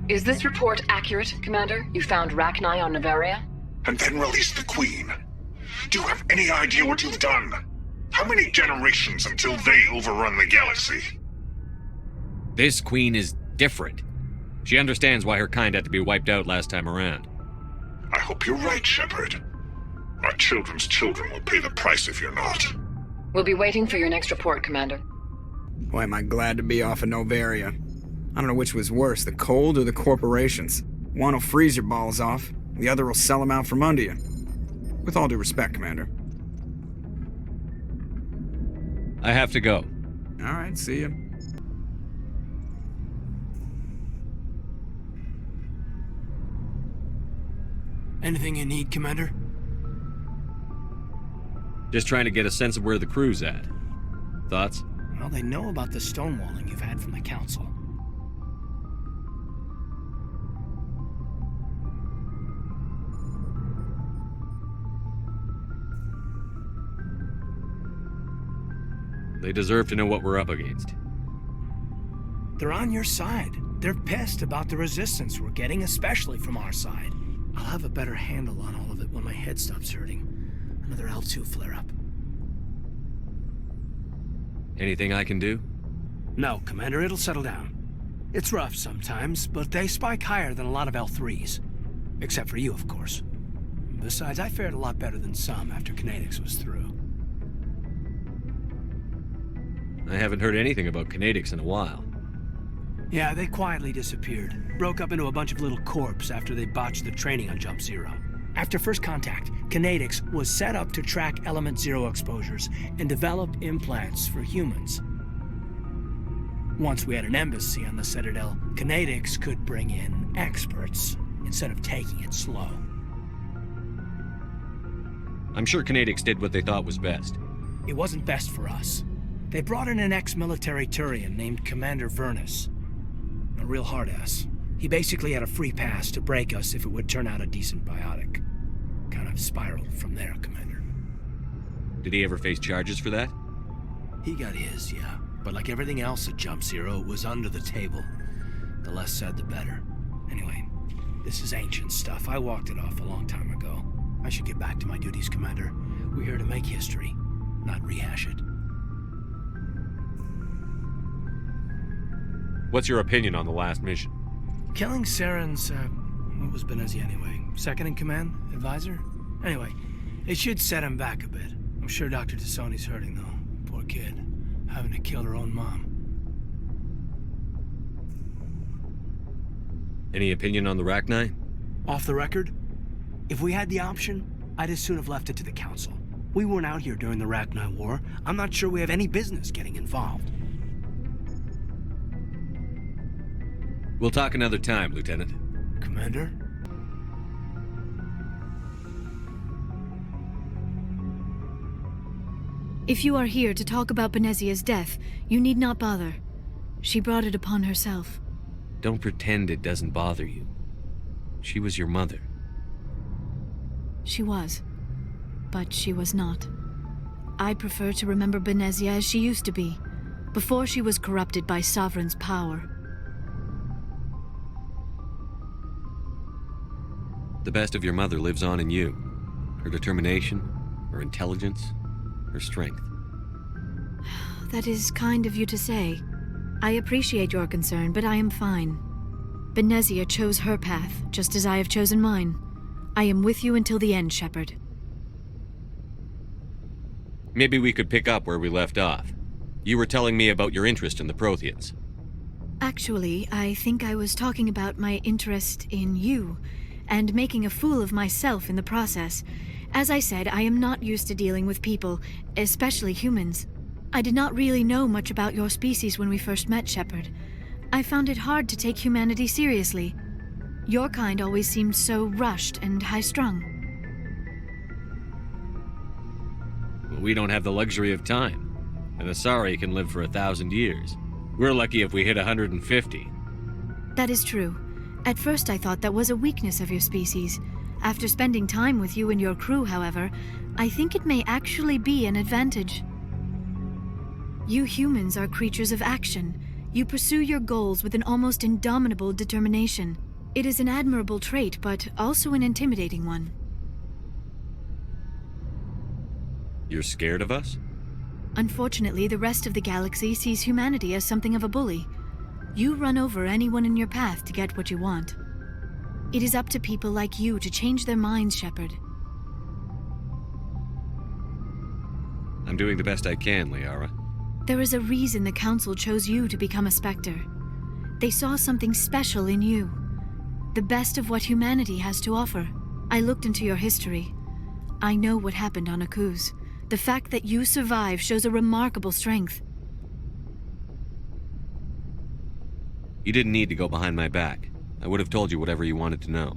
Is this report accurate, Commander? You found Rachni on Noveria? And then released the Queen. Do you have any idea what you've done? How many generations until they overrun the galaxy? This Queen is different. She understands why her kind had to be wiped out last time around. I hope you're right, Shepard. Our children's children will pay the price if you're not. We'll be waiting for your next report, Commander. Boy, am I glad to be off of Noveria. I don't know which was worse, the cold or the corporations. One will freeze your balls off, the other will sell them out from under you. With all due respect, Commander. I have to go. All right, see ya. Anything you need, Commander? Just trying to get a sense of where the crew's at. Thoughts? Well, they know about the stonewalling you've had from the Council. They deserve to know what we're up against. They're on your side. They're pissed about the resistance we're getting, especially from our side. I'll have a better handle on all of it when my head stops hurting. Another L2 flare-up. Anything I can do? No, Commander, it'll settle down. It's rough sometimes, but they spike higher than a lot of L3s. Except for you, of course. Besides, I fared a lot better than some after Kinetics was through. I haven't heard anything about Kinetics in a while. Yeah, they quietly disappeared. Broke up into a bunch of little corps after they botched the training on Jump Zero. After first contact, Kinetics was set up to track Element Zero exposures and develop implants for humans. Once we had an embassy on the Citadel, Kinetics could bring in experts instead of taking it slow. I'm sure Kinetics did what they thought was best. It wasn't best for us. They brought in an ex-military Turian named Commander Vernus. A real hard-ass. He basically had a free pass to break us if it would turn out a decent biotic. Kind of spiraled from there, Commander. Did he ever face charges for that? He got his, yeah. But like everything else at Jump Zero, it was under the table. The less said, the better. Anyway, this is ancient stuff. I walked it off a long time ago. I should get back to my duties, Commander. We're here to make history, not rehash it. What's your opinion on the last mission? Killing Saren's, what was Benezia anyway? Second in command? Advisor? Anyway, it should set him back a bit. I'm sure Dr. Tassoni's hurting, though. Poor kid. Having to kill her own mom. Any opinion on the Rachni? Off the record, if we had the option, I'd as soon have left it to the Council. We weren't out here during the Rachni War. I'm not sure we have any business getting involved. We'll talk another time, Lieutenant. Commander? If you are here to talk about Benezia's death, you need not bother. She brought it upon herself. Don't pretend it doesn't bother you. She was your mother. She was. But she was not. I prefer to remember Benezia as she used to be, before she was corrupted by Sovereign's power. The best of your mother lives on in you. Her determination, her intelligence, her strength. That is kind of you to say. I appreciate your concern, but I am fine. Benezia chose her path, just as I have chosen mine. I am with you until the end, Shepard. Maybe we could pick up where we left off. You were telling me about your interest in the Protheans. Actually, I think I was talking about my interest in you, and making a fool of myself in the process. As I said, I am not used to dealing with people, especially humans. I did not really know much about your species when we first met, Shepard. I found it hard to take humanity seriously. Your kind always seemed so rushed and high-strung. Well, we don't have the luxury of time. An Asari can live for 1,000 years. We're lucky if we hit 150. That is true. At first I thought that was a weakness of your species. After spending time with you and your crew, however, I think it may actually be an advantage. You humans are creatures of action. You pursue your goals with an almost indomitable determination. It is an admirable trait, but also an intimidating one. You're scared of us? Unfortunately, the rest of the galaxy sees humanity as something of a bully. You run over anyone in your path to get what you want. It is up to people like you to change their minds, Shepard. I'm doing the best I can, Liara. There is a reason the Council chose you to become a Spectre. They saw something special in you. The best of what humanity has to offer. I looked into your history. I know what happened on Akuz. The fact that you survived shows a remarkable strength. You didn't need to go behind my back. I would have told you whatever you wanted to know.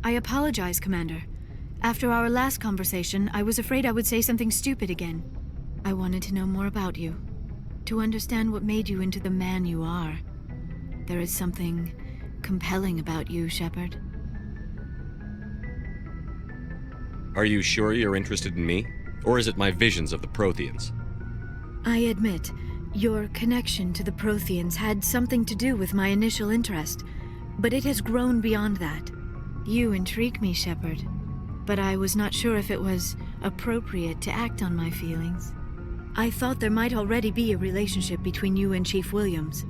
I apologize, Commander. After our last conversation, I was afraid I would say something stupid again. I wanted to know more about you. To understand what made you into the man you are. There is something compelling about you, Shepard. Are you sure you're interested in me? Or is it my visions of the Protheans? I admit, your connection to the Protheans had something to do with my initial interest, but it has grown beyond that. You intrigue me, Shepard, but I was not sure if it was appropriate to act on my feelings. I thought there might already be a relationship between you and Chief Williams.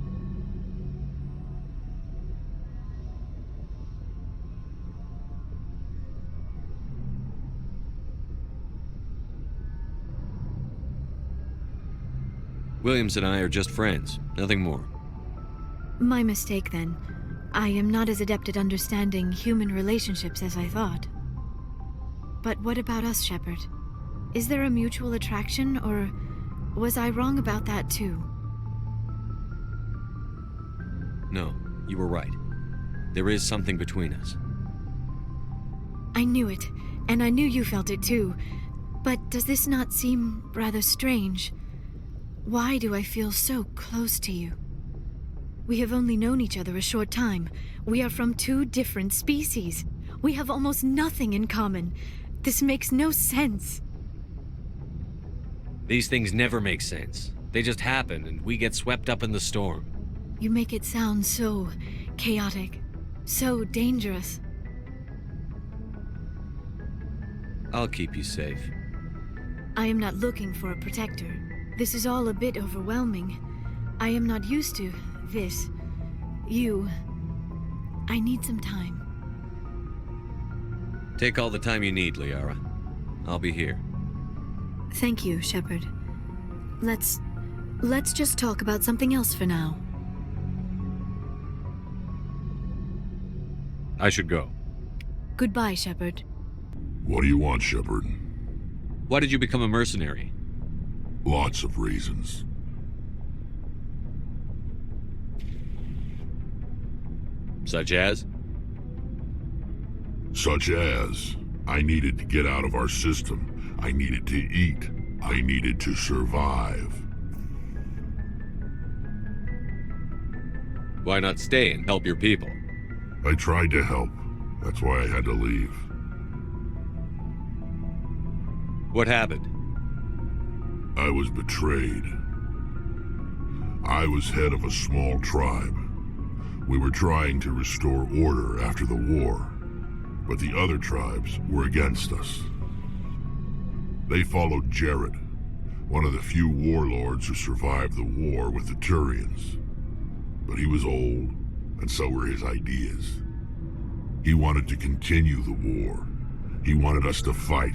Williams and I are just friends, nothing more. My mistake, then. I am not as adept at understanding human relationships as I thought. But what about us, Shepard? Is there a mutual attraction, or was I wrong about that too? No, you were right. There is something between us. I knew it, and I knew you felt it too. But does this not seem rather strange? Why do I feel so close to you? We have only known each other a short time. We are from 2 different species. We have almost nothing in common. This makes no sense. These things never make sense. They just happen, and we get swept up in the storm. You make it sound so chaotic, so dangerous. I'll keep you safe. I am not looking for a protector. This is all a bit overwhelming. I am not used to this. I need some time. Take all the time you need, Liara. I'll be here. Thank you, Shepard. Let's just talk about something else for now. I should go. Goodbye, Shepard. What do you want, Shepard? Why did you become a mercenary? Lots of reasons. Such as? Such as, I needed to get out of our system. I needed to eat. I needed to survive. Why not stay and help your people? I tried to help. That's why I had to leave. What happened? I was betrayed. I was head of a small tribe. We were trying to restore order after the war, but the other tribes were against us. They followed Jared, one of the few warlords who survived the war with the Turians. But he was old, and so were his ideas. He wanted to continue the war. He wanted us to fight.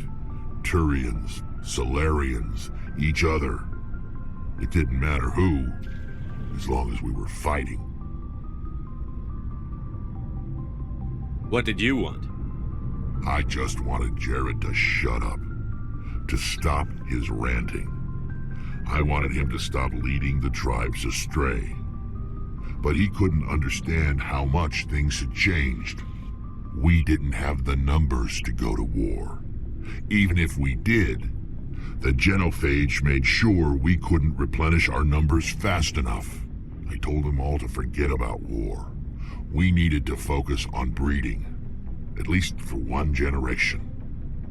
Turians, Solarians, each other. It didn't matter who, as long as we were fighting. What did you want? I just wanted Jared to shut up, to stop his ranting. I wanted him to stop leading the tribes astray. But he couldn't understand how much things had changed. We didn't have the numbers to go to war. Even if we did, the genophage made sure we couldn't replenish our numbers fast enough. I told them all to forget about war. We needed to focus on breeding, at least for 1 generation.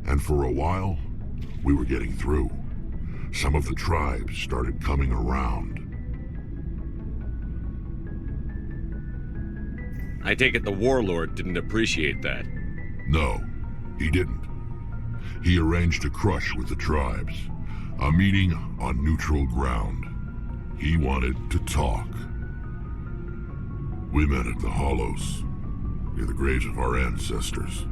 And for a while, we were getting through. Some of the tribes started coming around. I take it the warlord didn't appreciate that. No, he didn't. He arranged a crush with the tribes, a meeting on neutral ground. He wanted to talk. We met at the Hollows, near the graves of our ancestors.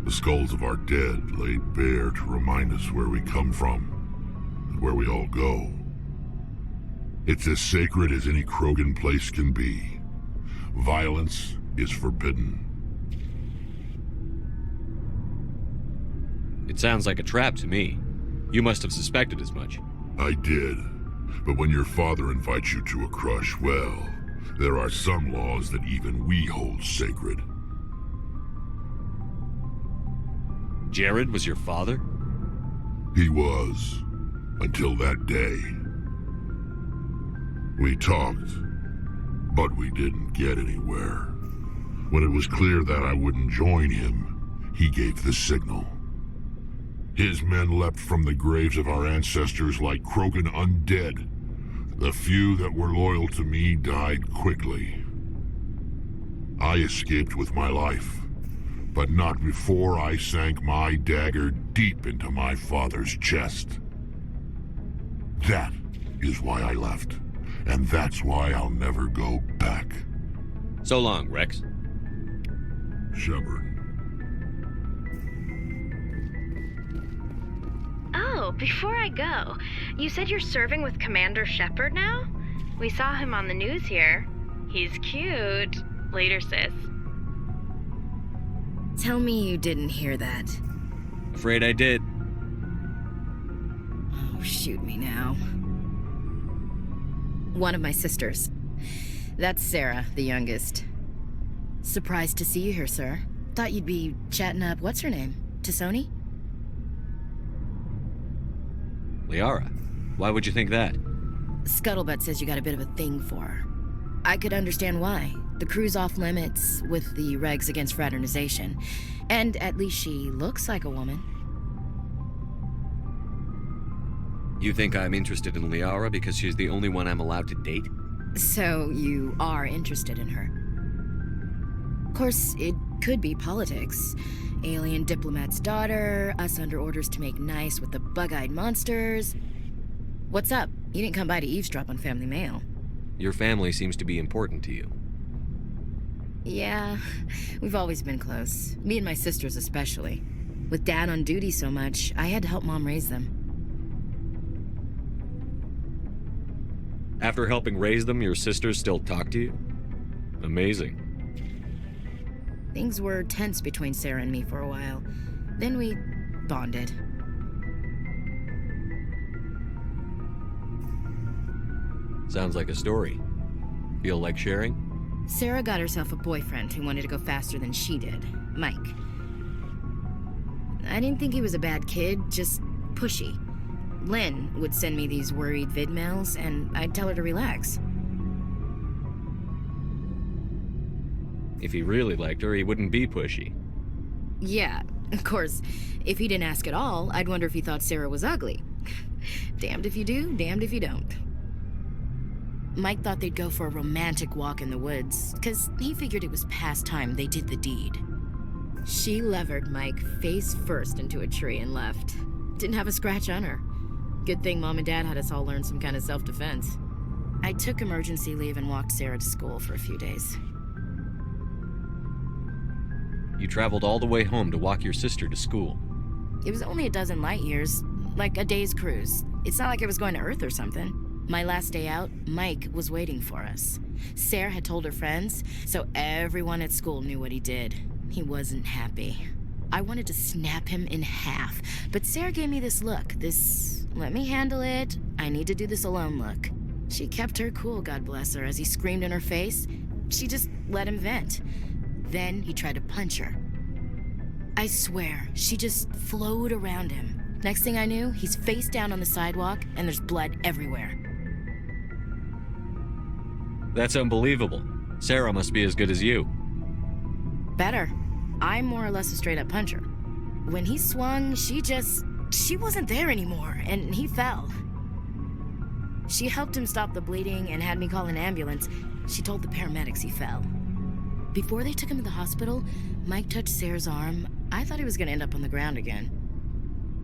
The skulls of our dead laid bare to remind us where we come from, and where we all go. It's as sacred as any Krogan place can be. Violence is forbidden. It sounds like a trap to me. You must have suspected as much. I did. But when your father invites you to a crush, well, there are some laws that even we hold sacred. Jared was your father? He was, until that day. We talked, but we didn't get anywhere. When it was clear that I wouldn't join him, he gave the signal. His men leapt from the graves of our ancestors like Krogan undead. The few that were loyal to me died quickly. I escaped with my life, but not before I sank my dagger deep into my father's chest. That is why I left, and that's why I'll never go back. So long, Rex. Shepard. Oh, before I go, you said you're serving with Commander Shepard now? We saw him on the news here. He's cute. Later, sis. Tell me you didn't hear that. Afraid I did. Oh, shoot me now. One of my sisters. That's Sarah, the youngest. Surprised to see you here, sir. Thought you'd be chatting up, what's her name? Tassoni? Liara, why would you think that? Scuttlebutt says you got a bit of a thing for her. I could understand why. The crew's off limits with the regs against fraternization. And at least she looks like a woman. You think I'm interested in Liara because she's the only one I'm allowed to date? So you are interested in her. Of course, it could be politics. Alien diplomat's daughter, us under orders to make nice with the bug-eyed monsters. What's up? You didn't come by to eavesdrop on family mail. Your family seems to be important to you. Yeah, we've always been close. Me and my sisters especially. With Dad on duty so much, I had to help Mom raise them. After helping raise them, your sisters still talk to you? Amazing. Things were tense between Sarah and me for a while. Then we bonded. Sounds like a story. Feel like sharing? Sarah got herself a boyfriend who wanted to go faster than she did, Mike. I didn't think he was a bad kid, just pushy. Lynn would send me these worried vid mails, and I'd tell her to relax. If he really liked her, he wouldn't be pushy. Yeah, of course. If he didn't ask at all, I'd wonder if he thought Sarah was ugly. Damned if you do, damned if you don't. Mike thought they'd go for a romantic walk in the woods, because he figured it was past time they did the deed. She levered Mike face first into a tree and left. Didn't have a scratch on her. Good thing Mom and Dad had us all learn some kind of self-defense. I took emergency leave and walked Sarah to school for a few days. You traveled all the way home to walk your sister to school. It was only a dozen light years, like a day's cruise. It's not like I was going to Earth or something. My last day out, Mike was waiting for us. Sarah had told her friends, so everyone at school knew what he did. He wasn't happy. I wanted to snap him in half, but Sarah gave me this look, this let me handle it, I need to do this alone look. She kept her cool, God bless her, as he screamed in her face. She just let him vent. Then he tried to punch her. I swear, she just flowed around him. Next thing I knew, he's face down on the sidewalk, and there's blood everywhere. That's unbelievable. Sarah must be as good as you. Better. I'm more or less a straight-up puncher. When he swung, she wasn't there anymore, and he fell. She helped him stop the bleeding and had me call an ambulance. She told the paramedics he fell. Before they took him to the hospital, Mike touched Sarah's arm. I thought he was going to end up on the ground again.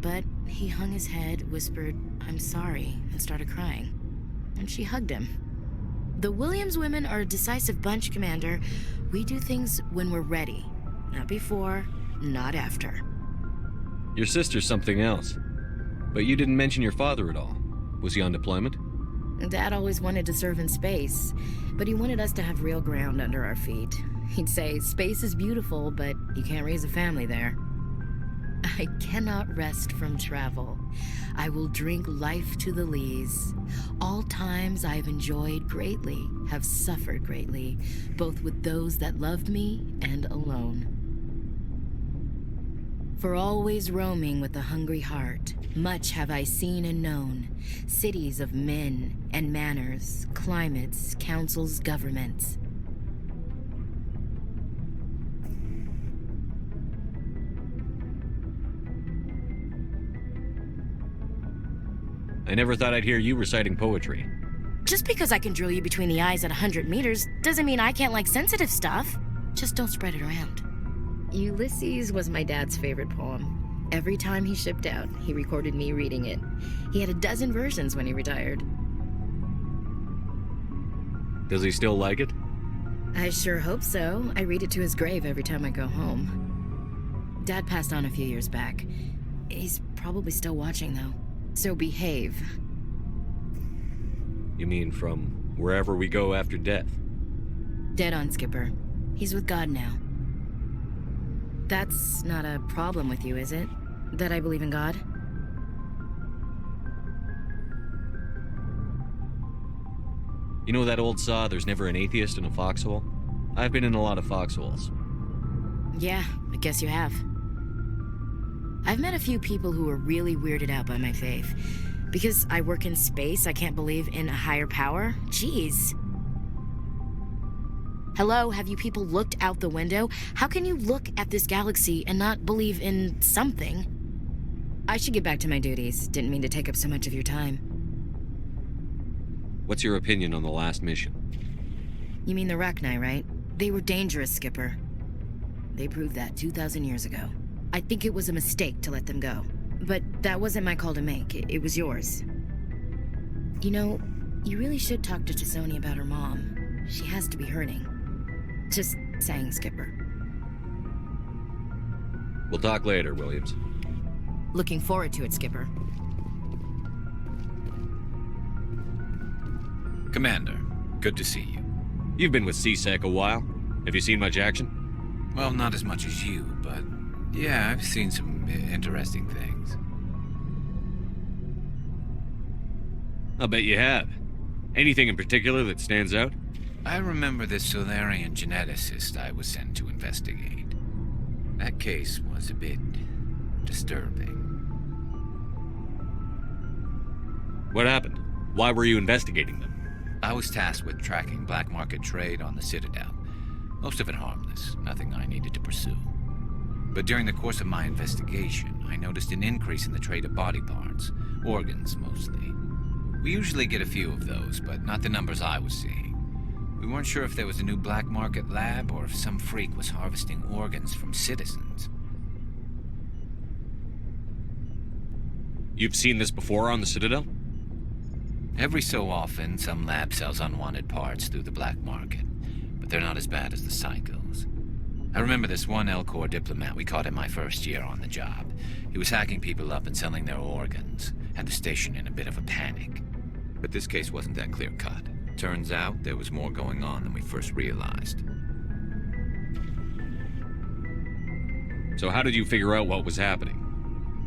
But he hung his head, whispered, "I'm sorry," and started crying. And she hugged him. The Williams women are a decisive bunch, Commander. We do things when we're ready. Not before, not after. Your sister's something else. But you didn't mention your father at all. Was he on deployment? Dad always wanted to serve in space, but he wanted us to have real ground under our feet. He'd say, space is beautiful, but you can't raise a family there. I cannot rest from travel. I will drink life to the lees. All times I have enjoyed greatly, have suffered greatly, both with those that loved me and alone. For always roaming with a hungry heart, much have I seen and known, cities of men and manners, climates, councils, governments. I never thought I'd hear you reciting poetry. Just because I can drill you between the eyes at 100 meters doesn't mean I can't like sensitive stuff. Just don't spread it around. Ulysses was my dad's favorite poem. Every time he shipped out, he recorded me reading it. He had a dozen versions when he retired. Does he still like it? I sure hope so. I read it to his grave every time I go home. Dad passed on a few years back. He's probably still watching, though. So behave. You mean from wherever we go after death? Dead on, Skipper. He's with God now. That's not a problem with you, is it? That I believe in God? You know that old saw, there's never an atheist in a foxhole? I've been in a lot of foxholes. Yeah, I guess you have. I've met a few people who are really weirded out by my faith. Because I work in space, I can't believe in a higher power? Jeez. Hello, have you people looked out the window? How can you look at this galaxy and not believe in something? I should get back to my duties. Didn't mean to take up so much of your time. What's your opinion on the last mission? You mean the Rachni, right? They were dangerous, Skipper. They proved that 2,000 years ago. I think it was a mistake to let them go. But that wasn't my call to make. It was yours. You know, you really should talk to T'Soni about her mom. She has to be hurting. Just saying, Skipper. We'll talk later, Williams. Looking forward to it, Skipper. Commander, good to see you. You've been with CSEC a while. Have you seen much action? Well, not as much as you, but yeah, I've seen some interesting things. I'll bet you have. Anything in particular that stands out? I remember this Solarian geneticist I was sent to investigate. That case was a bit disturbing. What happened? Why were you investigating them? I was tasked with tracking black market trade on the Citadel. Most of it harmless, nothing I needed to pursue. But during the course of my investigation, I noticed an increase in the trade of body parts, organs mostly. We usually get a few of those, but not the numbers I was seeing. We weren't sure if there was a new black market lab or if some freak was harvesting organs from citizens. You've seen this before on the Citadel? Every so often, some lab sells unwanted parts through the black market, but they're not as bad as the cycles. I remember this one L-Corps diplomat we caught in my first year on the job. He was hacking people up and selling their organs, had the station in a bit of a panic. But this case wasn't that clear-cut. Turns out there was more going on than we first realized. So how did you figure out what was happening?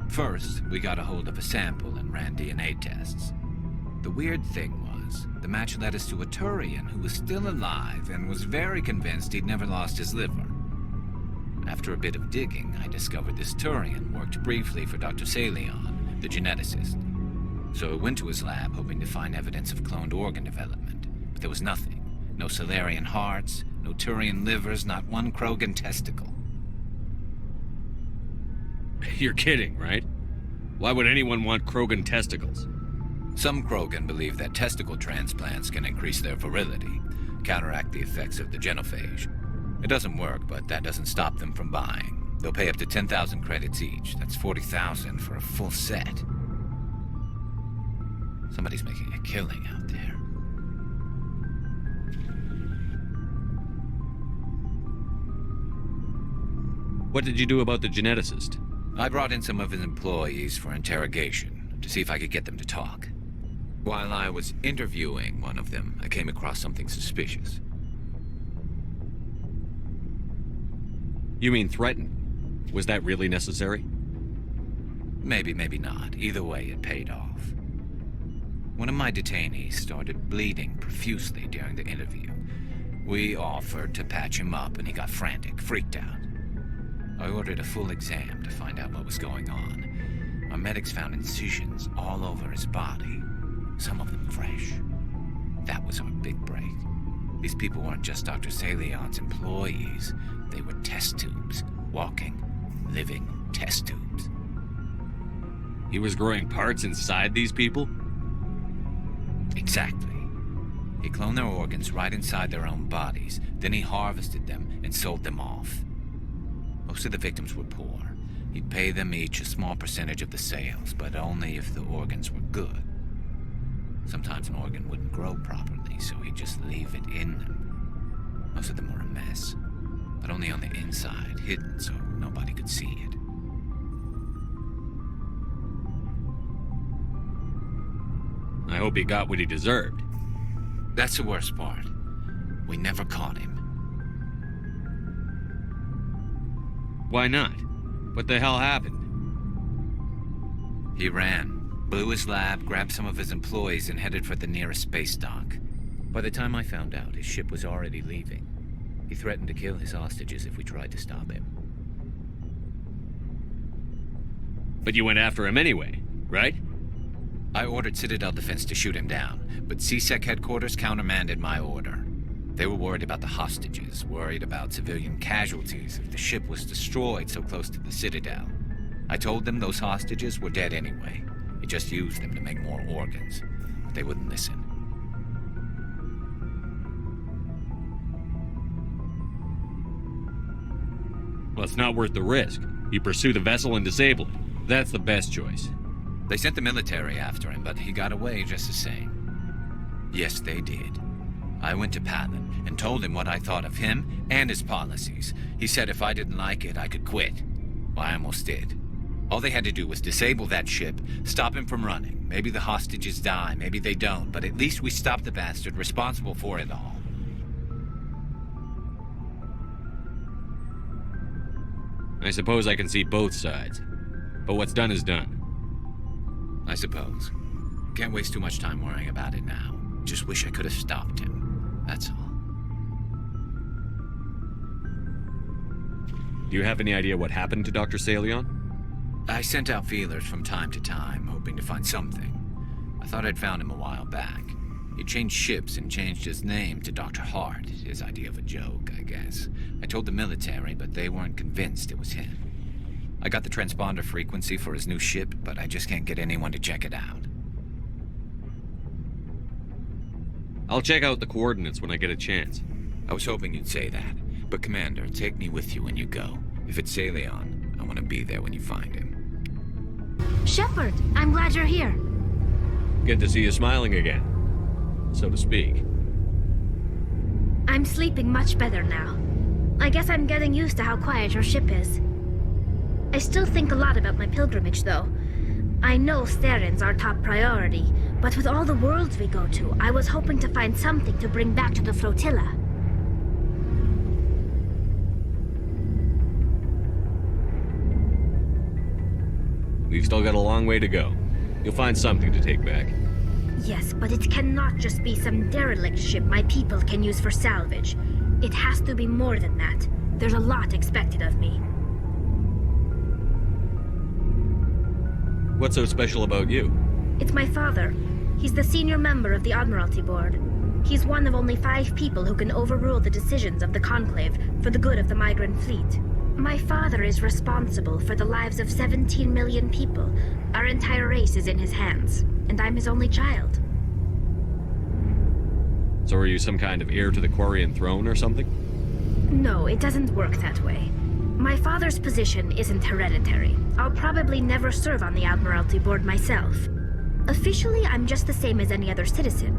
First, we got a hold of a sample and ran DNA tests. The weird thing was, the match led us to a Thorian who was still alive and was very convinced he'd never lost his liver. After a bit of digging, I discovered this Thorian worked briefly for Dr. Salion, the geneticist. So I went to his lab hoping to find evidence of cloned organ development, but there was nothing. No Solarian hearts, no Thorian livers, not one Krogan testicle. You're kidding, right? Why would anyone want Krogan testicles? Some Krogan believe that testicle transplants can increase their virility, counteract the effects of the genophage. It doesn't work, but that doesn't stop them from buying. They'll pay up to 10,000 credits each. That's 40,000 for a full set. Somebody's making a killing out there. What did you do about the geneticist? I brought in some of his employees for interrogation, to see if I could get them to talk. While I was interviewing one of them, I came across something suspicious. You mean threaten? Was that really necessary? Maybe, maybe not. Either way, it paid off. One of my detainees started bleeding profusely during the interview. We offered to patch him up, and he got frantic, freaked out. I ordered a full exam to find out what was going on. Our medics found incisions all over his body, some of them fresh. That was our big break. These people weren't just Dr. Salion's employees. They were test tubes. Walking, living test tubes. He was growing parts inside these people? Exactly. He cloned their organs right inside their own bodies. Then he harvested them and sold them off. Most of the victims were poor. He'd pay them each a small percentage of the sales, but only if the organs were good. Sometimes an organ wouldn't grow properly, so he'd just leave it in them. Most of them were a mess, but only on the inside, hidden so nobody could see it. I hope he got what he deserved. That's the worst part. We never caught him. Why not? What the hell happened? He ran, blew his lab, grabbed some of his employees, and headed for the nearest space dock. By the time I found out, his ship was already leaving. He threatened to kill his hostages if we tried to stop him. But you went after him anyway, right? I ordered Citadel Defense to shoot him down, but CSEC headquarters countermanded my order. They were worried about the hostages, worried about civilian casualties if the ship was destroyed so close to the Citadel. I told them those hostages were dead anyway. He just used them to make more organs. But they wouldn't listen. Well, it's not worth the risk. You pursue the vessel and disable it. That's the best choice. They sent the military after him, but he got away just the same. Yes, they did. I went to Palin and told him what I thought of him and his policies. He said if I didn't like it, I could quit. Well, I almost did. All they had to do was disable that ship, stop him from running. Maybe the hostages die, maybe they don't, but at least we stopped the bastard responsible for it all. I suppose I can see both sides. But what's done is done. I suppose. Can't waste too much time worrying about it now. Just wish I could have stopped him. That's all. Do you have any idea what happened to Dr. Salion? I sent out feelers from time to time, hoping to find something. I thought I'd found him a while back. He changed ships and changed his name to Dr. Hart, his idea of a joke, I guess. I told the military, but they weren't convinced it was him. I got the transponder frequency for his new ship, but I just can't get anyone to check it out. I'll check out the coordinates when I get a chance. I was hoping you'd say that. But Commander, take me with you when you go. If it's Salion, I want to be there when you find him. Shepard, I'm glad you're here. Good to see you smiling again, so to speak. I'm sleeping much better now. I guess I'm getting used to how quiet your ship is. I still think a lot about my pilgrimage, though. I know Saren's our top priority, but with all the worlds we go to, I was hoping to find something to bring back to the flotilla. We've still got a long way to go. You'll find something to take back. Yes, but it cannot just be some derelict ship my people can use for salvage. It has to be more than that. There's a lot expected of me. What's so special about you? It's my father. He's the senior member of the Admiralty Board. He's one of only 5 people who can overrule the decisions of the Conclave for the good of the migrant fleet. My father is responsible for the lives of 17 million people. Our entire race is in his hands, and I'm his only child. So are you some kind of heir to the Quarian throne or something? No, it doesn't work that way. My father's position isn't hereditary. I'll probably never serve on the Admiralty Board myself. Officially, I'm just the same as any other citizen.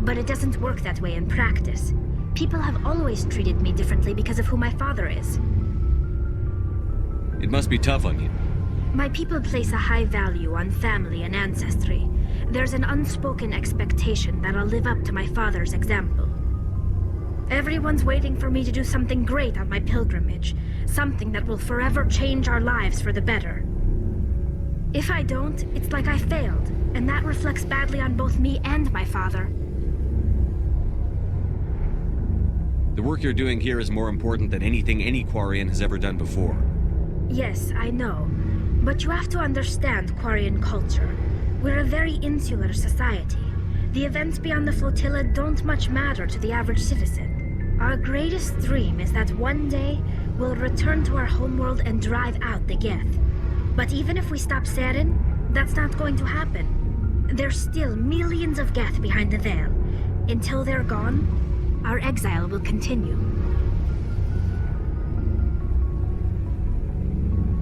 But it doesn't work that way in practice. People have always treated me differently because of who my father is. It must be tough on you. My people place a high value on family and ancestry. There's an unspoken expectation that I'll live up to my father's example. Everyone's waiting for me to do something great on my pilgrimage, something that will forever change our lives for the better. If I don't, it's like I failed, and that reflects badly on both me and my father. The work you're doing here is more important than anything any Quarian has ever done before. Yes, I know. But you have to understand Quarian culture. We're a very insular society. The events beyond the flotilla don't much matter to the average citizen. Our greatest dream is that one day we'll return to our homeworld and drive out the Geth. But even if we stop Saren, that's not going to happen. There's still millions of Geth behind the veil. Until they're gone, our exile will continue.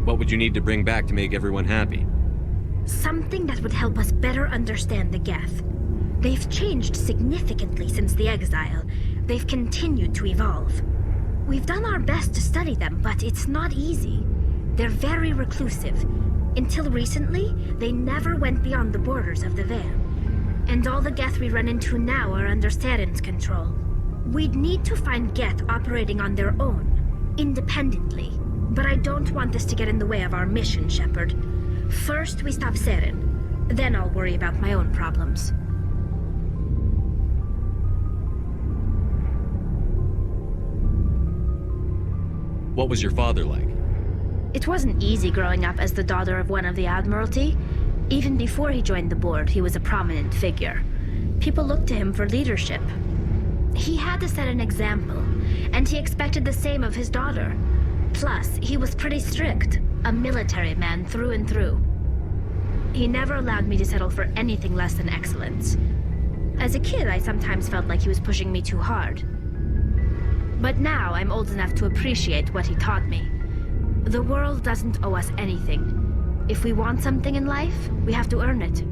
What would you need to bring back to make everyone happy? Something that would help us better understand the Geth. They've changed significantly since the exile. They've continued to evolve. We've done our best to study them, but it's not easy. They're very reclusive. Until recently, they never went beyond the borders of the Veil. And all the Geth we run into now are under Saren's control. We'd need to find Geth operating on their own, independently. But I don't want this to get in the way of our mission, Shepard. First, we stop Saren. Then I'll worry about my own problems. What was your father like? It wasn't easy growing up as the daughter of one of the Admiralty. Even before he joined the board, he was a prominent figure. People looked to him for leadership. He had to set an example, and he expected the same of his daughter. Plus, he was pretty strict, a military man through and through. He never allowed me to settle for anything less than excellence. As a kid, I sometimes felt like he was pushing me too hard. But now I'm old enough to appreciate what he taught me. The world doesn't owe us anything. If we want something in life, we have to earn it.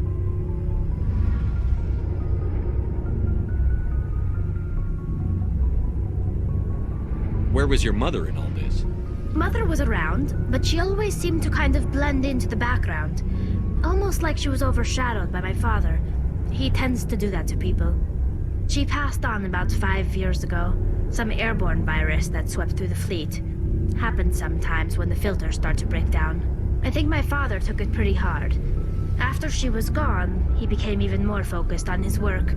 Where was your mother in all this? Mother was around, but she always seemed to kind of blend into the background. Almost like she was overshadowed by my father. He tends to do that to people. She passed on about 5 years ago. Some airborne virus that swept through the fleet. Happens sometimes when the filters start to break down. I think my father took it pretty hard. After she was gone, he became even more focused on his work.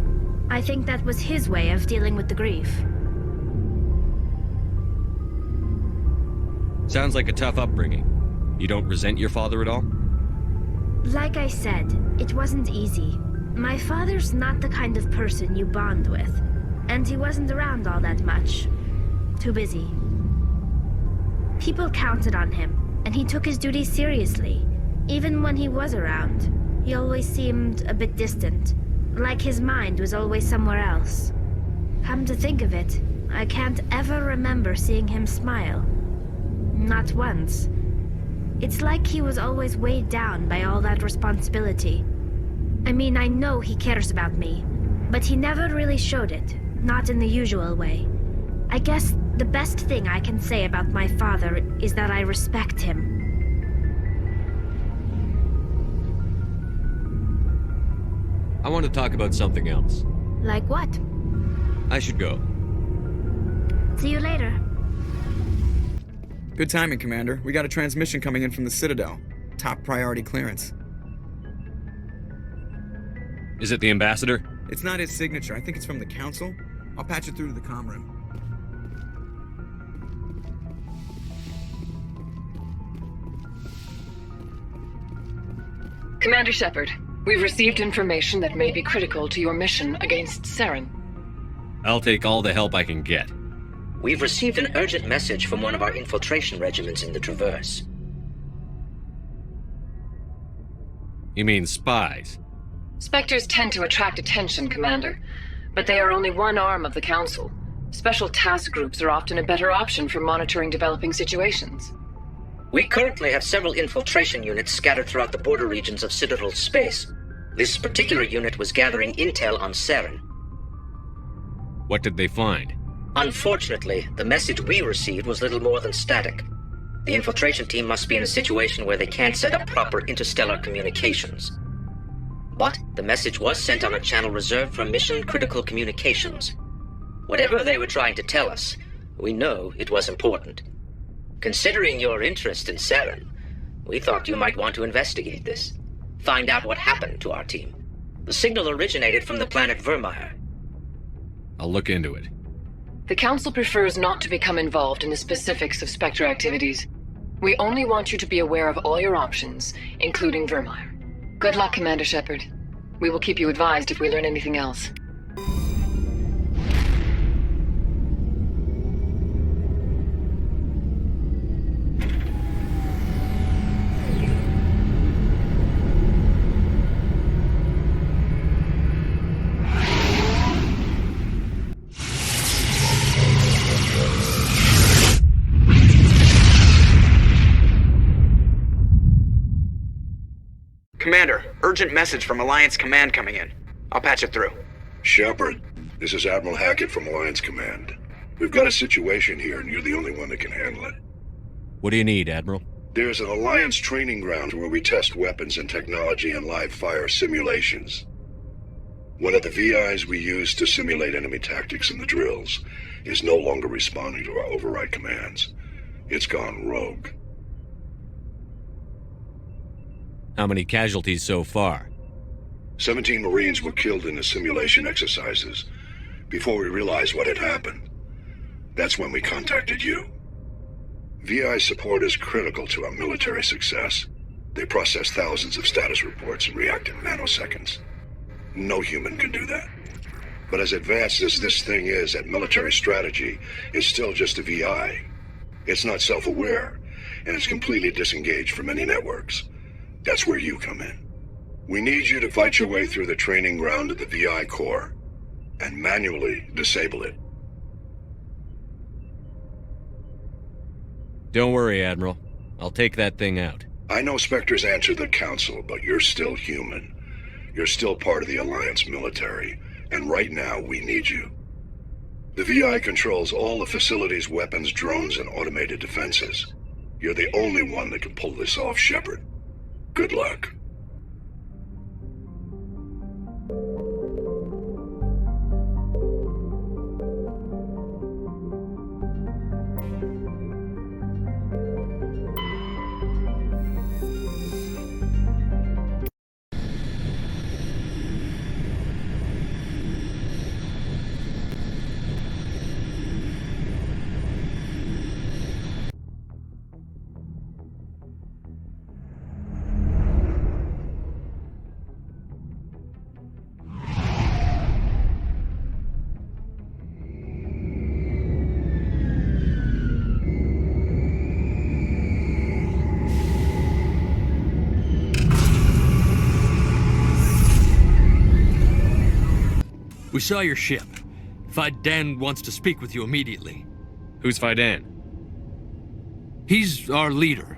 I think that was his way of dealing with the grief. Sounds like a tough upbringing. You don't resent your father at all? Like I said, it wasn't easy. My father's not the kind of person you bond with, and he wasn't around all that much. Too busy. People counted on him, and he took his duties seriously. Even when he was around, he always seemed a bit distant, like his mind was always somewhere else. Come to think of it, I can't ever remember seeing him smile. Not once. It's like he was always weighed down by all that responsibility. I mean, I know he cares about me, but he never really showed it, not in the usual way. I guess the best thing I can say about my father is that I respect him. I want to talk about something else. Like what? I should go. See you later. Good timing, Commander. We got a transmission coming in from the Citadel. Top priority clearance. Is it the ambassador? It's not his signature. I think it's from the Council. I'll patch it through to the comm room. Commander Shepard, we've received information that may be critical to your mission against Saren. I'll take all the help I can get. We've received an urgent message from one of our infiltration regiments in the Traverse. You mean spies? Spectres tend to attract attention, Commander, but they are only one arm of the Council. Special task groups are often a better option for monitoring developing situations. We currently have several infiltration units scattered throughout the border regions of Citadel space. This particular unit was gathering intel on Saren. What did they find? Unfortunately, the message we received was little more than static. The infiltration team must be in a situation where they can't set up proper interstellar communications. But the message was sent on a channel reserved for mission-critical communications. Whatever they were trying to tell us, we know it was important. Considering your interest in Saren, we thought you might want to investigate this. Find out what happened to our team. The signal originated from the planet Vermeer. I'll look into it. The Council prefers not to become involved in the specifics of Spectre activities. We only want you to be aware of all your options, including Vermeer. Good luck, Commander Shepard. We will keep you advised if we learn anything else. Commander, urgent message from Alliance Command coming in. I'll patch it through. Shepard, this is Admiral Hackett from Alliance Command. We've got a situation here, and you're the only one that can handle it. What do you need, Admiral? There's an Alliance training ground where we test weapons and technology in live fire simulations. One of the VIs we use to simulate enemy tactics in the drills is no longer responding to our override commands. It's gone rogue. How many casualties so far? 17 Marines were killed in the simulation exercises before we realized what had happened. That's when we contacted you. VI support is critical to our military success. They process thousands of status reports and react in nanoseconds. No human can do that. But as advanced as this thing is at military strategy, it's still just a VI. It's not self-aware, and it's completely disengaged from any networks. That's where you come in. We need you to fight your way through the training ground of the VI core, and manually disable it. Don't worry, Admiral. I'll take that thing out. I know Spectre's answered the Council, but you're still human. You're still part of the Alliance military, and right now we need you. The VI controls all the facility's weapons, drones, and automated defenses. You're the only one that can pull this off, Shepard. Good luck. We saw your ship. Fidan wants to speak with you immediately. Who's Fidan? He's our leader.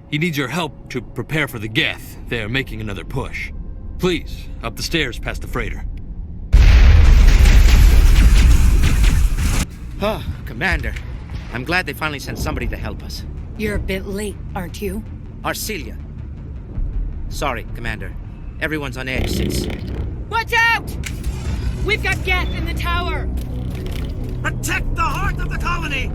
He needs your help to prepare for the Geth. They're making another push. Please, up the stairs past the freighter. Oh, Commander. I'm glad they finally sent somebody to help us. You're a bit late, aren't you? Arcelia. Sorry, Commander. Everyone's on edge since... Watch out! We've got Geth in the tower! Protect the heart of the colony!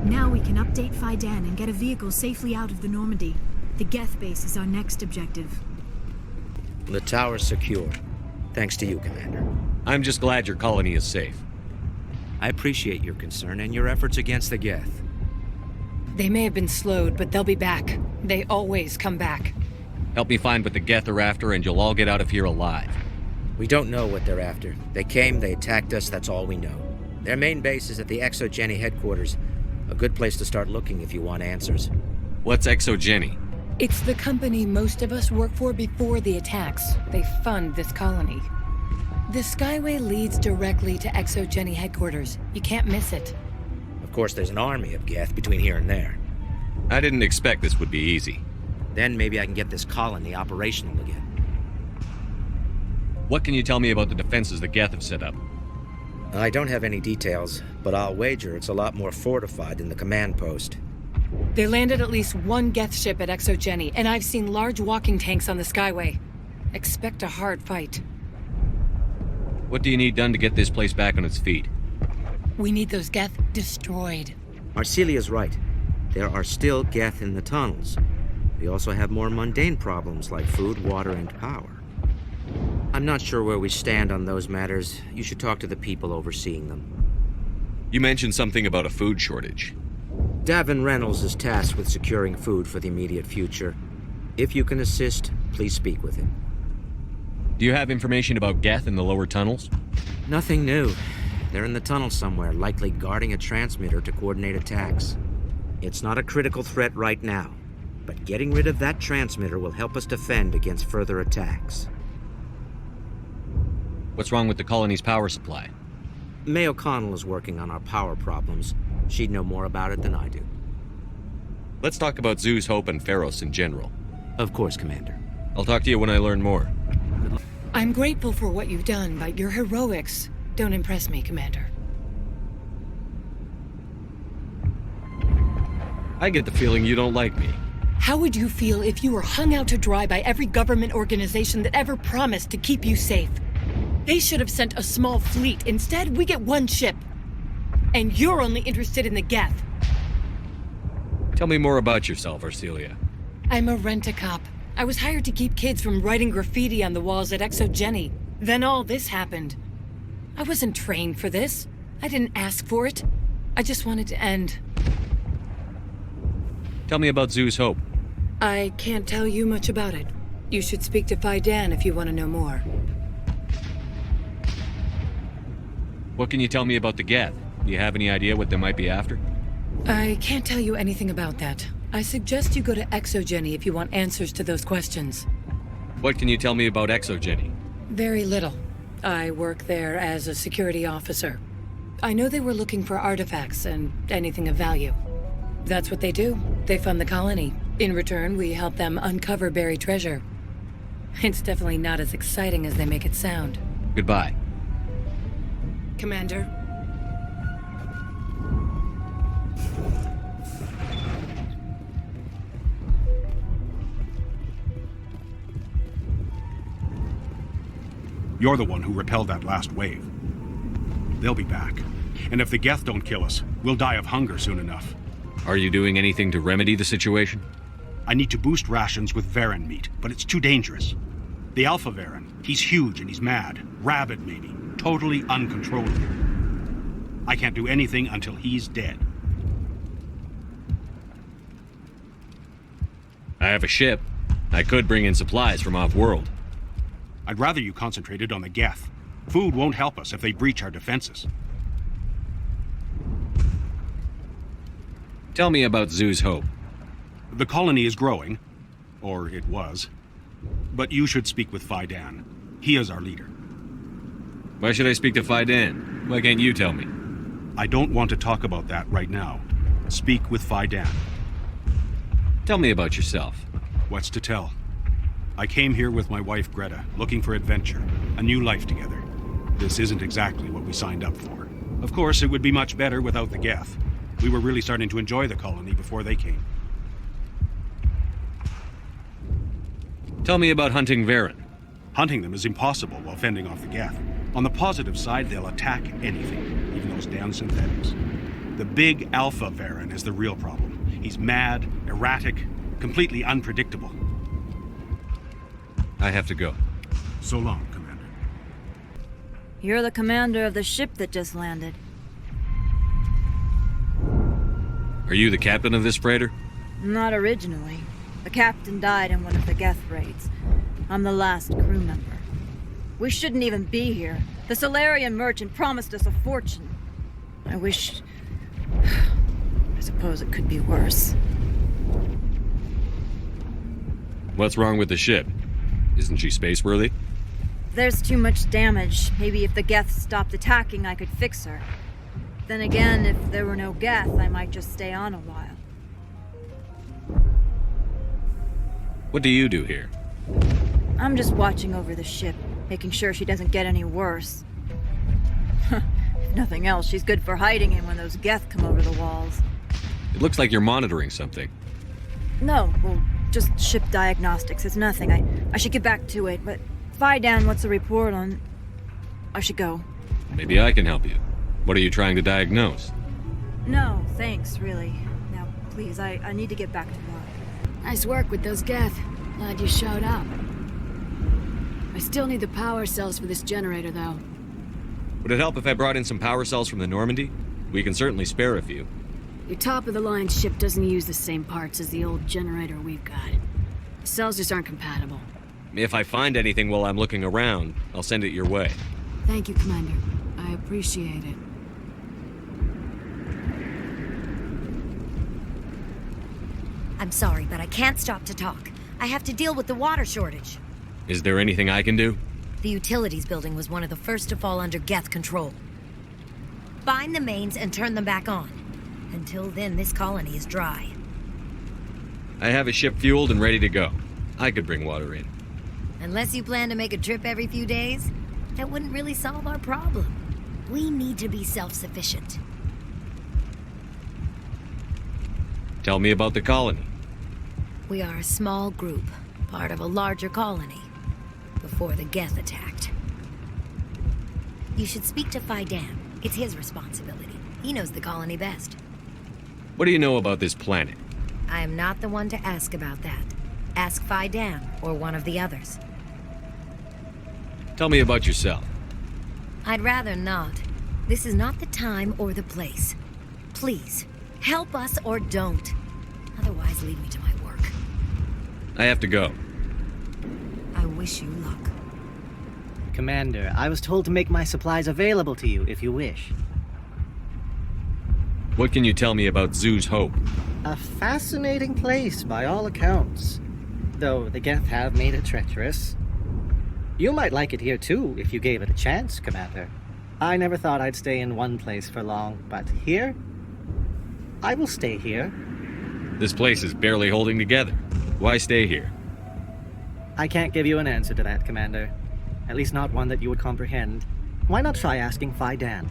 Now we can update Fidan and get a vehicle safely out of the Normandy. The Geth base is our next objective. The tower's secure. Thanks to you, Commander. I'm just glad your colony is safe. I appreciate your concern and your efforts against the Geth. They may have been slowed, but they'll be back. They always come back. Help me find what the Geth are after, and you'll all get out of here alive. We don't know what they're after. They came, they attacked us, that's all we know. Their main base is at the Exogeny headquarters. A good place to start looking if you want answers. What's Exogeny? It's the company most of us work for before the attacks. They fund this colony. The Skyway leads directly to Exogeny headquarters. You can't miss it. Of course, there's an army of Geth between here and there. I didn't expect this would be easy. Then maybe I can get this colony operational again. What can you tell me about the defenses the Geth have set up? I don't have any details, but I'll wager it's a lot more fortified than the command post. They landed at least one Geth ship at Exogeny, and I've seen large walking tanks on the Skyway. Expect a hard fight. What do you need done to get this place back on its feet? We need those Geth destroyed. Arcelia's right. There are still Geth in the tunnels. We also have more mundane problems like food, water, and power. I'm not sure where we stand on those matters. You should talk to the people overseeing them. You mentioned something about a food shortage. Davin Reynolds is tasked with securing food for the immediate future. If you can assist, please speak with him. Do you have information about Geth in the lower tunnels? Nothing new. They're in the tunnel somewhere, likely guarding a transmitter to coordinate attacks. It's not a critical threat right now, but getting rid of that transmitter will help us defend against further attacks. What's wrong with the colony's power supply? May O'Connell is working on our power problems. She'd know more about it than I do. Let's talk about Zeus, Hope, and Pharos in general. Of course, Commander. I'll talk to you when I learn more. I'm grateful for what you've done, but your heroics don't impress me, Commander. I get the feeling you don't like me. How would you feel if you were hung out to dry by every government organization that ever promised to keep you safe? They should have sent a small fleet. Instead, we get one ship. And you're only interested in the Geth. Tell me more about yourself, Arcelia. I'm a rent-a-cop. I was hired to keep kids from writing graffiti on the walls at Exogeny. Then all this happened. I wasn't trained for this. I didn't ask for it. I just wanted to end. Tell me about Zoo's Hope. I can't tell you much about it. You should speak to Fidan if you want to know more. What can you tell me about the Geth? Do you have any idea what they might be after? I can't tell you anything about that. I suggest you go to Exogeny if you want answers to those questions. What can you tell me about Exogeny? Very little. I work there as a security officer. I know they were looking for artifacts and anything of value. That's what they do. They fund the colony. In return, we help them uncover buried treasure. It's definitely not as exciting as they make it sound. Goodbye. Commander. You're the one who repelled that last wave. They'll be back. And if the Geth don't kill us, we'll die of hunger soon enough. Are you doing anything to remedy the situation? I need to boost rations with Varen meat, but it's too dangerous. The Alpha Varen, he's huge and he's mad. Rabid, maybe. Totally uncontrollable. I can't do anything until he's dead. I have a ship. I could bring in supplies from off-world. I'd rather you concentrated on the Geth. Food won't help us if they breach our defenses. Tell me about Zoo's Hope. The colony is growing. Or it was. But you should speak with Fidan. He is our leader. Why should I speak to Fidan? Why can't you tell me? I don't want to talk about that right now. Speak with Fidan. Tell me about yourself. What's to tell? I came here with my wife Greta, looking for adventure, a new life together. This isn't exactly what we signed up for. Of course, it would be much better without the Geth. We were really starting to enjoy the colony before they came. Tell me about hunting Varen. Hunting them is impossible while fending off the Geth. On the positive side, they'll attack anything, even those damn synthetics. The big Alpha Varen is the real problem. He's mad, erratic, completely unpredictable. I have to go. So long, Commander. You're the commander of the ship that just landed. Are you the captain of this freighter? Not originally. The captain died in one of the Geth raids. I'm the last crew member. We shouldn't even be here. The Solarian merchant promised us a fortune. I suppose it could be worse. What's wrong with the ship? Isn't she space-worthy? There's too much damage. Maybe if the Geth stopped attacking, I could fix her. Then again, if there were no Geth, I might just stay on a while. What do you do here? I'm just watching over the ship, making sure she doesn't get any worse. If nothing else, she's good for hiding in when those Geth come over the walls. It looks like you're monitoring something. No, well, just ship diagnostics. It's nothing. I should get back to it, but Fidan, what's the report on... I should go. Maybe I can help you. What are you trying to diagnose? No, thanks, really. Now, please, I need to get back to work. Nice work with those Geth. Glad you showed up. I still need the power cells for this generator, though. Would it help if I brought in some power cells from the Normandy? We can certainly spare a few. Your top-of-the-line ship doesn't use the same parts as the old generator we've got. The cells just aren't compatible. If I find anything while I'm looking around, I'll send it your way. Thank you, Commander. I appreciate it. I'm sorry, but I can't stop to talk. I have to deal with the water shortage. Is there anything I can do? The utilities building was one of the first to fall under Geth control. Find the mains and turn them back on. Until then, this colony is dry. I have a ship fueled and ready to go. I could bring water in. Unless you plan to make a trip every few days, that wouldn't really solve our problem. We need to be self-sufficient. Tell me about the colony. We are a small group, part of a larger colony, before the Geth attacked. You should speak to Fidan. It's his responsibility. He knows the colony best. What do you know about this planet? I am not the one to ask about that. Ask Fidan or one of the others. Tell me about yourself. I'd rather not. This is not the time or the place. Please, help us or don't. Otherwise, leave me to my work. I have to go. I wish you luck. Commander, I was told to make my supplies available to you if you wish. What can you tell me about Zoo's Hope? A fascinating place by all accounts, though the Geth have made it treacherous. You might like it here too if you gave it a chance, Commander. I never thought I'd stay in one place for long, but here? I will stay here. This place is barely holding together. Why stay here? I can't give you an answer to that, Commander. At least not one that you would comprehend. Why not try asking Faidan?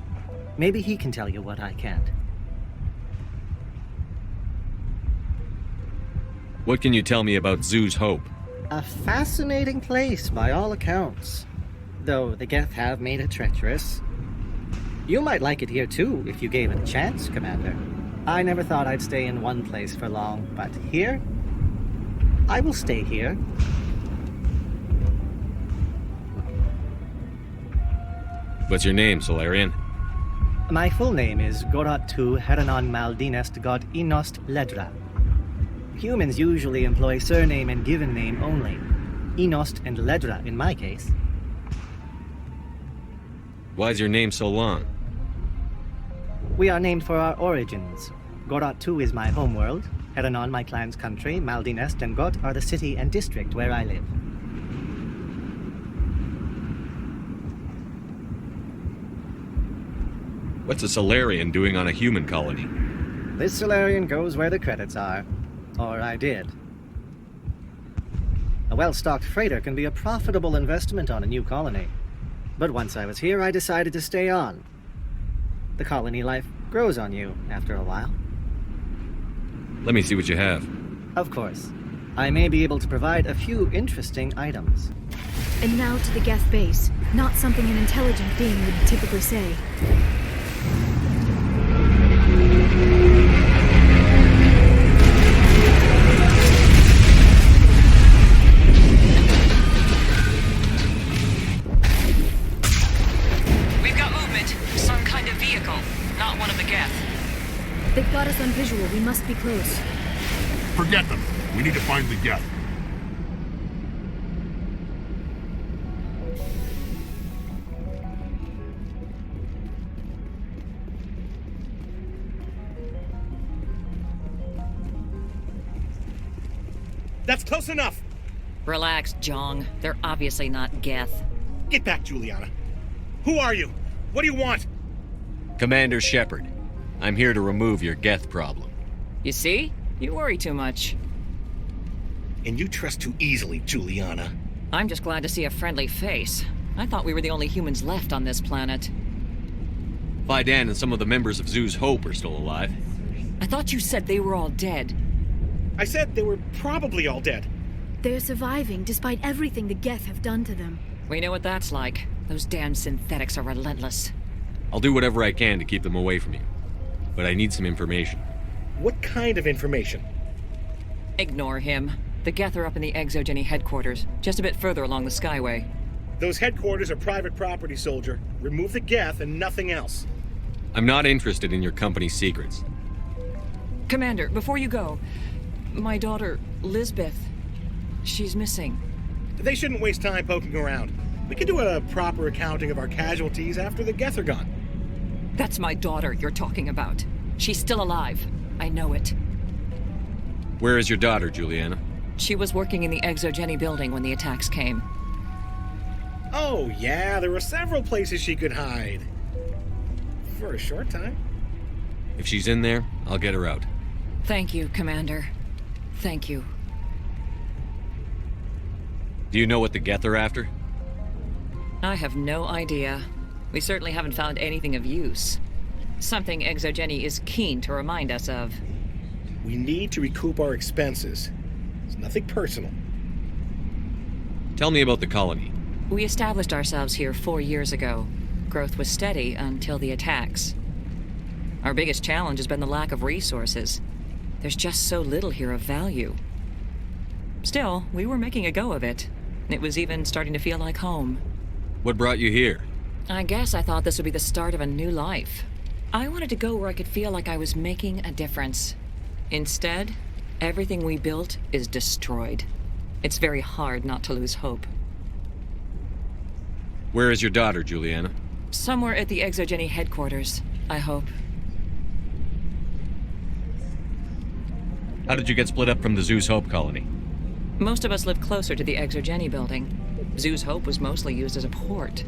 Maybe he can tell you what I can't. What can you tell me about Zoo's Hope? A fascinating place by all accounts, though the Geth have made it treacherous. You might like it here too if you gave it a chance, Commander. I never thought I'd stay in one place for long, but here? I will stay here. What's your name, Solarian? My full name is Goratu Heranon Maldinest God Inost Ledra. Humans usually employ surname and given name only. Inost and Ledra in my case. Why is your name so long? We are named for our origins. Goratu is my homeworld, Heranon my clan's country, Maldinest and Got are the city and district where I live. What's a Solarian doing on a human colony? This Solarian goes where the credits are. Or I did. A well-stocked freighter can be a profitable investment on a new colony. But once I was here, I decided to stay on. The colony life grows on you after a while. Let me see what you have. Of course. I may be able to provide a few interesting items. And now to the Geth base. Not something an intelligent being would typically say. We've got movement. Some kind of vehicle. Not one of the Geth. They've got us on visual. We must be close. Forget them. We need to find the Geth. That's close enough! Relax, Jong. They're obviously not Geth. Get back, Juliana. Who are you? What do you want? Commander Shepard. I'm here to remove your Geth problem. You see? You worry too much. And you trust too easily, Juliana. I'm just glad to see a friendly face. I thought we were the only humans left on this planet. Faidan and some of the members of Zoo's Hope are still alive. I thought you said they were all dead. I said they were probably all dead. They're surviving despite everything the Geth have done to them. We know what that's like. Those damn synthetics are relentless. I'll do whatever I can to keep them away from you. But I need some information. What kind of information? Ignore him. The Geth are up in the Exogeny headquarters, just a bit further along the Skyway. Those headquarters are private property, soldier. Remove the Geth and nothing else. I'm not interested in your company's secrets. Commander, before you go, my daughter, Lisbeth, she's missing. They shouldn't waste time poking around. We can do a proper accounting of our casualties after the Geth are gone. That's my daughter you're talking about. She's still alive. I know it. Where is your daughter, Juliana? She was working in the Exogeny building when the attacks came. Oh, yeah, there were several places she could hide. For a short time. If she's in there, I'll get her out. Thank you, Commander. Thank you. Do you know what the Geth are after? I have no idea. We certainly haven't found anything of use. Something Exogeny is keen to remind us of. We need to recoup our expenses. It's nothing personal. Tell me about the colony. We established ourselves here 4 years ago. Growth was steady until the attacks. Our biggest challenge has been the lack of resources. There's just so little here of value. Still, we were making a go of it. It was even starting to feel like home. What brought you here? I guess I thought this would be the start of a new life. I wanted to go where I could feel like I was making a difference. Instead, Everything we built is destroyed. It's very hard not to lose hope. Where is your daughter, Juliana? Somewhere at the Exogeny headquarters, I hope. How did you get split up from the Zeus Hope colony? Most of us lived closer to the Exogeny building. Zeus Hope was mostly used as a port.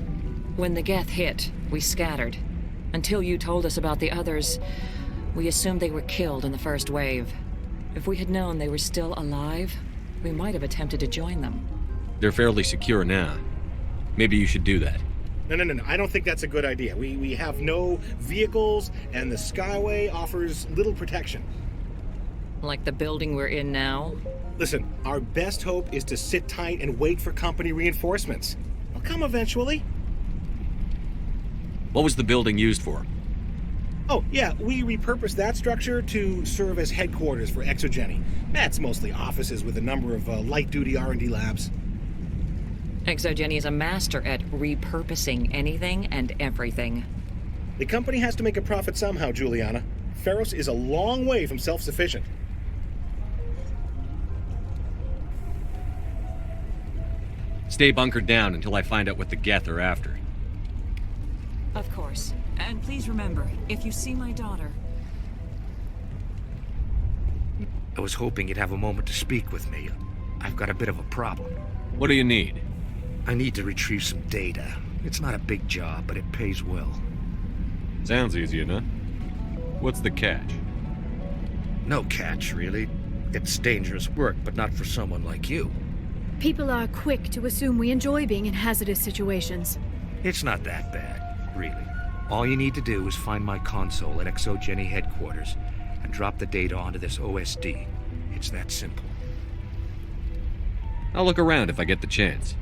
When the Geth hit, we scattered. Until you told us about the others, we assumed they were killed in the first wave. If we had known they were still alive, we might have attempted to join them. They're fairly secure now. Maybe you should do that. No. I don't think that's a good idea. We have no vehicles, and the Skyway offers little protection. Like the building we're in now? Listen, our best hope is to sit tight and wait for company reinforcements. They'll come eventually. What was the building used for? Oh, yeah, we repurposed that structure to serve as headquarters for Exogeny. That's mostly offices with a number of light-duty R&D labs. Exogeny is a master at repurposing anything and everything. The company has to make a profit somehow, Juliana. Feros is a long way from self-sufficient. Stay bunkered down until I find out what the Geth are after. Of course. And please remember, if you see my daughter... I was hoping you'd have a moment to speak with me. I've got a bit of a problem. What do you need? I need to retrieve some data. It's not a big job, but it pays well. Sounds easy enough. What's the catch? No catch, really. It's dangerous work, but not for someone like you. People are quick to assume we enjoy being in hazardous situations. It's not that bad, really. All you need to do is find my console at Exogeny headquarters and drop the data onto this OSD. It's that simple. I'll look around if I get the chance.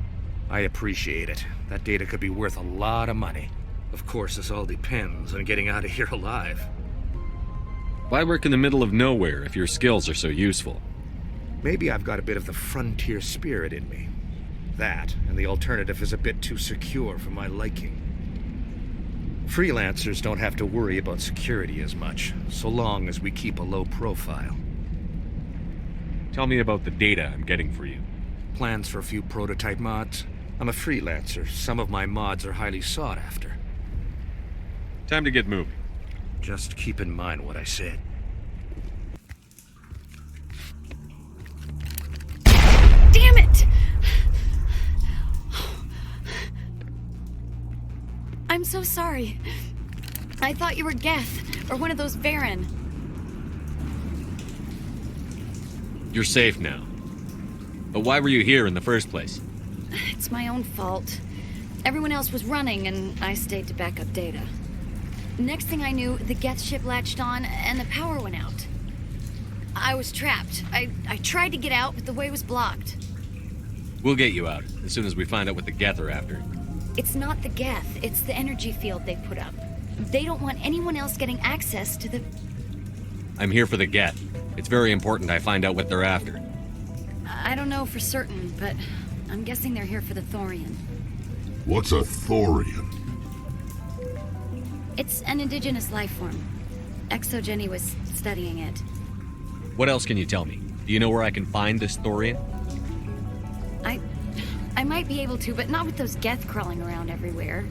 I appreciate it. That data could be worth a lot of money. Of course, this all depends on getting out of here alive. Why work in the middle of nowhere if your skills are so useful? Maybe I've got a bit of the frontier spirit in me. That, and the alternative is a bit too secure for my liking. Freelancers don't have to worry about security as much, so long as we keep a low profile. Tell me about the data I'm getting for you. Plans for a few prototype mods? I'm a freelancer. Some of my mods are highly sought after. Time to get moving. Just keep in mind what I said. Damn it! I'm so sorry. I thought you were Geth, or one of those Varen. You're safe now. But why were you here in the first place? It's my own fault. Everyone else was running, and I stayed to back up data. Next thing I knew, the Geth ship latched on, and the power went out. I was trapped. I tried to get out, but the way was blocked. We'll get you out, as soon as we find out what the Geth are after. It's not the Geth, it's the energy field they put up. They don't want anyone else getting access to the... I'm here for the Geth. It's very important I find out what they're after. I don't know for certain, but I'm guessing they're here for the Thorian. What's a Thorian? It's an indigenous life form. Exogeny was studying it. What else can you tell me? Do you know where I can find this Thorian? I might be able to, but not with those Geth crawling around everywhere.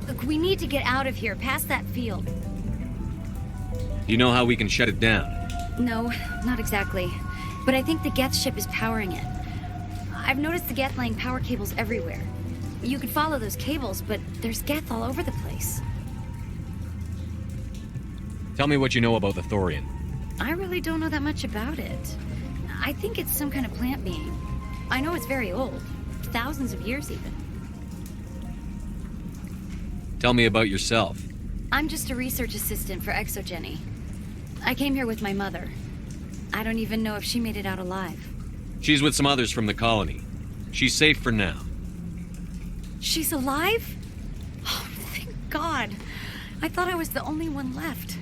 Look, we need to get out of here, past that field. Do you know how we can shut it down? No, not exactly. But I think the Geth ship is powering it. I've noticed the Geth laying power cables everywhere. You could follow those cables, but there's Geth all over the place. Tell me what you know about the Thorian. I really don't know that much about it. I think it's some kind of plant being. I know it's very old. Thousands of years, even. Tell me about yourself. I'm just a research assistant for Exogeny. I came here with my mother. I don't even know if she made it out alive. She's with some others from the colony. She's safe for now. She's alive? Oh, thank God. I thought I was the only one left.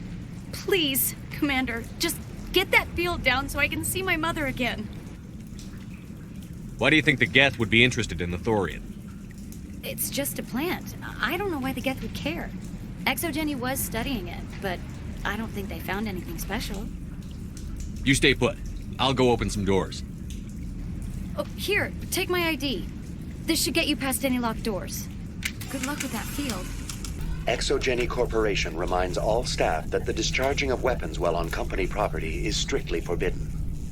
Please, Commander, just get that field down so I can see my mother again. Why do you think the Geth would be interested in the Thorian? It's just a plant. I don't know why the Geth would care. Exogeny was studying it, but I don't think they found anything special. You stay put. I'll go open some doors. Oh, here, take my ID. This should get you past any locked doors. Good luck with that field. Exogeny Corporation reminds all staff that the discharging of weapons while on company property is strictly forbidden.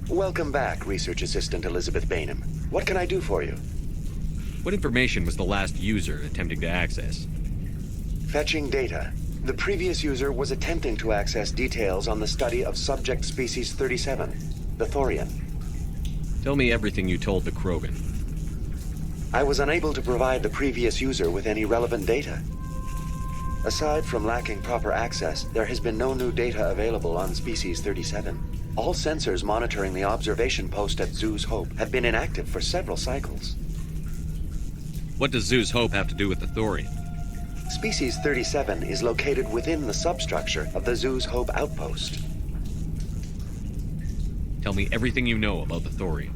Welcome back, Research Assistant Elizabeth Bainham. What can I do for you? What information was the last user attempting to access? Fetching data. The previous user was attempting to access details on the study of subject species 37, the Thorian. Tell me everything you told the Krogan. I was unable to provide the previous user with any relevant data. Aside from lacking proper access, there has been no new data available on Species 37. All sensors monitoring the observation post at Zoo's Hope have been inactive for several cycles. What does Zoo's Hope have to do with the Thorian? Species 37 is located within the substructure of the Zoo's Hope outpost. Tell me everything you know about the Thorian.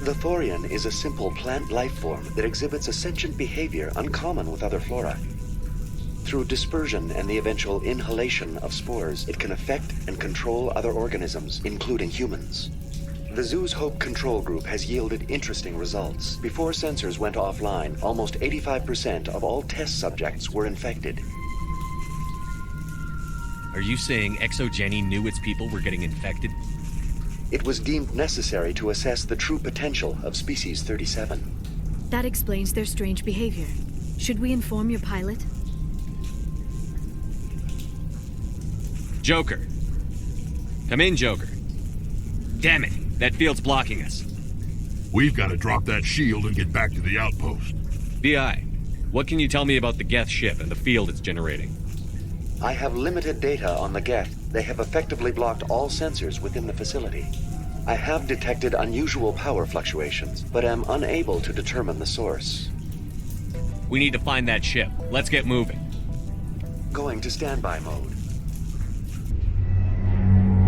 The Thorian is a simple plant life form that exhibits a sentient behavior uncommon with other flora. Through dispersion and the eventual inhalation of spores, it can affect and control other organisms, including humans. The Zoo's Hope control group has yielded interesting results. Before sensors went offline, almost 85% of all test subjects were infected. Are you saying Exogeny knew its people were getting infected? It was deemed necessary to assess the true potential of Species 37. That explains their strange behavior. Should we inform your pilot? Joker. Come in, Joker. Damn it, that field's blocking us. We've got to drop that shield and get back to the outpost. BI, what can you tell me about the Geth ship and the field it's generating? I have limited data on the Geth. They have effectively blocked all sensors within the facility. I have detected unusual power fluctuations, but am unable to determine the source. We need to find that ship. Let's get moving. Going to standby mode.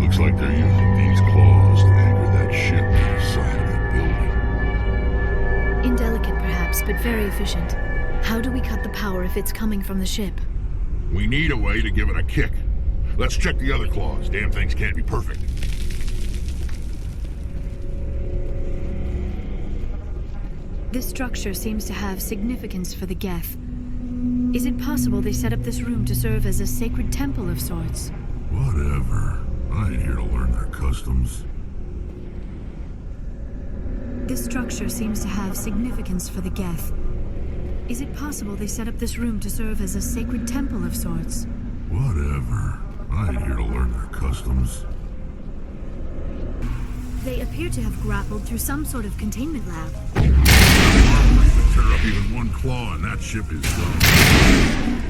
Looks like they're using these claws to anchor that ship to the side of the building. Indelicate perhaps, but very efficient. How do we cut the power if it's coming from the ship? We need a way to give it a kick. Let's check the other claws. Damn things can't be perfect. This structure seems to have significance for the Geth. Is it possible they set up this room to serve as a sacred temple of sorts? Whatever. I ain't here to learn their customs. This structure seems to have significance for the Geth. Is it possible they set up this room to serve as a sacred temple of sorts? Whatever. I ain't here to learn their customs. They appear to have grappled through some sort of containment lab. Tear up even one claw and that ship is done.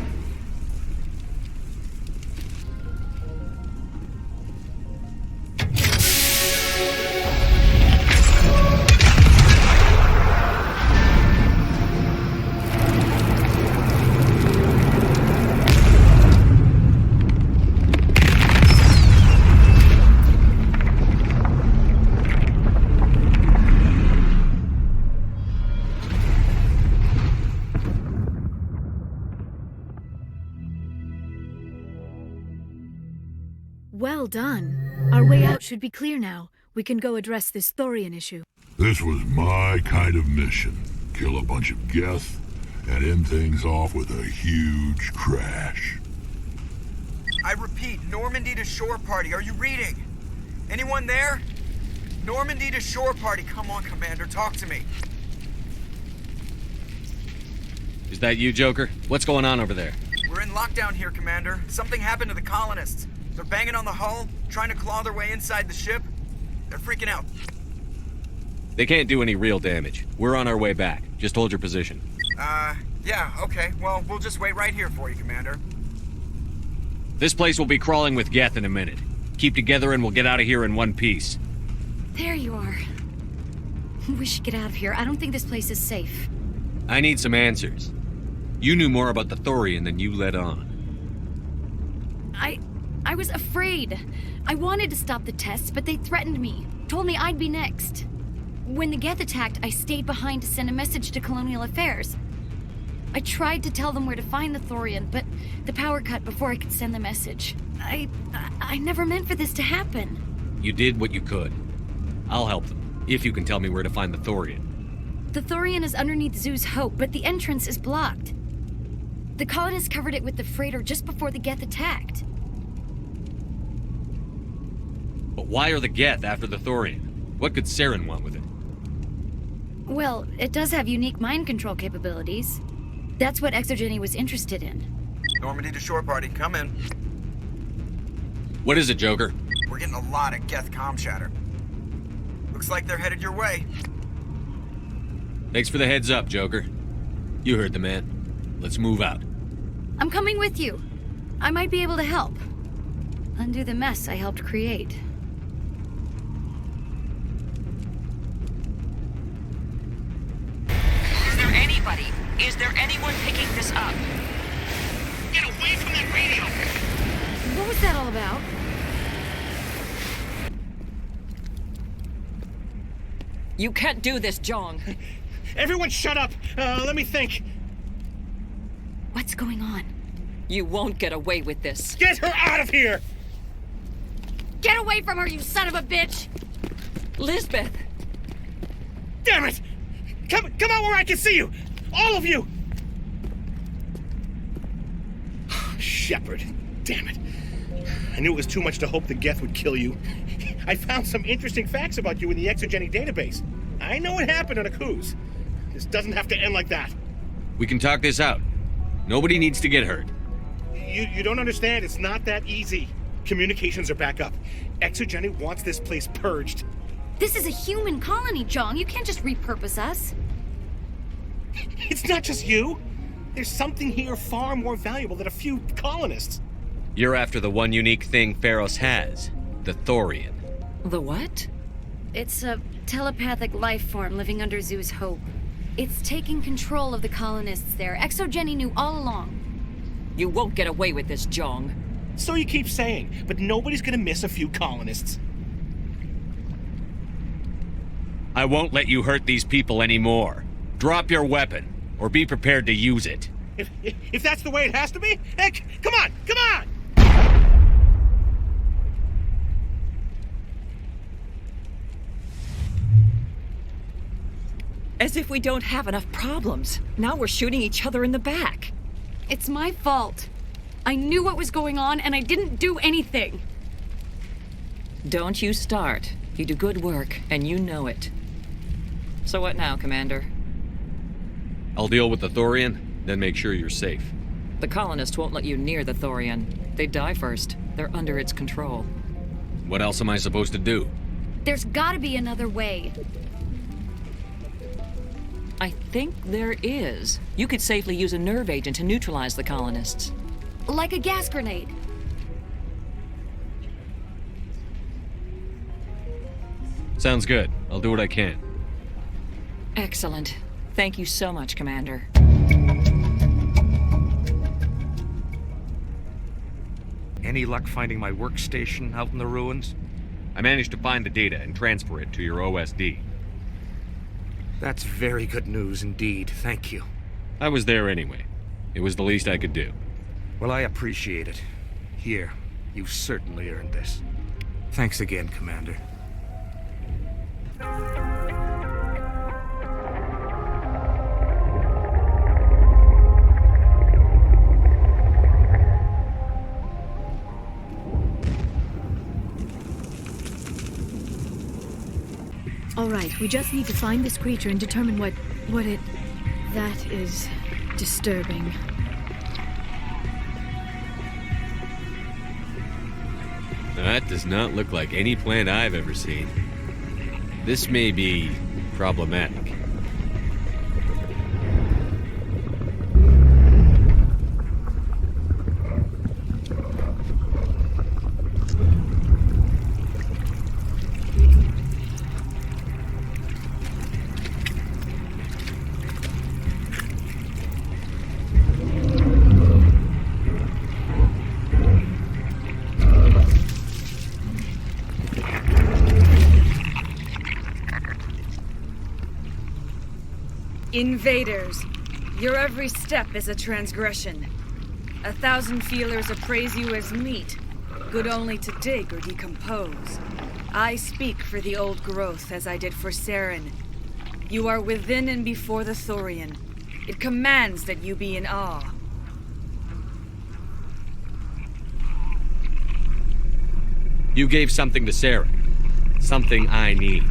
Well done. Our way out should be clear now. We can go address this Thorian issue. This was my kind of mission. Kill a bunch of Geth and end things off with a huge crash. I repeat, Normandy to shore party. Are you reading? Anyone there? Normandy to shore party. Come on, Commander. Talk to me. Is that you, Joker? What's going on over there? We're in lockdown here, Commander. Something happened to the colonists. They're banging on the hull, trying to claw their way inside the ship. They're freaking out. They can't do any real damage. We're on our way back. Just hold your position. Yeah, okay. Well, we'll just wait right here for you, Commander. This place will be crawling with Geth in a minute. Keep together and we'll get out of here in one piece. There you are. We should get out of here. I don't think this place is safe. I need some answers. You knew more about the Thorian than you let on. I was afraid. I wanted to stop the tests, but they threatened me. Told me I'd be next. When the Geth attacked, I stayed behind to send a message to Colonial Affairs. I tried to tell them where to find the Thorian, but the power cut before I could send the message. I never meant for this to happen. You did what you could. I'll help them, if you can tell me where to find the Thorian. The Thorian is underneath Zoo's Hope, but the entrance is blocked. The colonists covered it with the freighter just before the Geth attacked. But why are the Geth after the Thorian? What could Saren want with it? Well, it does have unique mind control capabilities. That's what Exogeny was interested in. Normandy to shore party, come in. What is it, Joker? We're getting a lot of Geth comm chatter. Looks like they're headed your way. Thanks for the heads up, Joker. You heard the man. Let's move out. I'm coming with you. I might be able to help. Undo the mess I helped create. Is there anyone picking this up? Get away from that radio! What was that all about? You can't do this, Jong. Everyone shut up! Let me think. What's going on? You won't get away with this. Get her out of here! Get away from her, you son of a bitch! Lisbeth! Damn it! Come out where I can see you! All of you! Shepard, damn it. I knew it was too much to hope the Geth would kill you. I found some interesting facts about you in the Exogeny database. I know what happened on Akuz. This doesn't have to end like that. We can talk this out. Nobody needs to get hurt. You don't understand. It's not that easy. Communications are back up. Exogeny wants this place purged. This is a human colony, Jong. You can't just repurpose us. It's not just you. There's something here far more valuable than a few colonists. You're after the one unique thing Pharos has, the Thorian. The what? It's a telepathic life form living under Zoo's Hope. It's taking control of the colonists there. Exogeny knew all along. You won't get away with this, Jong. So you keep saying, but nobody's gonna miss a few colonists. I won't let you hurt these people anymore. Drop your weapon, or be prepared to use it. If that's the way it has to be, heck, come on! As if we don't have enough problems. Now we're shooting each other in the back. It's my fault. I knew what was going on, and I didn't do anything. Don't you start. You do good work, and you know it. So what now, Commander? I'll deal with the Thorian, then make sure you're safe. The colonists won't let you near the Thorian. They die first. They're under its control. What else am I supposed to do? There's gotta be another way. I think there is. You could safely use a nerve agent to neutralize the colonists. Like a gas grenade. Sounds good. I'll do what I can. Excellent. Thank you so much, Commander. Any luck finding my workstation out in the ruins? I managed to find the data and transfer it to your OSD. That's very good news indeed. Thank you. I was there anyway. It was the least I could do. Well, I appreciate it. Here, you certainly earned this. Thanks again, Commander. All right, we just need to find this creature and determine what it... That is disturbing. That does not look like any plant I've ever seen. This may be problematic. Invaders, your every step is a transgression. 1,000 feelers appraise you as meat, good only to dig or decompose. I speak for the old growth as I did for Saren. You are within and before the Thorian. It commands that you be in awe. You gave something to Saren. Something I need.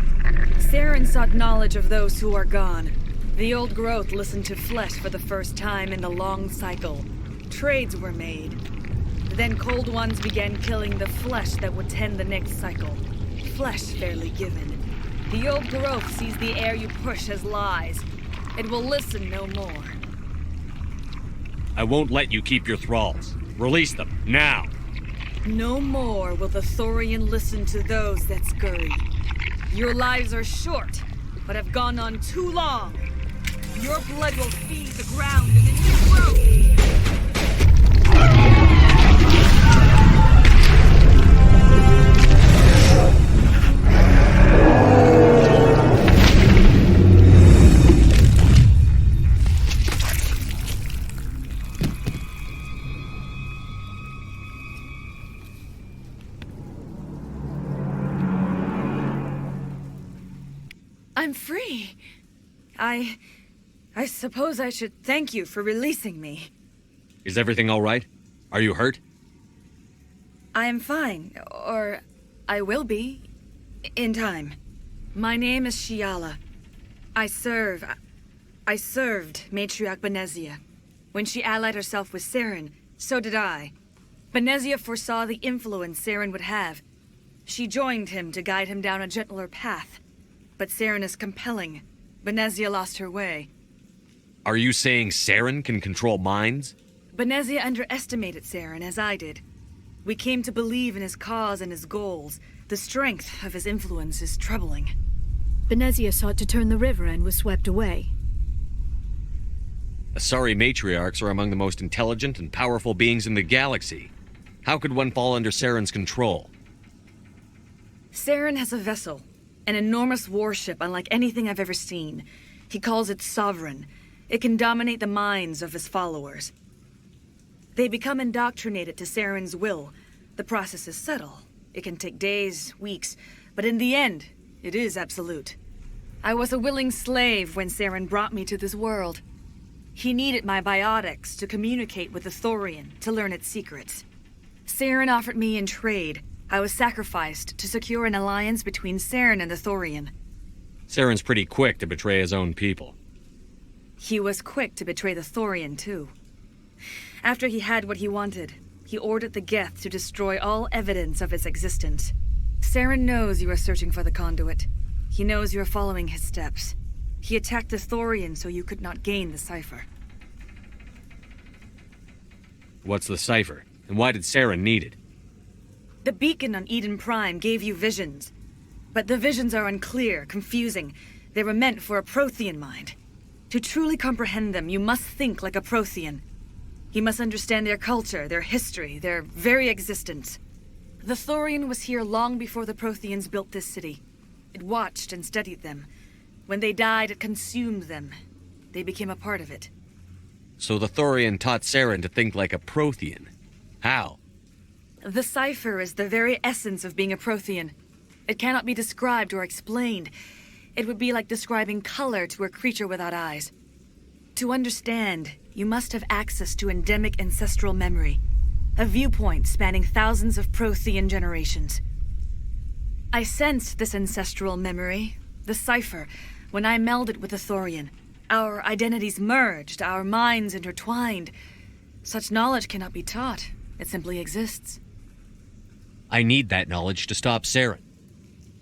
Saren sought knowledge of those who are gone. The old growth listened to flesh for the first time in the long cycle. Trades were made. Then cold ones began killing the flesh that would tend the next cycle. Flesh fairly given. The old growth sees the air you push as lies. It will listen no more. I won't let you keep your thralls. Release them, now! No more will the Thorian listen to those that scurry. Your lives are short, but have gone on too long. Your blood will feed the ground and the new growth. I'm free. I suppose I should thank you for releasing me. Is everything all right? Are you hurt? I am fine, or I will be, in time. My name is Shiala. I served Matriarch Benezia. When she allied herself with Saren, so did I. Benezia foresaw the influence Saren would have. She joined him to guide him down a gentler path. But Saren is compelling. Benezia lost her way. Are you saying Saren can control minds? Benezia underestimated Saren, as I did. We came to believe in his cause and his goals. The strength of his influence is troubling. Benezia sought to turn the river and was swept away. Asari matriarchs are among the most intelligent and powerful beings in the galaxy. How could one fall under Saren's control? Saren has a vessel. An enormous warship unlike anything I've ever seen. He calls it Sovereign. It can dominate the minds of his followers. They become indoctrinated to Saren's will. The process is subtle. It can take days, weeks, but in the end, it is absolute. I was a willing slave when Saren brought me to this world. He needed my biotics to communicate with the Thorian, to learn its secrets. Saren offered me in trade. I was sacrificed to secure an alliance between Saren and the Thorian. Saren's pretty quick to betray his own people. He was quick to betray the Thorian, too. After he had what he wanted, he ordered the Geth to destroy all evidence of its existence. Saren knows you are searching for the Conduit. He knows you are following his steps. He attacked the Thorian so you could not gain the cipher. What's the cipher? And why did Saren need it? The beacon on Eden Prime gave you visions. But the visions are unclear, confusing. They were meant for a prothean mind. To truly comprehend them, you must think like a prothean. You must understand their culture, their history, their very existence. The Thorian was here long before the Protheans built this city. It watched and studied them. When they died, it consumed them. They became a part of it. So the Thorian taught Saren to think like a prothean. How? The cipher is the very essence of being a prothean. It cannot be described or explained. It would be like describing color to a creature without eyes. To understand, you must have access to endemic ancestral memory, a viewpoint spanning thousands of prothean generations. I sensed this ancestral memory, the cipher, when I melded with the Thorian. Our identities merged, our minds intertwined. Such knowledge cannot be taught. It simply exists. I need that knowledge to stop Saren.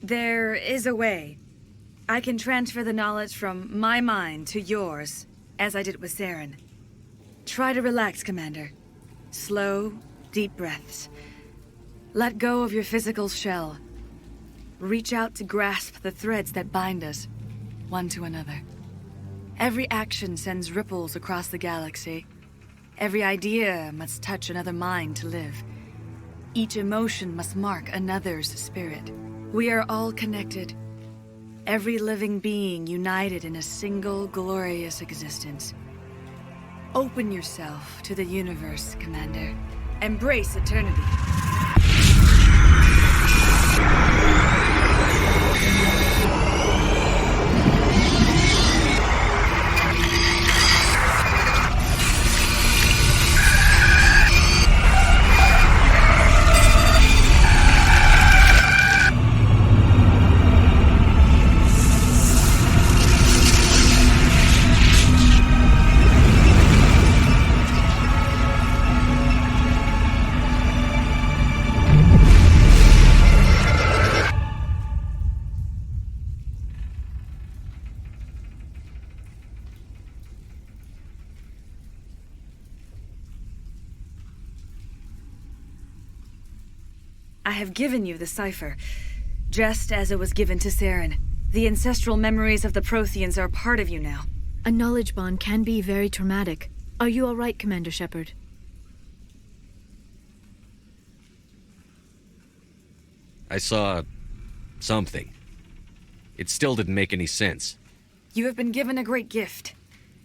There is a way. I can transfer the knowledge from my mind to yours, as I did with Saren. Try to relax, Commander. Slow, deep breaths. Let go of your physical shell. Reach out to grasp the threads that bind us, one to another. Every action sends ripples across the galaxy. Every idea must touch another mind to live. Each emotion must mark another's spirit. We are all connected. Every living being united in a single glorious existence. Open yourself to the universe, Commander. Embrace eternity. I have given you the cipher, just as it was given to Saren. The ancestral memories of the Protheans are part of you now. A knowledge bond can be very traumatic. Are you all right, Commander Shepard? I saw something. It still didn't make any sense. You have been given a great gift.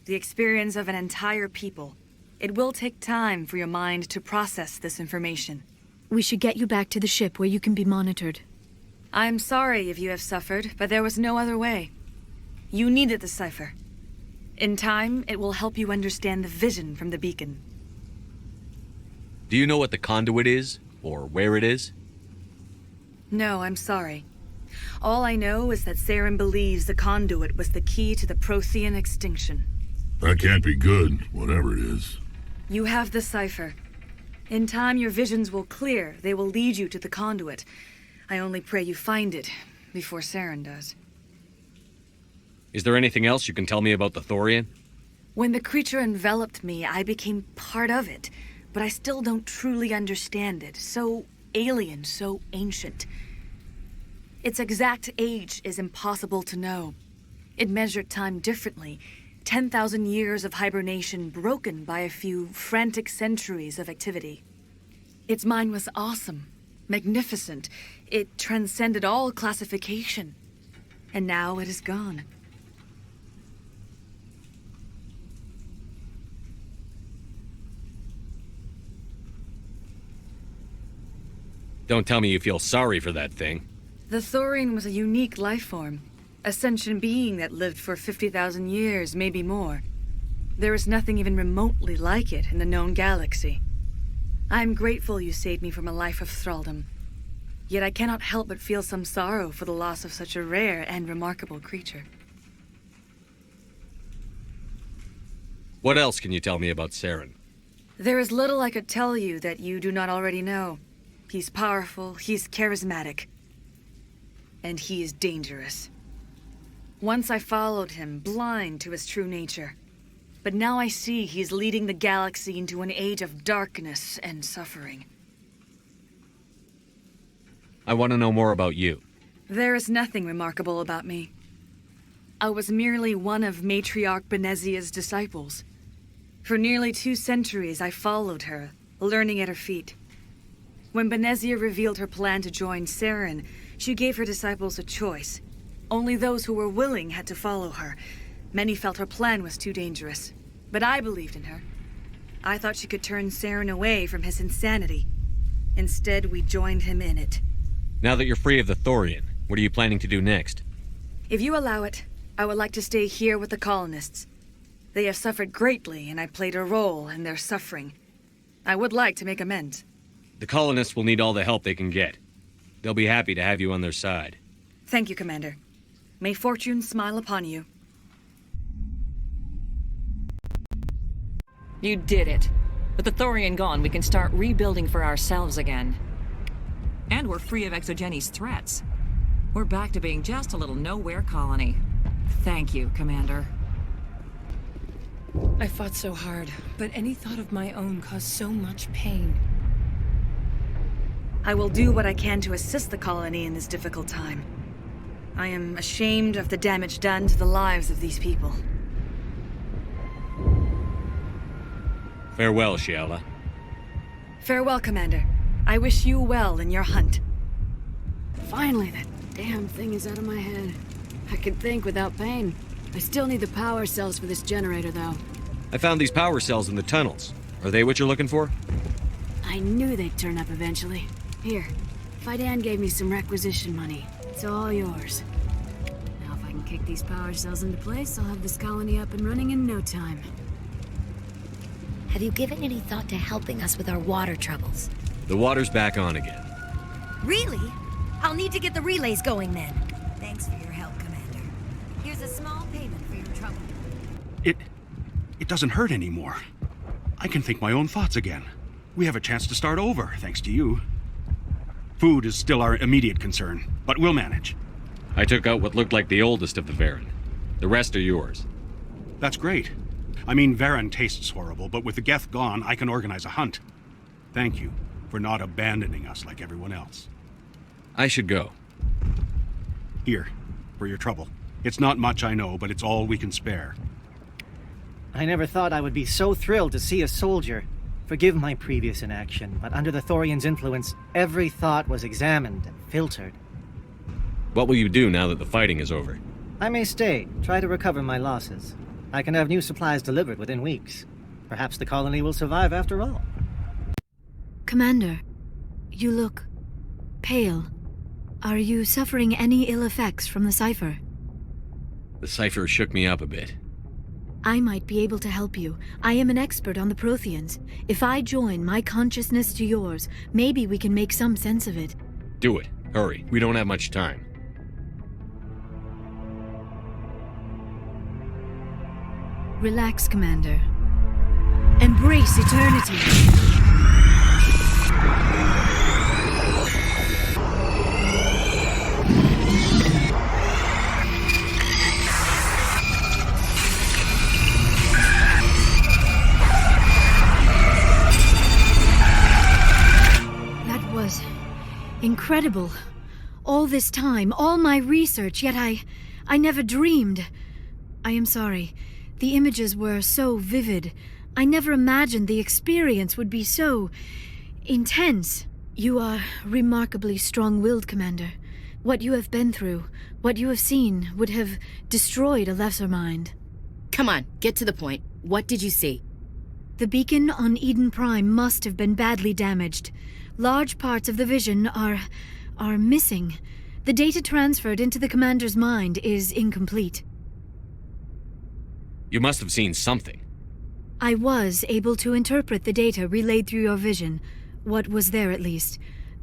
The experience of an entire people. It will take time for your mind to process this information. We should get you back to the ship where you can be monitored. I'm sorry if you have suffered, but there was no other way. You needed the cipher. In time, it will help you understand the vision from the beacon. Do you know what the Conduit is, or where it is? No, I'm sorry. All I know is that Saren believes the Conduit was the key to the Prothean extinction. That can't be good, whatever it is. You have the cipher. In time, your visions will clear. They will lead you to the Conduit. I only pray you find it before Saren does. Is there anything else you can tell me about the Thorian? When the creature enveloped me, I became part of it, but I still don't truly understand it. So alien, so ancient. Its exact age is impossible to know. It measured time differently. 10,000 years of hibernation broken by a few frantic centuries of activity. Its mind was awesome, magnificent. It transcended all classification. And now it is gone. Don't tell me you feel sorry for that thing. The Thorian was a unique life form. A sentient being that lived for 50,000 years, maybe more. There is nothing even remotely like it in the known galaxy. I am grateful you saved me from a life of thraldom. Yet I cannot help but feel some sorrow for the loss of such a rare and remarkable creature. What else can you tell me about Saren? There is little I could tell you that you do not already know. He's powerful, he's charismatic, and he is dangerous. Once I followed him, blind to his true nature. But now I see he's leading the galaxy into an age of darkness and suffering. I want to know more about you. There is nothing remarkable about me. I was merely one of Matriarch Benezia's disciples. For nearly 2 centuries I followed her, learning at her feet. When Benezia revealed her plan to join Saren, she gave her disciples a choice. Only those who were willing had to follow her. Many felt her plan was too dangerous. But I believed in her. I thought she could turn Saren away from his insanity. Instead, we joined him in it. Now that you're free of the Thorian, what are you planning to do next? If you allow it, I would like to stay here with the colonists. They have suffered greatly, and I played a role in their suffering. I would like to make amends. The colonists will need all the help they can get. They'll be happy to have you on their side. Thank you, Commander. May fortune smile upon you. You did it. With the Thorian gone, we can start rebuilding for ourselves again. And we're free of Exogeni's threats. We're back to being just a little nowhere colony. Thank you, Commander. I fought so hard, but any thought of my own caused so much pain. I will do what I can to assist the colony in this difficult time. I am ashamed of the damage done to the lives of these people. Farewell, Shiala. Farewell, Commander. I wish you well in your hunt. Finally, that damn thing is out of my head. I can think without pain. I still need the power cells for this generator, though. I found these power cells in the tunnels. Are they what you're looking for? I knew they'd turn up eventually. Here, Fidan gave me some requisition money. It's all yours. Now if I can kick these power cells into place, I'll have this colony up and running in no time. Have you given any thought to helping us with our water troubles? The water's back on again. Really? I'll need to get the relays going then. Thanks for your help, Commander. Here's a small payment for your trouble. It doesn't hurt anymore. I can think my own thoughts again. We have a chance to start over, thanks to you. Food is still our immediate concern, but we'll manage. I took out what looked like the oldest of the Varen. The rest are yours. That's great. I mean, Varen tastes horrible, but with the Geth gone, I can organize a hunt. Thank you for not abandoning us like everyone else. I should go. Here, for your trouble. It's not much, I know, but it's all we can spare. I never thought I would be so thrilled to see a soldier. Forgive my previous inaction, but under the Thorian's influence, every thought was examined and filtered. What will you do now that the fighting is over? I may stay, try to recover my losses. I can have new supplies delivered within weeks. Perhaps the colony will survive after all. Commander, you look pale. Are you suffering any ill effects from the cipher? The cipher shook me up a bit. I might be able to help you. I am an expert on the Protheans. If I join my consciousness to yours, maybe we can make some sense of it. Do it. Hurry. We don't have much time. Relax, Commander. Embrace eternity. That was incredible. All this time, all my research, yet I never dreamed. I am sorry. The images were so vivid. I never imagined the experience would be so intense. You are remarkably strong-willed, Commander. What you have been through, what you have seen, would have destroyed a lesser mind. Come on, get to the point. What did you see? The beacon on Eden Prime must have been badly damaged. Large parts of the vision are missing. The data transferred into the Commander's mind is incomplete. You must have seen something. I was able to interpret the data relayed through your vision, what was there at least,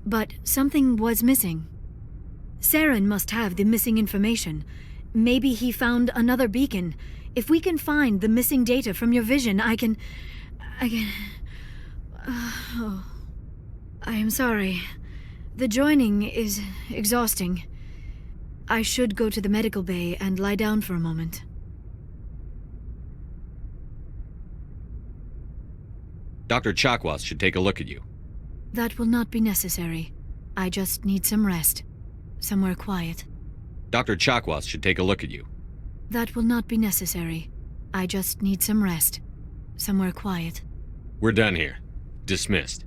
but something was missing. Saren must have the missing information. Maybe he found another beacon. If we can find the missing data from your vision, I can... I am sorry. The joining is exhausting. I should go to the medical bay and lie down for a moment. Dr. Chakwas should take a look at you. That will not be necessary. I just need some rest. Somewhere quiet. Dr. Chakwas should take a look at you. That will not be necessary. I just need some rest. Somewhere quiet. We're done here. Dismissed.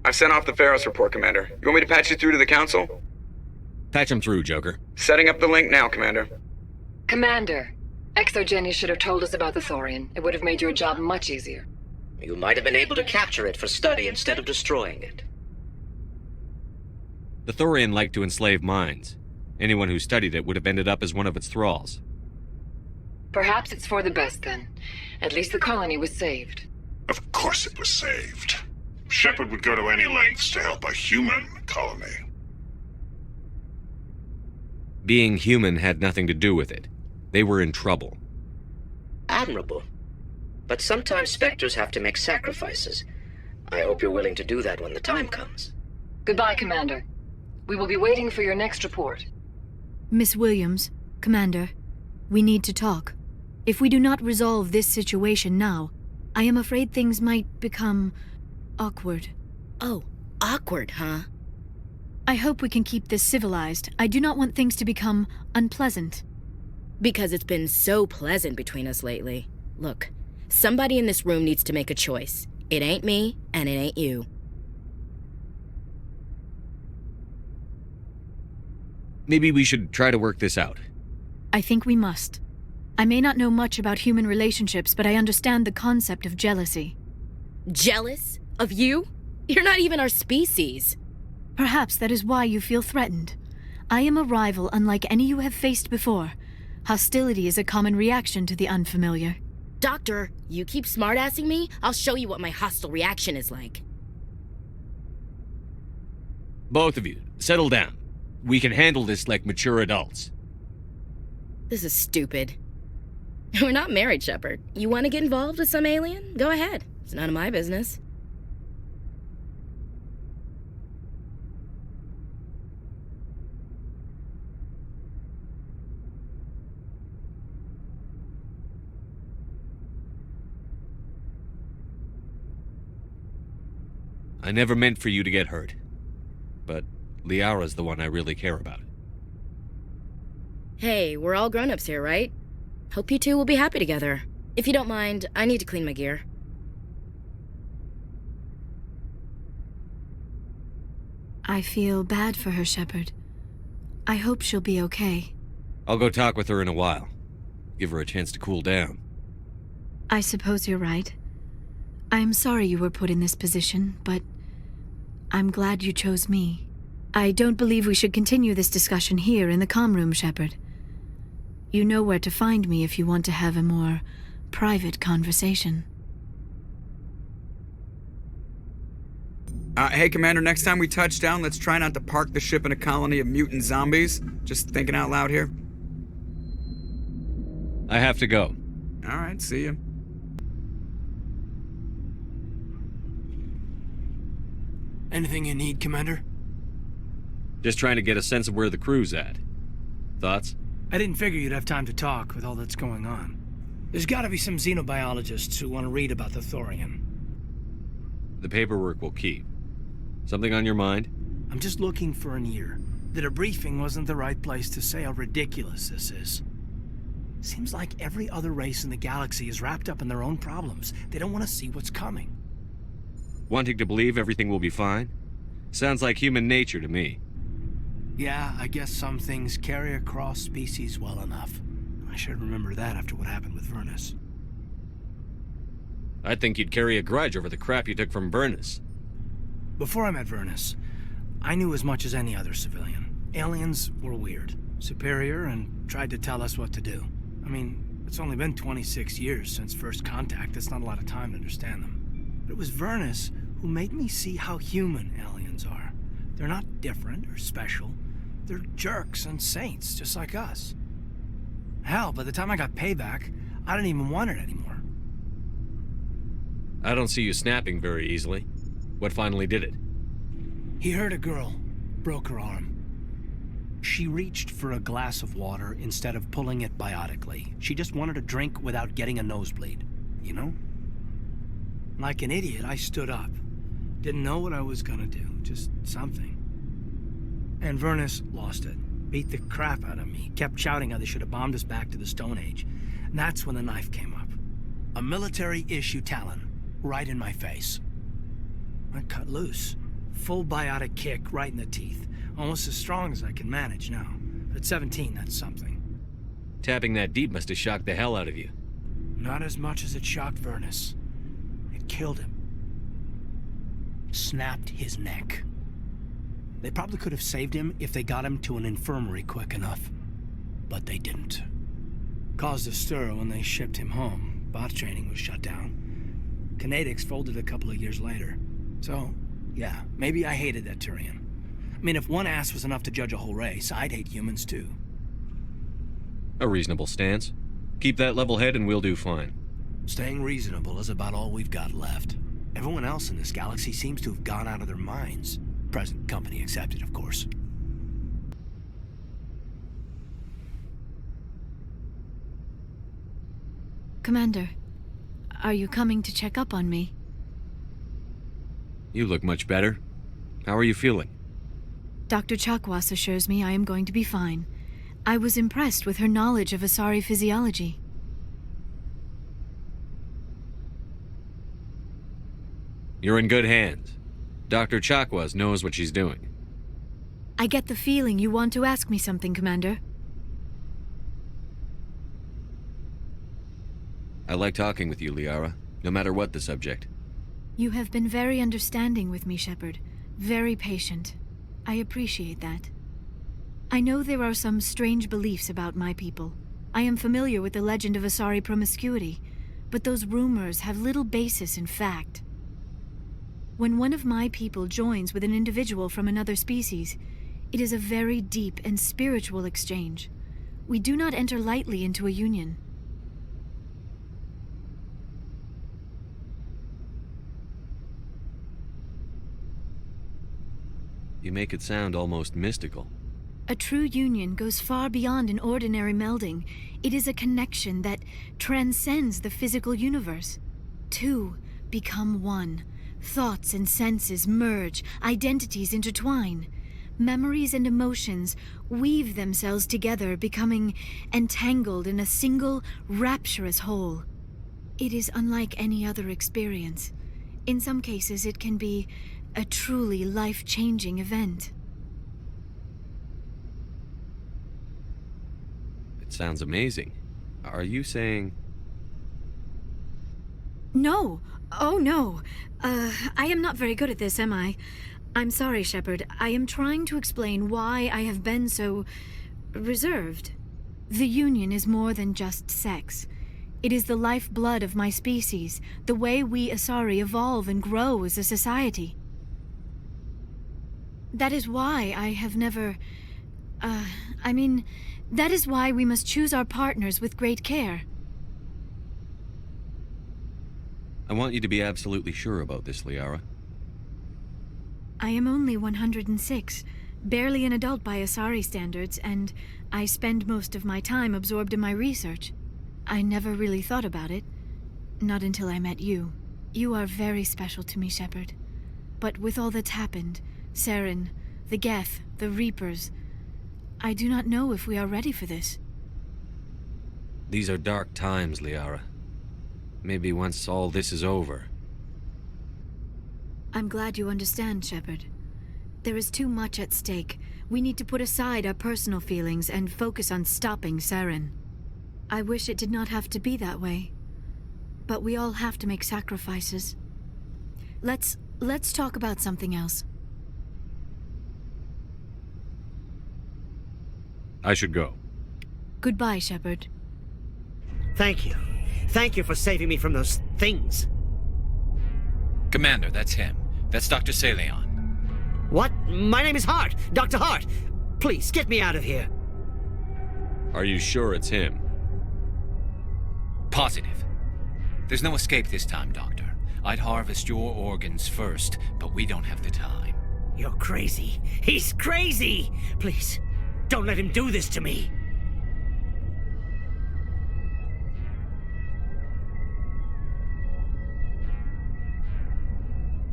I've sent off the Pharos report, Commander. You want me to patch you through to the Council? Patch him through, Joker. Setting up the link now, Commander. Commander, ExoGeni should have told us about the Thorian. It would have made your job much easier. You might have been able to capture it for study instead of destroying it. The Thorian liked to enslave minds. Anyone who studied it would have ended up as one of its thralls. Perhaps it's for the best then. At least the colony was saved. Of course it was saved. Shepard would go to any lengths to help a human colony. Being human had nothing to do with it. They were in trouble. Admirable. But sometimes Spectres have to make sacrifices. I hope you're willing to do that when the time comes. Goodbye, Commander. We will be waiting for your next report. Miss Williams, Commander, we need to talk. If we do not resolve this situation now, I am afraid things might become awkward. Oh, awkward, huh? I hope we can keep this civilized. I do not want things to become unpleasant. Because it's been so pleasant between us lately. Look, somebody in this room needs to make a choice. It ain't me, and it ain't you. Maybe we should try to work this out. I think we must. I may not know much about human relationships, but I understand the concept of jealousy. Jealous? Of you? You're not even our species. Perhaps that is why you feel threatened. I am a rival unlike any you have faced before. Hostility is a common reaction to the unfamiliar. Doctor, you keep smartassing me, I'll show you what my hostile reaction is like. Both of you, settle down. We can handle this like mature adults. This is stupid. We're not married, Shepard. You want to get involved with some alien? Go ahead. It's none of my business. I never meant for you to get hurt. But Liara's the one I really care about. Hey, we're all grown-ups here, right? Hope you two will be happy together. If you don't mind, I need to clean my gear. I feel bad for her, Shepard. I hope she'll be okay. I'll go talk with her in a while. Give her a chance to cool down. I suppose you're right. I'm sorry you were put in this position, but I'm glad you chose me. I don't believe we should continue this discussion here in the comm room, Shepard. You know where to find me if you want to have a more private conversation. Hey, Commander, next time we touch down, let's try not to park the ship in a colony of mutant zombies. Just thinking out loud here. I have to go. All right, see you. Anything you need, Commander? Just trying to get a sense of where the crew's at. Thoughts? I didn't figure you'd have time to talk with all that's going on. There's gotta be some xenobiologists who want to read about the Thorian. The paperwork will keep. Something on your mind? I'm just looking for an ear. The debriefing wasn't the right place to say how ridiculous this is. Seems like every other race in the galaxy is wrapped up in their own problems. They don't want to see what's coming. Wanting to believe everything will be fine? Sounds like human nature to me. Yeah, I guess some things carry across species well enough. I should remember that after what happened with Vernus. I think you'd carry a grudge over the crap you took from Vernus. Before I met Vernus, I knew as much as any other civilian. Aliens were weird, superior, and tried to tell us what to do. I mean, it's only been 26 years since first contact. That's not a lot of time to understand them. But it was Vernus who made me see how human aliens are. They're not different or special. They're jerks and saints, just like us. Hell, by the time I got payback, I didn't even want it anymore. I don't see you snapping very easily. What finally did it? He hurt a girl, broke her arm. She reached for a glass of water instead of pulling it biotically. She just wanted a drink without getting a nosebleed, you know? Like an idiot, I stood up. Didn't know what I was gonna do, just something. And Vernus lost it. Beat the crap out of me. Kept shouting how they should have bombed us back to the Stone Age. And that's when the knife came up. A military-issue Talon, right in my face. I cut loose. Full biotic kick right in the teeth. Almost as strong as I can manage now. But at 17, that's something. Tapping that deep must have shocked the hell out of you. Not as much as it shocked Vernus. It killed him. Snapped his neck. They probably could have saved him if they got him to an infirmary quick enough. But they didn't. Caused a stir when they shipped him home. Bot training was shut down. Kinetics folded a couple of years later. So, yeah, maybe I hated that Turian. I mean, if one ass was enough to judge a whole race, I'd hate humans too. A reasonable stance. Keep that level head and we'll do fine. Staying reasonable is about all we've got left. Everyone else in this galaxy seems to have gone out of their minds. Present company accepted, of course. Commander, are you coming to check up on me? You look much better. How are you feeling? Dr. Chakwas assures me I am going to be fine. I was impressed with her knowledge of Asari physiology. You're in good hands. Dr. Chakwas knows what she's doing. I get the feeling you want to ask me something, Commander. I like talking with you, Liara, no matter what the subject. You have been very understanding with me, Shepard. Very patient. I appreciate that. I know there are some strange beliefs about my people. I am familiar with the legend of Asari promiscuity, but those rumors have little basis in fact. When one of my people joins with an individual from another species, it is a very deep and spiritual exchange. We do not enter lightly into a union. You make it sound almost mystical. A true union goes far beyond an ordinary melding. It is a connection that transcends the physical universe. Two become one. Thoughts and senses merge, identities intertwine. Memories and emotions weave themselves together, becoming entangled in a single, rapturous whole. It is unlike any other experience. In some cases, it can be a truly life-changing event. It sounds amazing. Are you saying... No! Oh, no. I am not very good at this, am I? I'm sorry, Shepard. I am trying to explain why I have been so... reserved. The Union is more than just sex. It is the lifeblood of my species, the way we Asari evolve and grow as a society. That is why I have never... that is why we must choose our partners with great care. I want you to be absolutely sure about this, Liara. I am only 106, barely an adult by Asari standards, and I spend most of my time absorbed in my research. I never really thought about it. Not until I met you. You are very special to me, Shepard. But with all that's happened, Saren, the Geth, the Reapers, I do not know if we are ready for this. These are dark times, Liara. Maybe once all this is over. I'm glad you understand, Shepard. There is too much at stake. We need to put aside our personal feelings and focus on stopping Saren. I wish it did not have to be that way. But we all have to make sacrifices. Let's talk about something else. I should go. Goodbye, Shepard. Thank you. Thank you for saving me from those things. Commander, that's him. That's Dr. Saleon. What? My name is Hart. Dr. Hart. Please, get me out of here. Are you sure it's him? Positive. There's no escape this time, Doctor. I'd harvest your organs first, but we don't have the time. You're crazy. He's crazy! Please, don't let him do this to me.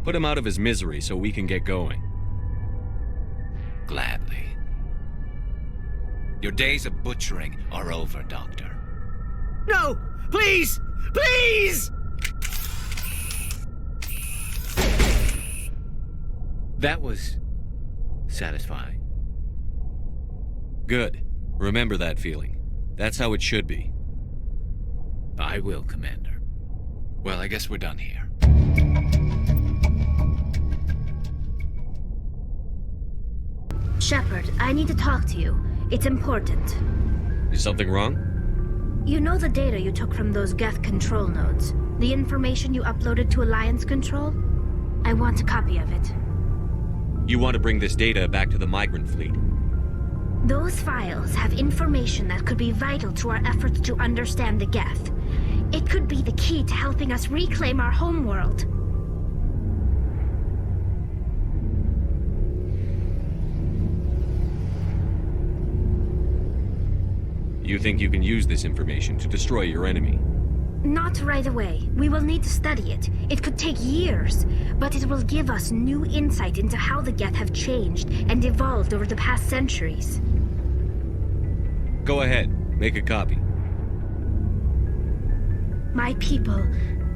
Put him out of his misery so we can get going. Gladly. Your days of butchering are over, Doctor. No! Please! Please! That was... satisfying. Good. Remember that feeling. That's how it should be. I will, Commander. Well, I guess we're done here. Shepard, I need to talk to you. It's important. Is something wrong? You know the data you took from those Geth control nodes? The information you uploaded to Alliance Control? I want a copy of it. You want to bring this data back to the migrant fleet? Those files have information that could be vital to our efforts to understand the Geth. It could be the key to helping us reclaim our homeworld. You think you can use this information to destroy your enemy? Not right away. We will need to study it. It could take years, but it will give us new insight into how the Geth have changed and evolved over the past centuries. Go ahead. Make a copy. My people,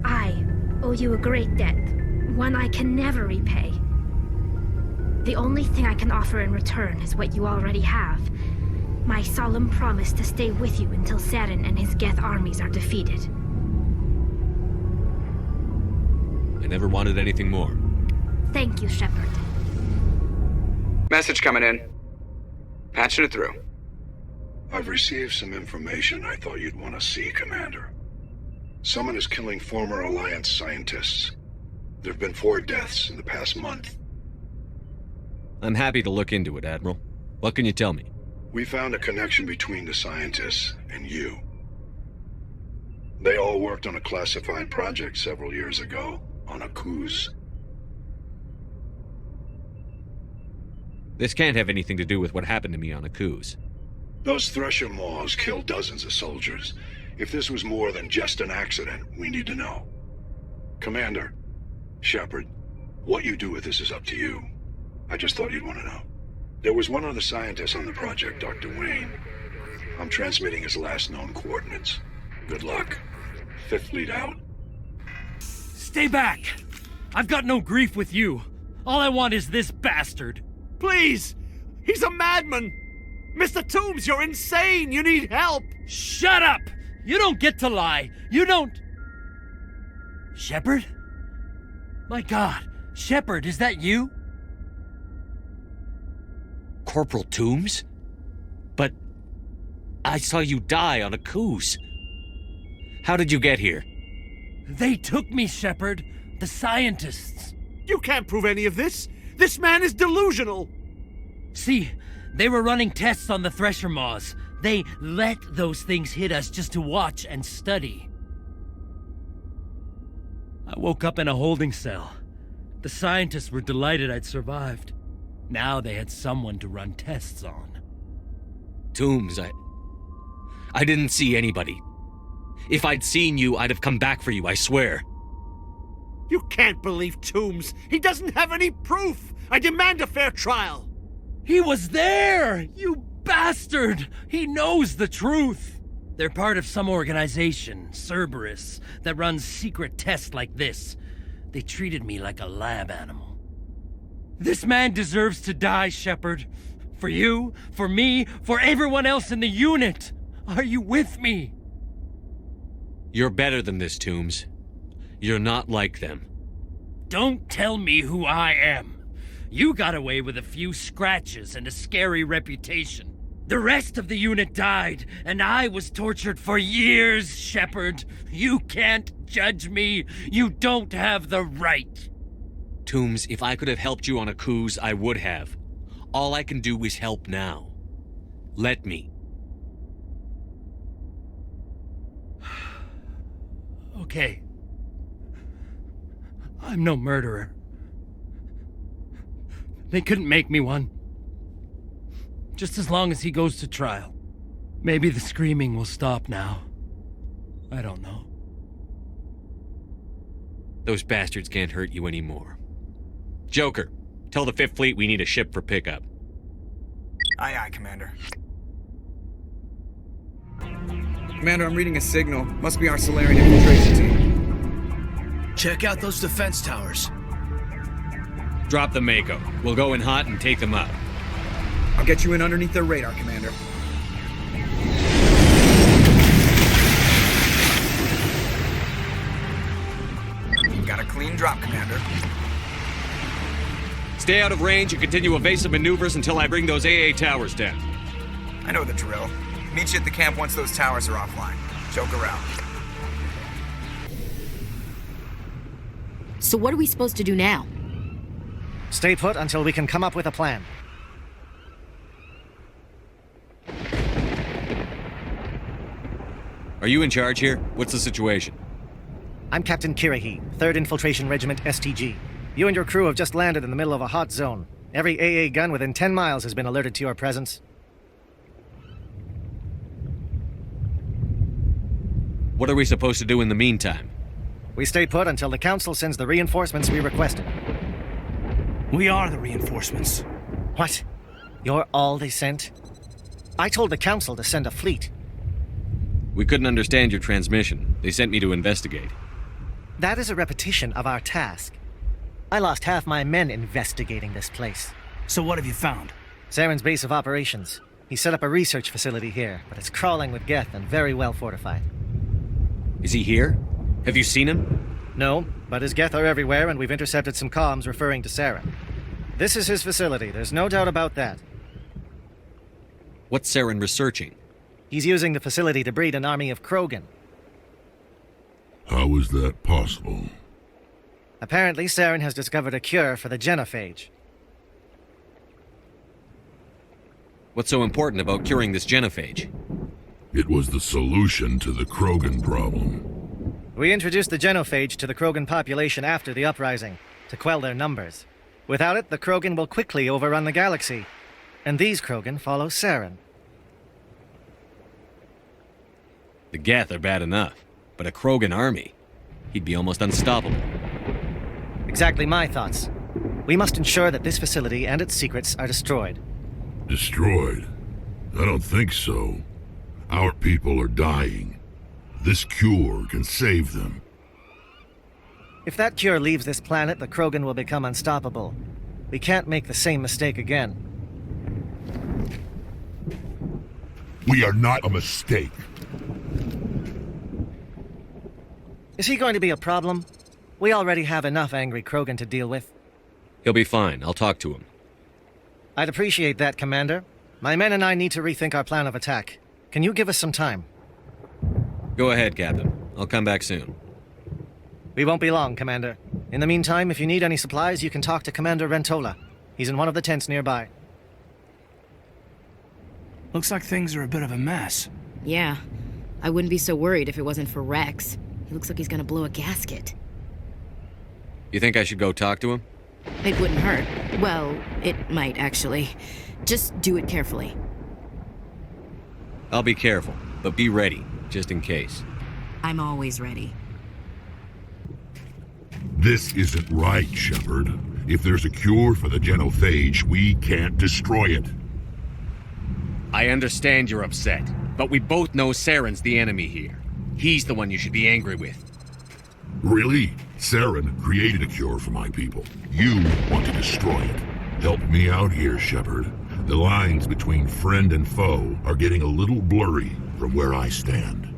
I owe you a great debt. One I can never repay. The only thing I can offer in return is what you already have. My solemn promise to stay with you until Saren and his Geth armies are defeated. I never wanted anything more. Thank you, Shepard. Message coming in. Patching it through. I've received some information I thought you'd want to see, Commander. Someone is killing former Alliance scientists. There have been 4 deaths in the past month. I'm happy to look into it, Admiral. What can you tell me? We found a connection between the scientists and you. They all worked on a classified project several years ago, on a cruise. This can't have anything to do with what happened to me on a cruise. Those Thresher Maws killed dozens of soldiers. If this was more than just an accident, we need to know. Commander, Shepard, what you do with this is up to you. I just thought you'd want to know. There was one other scientist on the project, Dr. Wayne. I'm transmitting his last known coordinates. Good luck. 5th Fleet out. Stay back! I've got no grief with you. All I want is this bastard. Please! He's a madman! Mr. Toombs, you're insane! You need help! Shut up! You don't get to lie. You don't... Shepard? My God, Shepard, is that you? Corporal Toombs? But I saw you die on a cruise. How did you get here? They took me, Shepard. The scientists. You can't prove any of this. This man is delusional. See, they were running tests on the Thresher Maws. They let those things hit us just to watch and study. I woke up in a holding cell. The scientists were delighted I'd survived. Now they had someone to run tests on. Toombs, I didn't see anybody. If I'd seen you, I'd have come back for you, I swear. You can't believe Toombs. He doesn't have any proof. I demand a fair trial. He was there! You bastard! He knows the truth! They're part of some organization, Cerberus, that runs secret tests like this. They treated me like a lab animal. This man deserves to die, Shepard. For you, for me, for everyone else in the unit. Are you with me? You're better than this, Toombs. You're not like them. Don't tell me who I am. You got away with a few scratches and a scary reputation. The rest of the unit died, and I was tortured for years, Shepard. You can't judge me. You don't have the right. Toombs, if I could have helped you on a cruise, I would have. All I can do is help now. Let me. Okay. I'm no murderer. They couldn't make me one. Just as long as he goes to trial. Maybe the screaming will stop now. I don't know. Those bastards can't hurt you anymore. Joker, tell the 5th Fleet we need a ship for pickup. Aye, aye, Commander. Commander, I'm reading a signal. Must be our Solarian infiltration team. Check out those defense towers. Drop the Mako. We'll go in hot and take them up. I'll get you in underneath their radar, Commander. Got a clean drop, Commander. Stay out of range and continue evasive maneuvers until I bring those AA towers down. I know the drill. Meet you at the camp once those towers are offline. Joker out. So what are we supposed to do now? Stay put until we can come up with a plan. Are you in charge here? What's the situation? I'm Captain Kirahi, 3rd Infiltration Regiment STG. You and your crew have just landed in the middle of a hot zone. Every AA gun within 10 miles has been alerted to your presence. What are we supposed to do in the meantime? We stay put until the Council sends the reinforcements we requested. We are the reinforcements. What? You're all they sent? I told the Council to send a fleet. We couldn't understand your transmission. They sent me to investigate. That is a repetition of our task. I lost half my men investigating this place. So what have you found? Saren's base of operations. He set up a research facility here, but it's crawling with Geth and very well fortified. Is he here? Have you seen him? No, but his Geth are everywhere, and we've intercepted some comms referring to Saren. This is his facility, there's no doubt about that. What's Saren researching? He's using the facility to breed an army of Krogan. How is that possible? Apparently, Saren has discovered a cure for the genophage. What's so important about curing this genophage? It was the solution to the Krogan problem. We introduced the genophage to the Krogan population after the uprising, to quell their numbers. Without it, the Krogan will quickly overrun the galaxy. And these Krogan follow Saren. The Geth are bad enough, but a Krogan army? He'd be almost unstoppable. Exactly my thoughts. We must ensure that this facility and its secrets are destroyed. Destroyed? I don't think so. Our people are dying. This cure can save them. If that cure leaves this planet, the Krogan will become unstoppable. We can't make the same mistake again. We are not a mistake. Is he going to be a problem? We already have enough angry Krogan to deal with. He'll be fine. I'll talk to him. I'd appreciate that, Commander. My men and I need to rethink our plan of attack. Can you give us some time? Go ahead, Captain. I'll come back soon. We won't be long, Commander. In the meantime, if you need any supplies, you can talk to Commander Rentola. He's in one of the tents nearby. Looks like things are a bit of a mess. Yeah. I wouldn't be so worried if it wasn't for Rex. He looks like he's gonna blow a gasket. You think I should go talk to him? It wouldn't hurt. Well, it might, actually. Just do it carefully. I'll be careful, but be ready, just in case. I'm always ready. This isn't right, Shepard. If there's a cure for the genophage, we can't destroy it. I understand you're upset, but we both know Saren's the enemy here. He's the one you should be angry with. Really? Saren created a cure for my people. You want to destroy it. Help me out here, Shepard. The lines between friend and foe are getting a little blurry from where I stand.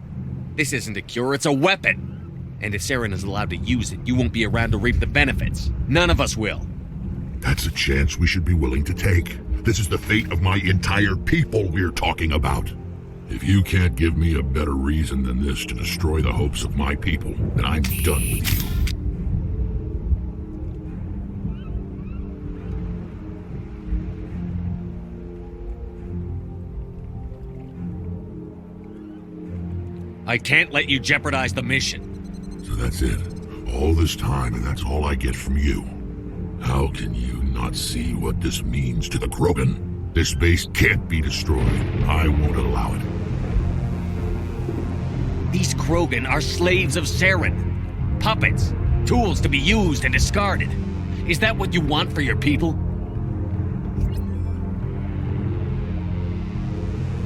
This isn't a cure, it's a weapon! And if Saren is allowed to use it, you won't be around to reap the benefits. None of us will. That's a chance we should be willing to take. This is the fate of my entire people we're talking about. If you can't give me a better reason than this to destroy the hopes of my people, then I'm done with you. I can't let you jeopardize the mission. So that's it. All this time, and that's all I get from you. How can you not see what this means to the Krogan? This base can't be destroyed. I won't allow it. These Krogan are slaves of Saren. Puppets. Tools to be used and discarded. Is that what you want for your people?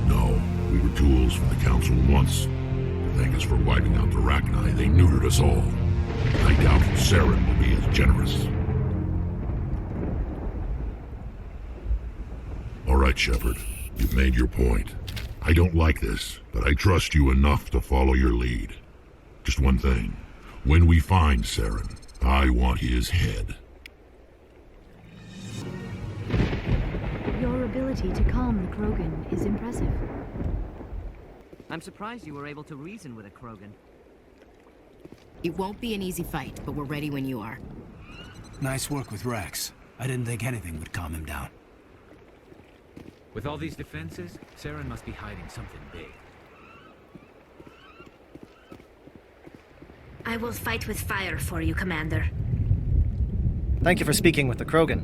No, we were tools for the Council once. To thank us for wiping out the Rachni, they neutered us all. I doubt Saren will be as generous. All right, Shepard. You've made your point. I don't like this, but I trust you enough to follow your lead. Just one thing. When we find Saren, I want his head. Your ability to calm the Krogan is impressive. I'm surprised you were able to reason with a Krogan. It won't be an easy fight, but we're ready when you are. Nice work with Rex. I didn't think anything would calm him down. With all these defenses, Saren must be hiding something big. I will fight with fire for you, Commander. Thank you for speaking with the Krogan.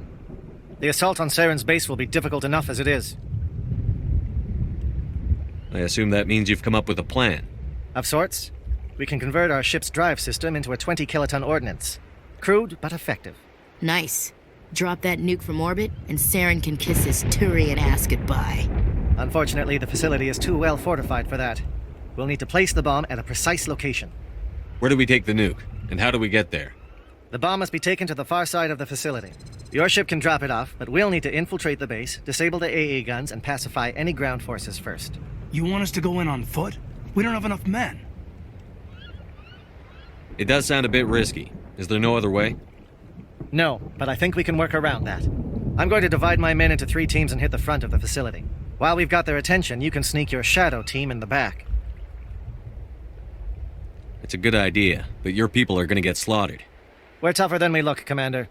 The assault on Saren's base will be difficult enough as it is. I assume that means you've come up with a plan. Of sorts. We can convert our ship's drive system into a 20-kiloton ordnance. Crude, but effective. Nice. Drop that nuke from orbit, and Saren can kiss his Turian ass goodbye. Unfortunately, the facility is too well fortified for that. We'll need to place the bomb at a precise location. Where do we take the nuke? And how do we get there? The bomb must be taken to the far side of the facility. Your ship can drop it off, but we'll need to infiltrate the base, disable the AA guns, and pacify any ground forces first. You want us to go in on foot? We don't have enough men. It does sound a bit risky. Is there no other way? No, but I think we can work around that. I'm going to divide my men into 3 teams and hit the front of the facility. While we've got their attention, you can sneak your shadow team in the back. It's a good idea, but your people are gonna get slaughtered. We're tougher than we look, Commander.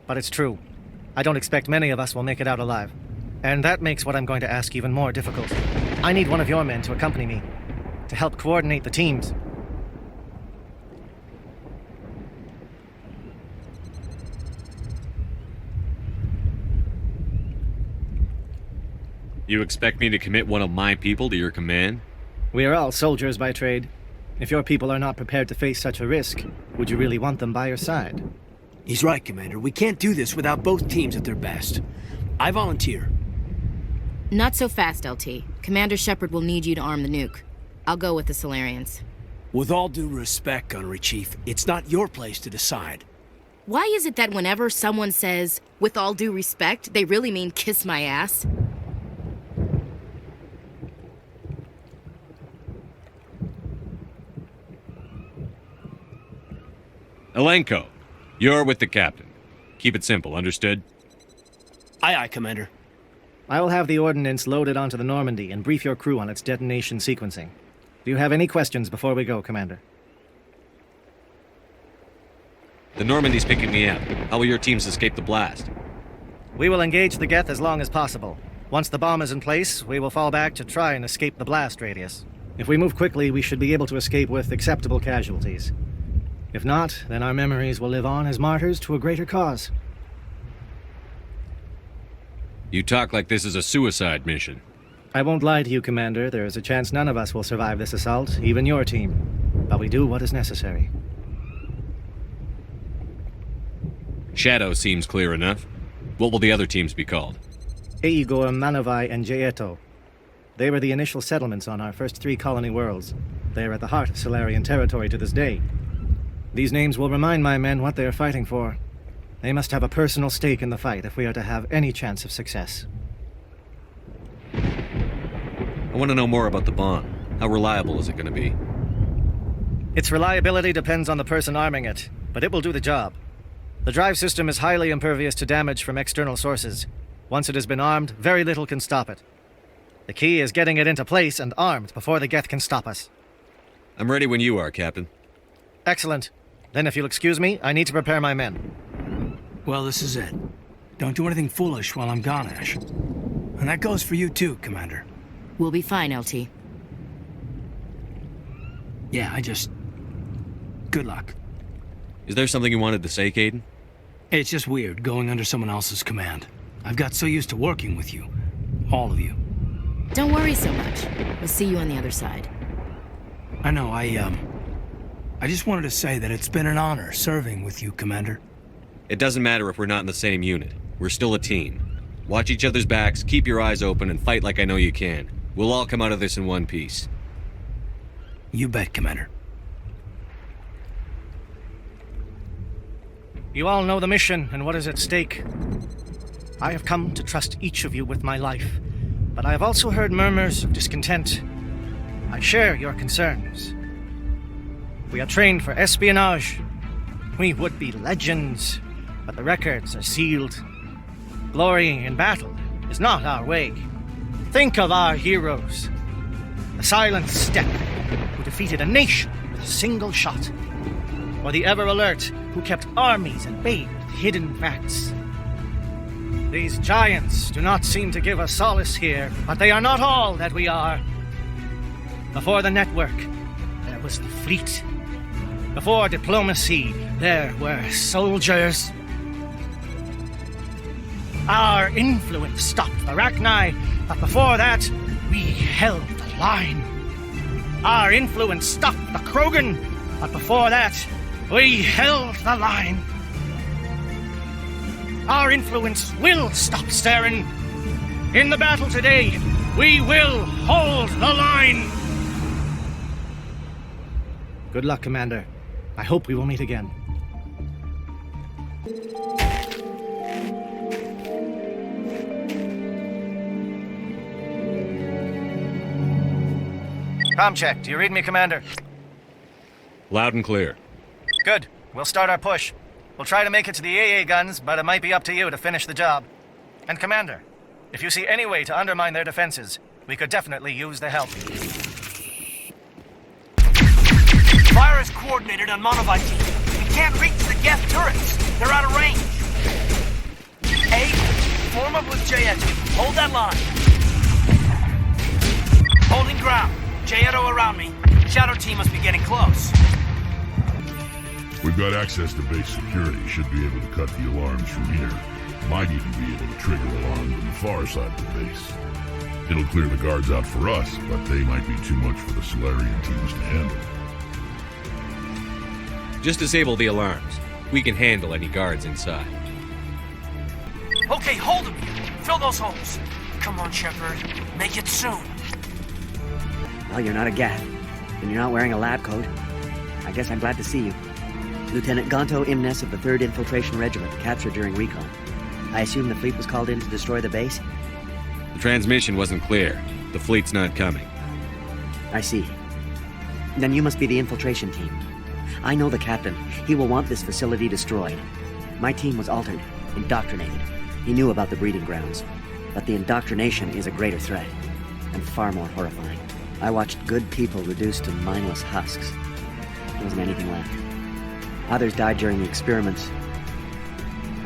But it's true. I don't expect many of us will make it out alive. And that makes what I'm going to ask even more difficult. I need one of your men to accompany me, to help coordinate the teams. You expect me to commit one of my people to your command? We are all soldiers by trade. If your people are not prepared to face such a risk, would you really want them by your side? He's right, Commander. We can't do this without both teams at their best. I volunteer. Not so fast, LT. Commander Shepard will need you to arm the nuke. I'll go with the Solarians. With all due respect, Gunnery Chief, it's not your place to decide. Why is it that whenever someone says, with all due respect, they really mean kiss my ass? Elenko, you're with the captain. Keep it simple, understood? Aye, aye, Commander. I will have the ordnance loaded onto the Normandy and brief your crew on its detonation sequencing. Do you have any questions before we go, Commander? The Normandy's picking me up. How will your teams escape the blast? We will engage the Geth as long as possible. Once the bomb is in place, we will fall back to try and escape the blast radius. If we move quickly, we should be able to escape with acceptable casualties. If not, then our memories will live on as martyrs to a greater cause. You talk like this is a suicide mission. I won't lie to you, Commander. There is a chance none of us will survive this assault, even your team. But we do what is necessary. Shadow seems clear enough. What will the other teams be called? Igor, Manovai, and Jaeto. They were the initial settlements on our first 3 colony worlds. They are at the heart of Solarian territory to this day. These names will remind my men what they are fighting for. They must have a personal stake in the fight if we are to have any chance of success. I want to know more about the bomb. How reliable is it going to be? Its reliability depends on the person arming it, but it will do the job. The drive system is highly impervious to damage from external sources. Once it has been armed, very little can stop it. The key is getting it into place and armed before the Geth can stop us. I'm ready when you are, Captain. Excellent. Then if you'll excuse me, I need to prepare my men. Well, this is it. Don't do anything foolish while I'm gone, Ash. And that goes for you too, Commander. We'll be fine, LT. Yeah, good luck. Is there something you wanted to say, Caden? It's just weird going under someone else's command. I've got so used to working with you. All of you. Don't worry so much. We'll see you on the other side. I know, I just wanted to say that it's been an honor serving with you, Commander. It doesn't matter if we're not in the same unit. We're still a team. Watch each other's backs, keep your eyes open, and fight like I know you can. We'll all come out of this in one piece. You bet, Commander. You all know the mission and what is at stake. I have come to trust each of you with my life, but I have also heard murmurs of discontent. I share your concerns. We are trained for espionage. We would be legends, but the records are sealed. Glorying in battle is not our way. Think of our heroes. The silent Step, who defeated a nation with a single shot. Or the ever-alert, who kept armies at bay with hidden facts. These giants do not seem to give us solace here, but they are not all that we are. Before the network, there was the fleet. Before diplomacy, there were soldiers. Our influence stopped the Rachni, but before that, we held the line. Our influence stopped the Krogan, but before that, we held the line. Our influence will stop Saren. In the battle today, we will hold the line. Good luck, Commander. I hope we will meet again. Comm check. Do you read me, Commander? Loud and clear. Good. We'll start our push. We'll try to make it to the AA guns, but it might be up to you to finish the job. And Commander, if you see any way to undermine their defenses, we could definitely use the help. Fire is coordinated on Monovite team. We can't reach the Geth turrets. They're out of range. A, form up with J-Eto. Hold that line. Holding ground. J-Eto around me. Shadow team must be getting close. We've got access to base security. Should be able to cut the alarms from here. Might even be able to trigger alarms on the far side of the base. It'll clear the guards out for us, but they might be too much for the Solarian teams to handle. Just disable the alarms. We can handle any guards inside. Okay, hold them here. Fill those holes. Come on, Shepard. Make it soon. Well, you're not a Geth, and you're not wearing a lab coat. I guess I'm glad to see you. Lieutenant Gonto Imnes of the 3rd Infiltration Regiment, captured during recon. I assume the fleet was called in to destroy the base? The transmission wasn't clear. The fleet's not coming. I see. Then you must be the infiltration team. I know the captain. He will want this facility destroyed. My team was altered, indoctrinated. He knew about the breeding grounds. But the indoctrination is a greater threat, and far more horrifying. I watched good people reduced to mindless husks. There wasn't anything left. Others died during the experiments.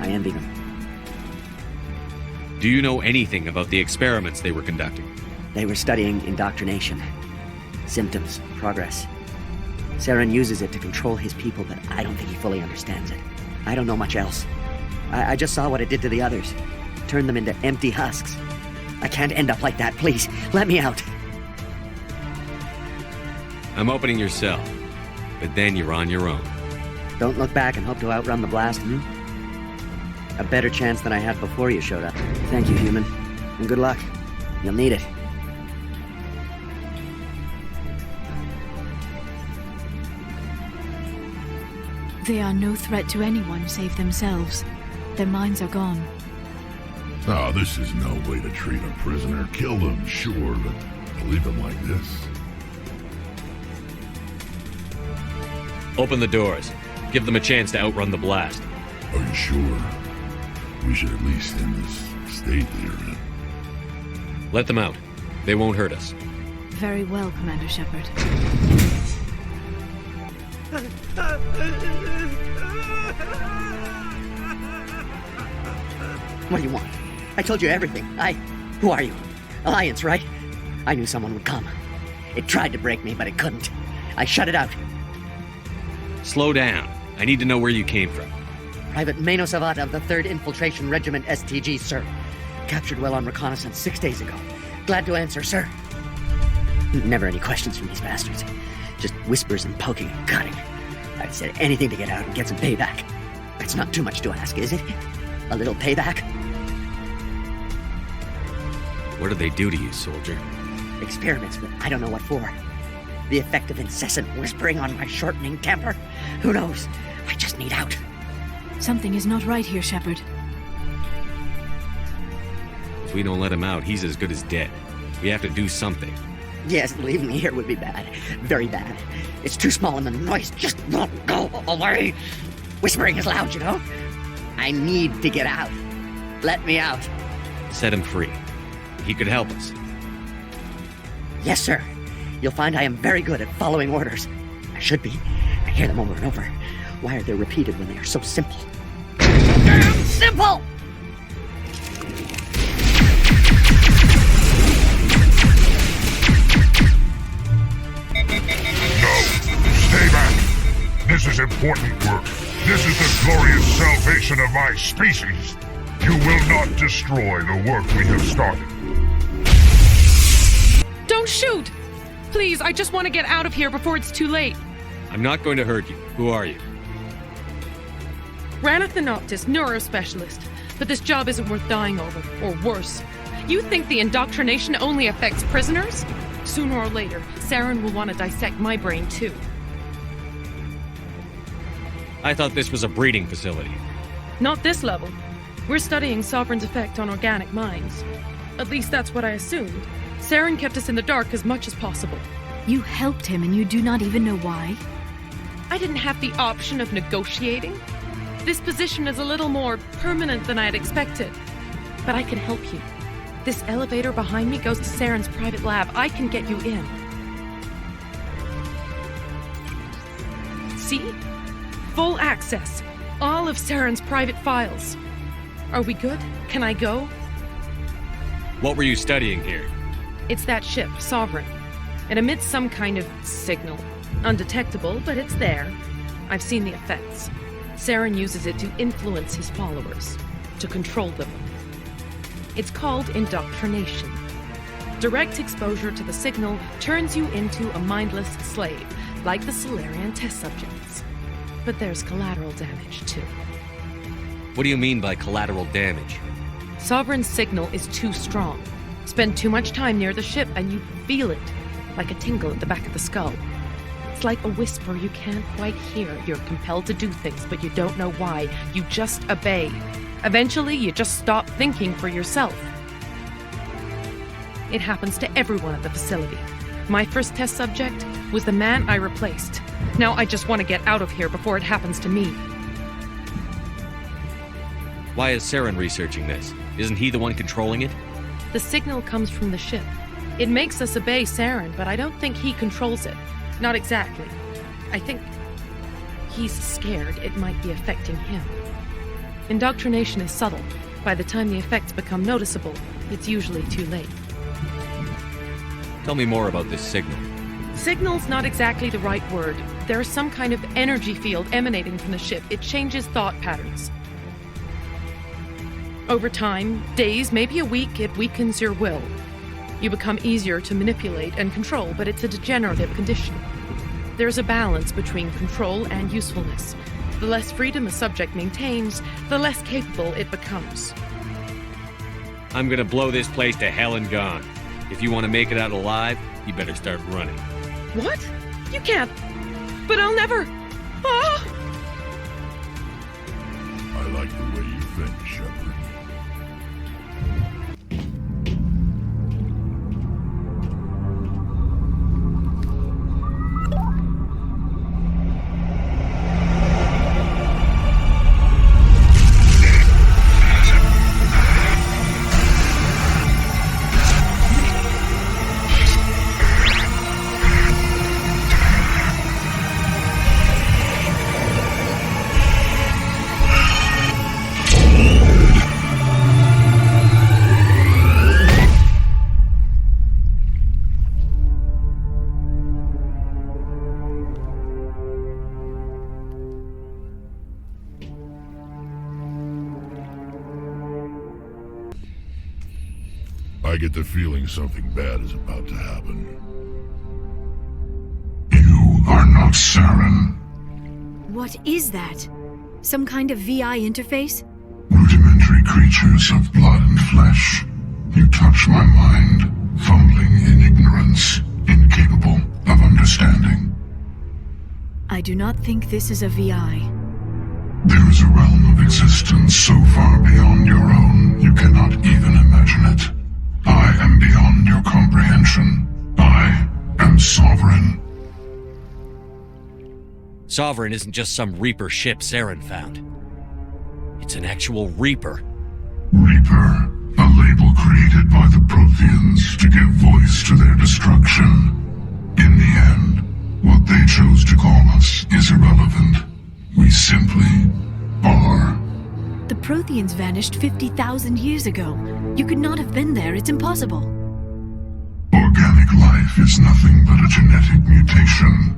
I envy them. Do you know anything about the experiments they were conducting? They were studying indoctrination. Symptoms, progress. Saren uses it to control his people, but I don't think he fully understands it. I don't know much else. I just saw what it did to the others. Turned them into empty husks. I can't end up like that, please. Let me out. I'm opening your cell, but then you're on your own. Don't look back and hope to outrun the blast, A better chance than I had before you showed up. Thank you, human. And good luck. You'll need it. They are no threat to anyone save themselves. Their minds are gone. Oh, this is no way to treat a prisoner. Kill them, sure, but to leave them like this. Open the doors. Give them a chance to outrun the blast. Are you sure? We should at least end this state they're in. Let them out. They won't hurt us. Very well, Commander Shepard. What do you want? I told you everything. Who are you? Alliance, right? I knew someone would come. It tried to break me, but it couldn't. I shut it out. Slow down. I need to know where you came from. Private Mano Savata of the 3rd Infiltration Regiment STG, sir. Captured well on reconnaissance 6 days ago. Glad to answer, sir. Never any questions from these bastards. Just whispers and poking and cutting. I'd said anything to get out and get some payback. That's not too much to ask, is it? A little payback? What did they do to you, soldier? Experiments, but I don't know what for. The effect of incessant whispering on my shortening temper? Who knows? I just need out. Something is not right here, Shepard. If we don't let him out, he's as good as dead. We have to do something. Yes, leaving me here would be bad. Very bad. It's too small and the noise just won't go away. Whispering is loud, you know? I need to get out. Let me out. Set him free. He could help us. Yes, sir. You'll find I am very good at following orders. I should be. I hear them over and over. Why are they repeated when they are so simple? Damn simple! No! Stay back! This is important work. This is the glorious salvation of my species. You will not destroy the work we have started. Don't shoot! Please, I just want to get out of here before it's too late. I'm not going to hurt you. Who are you? Ranith the Noctis, neurospecialist. But this job isn't worth dying over, or worse. You think the indoctrination only affects prisoners? Sooner or later, Saren will want to dissect my brain too. I thought this was a breeding facility. Not this level. We're studying Sovereign's effect on organic minds. At least that's what I assumed. Saren kept us in the dark as much as possible. You helped him and you do not even know why? I didn't have the option of negotiating. This position is a little more permanent than I had expected. but I can help you. This elevator behind me goes to Saren's private lab. I can get you in. See? Full access. All of Saren's private files. Are we good? Can I go? What were you studying here? It's that ship, Sovereign. It emits some kind of signal. Undetectable, but it's there. I've seen the effects. Saren uses it to influence his followers, to control them. It's called indoctrination. Direct exposure to the signal turns you into a mindless slave, like the Solarian test subjects. But there's collateral damage, too. What do you mean by collateral damage? Sovereign's signal is too strong. Spend too much time near the ship and you feel it, like a tingle at the back of the skull. It's like a whisper you can't quite hear. You're compelled to do things, but you don't know why. You just obey. Eventually, you just stop thinking for yourself. It happens to everyone at the facility. My first test subject was the man I replaced. Now I just want to get out of here before it happens to me. Why is Saren researching this? Isn't he the one controlling it? The signal comes from the ship. It makes us obey Saren, but I don't think he controls it. Not exactly. I think he's scared it might be affecting him. Indoctrination is subtle. By the time the effects become noticeable, it's usually too late. Tell me more about this signal. Signal's not exactly the right word. There's some kind of energy field emanating from the ship. It changes thought patterns. Over time, days, maybe a week, it weakens your will. You become easier to manipulate and control, but it's a degenerative condition. There's a balance between control and usefulness. The less freedom a subject maintains, the less capable it becomes. I'm gonna blow this place to hell and gone. If you want to make it out alive, you better start running. What? You can't. But I'll never. Ah! I like the way you think, Shepard. I get the feeling something bad is about to happen. You are not Saren. What is that? Some kind of VI interface? Rudimentary creatures of blood and flesh. You touch my mind, fumbling in ignorance, incapable of understanding. I do not think this is a VI. There is a realm of existence so far beyond your own, you cannot even imagine it. I am beyond your comprehension. I am Sovereign. Sovereign isn't just some Reaper ship Saren found. It's an actual Reaper. Reaper, a label created by the Protheans to give voice to their destruction. In the end, what they chose to call us is irrelevant. We simply are. The Protheans vanished 50,000 years ago. You could not have been there. It's impossible. Organic life is nothing but a genetic mutation.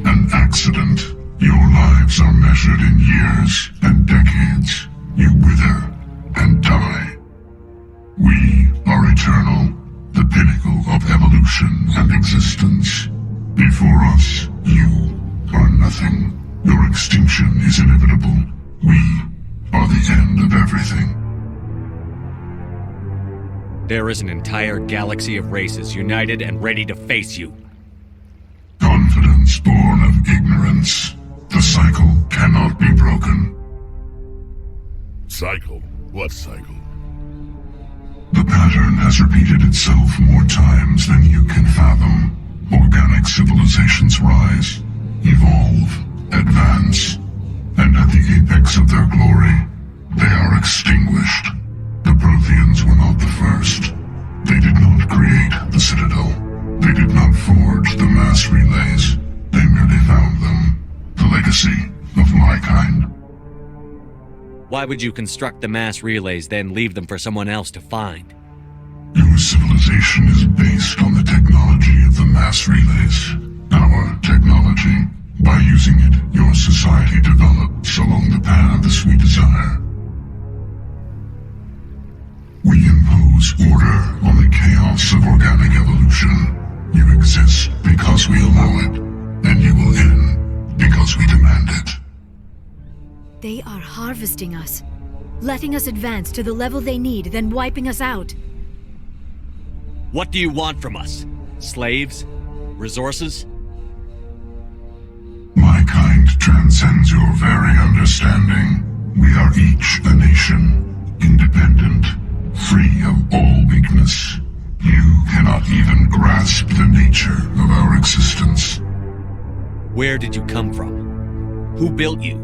An accident. Your lives are measured in years and decades. You wither and die. We are eternal, the pinnacle of evolution and existence. Before us, you are nothing. Your extinction is inevitable. We are the end of everything. There is an entire galaxy of races united and ready to face you. Confidence born of ignorance. The cycle cannot be broken. Cycle? What cycle? The pattern has repeated itself more times than you can fathom. Organic civilizations rise, evolve, advance, and at the apex of their glory, they are extinguished. The Prothean first. They did not create the Citadel. They did not forge the mass relays. They merely found them. The legacy of my kind. Why would you construct the mass relays, then leave them for someone else to find? Your civilization is based on the technology of the mass relays. Our technology. By using it, your society develops along the paths we desire. We impose order on the chaos of organic evolution. You exist because we allow it, and you will end because we demand it. They are harvesting us, letting us advance to the level they need, then wiping us out. What do you want from us? Slaves? Resources? My kind transcends your very understanding. We are each a nation, independent, free of all weakness. You cannot even grasp the nature of our existence. Where did you come from? Who built you?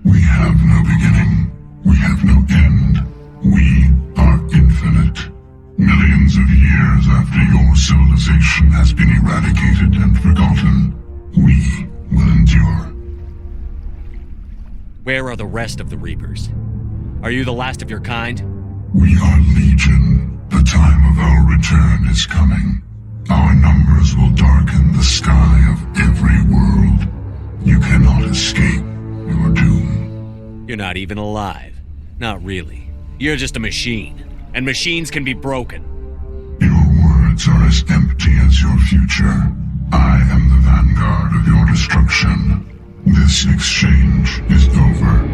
We have no beginning. We have no end. We are infinite. Millions of years after your civilization has been eradicated and forgotten, we will endure. Where are the rest of the Reapers? Are you the last of your kind? We are Legion. The time of our return is coming. Our numbers will darken the sky of every world. You cannot escape your doom. You're not even alive. Not really. You're just a machine. And machines can be broken. Your words are as empty as your future. I am the vanguard of your destruction. This exchange is over.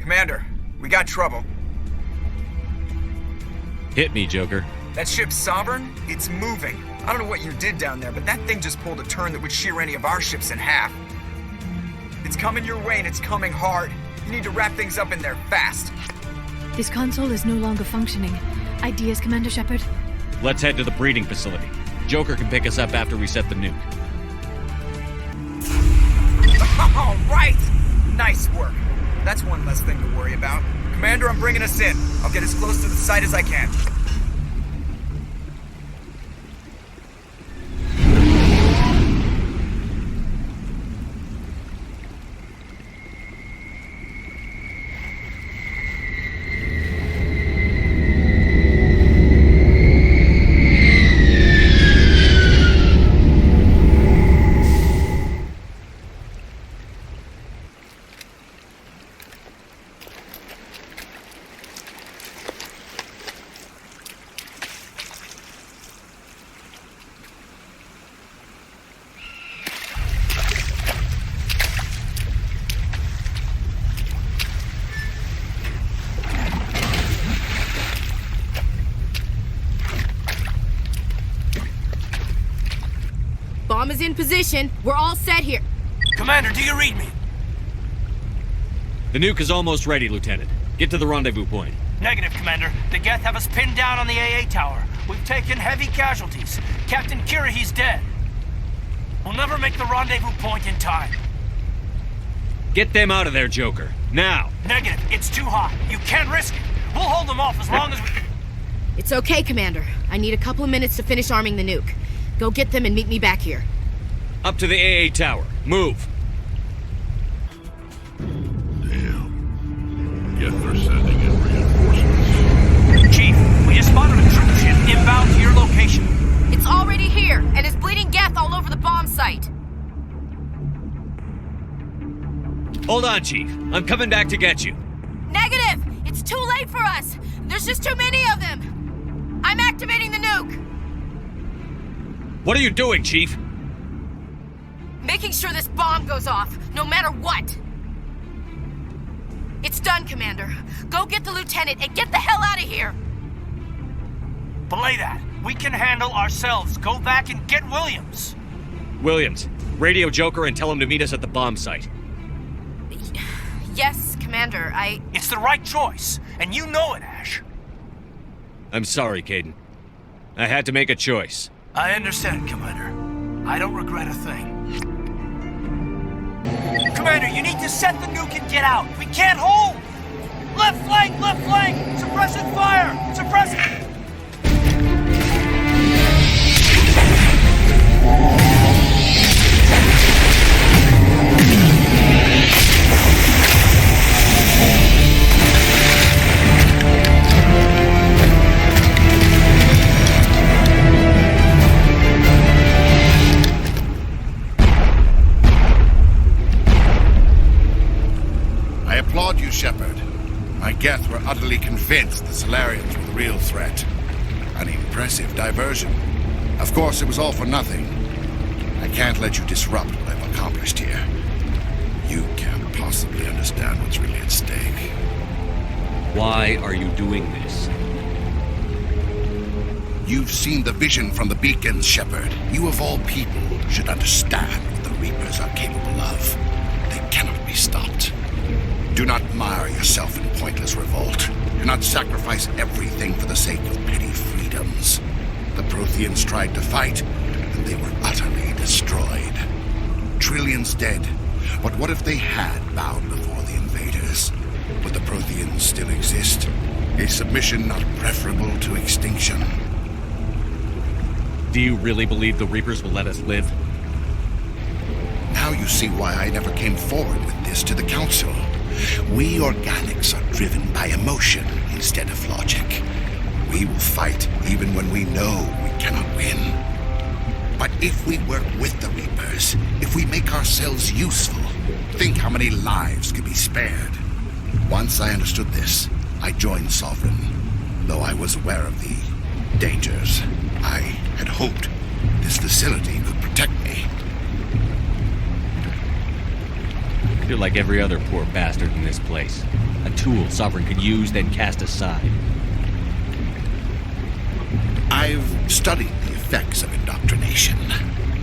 Commander, we got trouble. Hit me, Joker. That ship's Sovereign? It's moving. I don't know what you did down there, but that thing just pulled a turn that would shear any of our ships in half. It's coming your way, and it's coming hard. You need to wrap things up in there fast. This console is no longer functioning. Ideas, Commander Shepard? Let's head to the breeding facility. Joker can pick us up after we set the nuke. All right! Nice work. That's one less thing to worry about. Commander, I'm bringing us in. I'll get as close to the site as I can. Bomb is in position. We're all set here. Commander, do you read me? The nuke is almost ready, Lieutenant. Get to the rendezvous point. Negative, Commander. The Geth have us pinned down on the AA tower. We've taken heavy casualties. Captain Kirahi's dead. We'll never make the rendezvous point in time. Get them out of there, Joker. Now! Negative. It's too hot. You can't risk it. We'll hold them off as long as we... It's okay, Commander. I need a couple of minutes to finish arming the nuke. Go get them and meet me back here. Up to the AA tower. Move! Geth are sending in reinforcements. Chief, we just spotted a troop ship inbound to your location. It's already here, and is bleeding Geth all over the bomb site. Hold on, Chief. I'm coming back to get you. Negative! It's too late for us! There's just too many of them! I'm activating the nuke! What are you doing, Chief? Making sure this bomb goes off, no matter what! It's done, Commander. Go get the lieutenant and get the hell out of here! Belay that. We can handle ourselves. Go back and get Williams. Williams, radio Joker and tell him to meet us at the bomb site. Yes, Commander, It's the right choice, and you know it, Ash. I'm sorry, Caden. I had to make a choice. I understand, Commander. I don't regret a thing. Commander, you need to set the nuke and get out. We can't hold! Left flank! Left flank! Suppressing fire! Suppressing... I applaud you, Shepard. My Geth were utterly convinced the Salarians were the real threat. An impressive diversion. Of course, it was all for nothing. I can't let you disrupt what I've accomplished here. You can't possibly understand what's really at stake. Why are you doing this? You've seen the vision from the beacons, Shepard. You of all people should understand what the Reapers are capable of. They cannot be stopped. Do not mire yourself in pointless revolt. Do not sacrifice everything for the sake of petty freedoms. The Protheans tried to fight, and they were utterly destroyed. Trillions dead, but what if they had bowed before the invaders? Would the Protheans still exist? A submission not preferable to extinction? Do you really believe the Reapers will let us live? Now you see why I never came forward with this to the Council. We organics are driven by emotion instead of logic. We will fight even when we know we cannot win. But if we work with the Reapers, if we make ourselves useful, think how many lives could be spared. Once I understood this, I joined Sovereign, though I was aware of the dangers. I had hoped this facility could protect me. You're like every other poor bastard in this place. A tool Sovereign could use, then cast aside. I've studied the effects of indoctrination.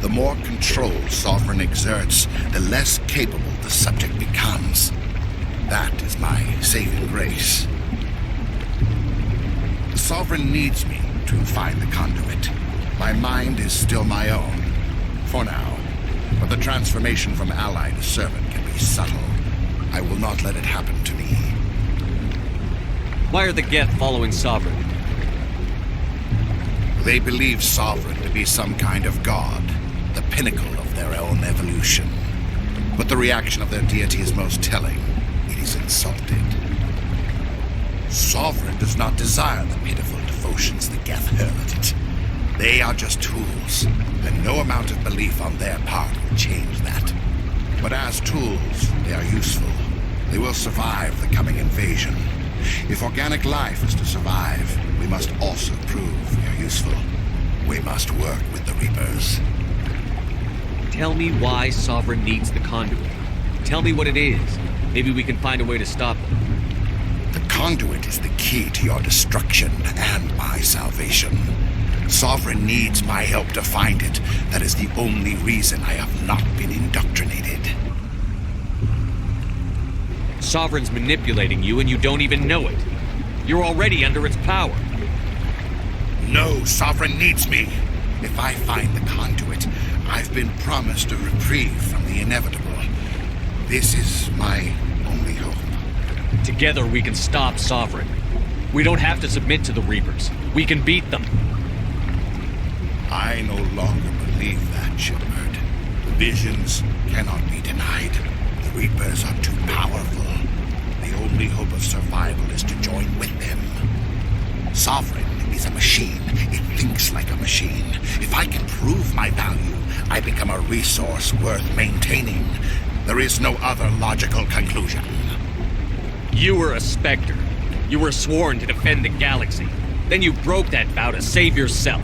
The more control Sovereign exerts, the less capable the subject becomes. That is my saving grace. The Sovereign needs me to find the Conduit. My mind is still my own, for now. But the transformation from ally to servant can be subtle. I will not let it happen to me. Why are the Geth following Sovereign? They believe Sovereign to be some kind of god, the pinnacle of their own evolution. But the reaction of their deity is most telling. It is insulted. Sovereign does not desire the pitiful devotions the Geth hurl at it. They are just tools, and no amount of belief on their part will change that. But as tools, they are useful. They will survive the coming invasion. If organic life is to survive, we must also prove we are useful. We must work with the Reapers. Tell me why Sovereign needs the Conduit. Tell me what it is. Maybe we can find a way to stop them. The Conduit is the key to your destruction and my salvation. Sovereign needs my help to find it. That is the only reason I have not been indoctrinated. Sovereign's manipulating you and you don't even know it. You're already under its power. No, Sovereign needs me. If I find the Conduit, I've been promised a reprieve from the inevitable. This is my only hope. Together we can stop Sovereign. We don't have to submit to the Reapers. We can beat them. I no longer believe that, Shepard. Visions cannot be denied. The Reapers are too powerful. The only hope of survival is to join with them. Sovereign is a machine. It thinks like a machine. If I can prove my value, I become a resource worth maintaining. There is no other logical conclusion. You were a Spectre. You were sworn to defend the galaxy. Then you broke that vow to save yourself.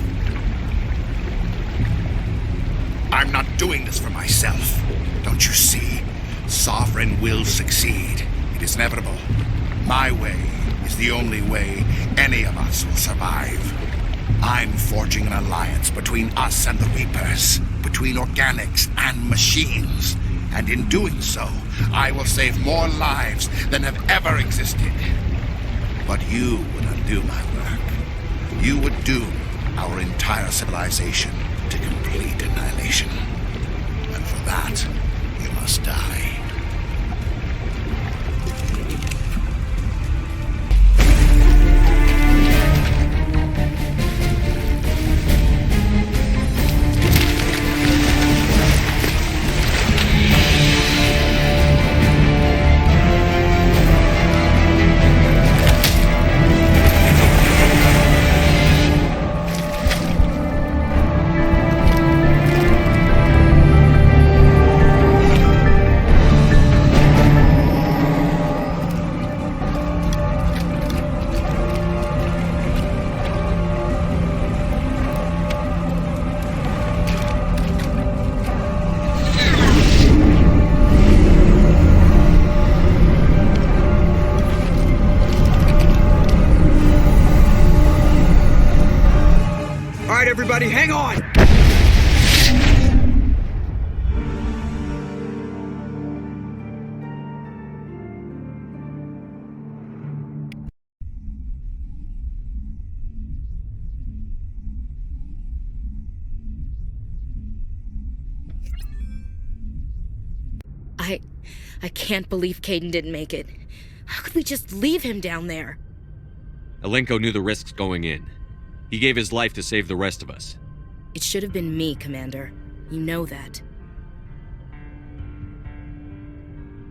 I'm not doing this for myself. Don't you see? Sovereign will succeed. It is inevitable. My way is the only way any of us will survive. I'm forging an alliance between us and the Reapers, between organics and machines. And in doing so, I will save more lives than have ever existed. But you would undo my work. You would doom our entire civilization to complete annihilation. And for that, you must die. Everybody, hang on! I can't believe Caden didn't make it. How could we just leave him down there? Alenko knew the risks going in. He gave his life to save the rest of us. It should have been me, Commander. You know that.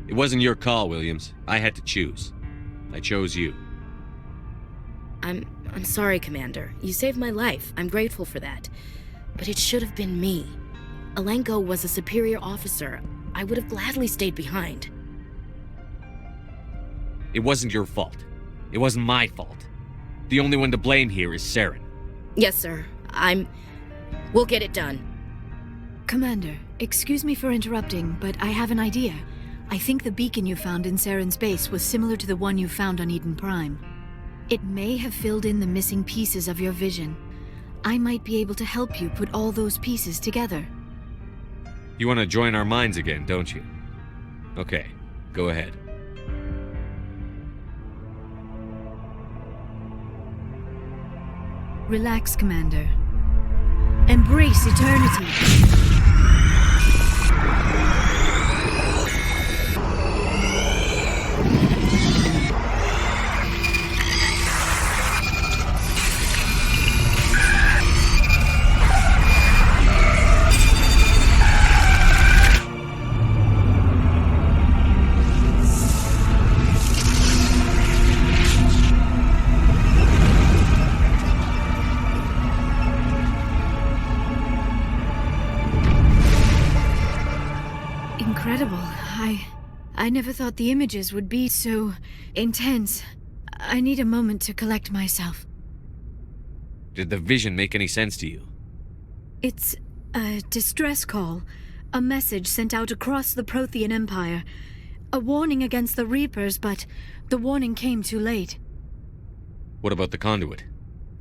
It wasn't your call, Williams. I had to choose. I chose you. I'm sorry, Commander. You saved my life. I'm grateful for that. But it should have been me. Alenko was a superior officer. I would have gladly stayed behind. It wasn't your fault. It wasn't my fault. The only one to blame here is Saren. Yes, sir. We'll get it done. Commander, excuse me for interrupting, but I have an idea. I think the beacon you found in Saren's base was similar to the one you found on Eden Prime. It may have filled in the missing pieces of your vision. I might be able to help you put all those pieces together. You want to join our minds again, don't you? Okay, go ahead. Relax, Commander. Embrace eternity. Incredible. I never thought the images would be so intense. I need a moment to collect myself. Did the vision make any sense to you? It's a distress call. A message sent out across the Prothean Empire. A warning against the Reapers, but the warning came too late. What about the Conduit?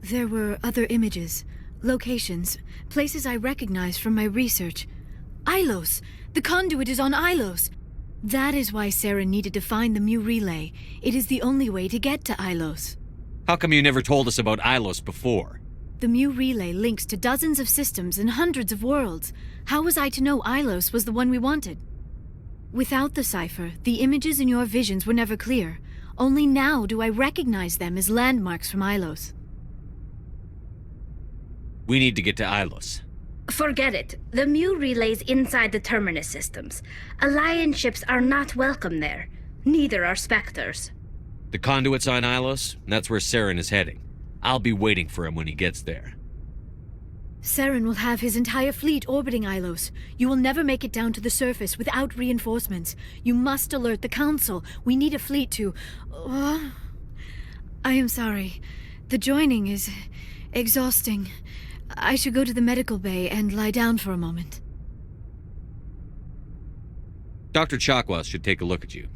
There were other images, locations, places I recognized from my research. Ilos! The Conduit is on Ilos! That is why Saren needed to find the Mu Relay. It is the only way to get to Ilos. How come you never told us about Ilos before? The Mu Relay links to dozens of systems and hundreds of worlds. How was I to know Ilos was the one we wanted? Without the cipher, the images in your visions were never clear. Only now do I recognize them as landmarks from Ilos. We need to get to Ilos. Forget it. The Mu relay's inside the Terminus systems. Alliance ships are not welcome there. Neither are Spectres. The Conduit's on Ilos, and that's where Saren is heading. I'll be waiting for him when he gets there. Saren will have his entire fleet orbiting Ilos. You will never make it down to the surface without reinforcements. You must alert the Council. We need a fleet to... I am sorry. The joining is exhausting. I should go to the medical bay and lie down for a moment. Dr. Chakwas should take a look at you.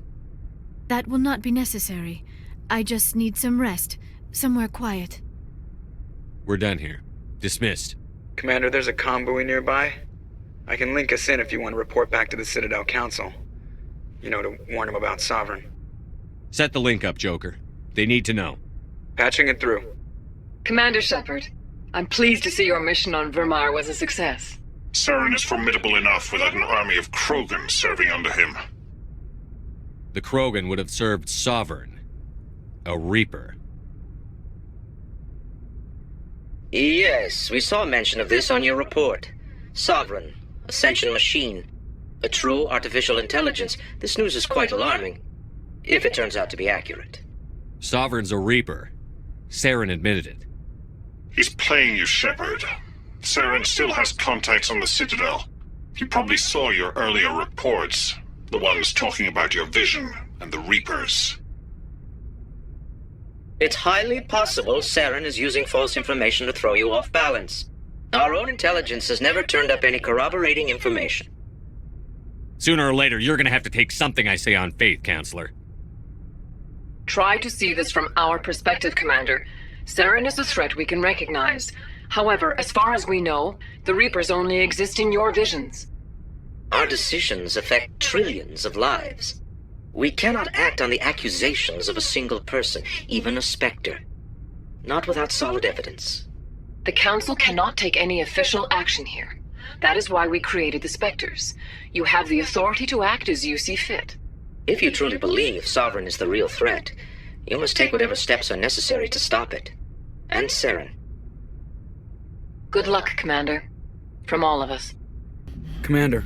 That will not be necessary. I just need some rest. Somewhere quiet. We're done here. Dismissed. Commander, there's a convoy nearby. I can link us in if you want to report back to the Citadel Council. You know, to warn them about Sovereign. Set the link up, Joker. They need to know. Patching it through. Commander Shepard, I'm pleased to see your mission on Vermar was a success. Saren is formidable enough without an army of Krogan serving under him. The Krogan would have served Sovereign. A Reaper. Yes, we saw mention of this on your report. Sovereign, Ascension machine, a true artificial intelligence. This news is quite alarming, if it turns out to be accurate. Sovereign's a Reaper. Saren admitted it. He's playing you, Shepard. Saren still has contacts on the Citadel. He probably saw your earlier reports. The ones talking about your vision and the Reapers. It's highly possible Saren is using false information to throw you off balance. Our own intelligence has never turned up any corroborating information. Sooner or later, you're gonna have to take something I say on faith, Counselor. Try to see this from our perspective, Commander. Saren is a threat we can recognize. However, as far as we know, the Reapers only exist in your visions. Our decisions affect trillions of lives. We cannot act on the accusations of a single person, even a Spectre. Not without solid evidence. The Council cannot take any official action here. That is why we created the Spectres. You have the authority to act as you see fit. If you truly believe Sovereign is the real threat, you must take whatever steps are necessary to stop it. And Saren. Good luck, Commander. From all of us. Commander,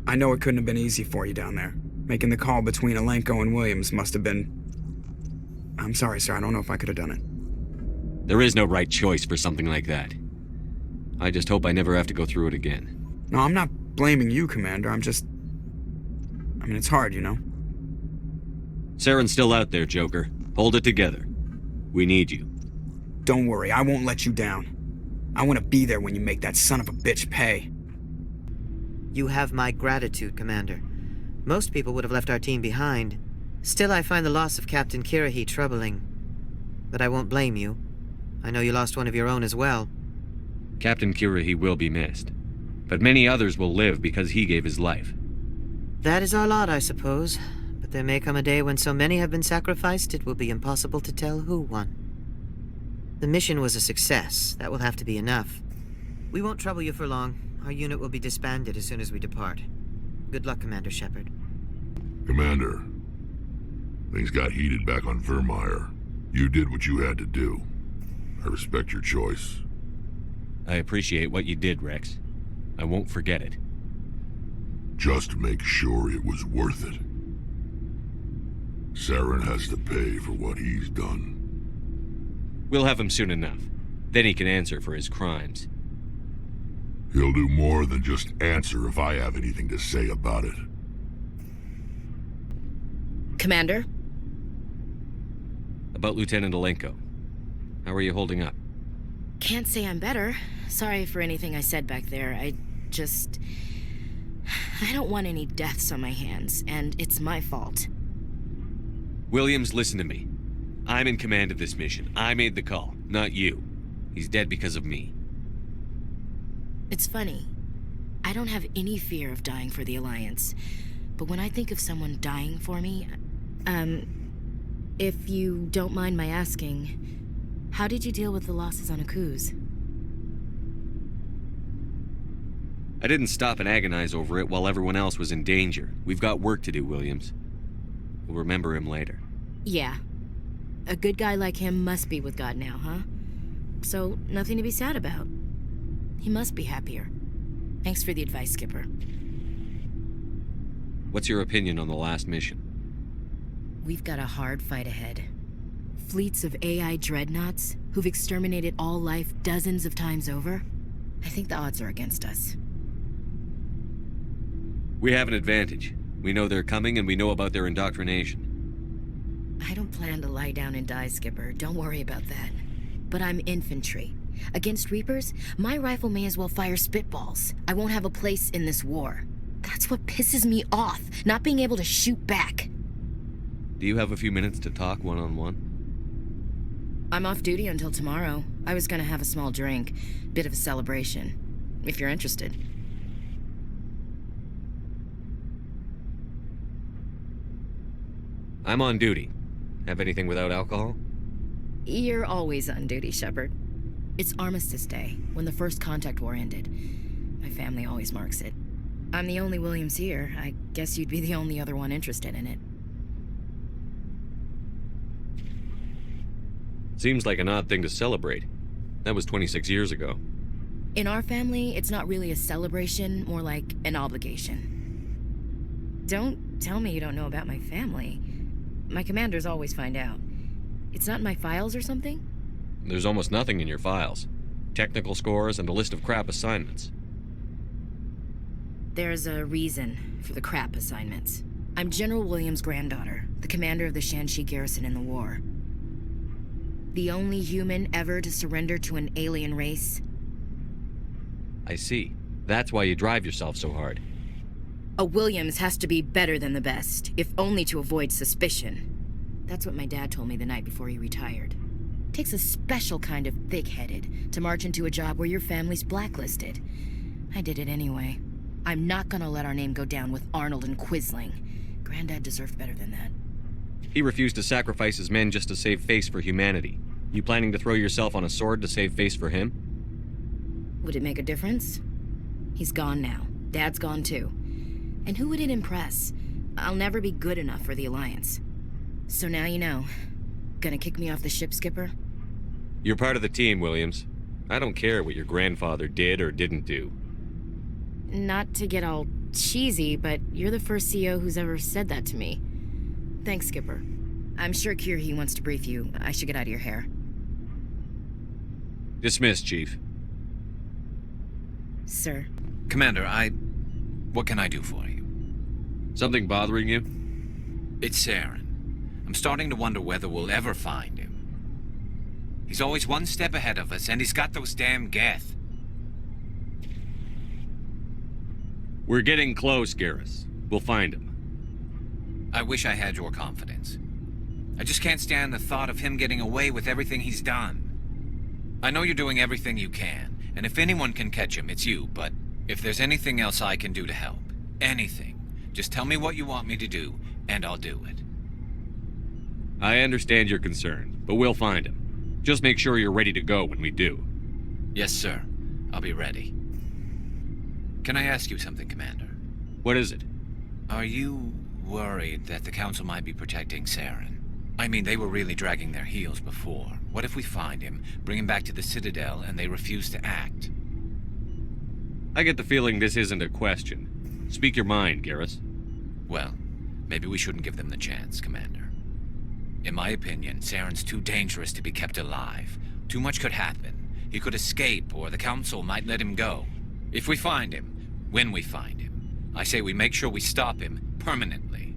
I know it couldn't have been easy for you down there. Making the call between Alenko and Williams must have been... I'm sorry, sir. I don't know if I could have done it. There is no right choice for something like that. I just hope I never have to go through it again. No, I'm not blaming you, Commander. I'm just... I mean, it's hard, you know? Saren's still out there, Joker. Hold it together. We need you. Don't worry, I won't let you down. I want to be there when you make that son of a bitch pay. You have my gratitude, Commander. Most people would have left our team behind. Still, I find the loss of Captain Kirahi troubling. But I won't blame you. I know you lost one of your own as well. Captain Kirahi will be missed. But many others will live because he gave his life. That is our lot, I suppose. But there may come a day when so many have been sacrificed, it will be impossible to tell who won. The mission was a success. That will have to be enough. We won't trouble you for long. Our unit will be disbanded as soon as we depart. Good luck, Commander Shepard. Commander, things got heated back on Vermeer. You did what you had to do. I respect your choice. I appreciate what you did, Rex. I won't forget it. Just make sure it was worth it. Saren has to pay for what he's done. We'll have him soon enough. Then he can answer for his crimes. He'll do more than just answer if I have anything to say about it. Commander? About Lieutenant Alenko. How are you holding up? Can't say I'm better. Sorry for anything I said back there. I don't want any deaths on my hands, and it's my fault. Williams, listen to me. I'm in command of this mission. I made the call, not you. He's dead because of me. It's funny. I don't have any fear of dying for the Alliance. But when I think of someone dying for me, if you don't mind my asking, how did you deal with the losses on Akuz? I didn't stop and agonize over it while everyone else was in danger. We've got work to do, Williams. We'll remember him later. Yeah. A good guy like him must be with God now, huh? So, nothing to be sad about. He must be happier. Thanks for the advice, Skipper. What's your opinion on the last mission? We've got a hard fight ahead. Fleets of AI dreadnoughts who've exterminated all life dozens of times over. I think the odds are against us. We have an advantage. We know they're coming and we know about their indoctrination. I don't plan to lie down and die, Skipper. Don't worry about that. But I'm infantry. Against Reapers, my rifle may as well fire spitballs. I won't have a place in this war. That's what pisses me off, not being able to shoot back. Do you have a few minutes to talk one-on-one? I'm off duty until tomorrow. I was gonna have a small drink. Bit of a celebration. If you're interested. I'm on duty. Have anything without alcohol? You're always on duty, Shepard. It's Armistice Day, when the first contact war ended. My family always marks it. I'm the only Williams here. I guess you'd be the only other one interested in it. Seems like an odd thing to celebrate. That was 26 years ago. In our family, it's not really a celebration, more like an obligation. Don't tell me you don't know about my family. My commanders always find out. It's not in my files or something? There's almost nothing in your files. Technical scores and a list of crap assignments. There's a reason for the crap assignments. I'm General Williams' granddaughter, the commander of the Shanxi garrison in the war. The only human ever to surrender to an alien race. I see. That's why you drive yourself so hard. A Williams has to be better than the best, if only to avoid suspicion. That's what my dad told me the night before he retired. Takes a special kind of thick-headed to march into a job where your family's blacklisted. I did it anyway. I'm not gonna let our name go down with Arnold and Quisling. Granddad deserved better than that. He refused to sacrifice his men just to save face for humanity. You planning to throw yourself on a sword to save face for him? Would it make a difference? He's gone now. Dad's gone too. And who would it impress? I'll never be good enough for the Alliance. So now you know. Gonna kick me off the ship, Skipper? You're part of the team, Williams. I don't care what your grandfather did or didn't do. Not to get all cheesy, but you're the first CO who's ever said that to me. Thanks, Skipper. I'm sure Kirhi wants to brief you. I should get out of your hair. Dismissed, Chief. Sir. Commander, what can I do for you? Something bothering you? It's Saren. I'm starting to wonder whether we'll ever find him. He's always one step ahead of us, and he's got those damn Geth. We're getting close, Garrus. We'll find him. I wish I had your confidence. I just can't stand the thought of him getting away with everything he's done. I know you're doing everything you can, and if anyone can catch him, it's you, but if there's anything else I can do to help, anything, just tell me what you want me to do, and I'll do it. I understand your concern, but we'll find him. Just make sure you're ready to go when we do. Yes, sir. I'll be ready. Can I ask you something, Commander? What is it? Are you worried that the Council might be protecting Saren? I mean, they were really dragging their heels before. What if we find him, bring him back to the Citadel, and they refuse to act? I get the feeling this isn't a question. Speak your mind, Garrus. Well, maybe we shouldn't give them the chance, Commander. In my opinion, Saren's too dangerous to be kept alive. Too much could happen. He could escape, or the Council might let him go. If we find him, when we find him, I say we make sure we stop him permanently.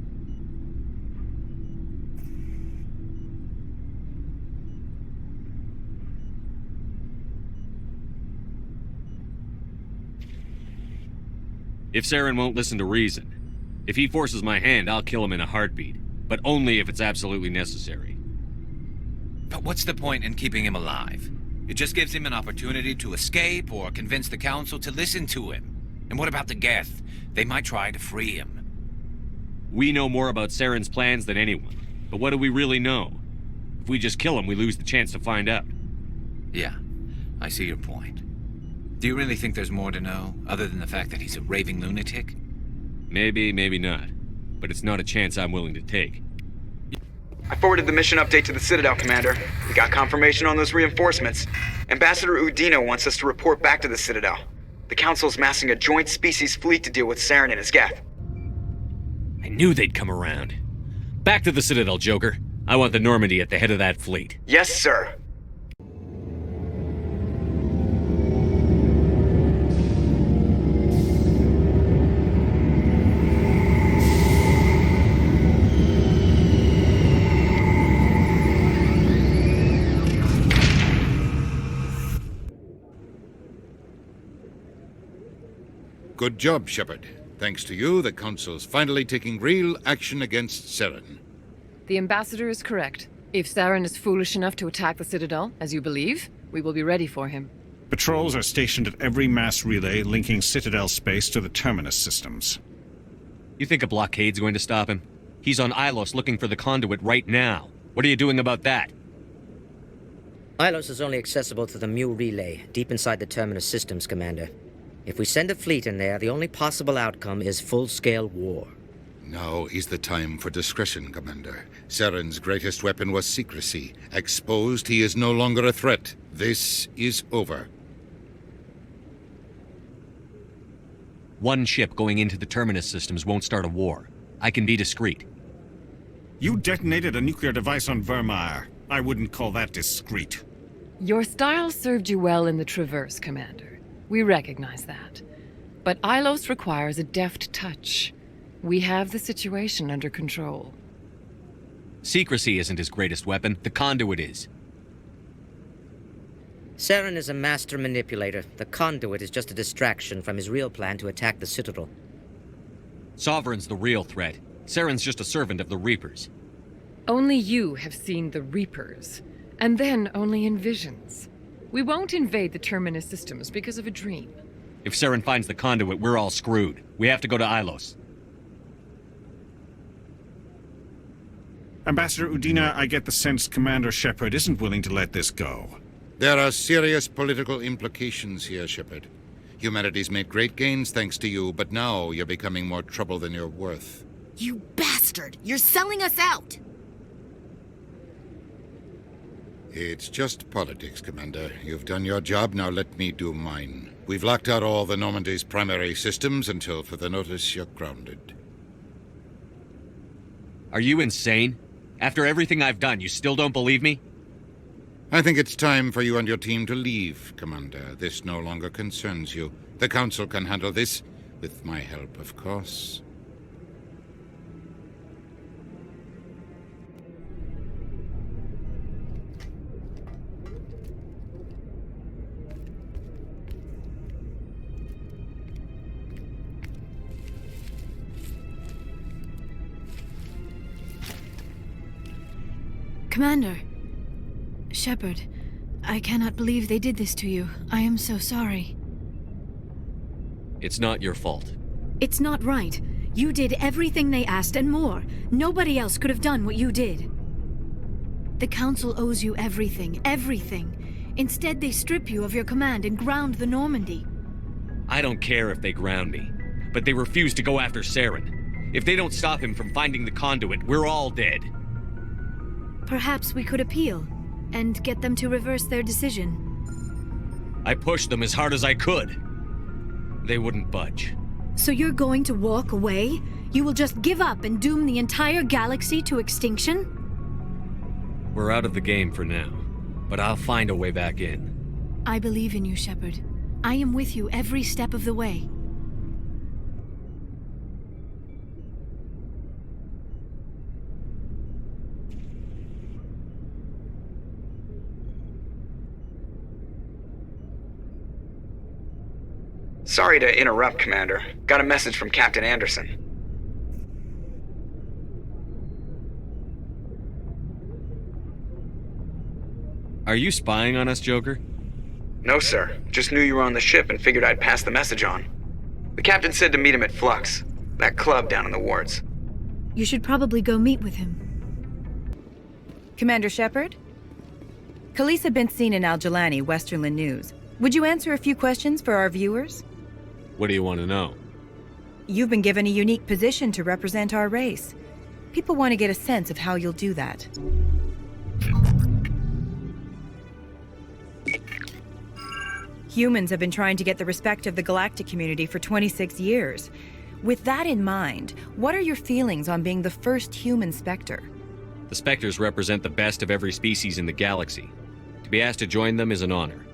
If Saren won't listen to reason, if he forces my hand, I'll kill him in a heartbeat. But only if it's absolutely necessary. But what's the point in keeping him alive? It just gives him an opportunity to escape or convince the Council to listen to him. And what about the Geth? They might try to free him. We know more about Saren's plans than anyone. But what do we really know? If we just kill him, we lose the chance to find out. Yeah, I see your point. Do you really think there's more to know, other than the fact that he's a raving lunatic? Maybe, maybe not. But it's not a chance I'm willing to take. I forwarded the mission update to the Citadel, Commander. We got confirmation on those reinforcements. Ambassador Udino wants us to report back to the Citadel. The Council's massing a joint species fleet to deal with Saren and his Geth. I knew they'd come around. Back to the Citadel, Joker. I want the Normandy at the head of that fleet. Yes, sir. Good job, Shepard. Thanks to you, the Council's finally taking real action against Saren. The Ambassador is correct. If Saren is foolish enough to attack the Citadel, as you believe, we will be ready for him. Patrols are stationed at every mass relay linking Citadel space to the Terminus systems. You think a blockade's going to stop him? He's on Ilos looking for the Conduit right now. What are you doing about that? Ilos is only accessible to the Mu relay, deep inside the Terminus systems, Commander. If we send a fleet in there, the only possible outcome is full-scale war. Now is the time for discretion, Commander. Saren's greatest weapon was secrecy. Exposed, he is no longer a threat. This is over. One ship going into the Terminus systems won't start a war. I can be discreet. You detonated a nuclear device on Vermeer. I wouldn't call that discreet. Your style served you well in the Traverse, Commander. We recognize that. But Ilos requires a deft touch. We have the situation under control. Secrecy isn't his greatest weapon. The Conduit is. Saren is a master manipulator. The Conduit is just a distraction from his real plan to attack the Citadel. Sovereign's the real threat. Saren's just a servant of the Reapers. Only you have seen the Reapers. And then only in visions. We won't invade the Terminus systems because of a dream. If Saren finds the Conduit, we're all screwed. We have to go to Ilos. Ambassador Udina, I get the sense Commander Shepard isn't willing to let this go. There are serious political implications here, Shepard. Humanity's made great gains thanks to you, but now you're becoming more trouble than you're worth. You bastard! You're selling us out! It's just politics, Commander. You've done your job, now let me do mine. We've locked out all the Normandy's primary systems until further notice you're grounded. Are you insane? After everything I've done, you still don't believe me? I think it's time for you and your team to leave, Commander. This no longer concerns you. The Council can handle this, with my help, of course. Commander. Shepard, I cannot believe they did this to you. I am so sorry. It's not your fault. It's not right. You did everything they asked and more. Nobody else could have done what you did. The Council owes you everything, everything. Instead, they strip you of your command and ground the Normandy. I don't care if they ground me, but they refuse to go after Saren. If they don't stop him from finding the Conduit, we're all dead. Perhaps we could appeal, and get them to reverse their decision. I pushed them as hard as I could. They wouldn't budge. So you're going to walk away? You will just give up and doom the entire galaxy to extinction? We're out of the game for now, but I'll find a way back in. I believe in you, Shepard. I am with you every step of the way. Sorry to interrupt, Commander. Got a message from Captain Anderson. Are you spying on us, Joker? No, sir. Just knew you were on the ship and figured I'd pass the message on. The captain said to meet him at Flux, that club down in the wards. You should probably go meet with him. Commander Shepard? Khaleesa been seen in Al-Jalani, Westerland News. Would you answer a few questions for our viewers? What do you want to know? You've been given a unique position to represent our race. People want to get a sense of how you'll do that. Humans have been trying to get the respect of the Galactic community for 26 years. With that in mind, what are your feelings on being the first human Spectre? The Spectres represent the best of every species in the galaxy. To be asked to join them is an honor.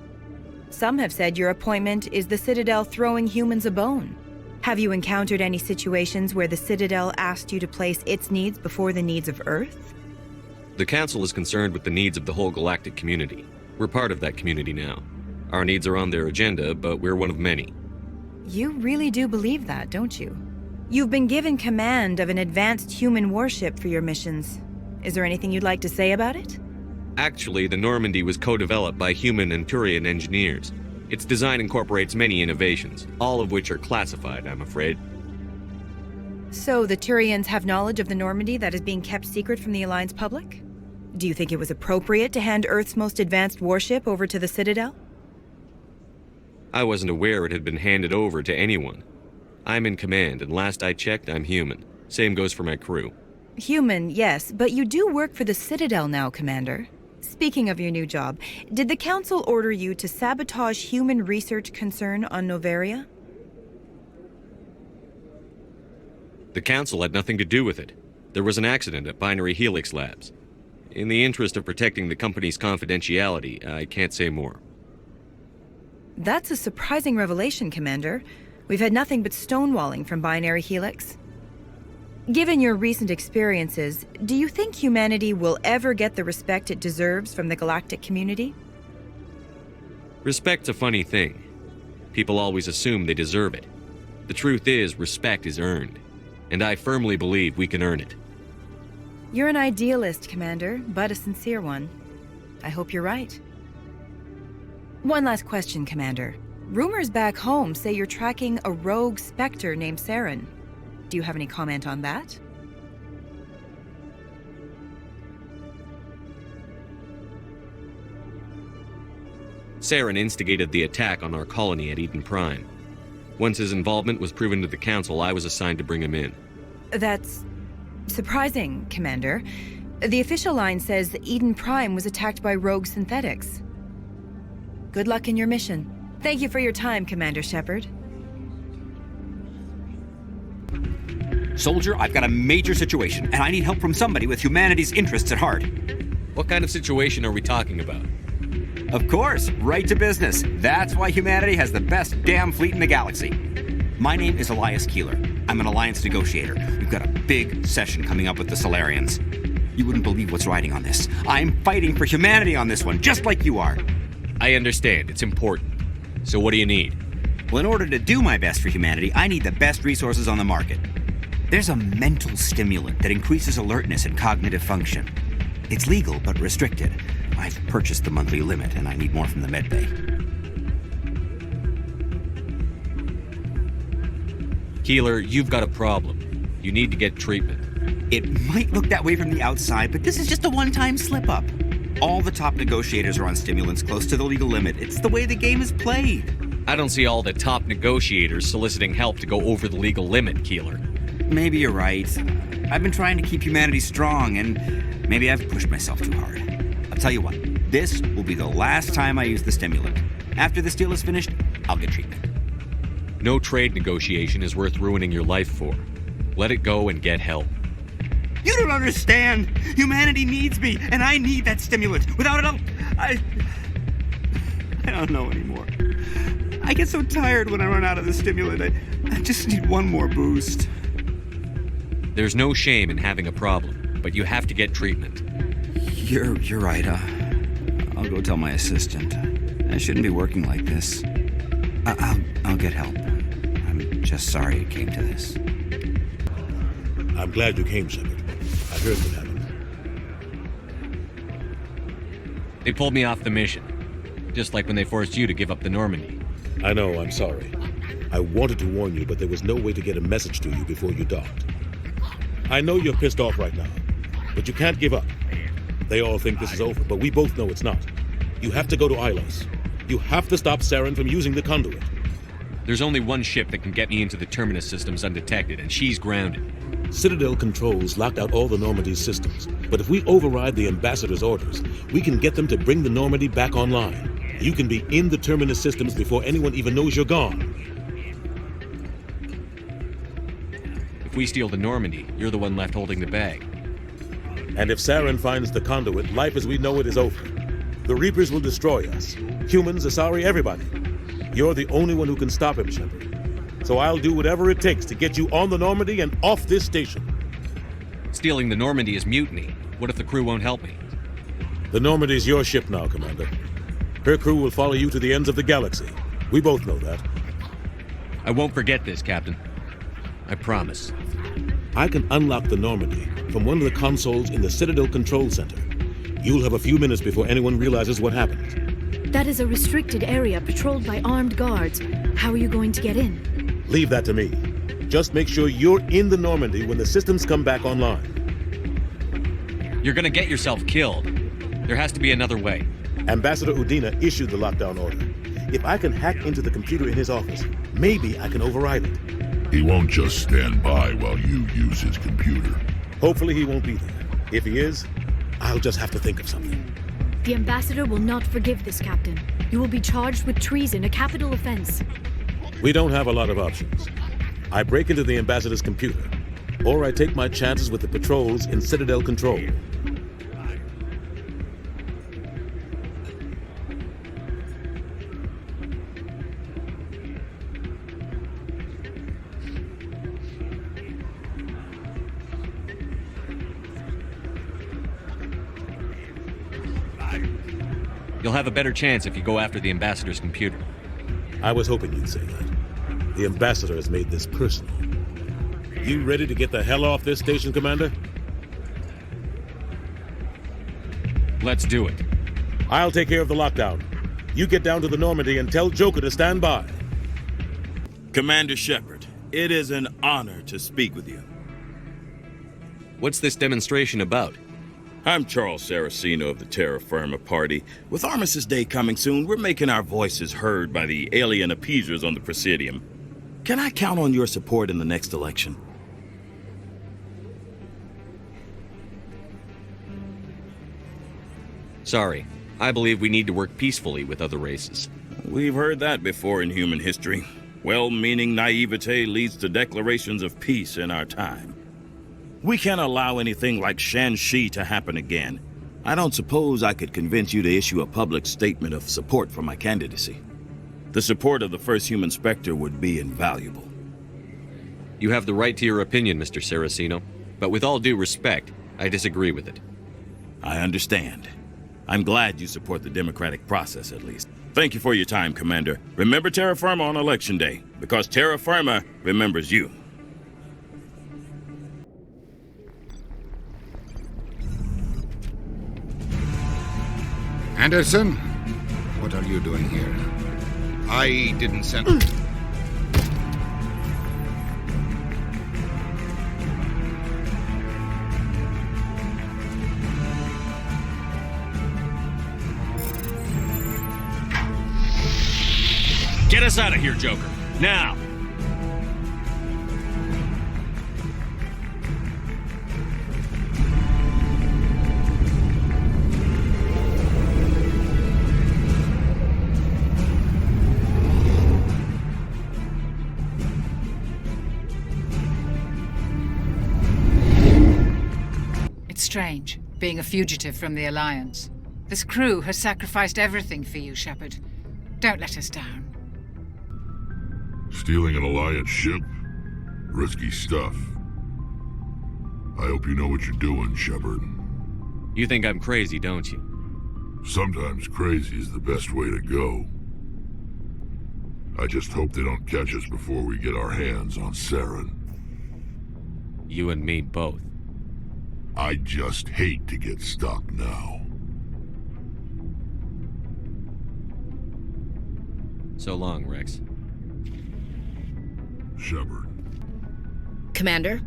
Some have said your appointment is the Citadel throwing humans a bone. Have you encountered any situations where the Citadel asked you to place its needs before the needs of Earth? The Council is concerned with the needs of the whole Galactic community. We're part of that community now. Our needs are on their agenda, but we're one of many. You really do believe that, don't you? You've been given command of an advanced human warship for your missions. Is there anything you'd like to say about it? Actually, the Normandy was co-developed by human and Turian engineers. Its design incorporates many innovations, all of which are classified, I'm afraid. So the Turians have knowledge of the Normandy that is being kept secret from the Alliance public? Do you think it was appropriate to hand Earth's most advanced warship over to the Citadel? I wasn't aware it had been handed over to anyone. I'm in command, and last I checked, I'm human. Same goes for my crew. Human, yes, but you do work for the Citadel now, Commander. Speaking of your new job, did the Council order you to sabotage human research concern on Noveria? The Council had nothing to do with it. There was an accident at Binary Helix Labs. In the interest of protecting the company's confidentiality, I can't say more. That's a surprising revelation, Commander. We've had nothing but stonewalling from Binary Helix. Given your recent experiences, do you think humanity will ever get the respect it deserves from the galactic community? Respect's a funny thing. People always assume they deserve it. The truth is, respect is earned. And I firmly believe we can earn it. You're an idealist, Commander, but a sincere one. I hope you're right. One last question, Commander. Rumors back home say you're tracking a rogue Spectre named Saren. Do you have any comment on that? Saren instigated the attack on our colony at Eden Prime. Once his involvement was proven to the Council, I was assigned to bring him in. That's surprising, Commander. The official line says Eden Prime was attacked by rogue synthetics. Good luck in your mission. Thank you for your time, Commander Shepard. Soldier, I've got a major situation, and I need help from somebody with humanity's interests at heart. What kind of situation are we talking about? Of course, right to business. That's why humanity has the best damn fleet in the galaxy. My name is Elias Keeler. I'm an Alliance negotiator. We've got a big session coming up with the Solarians. You wouldn't believe what's riding on this. I'm fighting for humanity on this one, just like you are. I understand. It's important. So what do you need? Well, in order to do my best for humanity, I need the best resources on the market. There's a mental stimulant that increases alertness and cognitive function. It's legal, but restricted. I've purchased the monthly limit, and I need more from the medbay. Keeler, you've got a problem. You need to get treatment. It might look that way from the outside, but this is just a one-time slip-up. All the top negotiators are on stimulants close to the legal limit. It's the way the game is played. I don't see all the top negotiators soliciting help to go over the legal limit, Keeler. Maybe you're right. I've been trying to keep humanity strong, and maybe I've pushed myself too hard. I'll tell you what, this will be the last time I use the stimulant. After this deal is finished, I'll get treatment. No trade negotiation is worth ruining your life for. Let it go and get help. You don't understand! Humanity needs me, and I need that stimulant. Without it, I don't know anymore. I get so tired when I run out of the stimulant. I just need one more boost. There's no shame in having a problem, but you have to get treatment. You're right. I'll go tell my assistant. I shouldn't be working like this. I'll get help. I'm just sorry it came to this. I'm glad you came, Shepard. I heard what happened. They pulled me off the mission. Just like when they forced you to give up the Normandy. I know, I'm sorry. I wanted to warn you, but there was no way to get a message to you before you docked. I know you're pissed off right now, but you can't give up. They all think this is over, but we both know it's not. You have to go to Ilos. You have to stop Saren from using the Conduit. There's only one ship that can get me into the Terminus systems undetected, and she's grounded. Citadel controls locked out all the Normandy's systems, but if we override the Ambassador's orders, we can get them to bring the Normandy back online. You can be in the Terminus systems before anyone even knows you're gone. If we steal the Normandy, you're the one left holding the bag. And if Saren finds the Conduit, life as we know it is over. The Reapers will destroy us. Humans, Asari, everybody. You're the only one who can stop him, Shepard. So I'll do whatever it takes to get you on the Normandy and off this station. Stealing the Normandy is mutiny. What if the crew won't help me? The Normandy's your ship now, Commander. Her crew will follow you to the ends of the galaxy. We both know that. I won't forget this, Captain. I promise. I can unlock the Normandy from one of the consoles in the Citadel Control Center. You'll have a few minutes before anyone realizes what happened. That is a restricted area patrolled by armed guards. How are you going to get in? Leave that to me. Just make sure you're in the Normandy when the systems come back online. You're gonna get yourself killed. There has to be another way. Ambassador Udina issued the lockdown order. If I can hack into the computer in his office, maybe I can override it. He won't just stand by while you use his computer. Hopefully he won't be there. If he is, I'll just have to think of something. The Ambassador will not forgive this, Captain. You will be charged with treason, a capital offense. We don't have a lot of options. I break into the Ambassador's computer, or I take my chances with the patrols in Citadel Control. You'll have a better chance if you go after the Ambassador's computer. I was hoping you'd say that. The Ambassador has made this personal. You ready to get the hell off this station, Commander? Let's do it. I'll take care of the lockdown. You get down to the Normandy and tell Joker to stand by. Commander Shepard, it is an honor to speak with you. What's this demonstration about? I'm Charles Saraceno of the Terra Firma Party. With Armistice Day coming soon, we're making our voices heard by the alien appeasers on the Presidium. Can I count on your support in the next election? Sorry. I believe we need to work peacefully with other races. We've heard that before in human history. Well-meaning naivete leads to declarations of peace in our time. We can't allow anything like Shan-Shi to happen again. I don't suppose I could convince you to issue a public statement of support for my candidacy. The support of the first human Spectre would be invaluable. You have the right to your opinion, Mr. Saraceno, but with all due respect, I disagree with it. I understand. I'm glad you support the democratic process, at least. Thank you for your time, Commander. Remember Terra Firma on Election Day, because Terra Firma remembers you. Anderson? What are you doing here? I didn't send... Get us out of here, Joker. Now! It's strange, being a fugitive from the Alliance. This crew has sacrificed everything for you, Shepard. Don't let us down. Stealing an Alliance ship? Risky stuff. I hope you know what you're doing, Shepard. You think I'm crazy, don't you? Sometimes crazy is the best way to go. I just hope they don't catch us before we get our hands on Saren. You and me both. I just hate to get stuck now. So long, Rex. Shepard. Commander?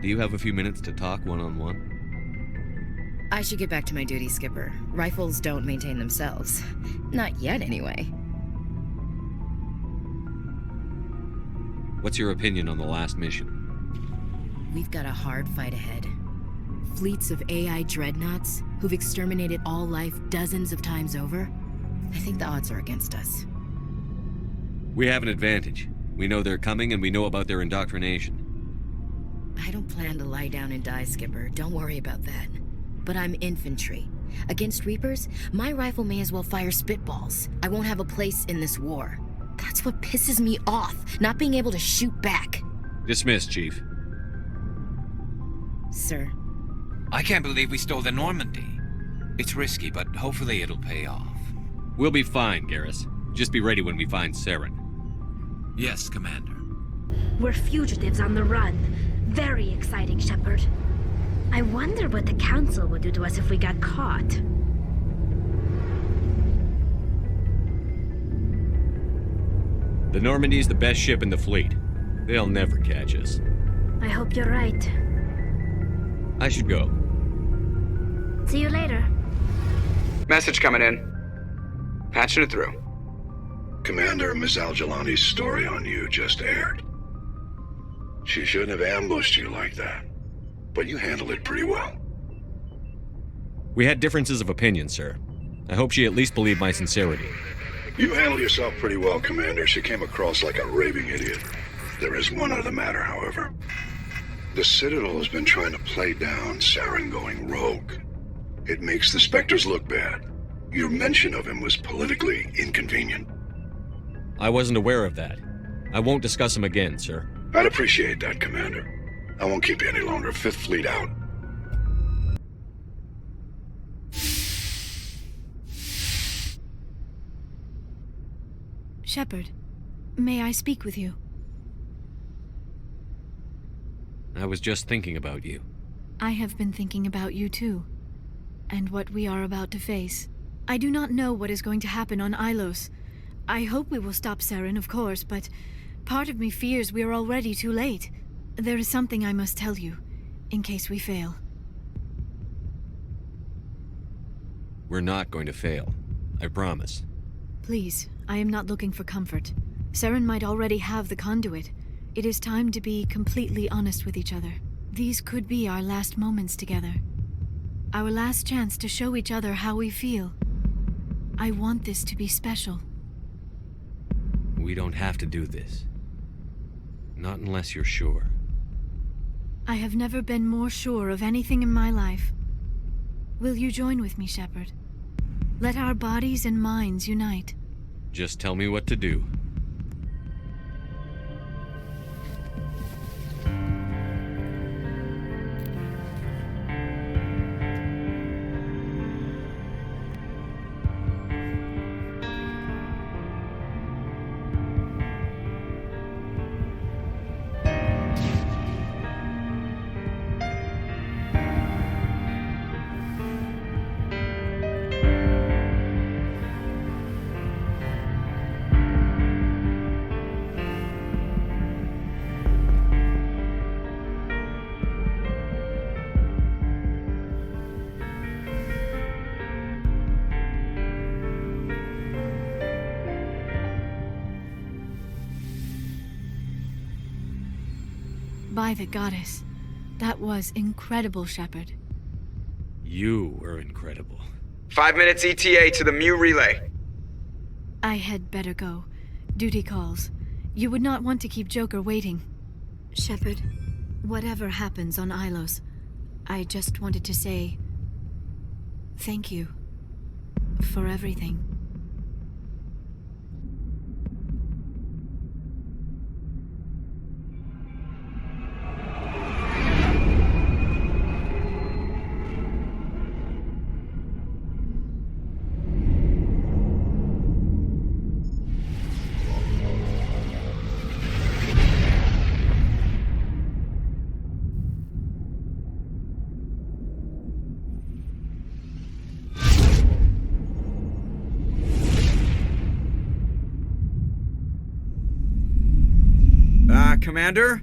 Do you have a few minutes to talk one-on-one? I should get back to my duty, Skipper. Rifles don't maintain themselves. Not yet, anyway. What's your opinion on the last mission? We've got a hard fight ahead. Fleets of AI dreadnoughts who've exterminated all life dozens of times over. I think the odds are against us. We have an advantage. We know they're coming and we know about their indoctrination. I don't plan to lie down and die, Skipper. Don't worry about that. But I'm infantry. Against Reapers, my rifle may as well fire spitballs. I won't have a place in this war. That's what pisses me off, not being able to shoot back. Dismissed, Chief. Sir. I can't believe we stole the Normandy. It's risky, but hopefully it'll pay off. We'll be fine, Garrus. Just be ready when we find Saren. Yes, Commander. We're fugitives on the run. Very exciting, Shepard. I wonder what the Council would do to us if we got caught. The Normandy's the best ship in the fleet. They'll never catch us. I hope you're right. I should go. See you later. Message coming in. Patching it through. Commander, Miss Al-Jalani's story on you just aired. She shouldn't have ambushed you like that, but you handled it pretty well. We had differences of opinion, sir. I hope she at least believed my sincerity. You handled yourself pretty well, Commander. She came across like a raving idiot. There is one other matter, however. The Citadel has been trying to play down Saren going rogue. It makes the Spectres look bad. Your mention of him was politically inconvenient. I wasn't aware of that. I won't discuss him again, sir. I'd appreciate that, Commander. I won't keep you any longer. Fifth Fleet out. Shepard, may I speak with you? I was just thinking about you. I have been thinking about you too. and what we are about to face. I do not know what is going to happen on Ilos. I hope we will stop Saren, of course, but part of me fears we are already too late. There is something I must tell you, in case we fail. We're not going to fail. I promise. Please, I am not looking for comfort. Saren might already have the conduit. It is time to be completely honest with each other. These could be our last moments together. Our last chance to show each other how we feel. I want this to be special. We don't have to do this. Not unless you're sure. I have never been more sure of anything in my life. Will you join with me, Shepard? Let our bodies and minds unite. Just tell me what to do. By the goddess. That was incredible, Shepard. You were incredible. 5 minutes ETA to the Mu relay. I had better go. Duty calls. You would not want to keep Joker waiting. Shepard, whatever happens on Ilos, I just wanted to say thank you for everything. Commander?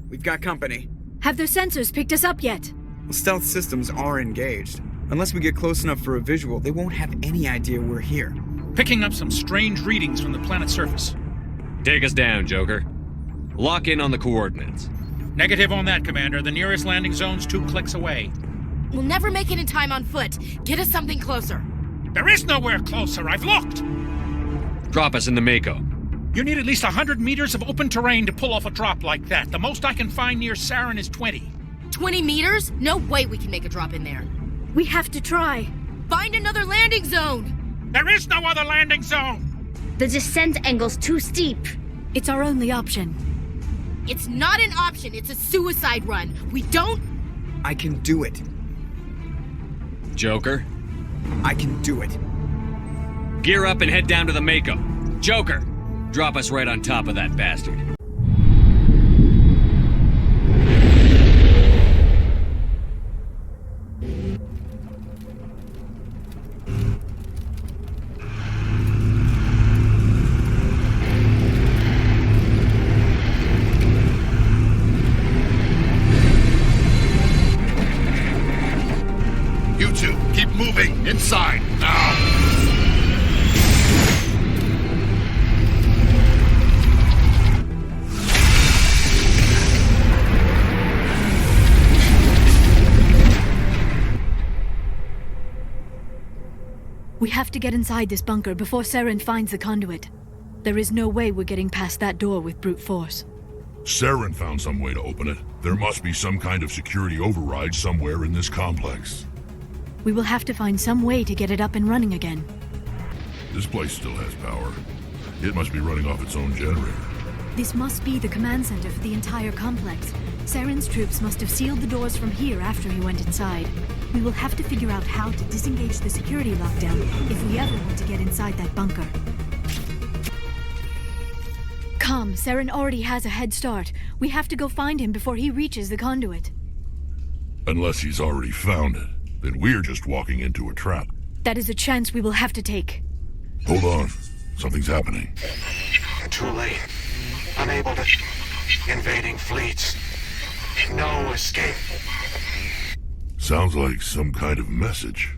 We've got company. Have their sensors picked us up yet? Well, stealth systems are engaged. Unless we get close enough for a visual, they won't have any idea we're here. Picking up some strange readings from the planet's surface. Take us down, Joker. Lock in on the coordinates. Negative on that, Commander. The nearest landing zone's 2 clicks away. We'll never make it in time on foot. Get us something closer. There is nowhere closer. I've looked. Drop us in the Mako. You need at least 100 meters of open terrain to pull off a drop like that. The most I can find near Saren is 20. 20 meters? No way we can make a drop in there. We have to try. Find another landing zone! There is no other landing zone! The descent angle's too steep. It's our only option. It's not an option, it's a suicide run. We don't... I can do it. Joker? I can do it. Gear up and head down to the Mako. Joker! Drop us right on top of that bastard. You two, keep moving inside now. We have to get inside this bunker before Saren finds the conduit. There is no way we're getting past that door with brute force. Saren found some way to open it. There must be some kind of security override somewhere in this complex. We will have to find some way to get it up and running again. This place still has power. It must be running off its own generator. This must be the command center for the entire complex. Saren's troops must have sealed the doors from here after he went inside. We will have to figure out how to disengage the security lockdown if we ever want to get inside that bunker. Come, Saren already has a head start. We have to go find him before he reaches the conduit. Unless he's already found it. then we're just walking into a trap. That is a chance we will have to take. Hold on. Something's happening. Too late. Unable to... Invading fleets. No escape. Sounds like some kind of message,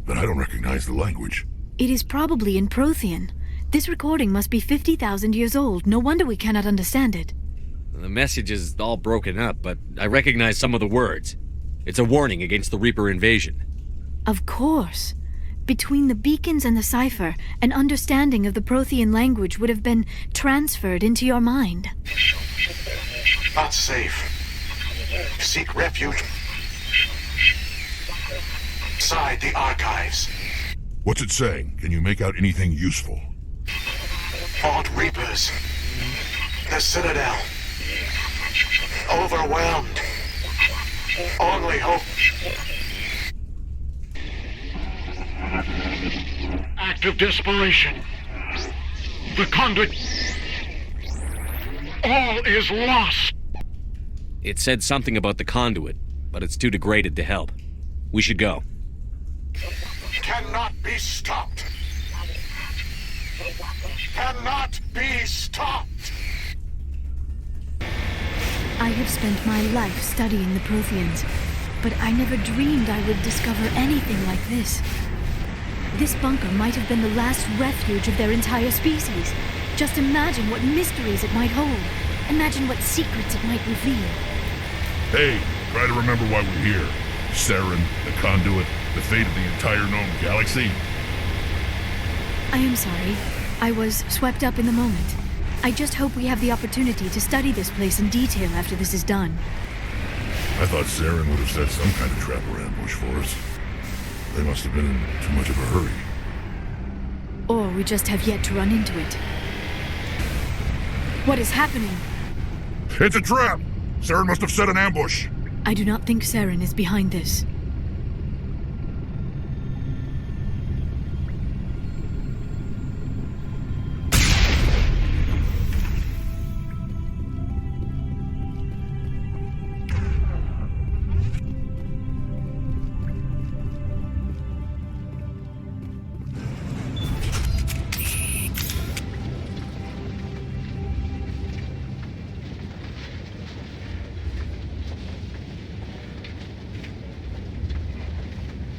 but I don't recognize the language. It is probably in Prothean. This recording must be 50,000 years old. No wonder we cannot understand it. The message is all broken up, but I recognize some of the words. It's a warning against the Reaper invasion. Of course. Between the beacons and the cipher, an understanding of the Prothean language would have been transferred into your mind. Not safe. Seek refuge. Inside the archives. What's it saying? Can you make out anything useful? Fought Reapers. The Citadel. Overwhelmed. Only hope. Act of desperation. The Conduit. All is lost. It said something about the Conduit, but it's too degraded to help. We should go. Cannot be stopped. Cannot be stopped. I have spent my life studying the Protheans, but I never dreamed I would discover anything like this. This bunker might have been the last refuge of their entire species. Just imagine what mysteries it might hold. Imagine what secrets it might reveal. Hey, try to remember why we're here. Saren, the Conduit, the fate of the entire known galaxy. I am sorry. I was swept up in the moment. I just hope we have the opportunity to study this place in detail after this is done. I thought Saren would have set some kind of trap or ambush for us. They must have been in too much of a hurry. Or we just have yet to run into it. What is happening? It's a trap! Saren must have set an ambush. I do not think Saren is behind this.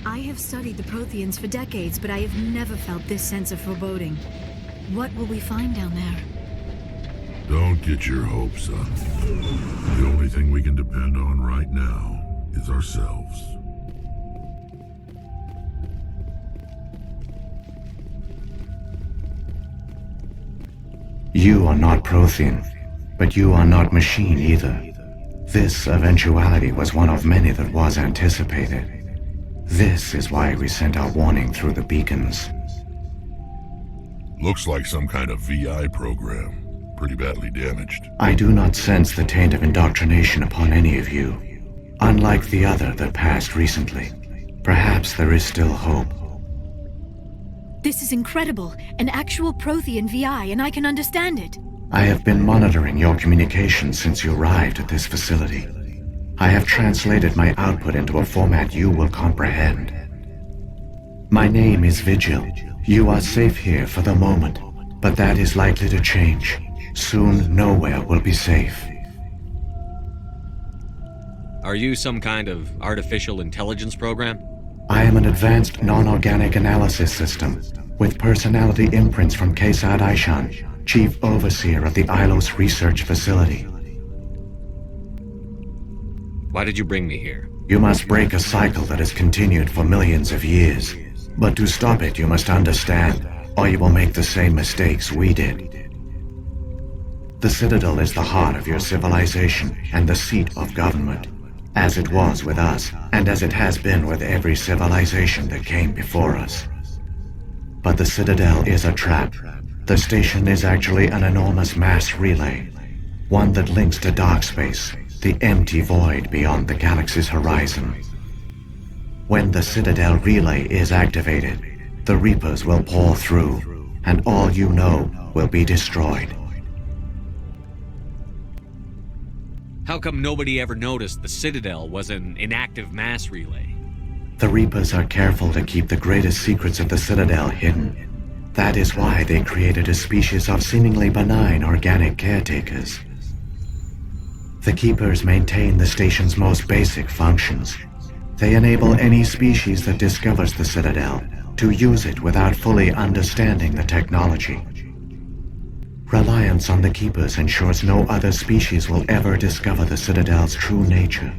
I have studied the Protheans for decades, but I have never felt this sense of foreboding. What will we find down there? Don't get your hopes up. The only thing we can depend on right now is ourselves. You are not Prothean, but you are not machine either. This eventuality was one of many that was anticipated. This is why we sent our warning through the beacons. Looks like some kind of VI program. Pretty badly damaged. I do not sense the taint of indoctrination upon any of you. Unlike the other that passed recently. Perhaps there is still hope. This is incredible. An actual Prothean VI, and I can understand it. I have been monitoring your communications since you arrived at this facility. I have translated my output into a format you will comprehend. My name is Vigil. You are safe here for the moment, but that is likely to change. Soon, nowhere will be safe. Are you some kind of artificial intelligence program? I am an advanced non-organic analysis system, with personality imprints from Kesad Aishan, Chief Overseer of the Ilos Research Facility. Why did you bring me here? You must break a cycle that has continued for millions of years. But to stop it, you must understand, or you will make the same mistakes we did. The Citadel is the heart of your civilization and the seat of government, as it was with us, and as it has been with every civilization that came before us. But the Citadel is a trap. The station is actually an enormous mass relay, one that links to dark space, the empty void beyond the galaxy's horizon. When the Citadel relay is activated, the Reapers will pour through, and all you know will be destroyed. How come nobody ever noticed the Citadel was an inactive mass relay? The Reapers are careful to keep the greatest secrets of the Citadel hidden. That is why they created a species of seemingly benign organic caretakers. The Keepers maintain the station's most basic functions. They enable any species that discovers the Citadel to use it without fully understanding the technology. Reliance on the Keepers ensures no other species will ever discover the Citadel's true nature.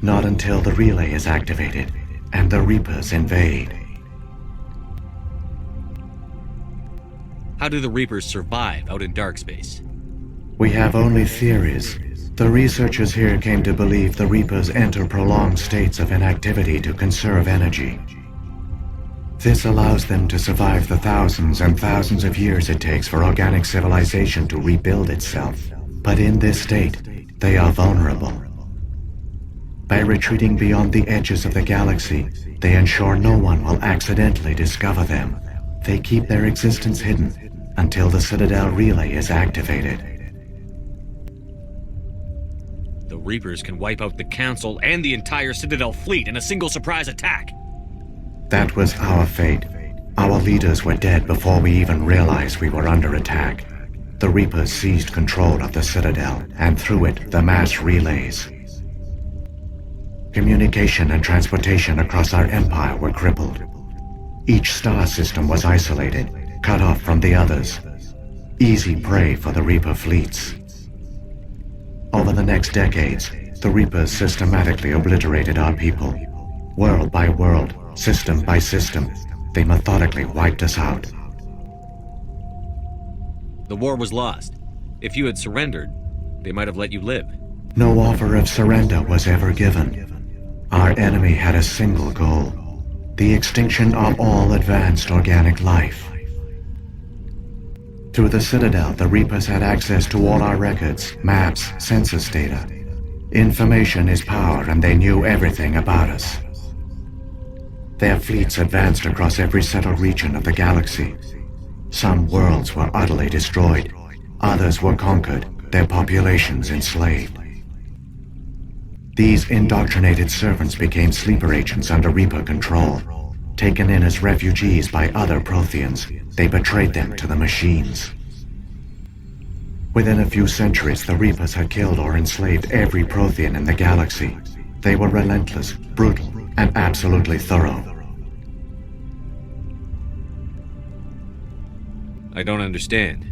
Not until the relay is activated and the Reapers invade. How do the Reapers survive out in dark space? We have only theories. The researchers here came to believe the Reapers enter prolonged states of inactivity to conserve energy. This allows them to survive the thousands and thousands of years it takes for organic civilization to rebuild itself. But in this state, they are vulnerable. By retreating beyond the edges of the galaxy, they ensure no one will accidentally discover them. They keep their existence hidden until the Citadel relay is activated. The Reapers can wipe out the Council and the entire Citadel fleet in a single surprise attack. That was our fate. Our leaders were dead before we even realized we were under attack. The Reapers seized control of the Citadel, and through it, the mass relays. Communication and transportation across our empire were crippled. Each star system was isolated, cut off from the others. Easy prey for the Reaper fleets. Over the next decades, the Reapers systematically obliterated our people. World by world, system by system, they methodically wiped us out. The war was lost. If you had surrendered, they might have let you live. No offer of surrender was ever given. Our enemy had a single goal: the extinction of all advanced organic life. Through the Citadel, the Reapers had access to all our records, maps, census data. Information is power, and they knew everything about us. Their fleets advanced across every settled region of the galaxy. Some worlds were utterly destroyed, others were conquered, their populations enslaved. These indoctrinated servants became sleeper agents under Reaper control. Taken in as refugees by other Protheans, they betrayed them to the machines. Within a few centuries, the Reapers had killed or enslaved every Prothean in the galaxy. They were relentless, brutal, and absolutely thorough. I don't understand.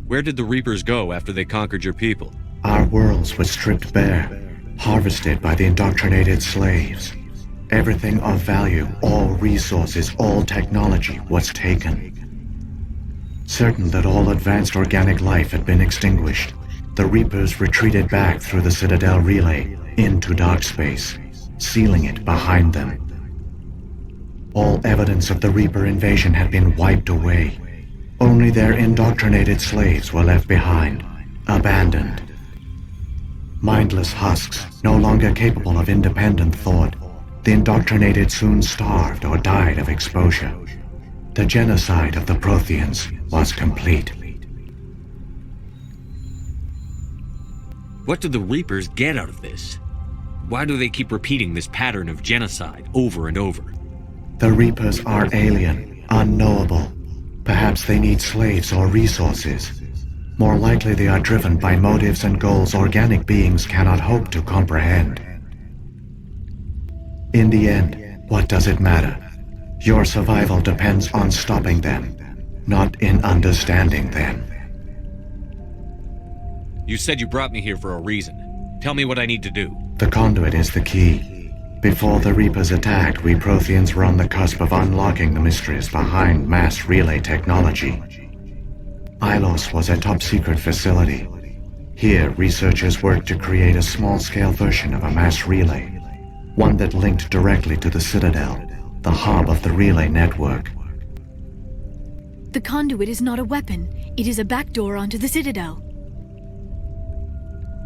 Where did the Reapers go after they conquered your people? Our worlds were stripped bare, harvested by the indoctrinated slaves. Everything of value, all resources, all technology was taken. Certain that all advanced organic life had been extinguished, the Reapers retreated back through the Citadel relay into dark space, sealing it behind them. All evidence of the Reaper invasion had been wiped away. Only their indoctrinated slaves were left behind, abandoned. Mindless husks, no longer capable of independent thought, the indoctrinated soon starved or died of exposure. The genocide of the Protheans was complete. What do the Reapers get out of this? Why do they keep repeating this pattern of genocide over and over? The Reapers are alien, unknowable. Perhaps they need slaves or resources. More likely they are driven by motives and goals organic beings cannot hope to comprehend. In the end, what does it matter? Your survival depends on stopping them, not in understanding them. You said you brought me here for a reason. Tell me what I need to do. The Conduit is the key. Before the Reapers attacked, we Protheans were on the cusp of unlocking the mysteries behind mass relay technology. Ilos was a top-secret facility. Here, researchers worked to create a small-scale version of a mass relay, one that linked directly to the Citadel, the hub of the relay network. The Conduit is not a weapon. It is a backdoor onto the Citadel.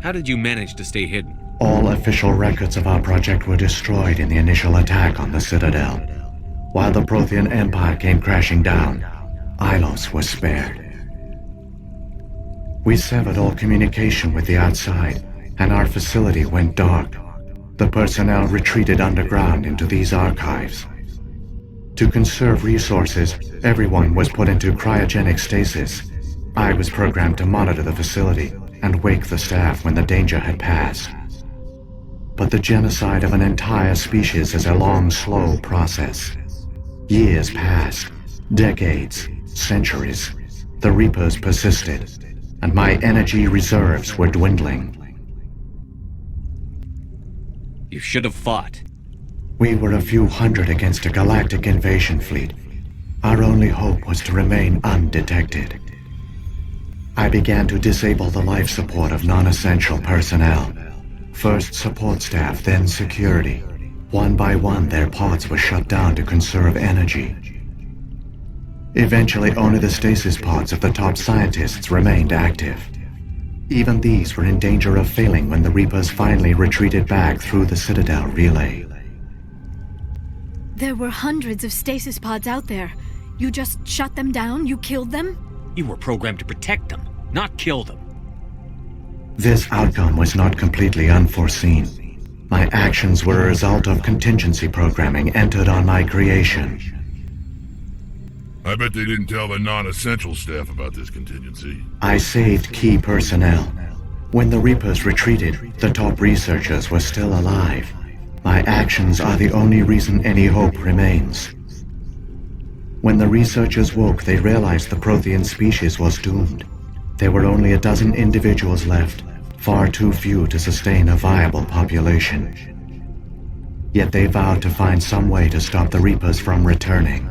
How did you manage to stay hidden? All official records of our project were destroyed in the initial attack on the Citadel. While the Prothean Empire came crashing down, Ilos was spared. We severed all communication with the outside, and our facility went dark. the personnel retreated underground into these archives. To conserve resources, everyone was put into cryogenic stasis. I was programmed to monitor the facility and wake the staff when the danger had passed. But the genocide of an entire species is a long, slow process. Years passed, decades, centuries. The Reapers persisted, and my energy reserves were dwindling. You should have fought. We were a few hundred against a galactic invasion fleet. Our only hope was to remain undetected. I began to disable the life support of non-essential personnel. First support staff, then security. One by one, their pods were shut down to conserve energy. Eventually, only the stasis pods of the top scientists remained active. Even these were in danger of failing when the Reapers finally retreated back through the Citadel relay. There were hundreds of stasis pods out there. You just shut them down? You killed them? You were programmed to protect them, not kill them. This outcome was not completely unforeseen. My actions were a result of contingency programming entered on my creation. I bet they didn't tell the non-essential staff about this contingency. I saved key personnel. When the Reapers retreated, the top researchers were still alive. My actions are the only reason any hope remains. When the researchers woke, they realized the prothean species was doomed. There were only a dozen individuals left, far too few to sustain a viable population. Yet they vowed to find some way to stop the Reapers from returning.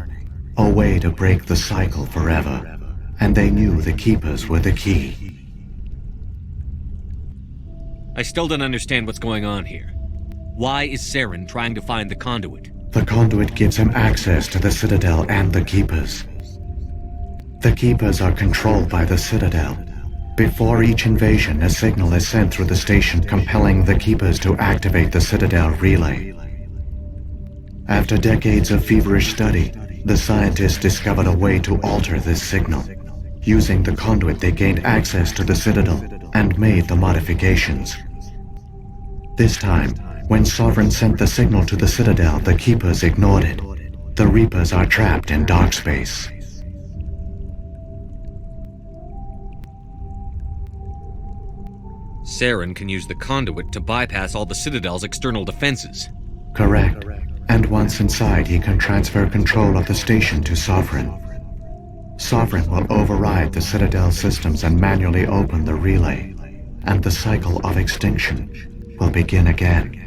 A way to break the cycle forever. And they knew the Keepers were the key. I still don't understand what's going on here. Why is Saren trying to find the Conduit? The Conduit gives him access to the Citadel and the Keepers. The Keepers are controlled by the Citadel. Before each invasion, a signal is sent through the station compelling the Keepers to activate the Citadel relay. After decades of feverish study, the scientists discovered a way to alter this signal. Using the Conduit, they gained access to the Citadel and made the modifications. This time, when Sovereign sent the signal to the Citadel, the Keepers ignored it. The Reapers are trapped in dark space. Saren can use the Conduit to bypass all the Citadel's external defenses. Correct. And once inside, he can transfer control of the station to Sovereign. Sovereign will override the Citadel systems and manually open the relay, and the cycle of extinction will begin again.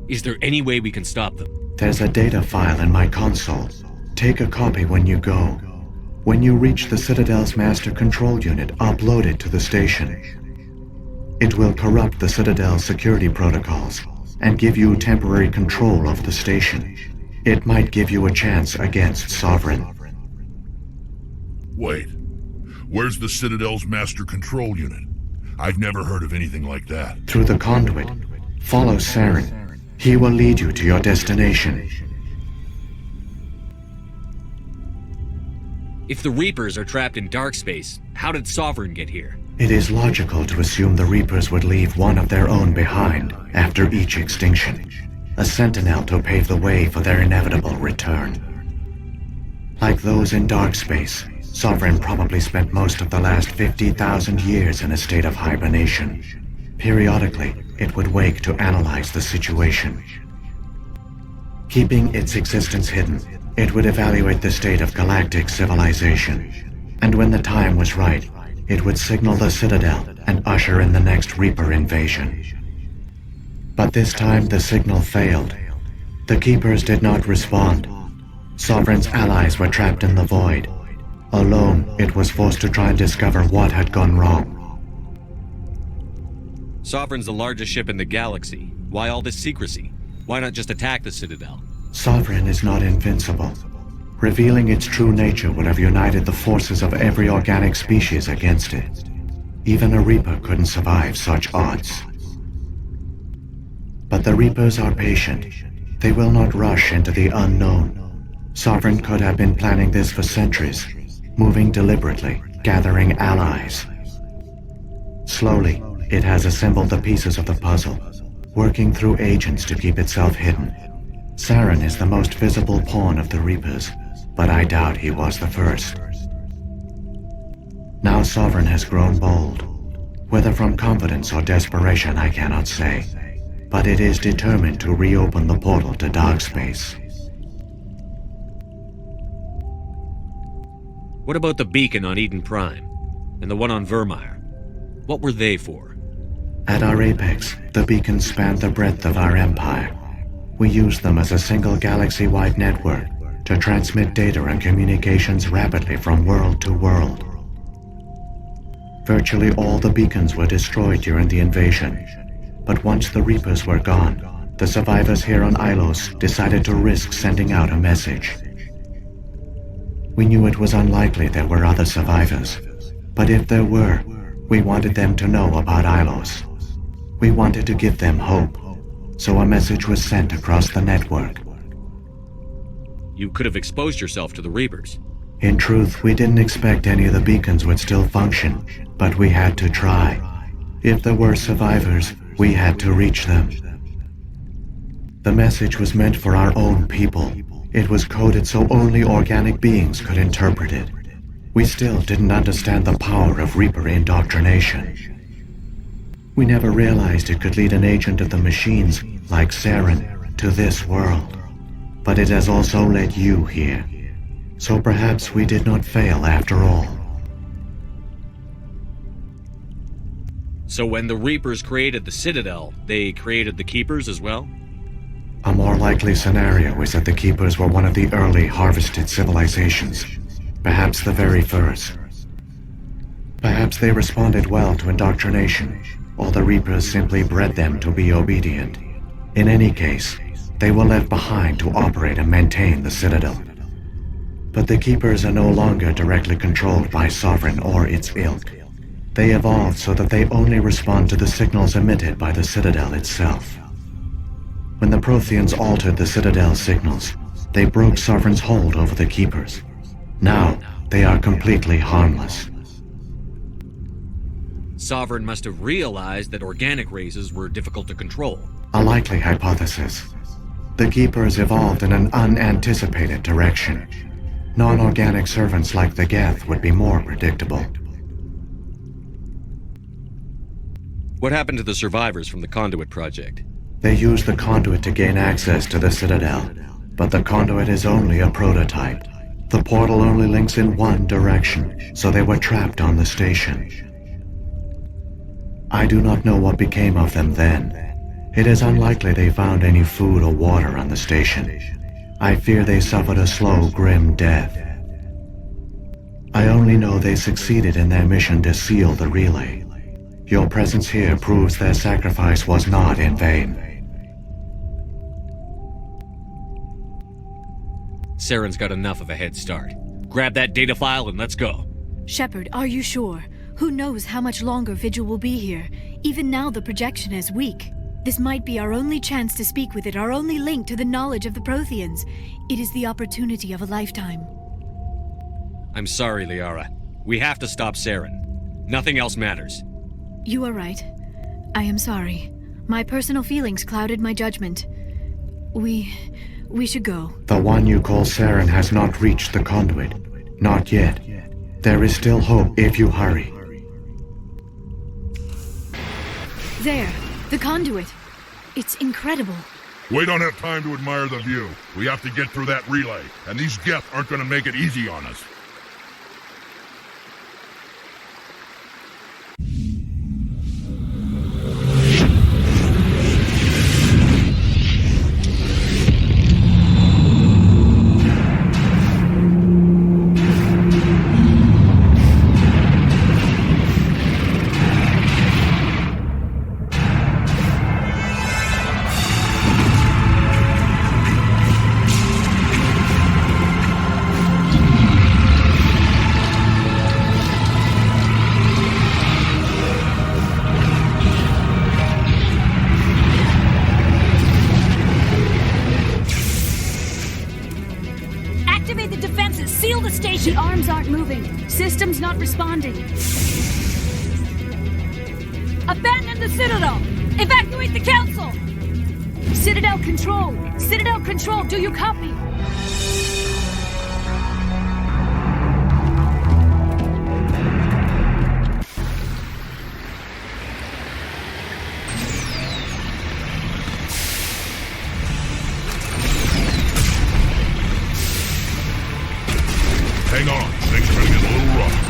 Is there any way we can stop them? There's a data file in my console. Take a copy when you go. When you reach the Citadel's master control unit, upload it to the station. It will corrupt the Citadel's security protocols and give you temporary control of the station. It might give you a chance against Sovereign. Wait, where's the Citadel's master control unit? I've never heard of anything like that. Through the Conduit. Follow Saren. He will lead you to your destination. If the Reapers are trapped in dark space, how did Sovereign get here? It is logical to assume the Reapers would leave one of their own behind after each extinction. A sentinel to pave the way for their inevitable return. Like those in dark space, Sovereign probably spent most of the last 50,000 years in a state of hibernation. Periodically, it would wake to analyze the situation. Keeping its existence hidden, it would evaluate the state of galactic civilization. And when the time was right, it would signal the Citadel and usher in the next Reaper invasion. But this time the signal failed. The Keepers did not respond. Sovereign's allies were trapped in the void. Alone, it was forced to try and discover what had gone wrong. Sovereign's the largest ship in the galaxy. Why all this secrecy? Why not just attack the Citadel? Sovereign is not invincible. Revealing its true nature would have united the forces of every organic species against it. Even a Reaper couldn't survive such odds. But the Reapers are patient. They will not rush into the unknown. Sovereign could have been planning this for centuries, moving deliberately, gathering allies. Slowly, It has assembled the pieces of the puzzle, working through agents to keep itself hidden. Saren is the most visible pawn of the Reapers, but I doubt he was the first. Now Sovereign has grown bold. Whether from confidence or desperation, I cannot say. But it is determined to reopen the portal to dark space. What about the beacon on Eden Prime? And the one on Vermeer? What were they for? At our apex, the beacons spanned the breadth of our empire. We used them as a single galaxy-wide network to transmit data and communications rapidly from world to world. Virtually all the beacons were destroyed during the invasion, but once the Reapers were gone, the survivors here on Ilos decided to risk sending out a message. We knew it was unlikely there were other survivors, but if there were, we wanted them to know about Ilos. We wanted to give them hope, so a message was sent across the network. You could have exposed yourself to the Reapers. In truth, we didn't expect any of the beacons would still function, but we had to try. If there were survivors, we had to reach them. The message was meant for our own people. It was coded so only organic beings could interpret it. We still didn't understand the power of Reaper indoctrination. We never realized it could lead an agent of the machines, like Saren, to this world. But it has also led you here. So perhaps we did not fail after all. So when the Reapers created the Citadel, they created the Keepers as well? A more likely scenario is that the Keepers were one of the early harvested civilizations, perhaps the very first. Perhaps they responded well to indoctrination, or the Reapers simply bred them to be obedient. In any case, they were left behind to operate and maintain the Citadel. But the Keepers are no longer directly controlled by Sovereign or its ilk. They evolved so that they only respond to the signals emitted by the Citadel itself. When the Protheans altered the Citadel's signals, they broke Sovereign's hold over the Keepers. Now, they are completely harmless. Sovereign must have realized that organic races were difficult to control. A likely hypothesis. The Keepers evolved in an unanticipated direction. Non-organic servants like the Geth would be more predictable. What happened to the survivors from the Conduit project? They used the Conduit to gain access to the Citadel, but the Conduit is only a prototype. The portal only links in one direction, so they were trapped on the station. I do not know what became of them then. It is unlikely they found any food or water on the station. I fear they suffered a slow, grim death. I only know they succeeded in their mission to seal the relay. Your presence here proves their sacrifice was not in vain. Saren's got enough of a head start. Grab that data file and let's go. Shepard, are you sure? Who knows how much longer Vigil will be here? Even now the projection is weak. This might be our only chance to speak with it, our only link to the knowledge of the Protheans. It is the opportunity of a lifetime. I'm sorry, Liara. We have to stop Saren. Nothing else matters. You are right. I am sorry. My personal feelings clouded my judgment. We should go. The one you call Saren has not reached the Conduit. Not yet. There is still hope if you hurry. There, the Conduit. It's incredible. We don't have time to admire the view. We have to get through that relay, and these Geth aren't gonna make it easy on us. The arms aren't moving. Systems not responding. Abandon the Citadel! Evacuate the Council! Citadel Control! Citadel Control, do you copy? Hang on, things are gonna get a little rough.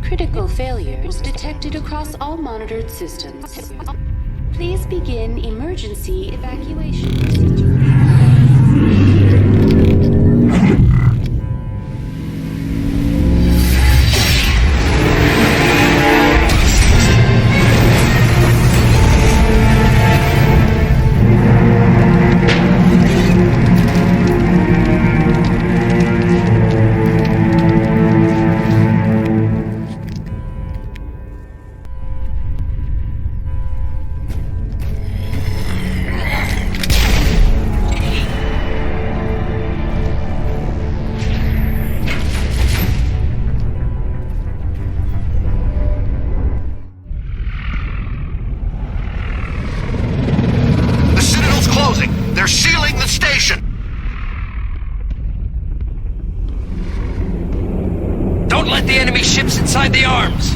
Critical failures detected across all monitored systems. Please begin emergency evacuation. Inside the arms!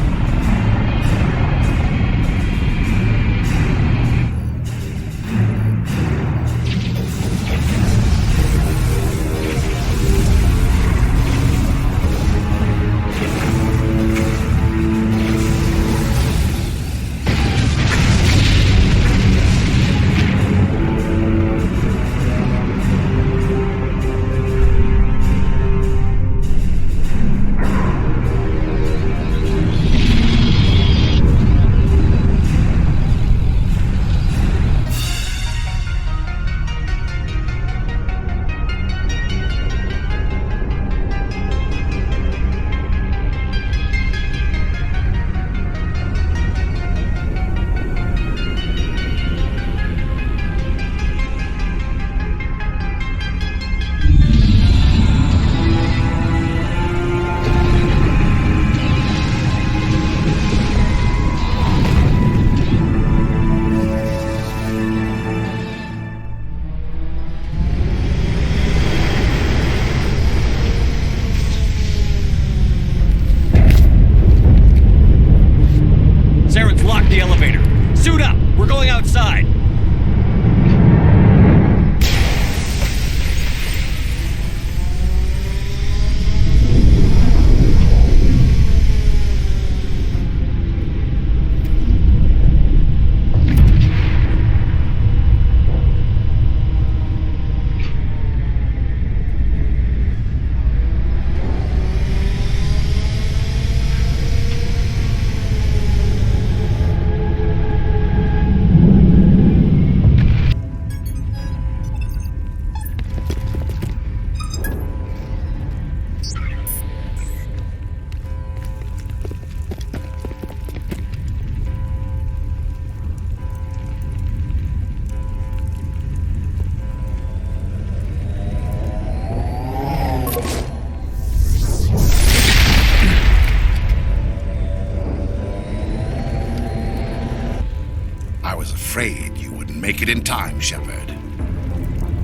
afraid you wouldn't make it in time, Shepard.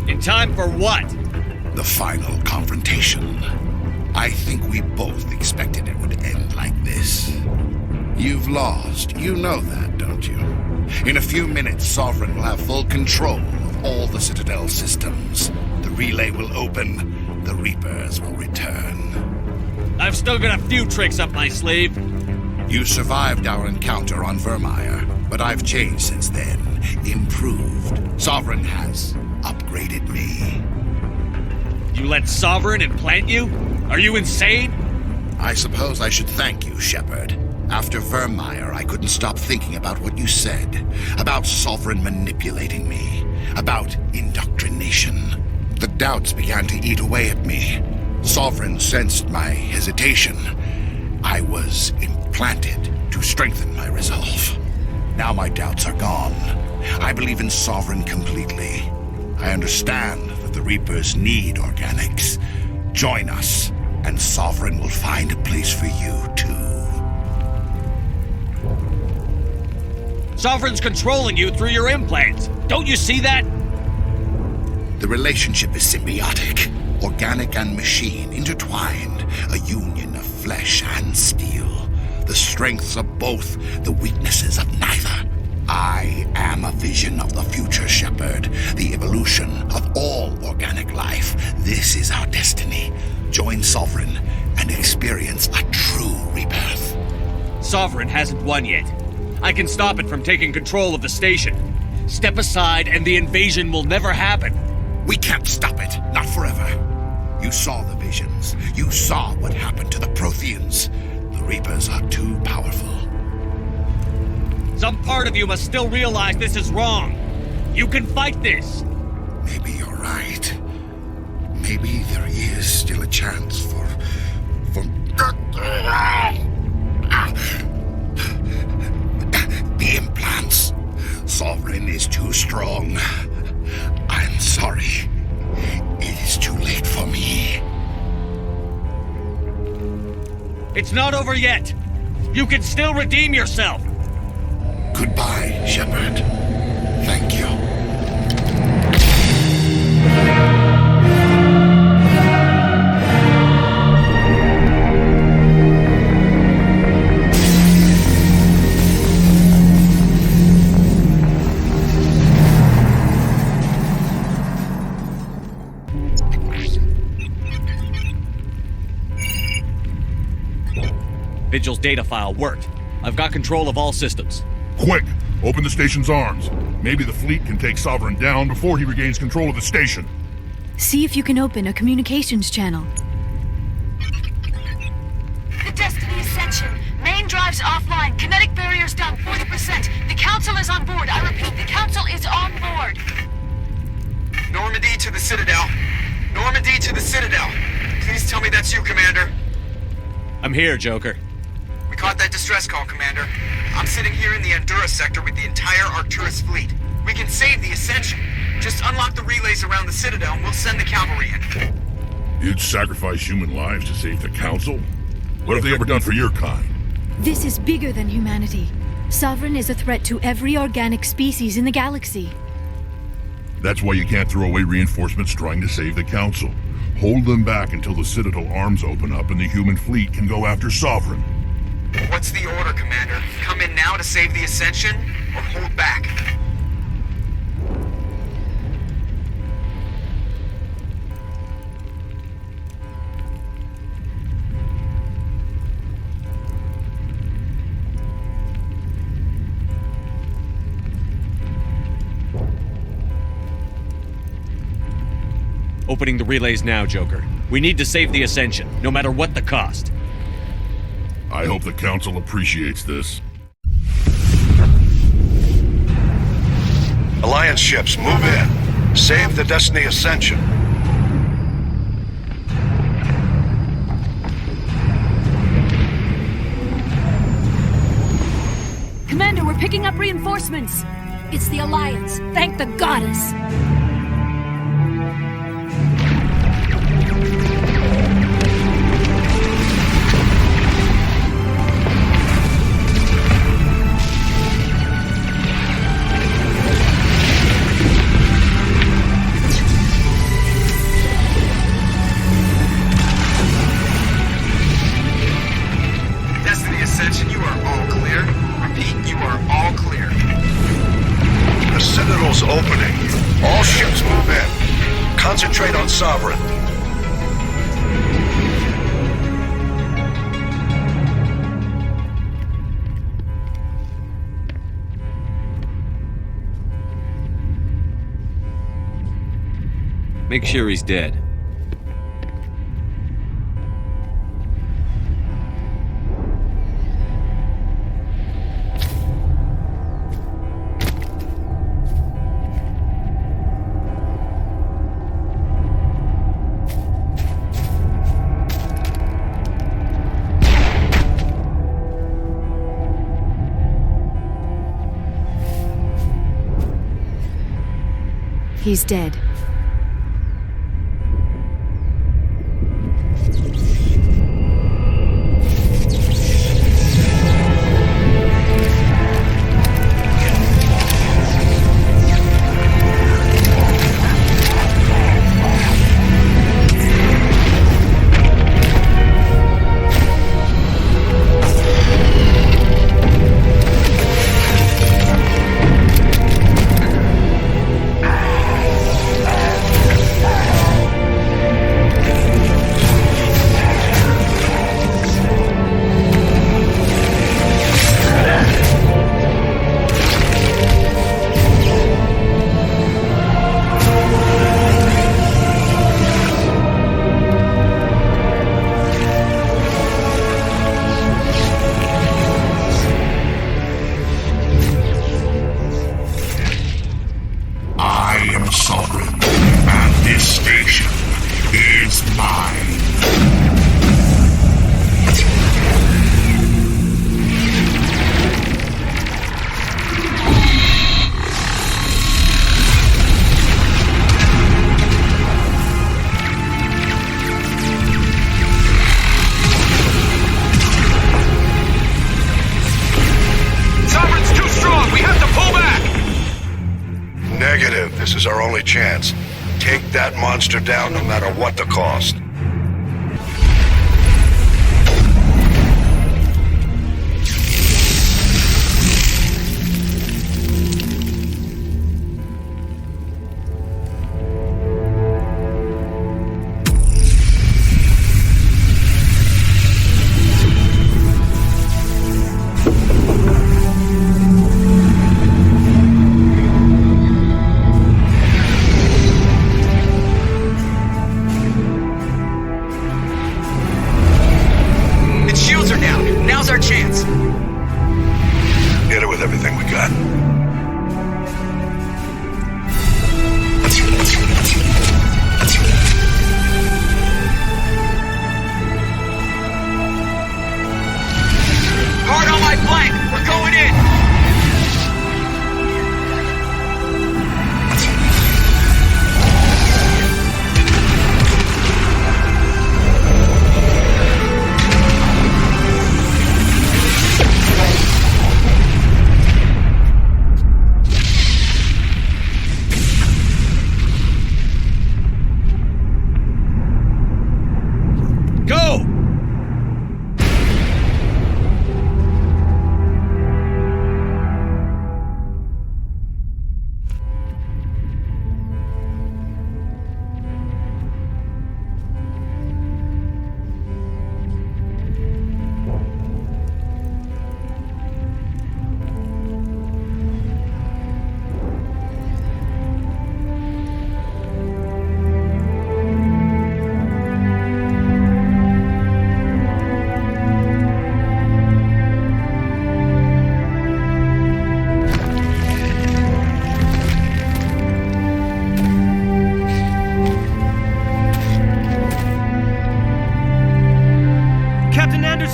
In time for what? The final confrontation. I think we both expected it would end like this. You've lost. You know that, don't you? In a few minutes, Sovereign will have full control of all the Citadel systems. The relay will open. The Reapers will return. I've still got a few tricks up my sleeve. You survived our encounter on Virmire, but I've changed since then. Improved. Sovereign has upgraded me. You let Sovereign implant you? Are you insane? I suppose I should thank you, Shepard. After Virmire, I couldn't stop thinking about what you said. About Sovereign manipulating me. About indoctrination. The doubts began to eat away at me. Sovereign sensed my hesitation. I was impatient. planted to strengthen my resolve. Now my doubts are gone. I believe in Sovereign completely. I understand that the Reapers need organics. Join us, and Sovereign will find a place for you, too. Sovereign's controlling you through your implants. Don't you see that? The relationship is symbiotic. Organic and machine intertwined. A union of flesh and steel. The strengths of both, the weaknesses of neither. I am a vision of the future, Shepard. The evolution of all organic life. This is our destiny. Join Sovereign and experience a true rebirth. Sovereign hasn't won yet. I can stop it from taking control of the station. Step aside and the invasion will never happen. We can't stop it. Not forever. You saw the visions. You saw what happened to the Protheans. The Reapers are too powerful. Some part of you must still realize this is wrong. You can fight this. Maybe you're right. Maybe there is still a chance for... The implants. Sovereign is too strong. I'm sorry. It is too late for me. It's not over yet. You can still redeem yourself. Goodbye, Shepard. Thank you. Vigil's data file worked. I've got control of all systems. Quick! Open the station's arms. Maybe the fleet can take Sovereign down before he regains control of the station. See if you can open a communications channel. The Destiny Ascension. Main drives offline. Kinetic barriers down 40%. The Council is on board. I repeat, the Council is on board. Normandy to the Citadel. Normandy to the Citadel. Please tell me that's you, Commander. I'm here, Joker. We caught that distress call, Commander. I'm sitting here in the Endura sector with the entire Arcturus fleet. We can save the Ascension. Just unlock the relays around the Citadel and we'll send the cavalry in. You'd sacrifice human lives to save the Council? What have they ever done for your kind? This is bigger than humanity. Sovereign is a threat to every organic species in the galaxy. That's why you can't throw away reinforcements trying to save the Council. Hold them back until the Citadel arms open up and the human fleet can go after Sovereign. What's the order, Commander? Come in now to save the Ascension, or hold back? Opening the relays now, Joker. We need to save the Ascension, no matter what the cost. I hope the Council appreciates this. Alliance ships, move in. Save the Destiny Ascension. Commander, we're picking up reinforcements. It's the Alliance. Thank the goddess. Opening. All ships move in. Concentrate on Sovereign. Make sure he's dead. He's dead. This is our only chance. Take that monster down no matter what the cost.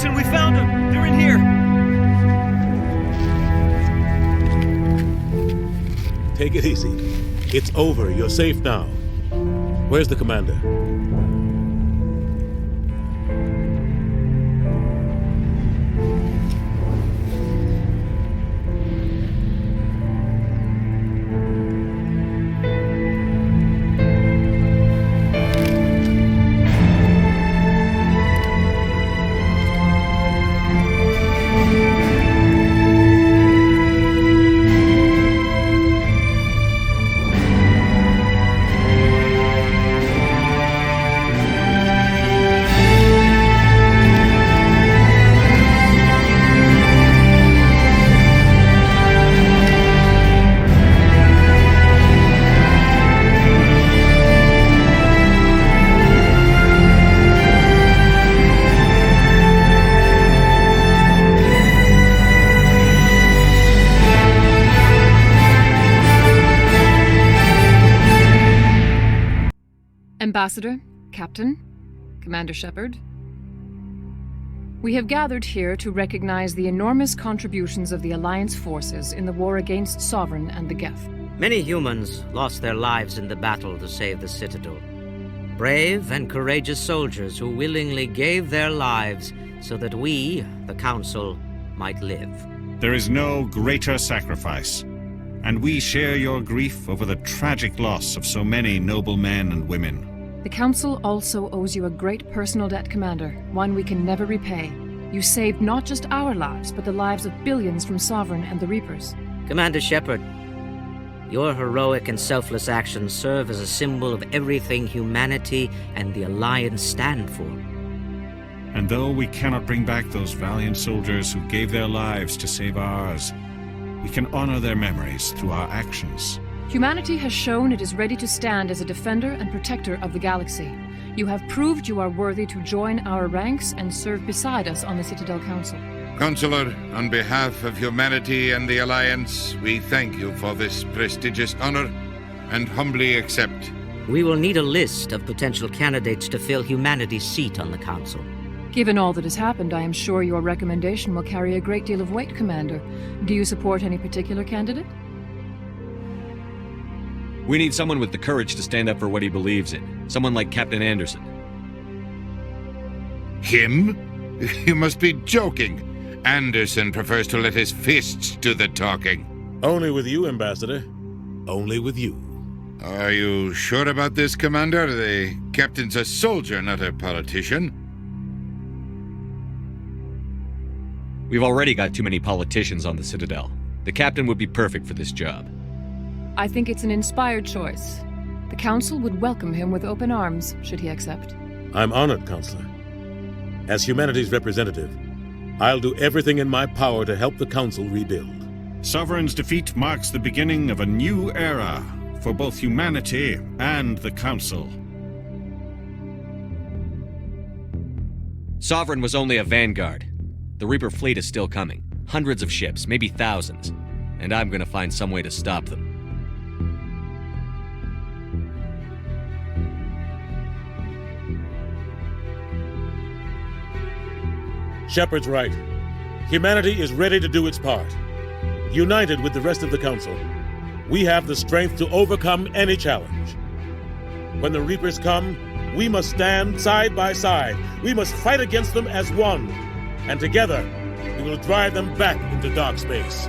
We found them! They're in here! Take it easy. It's over. You're safe now. Where's the commander? Ambassador, Captain, Commander Shepard, we have gathered here to recognize the enormous contributions of the Alliance forces in the war against Sovereign and the Geth. Many humans lost their lives in the battle to save the Citadel. Brave and courageous soldiers who willingly gave their lives so that we, the Council, might live. There is no greater sacrifice, and we share your grief over the tragic loss of so many noble men and women. The Council also owes you a great personal debt, Commander, one we can never repay. You saved not just our lives, but the lives of billions from Sovereign and the Reapers. Commander Shepard, your heroic and selfless actions serve as a symbol of everything humanity and the Alliance stand for. And though we cannot bring back those valiant soldiers who gave their lives to save ours, we can honor their memories through our actions. Humanity has shown it is ready to stand as a defender and protector of the galaxy. You have proved you are worthy to join our ranks and serve beside us on the Citadel Council. Consular, on behalf of humanity and the Alliance, we thank you for this prestigious honor and humbly accept. We will need a list of potential candidates to fill humanity's seat on the Council. Given all that has happened, I am sure your recommendation will carry a great deal of weight, Commander. Do you support any particular candidate? We need someone with the courage to stand up for what he believes in. Someone like Captain Anderson. Him? You must be joking. Anderson prefers to let his fists do the talking. Only with you, Ambassador. Only with you. Are you sure about this, Commander? The captain's a soldier, not a politician. We've already got too many politicians on the Citadel. The captain would be perfect for this job. I think it's an inspired choice. The Council would welcome him with open arms, should he accept. I'm honored, Counselor. As humanity's representative, I'll do everything in my power to help the Council rebuild. Sovereign's defeat marks the beginning of a new era for both humanity and the Council. Sovereign was only a vanguard. The Reaper fleet is still coming. Hundreds of ships, maybe thousands. And I'm gonna find some way to stop them. Shepard's right. Humanity is ready to do its part. United with the rest of the Council, we have the strength to overcome any challenge. When the Reapers come, we must stand side by side. We must fight against them as one. And together, we will drive them back into dark space.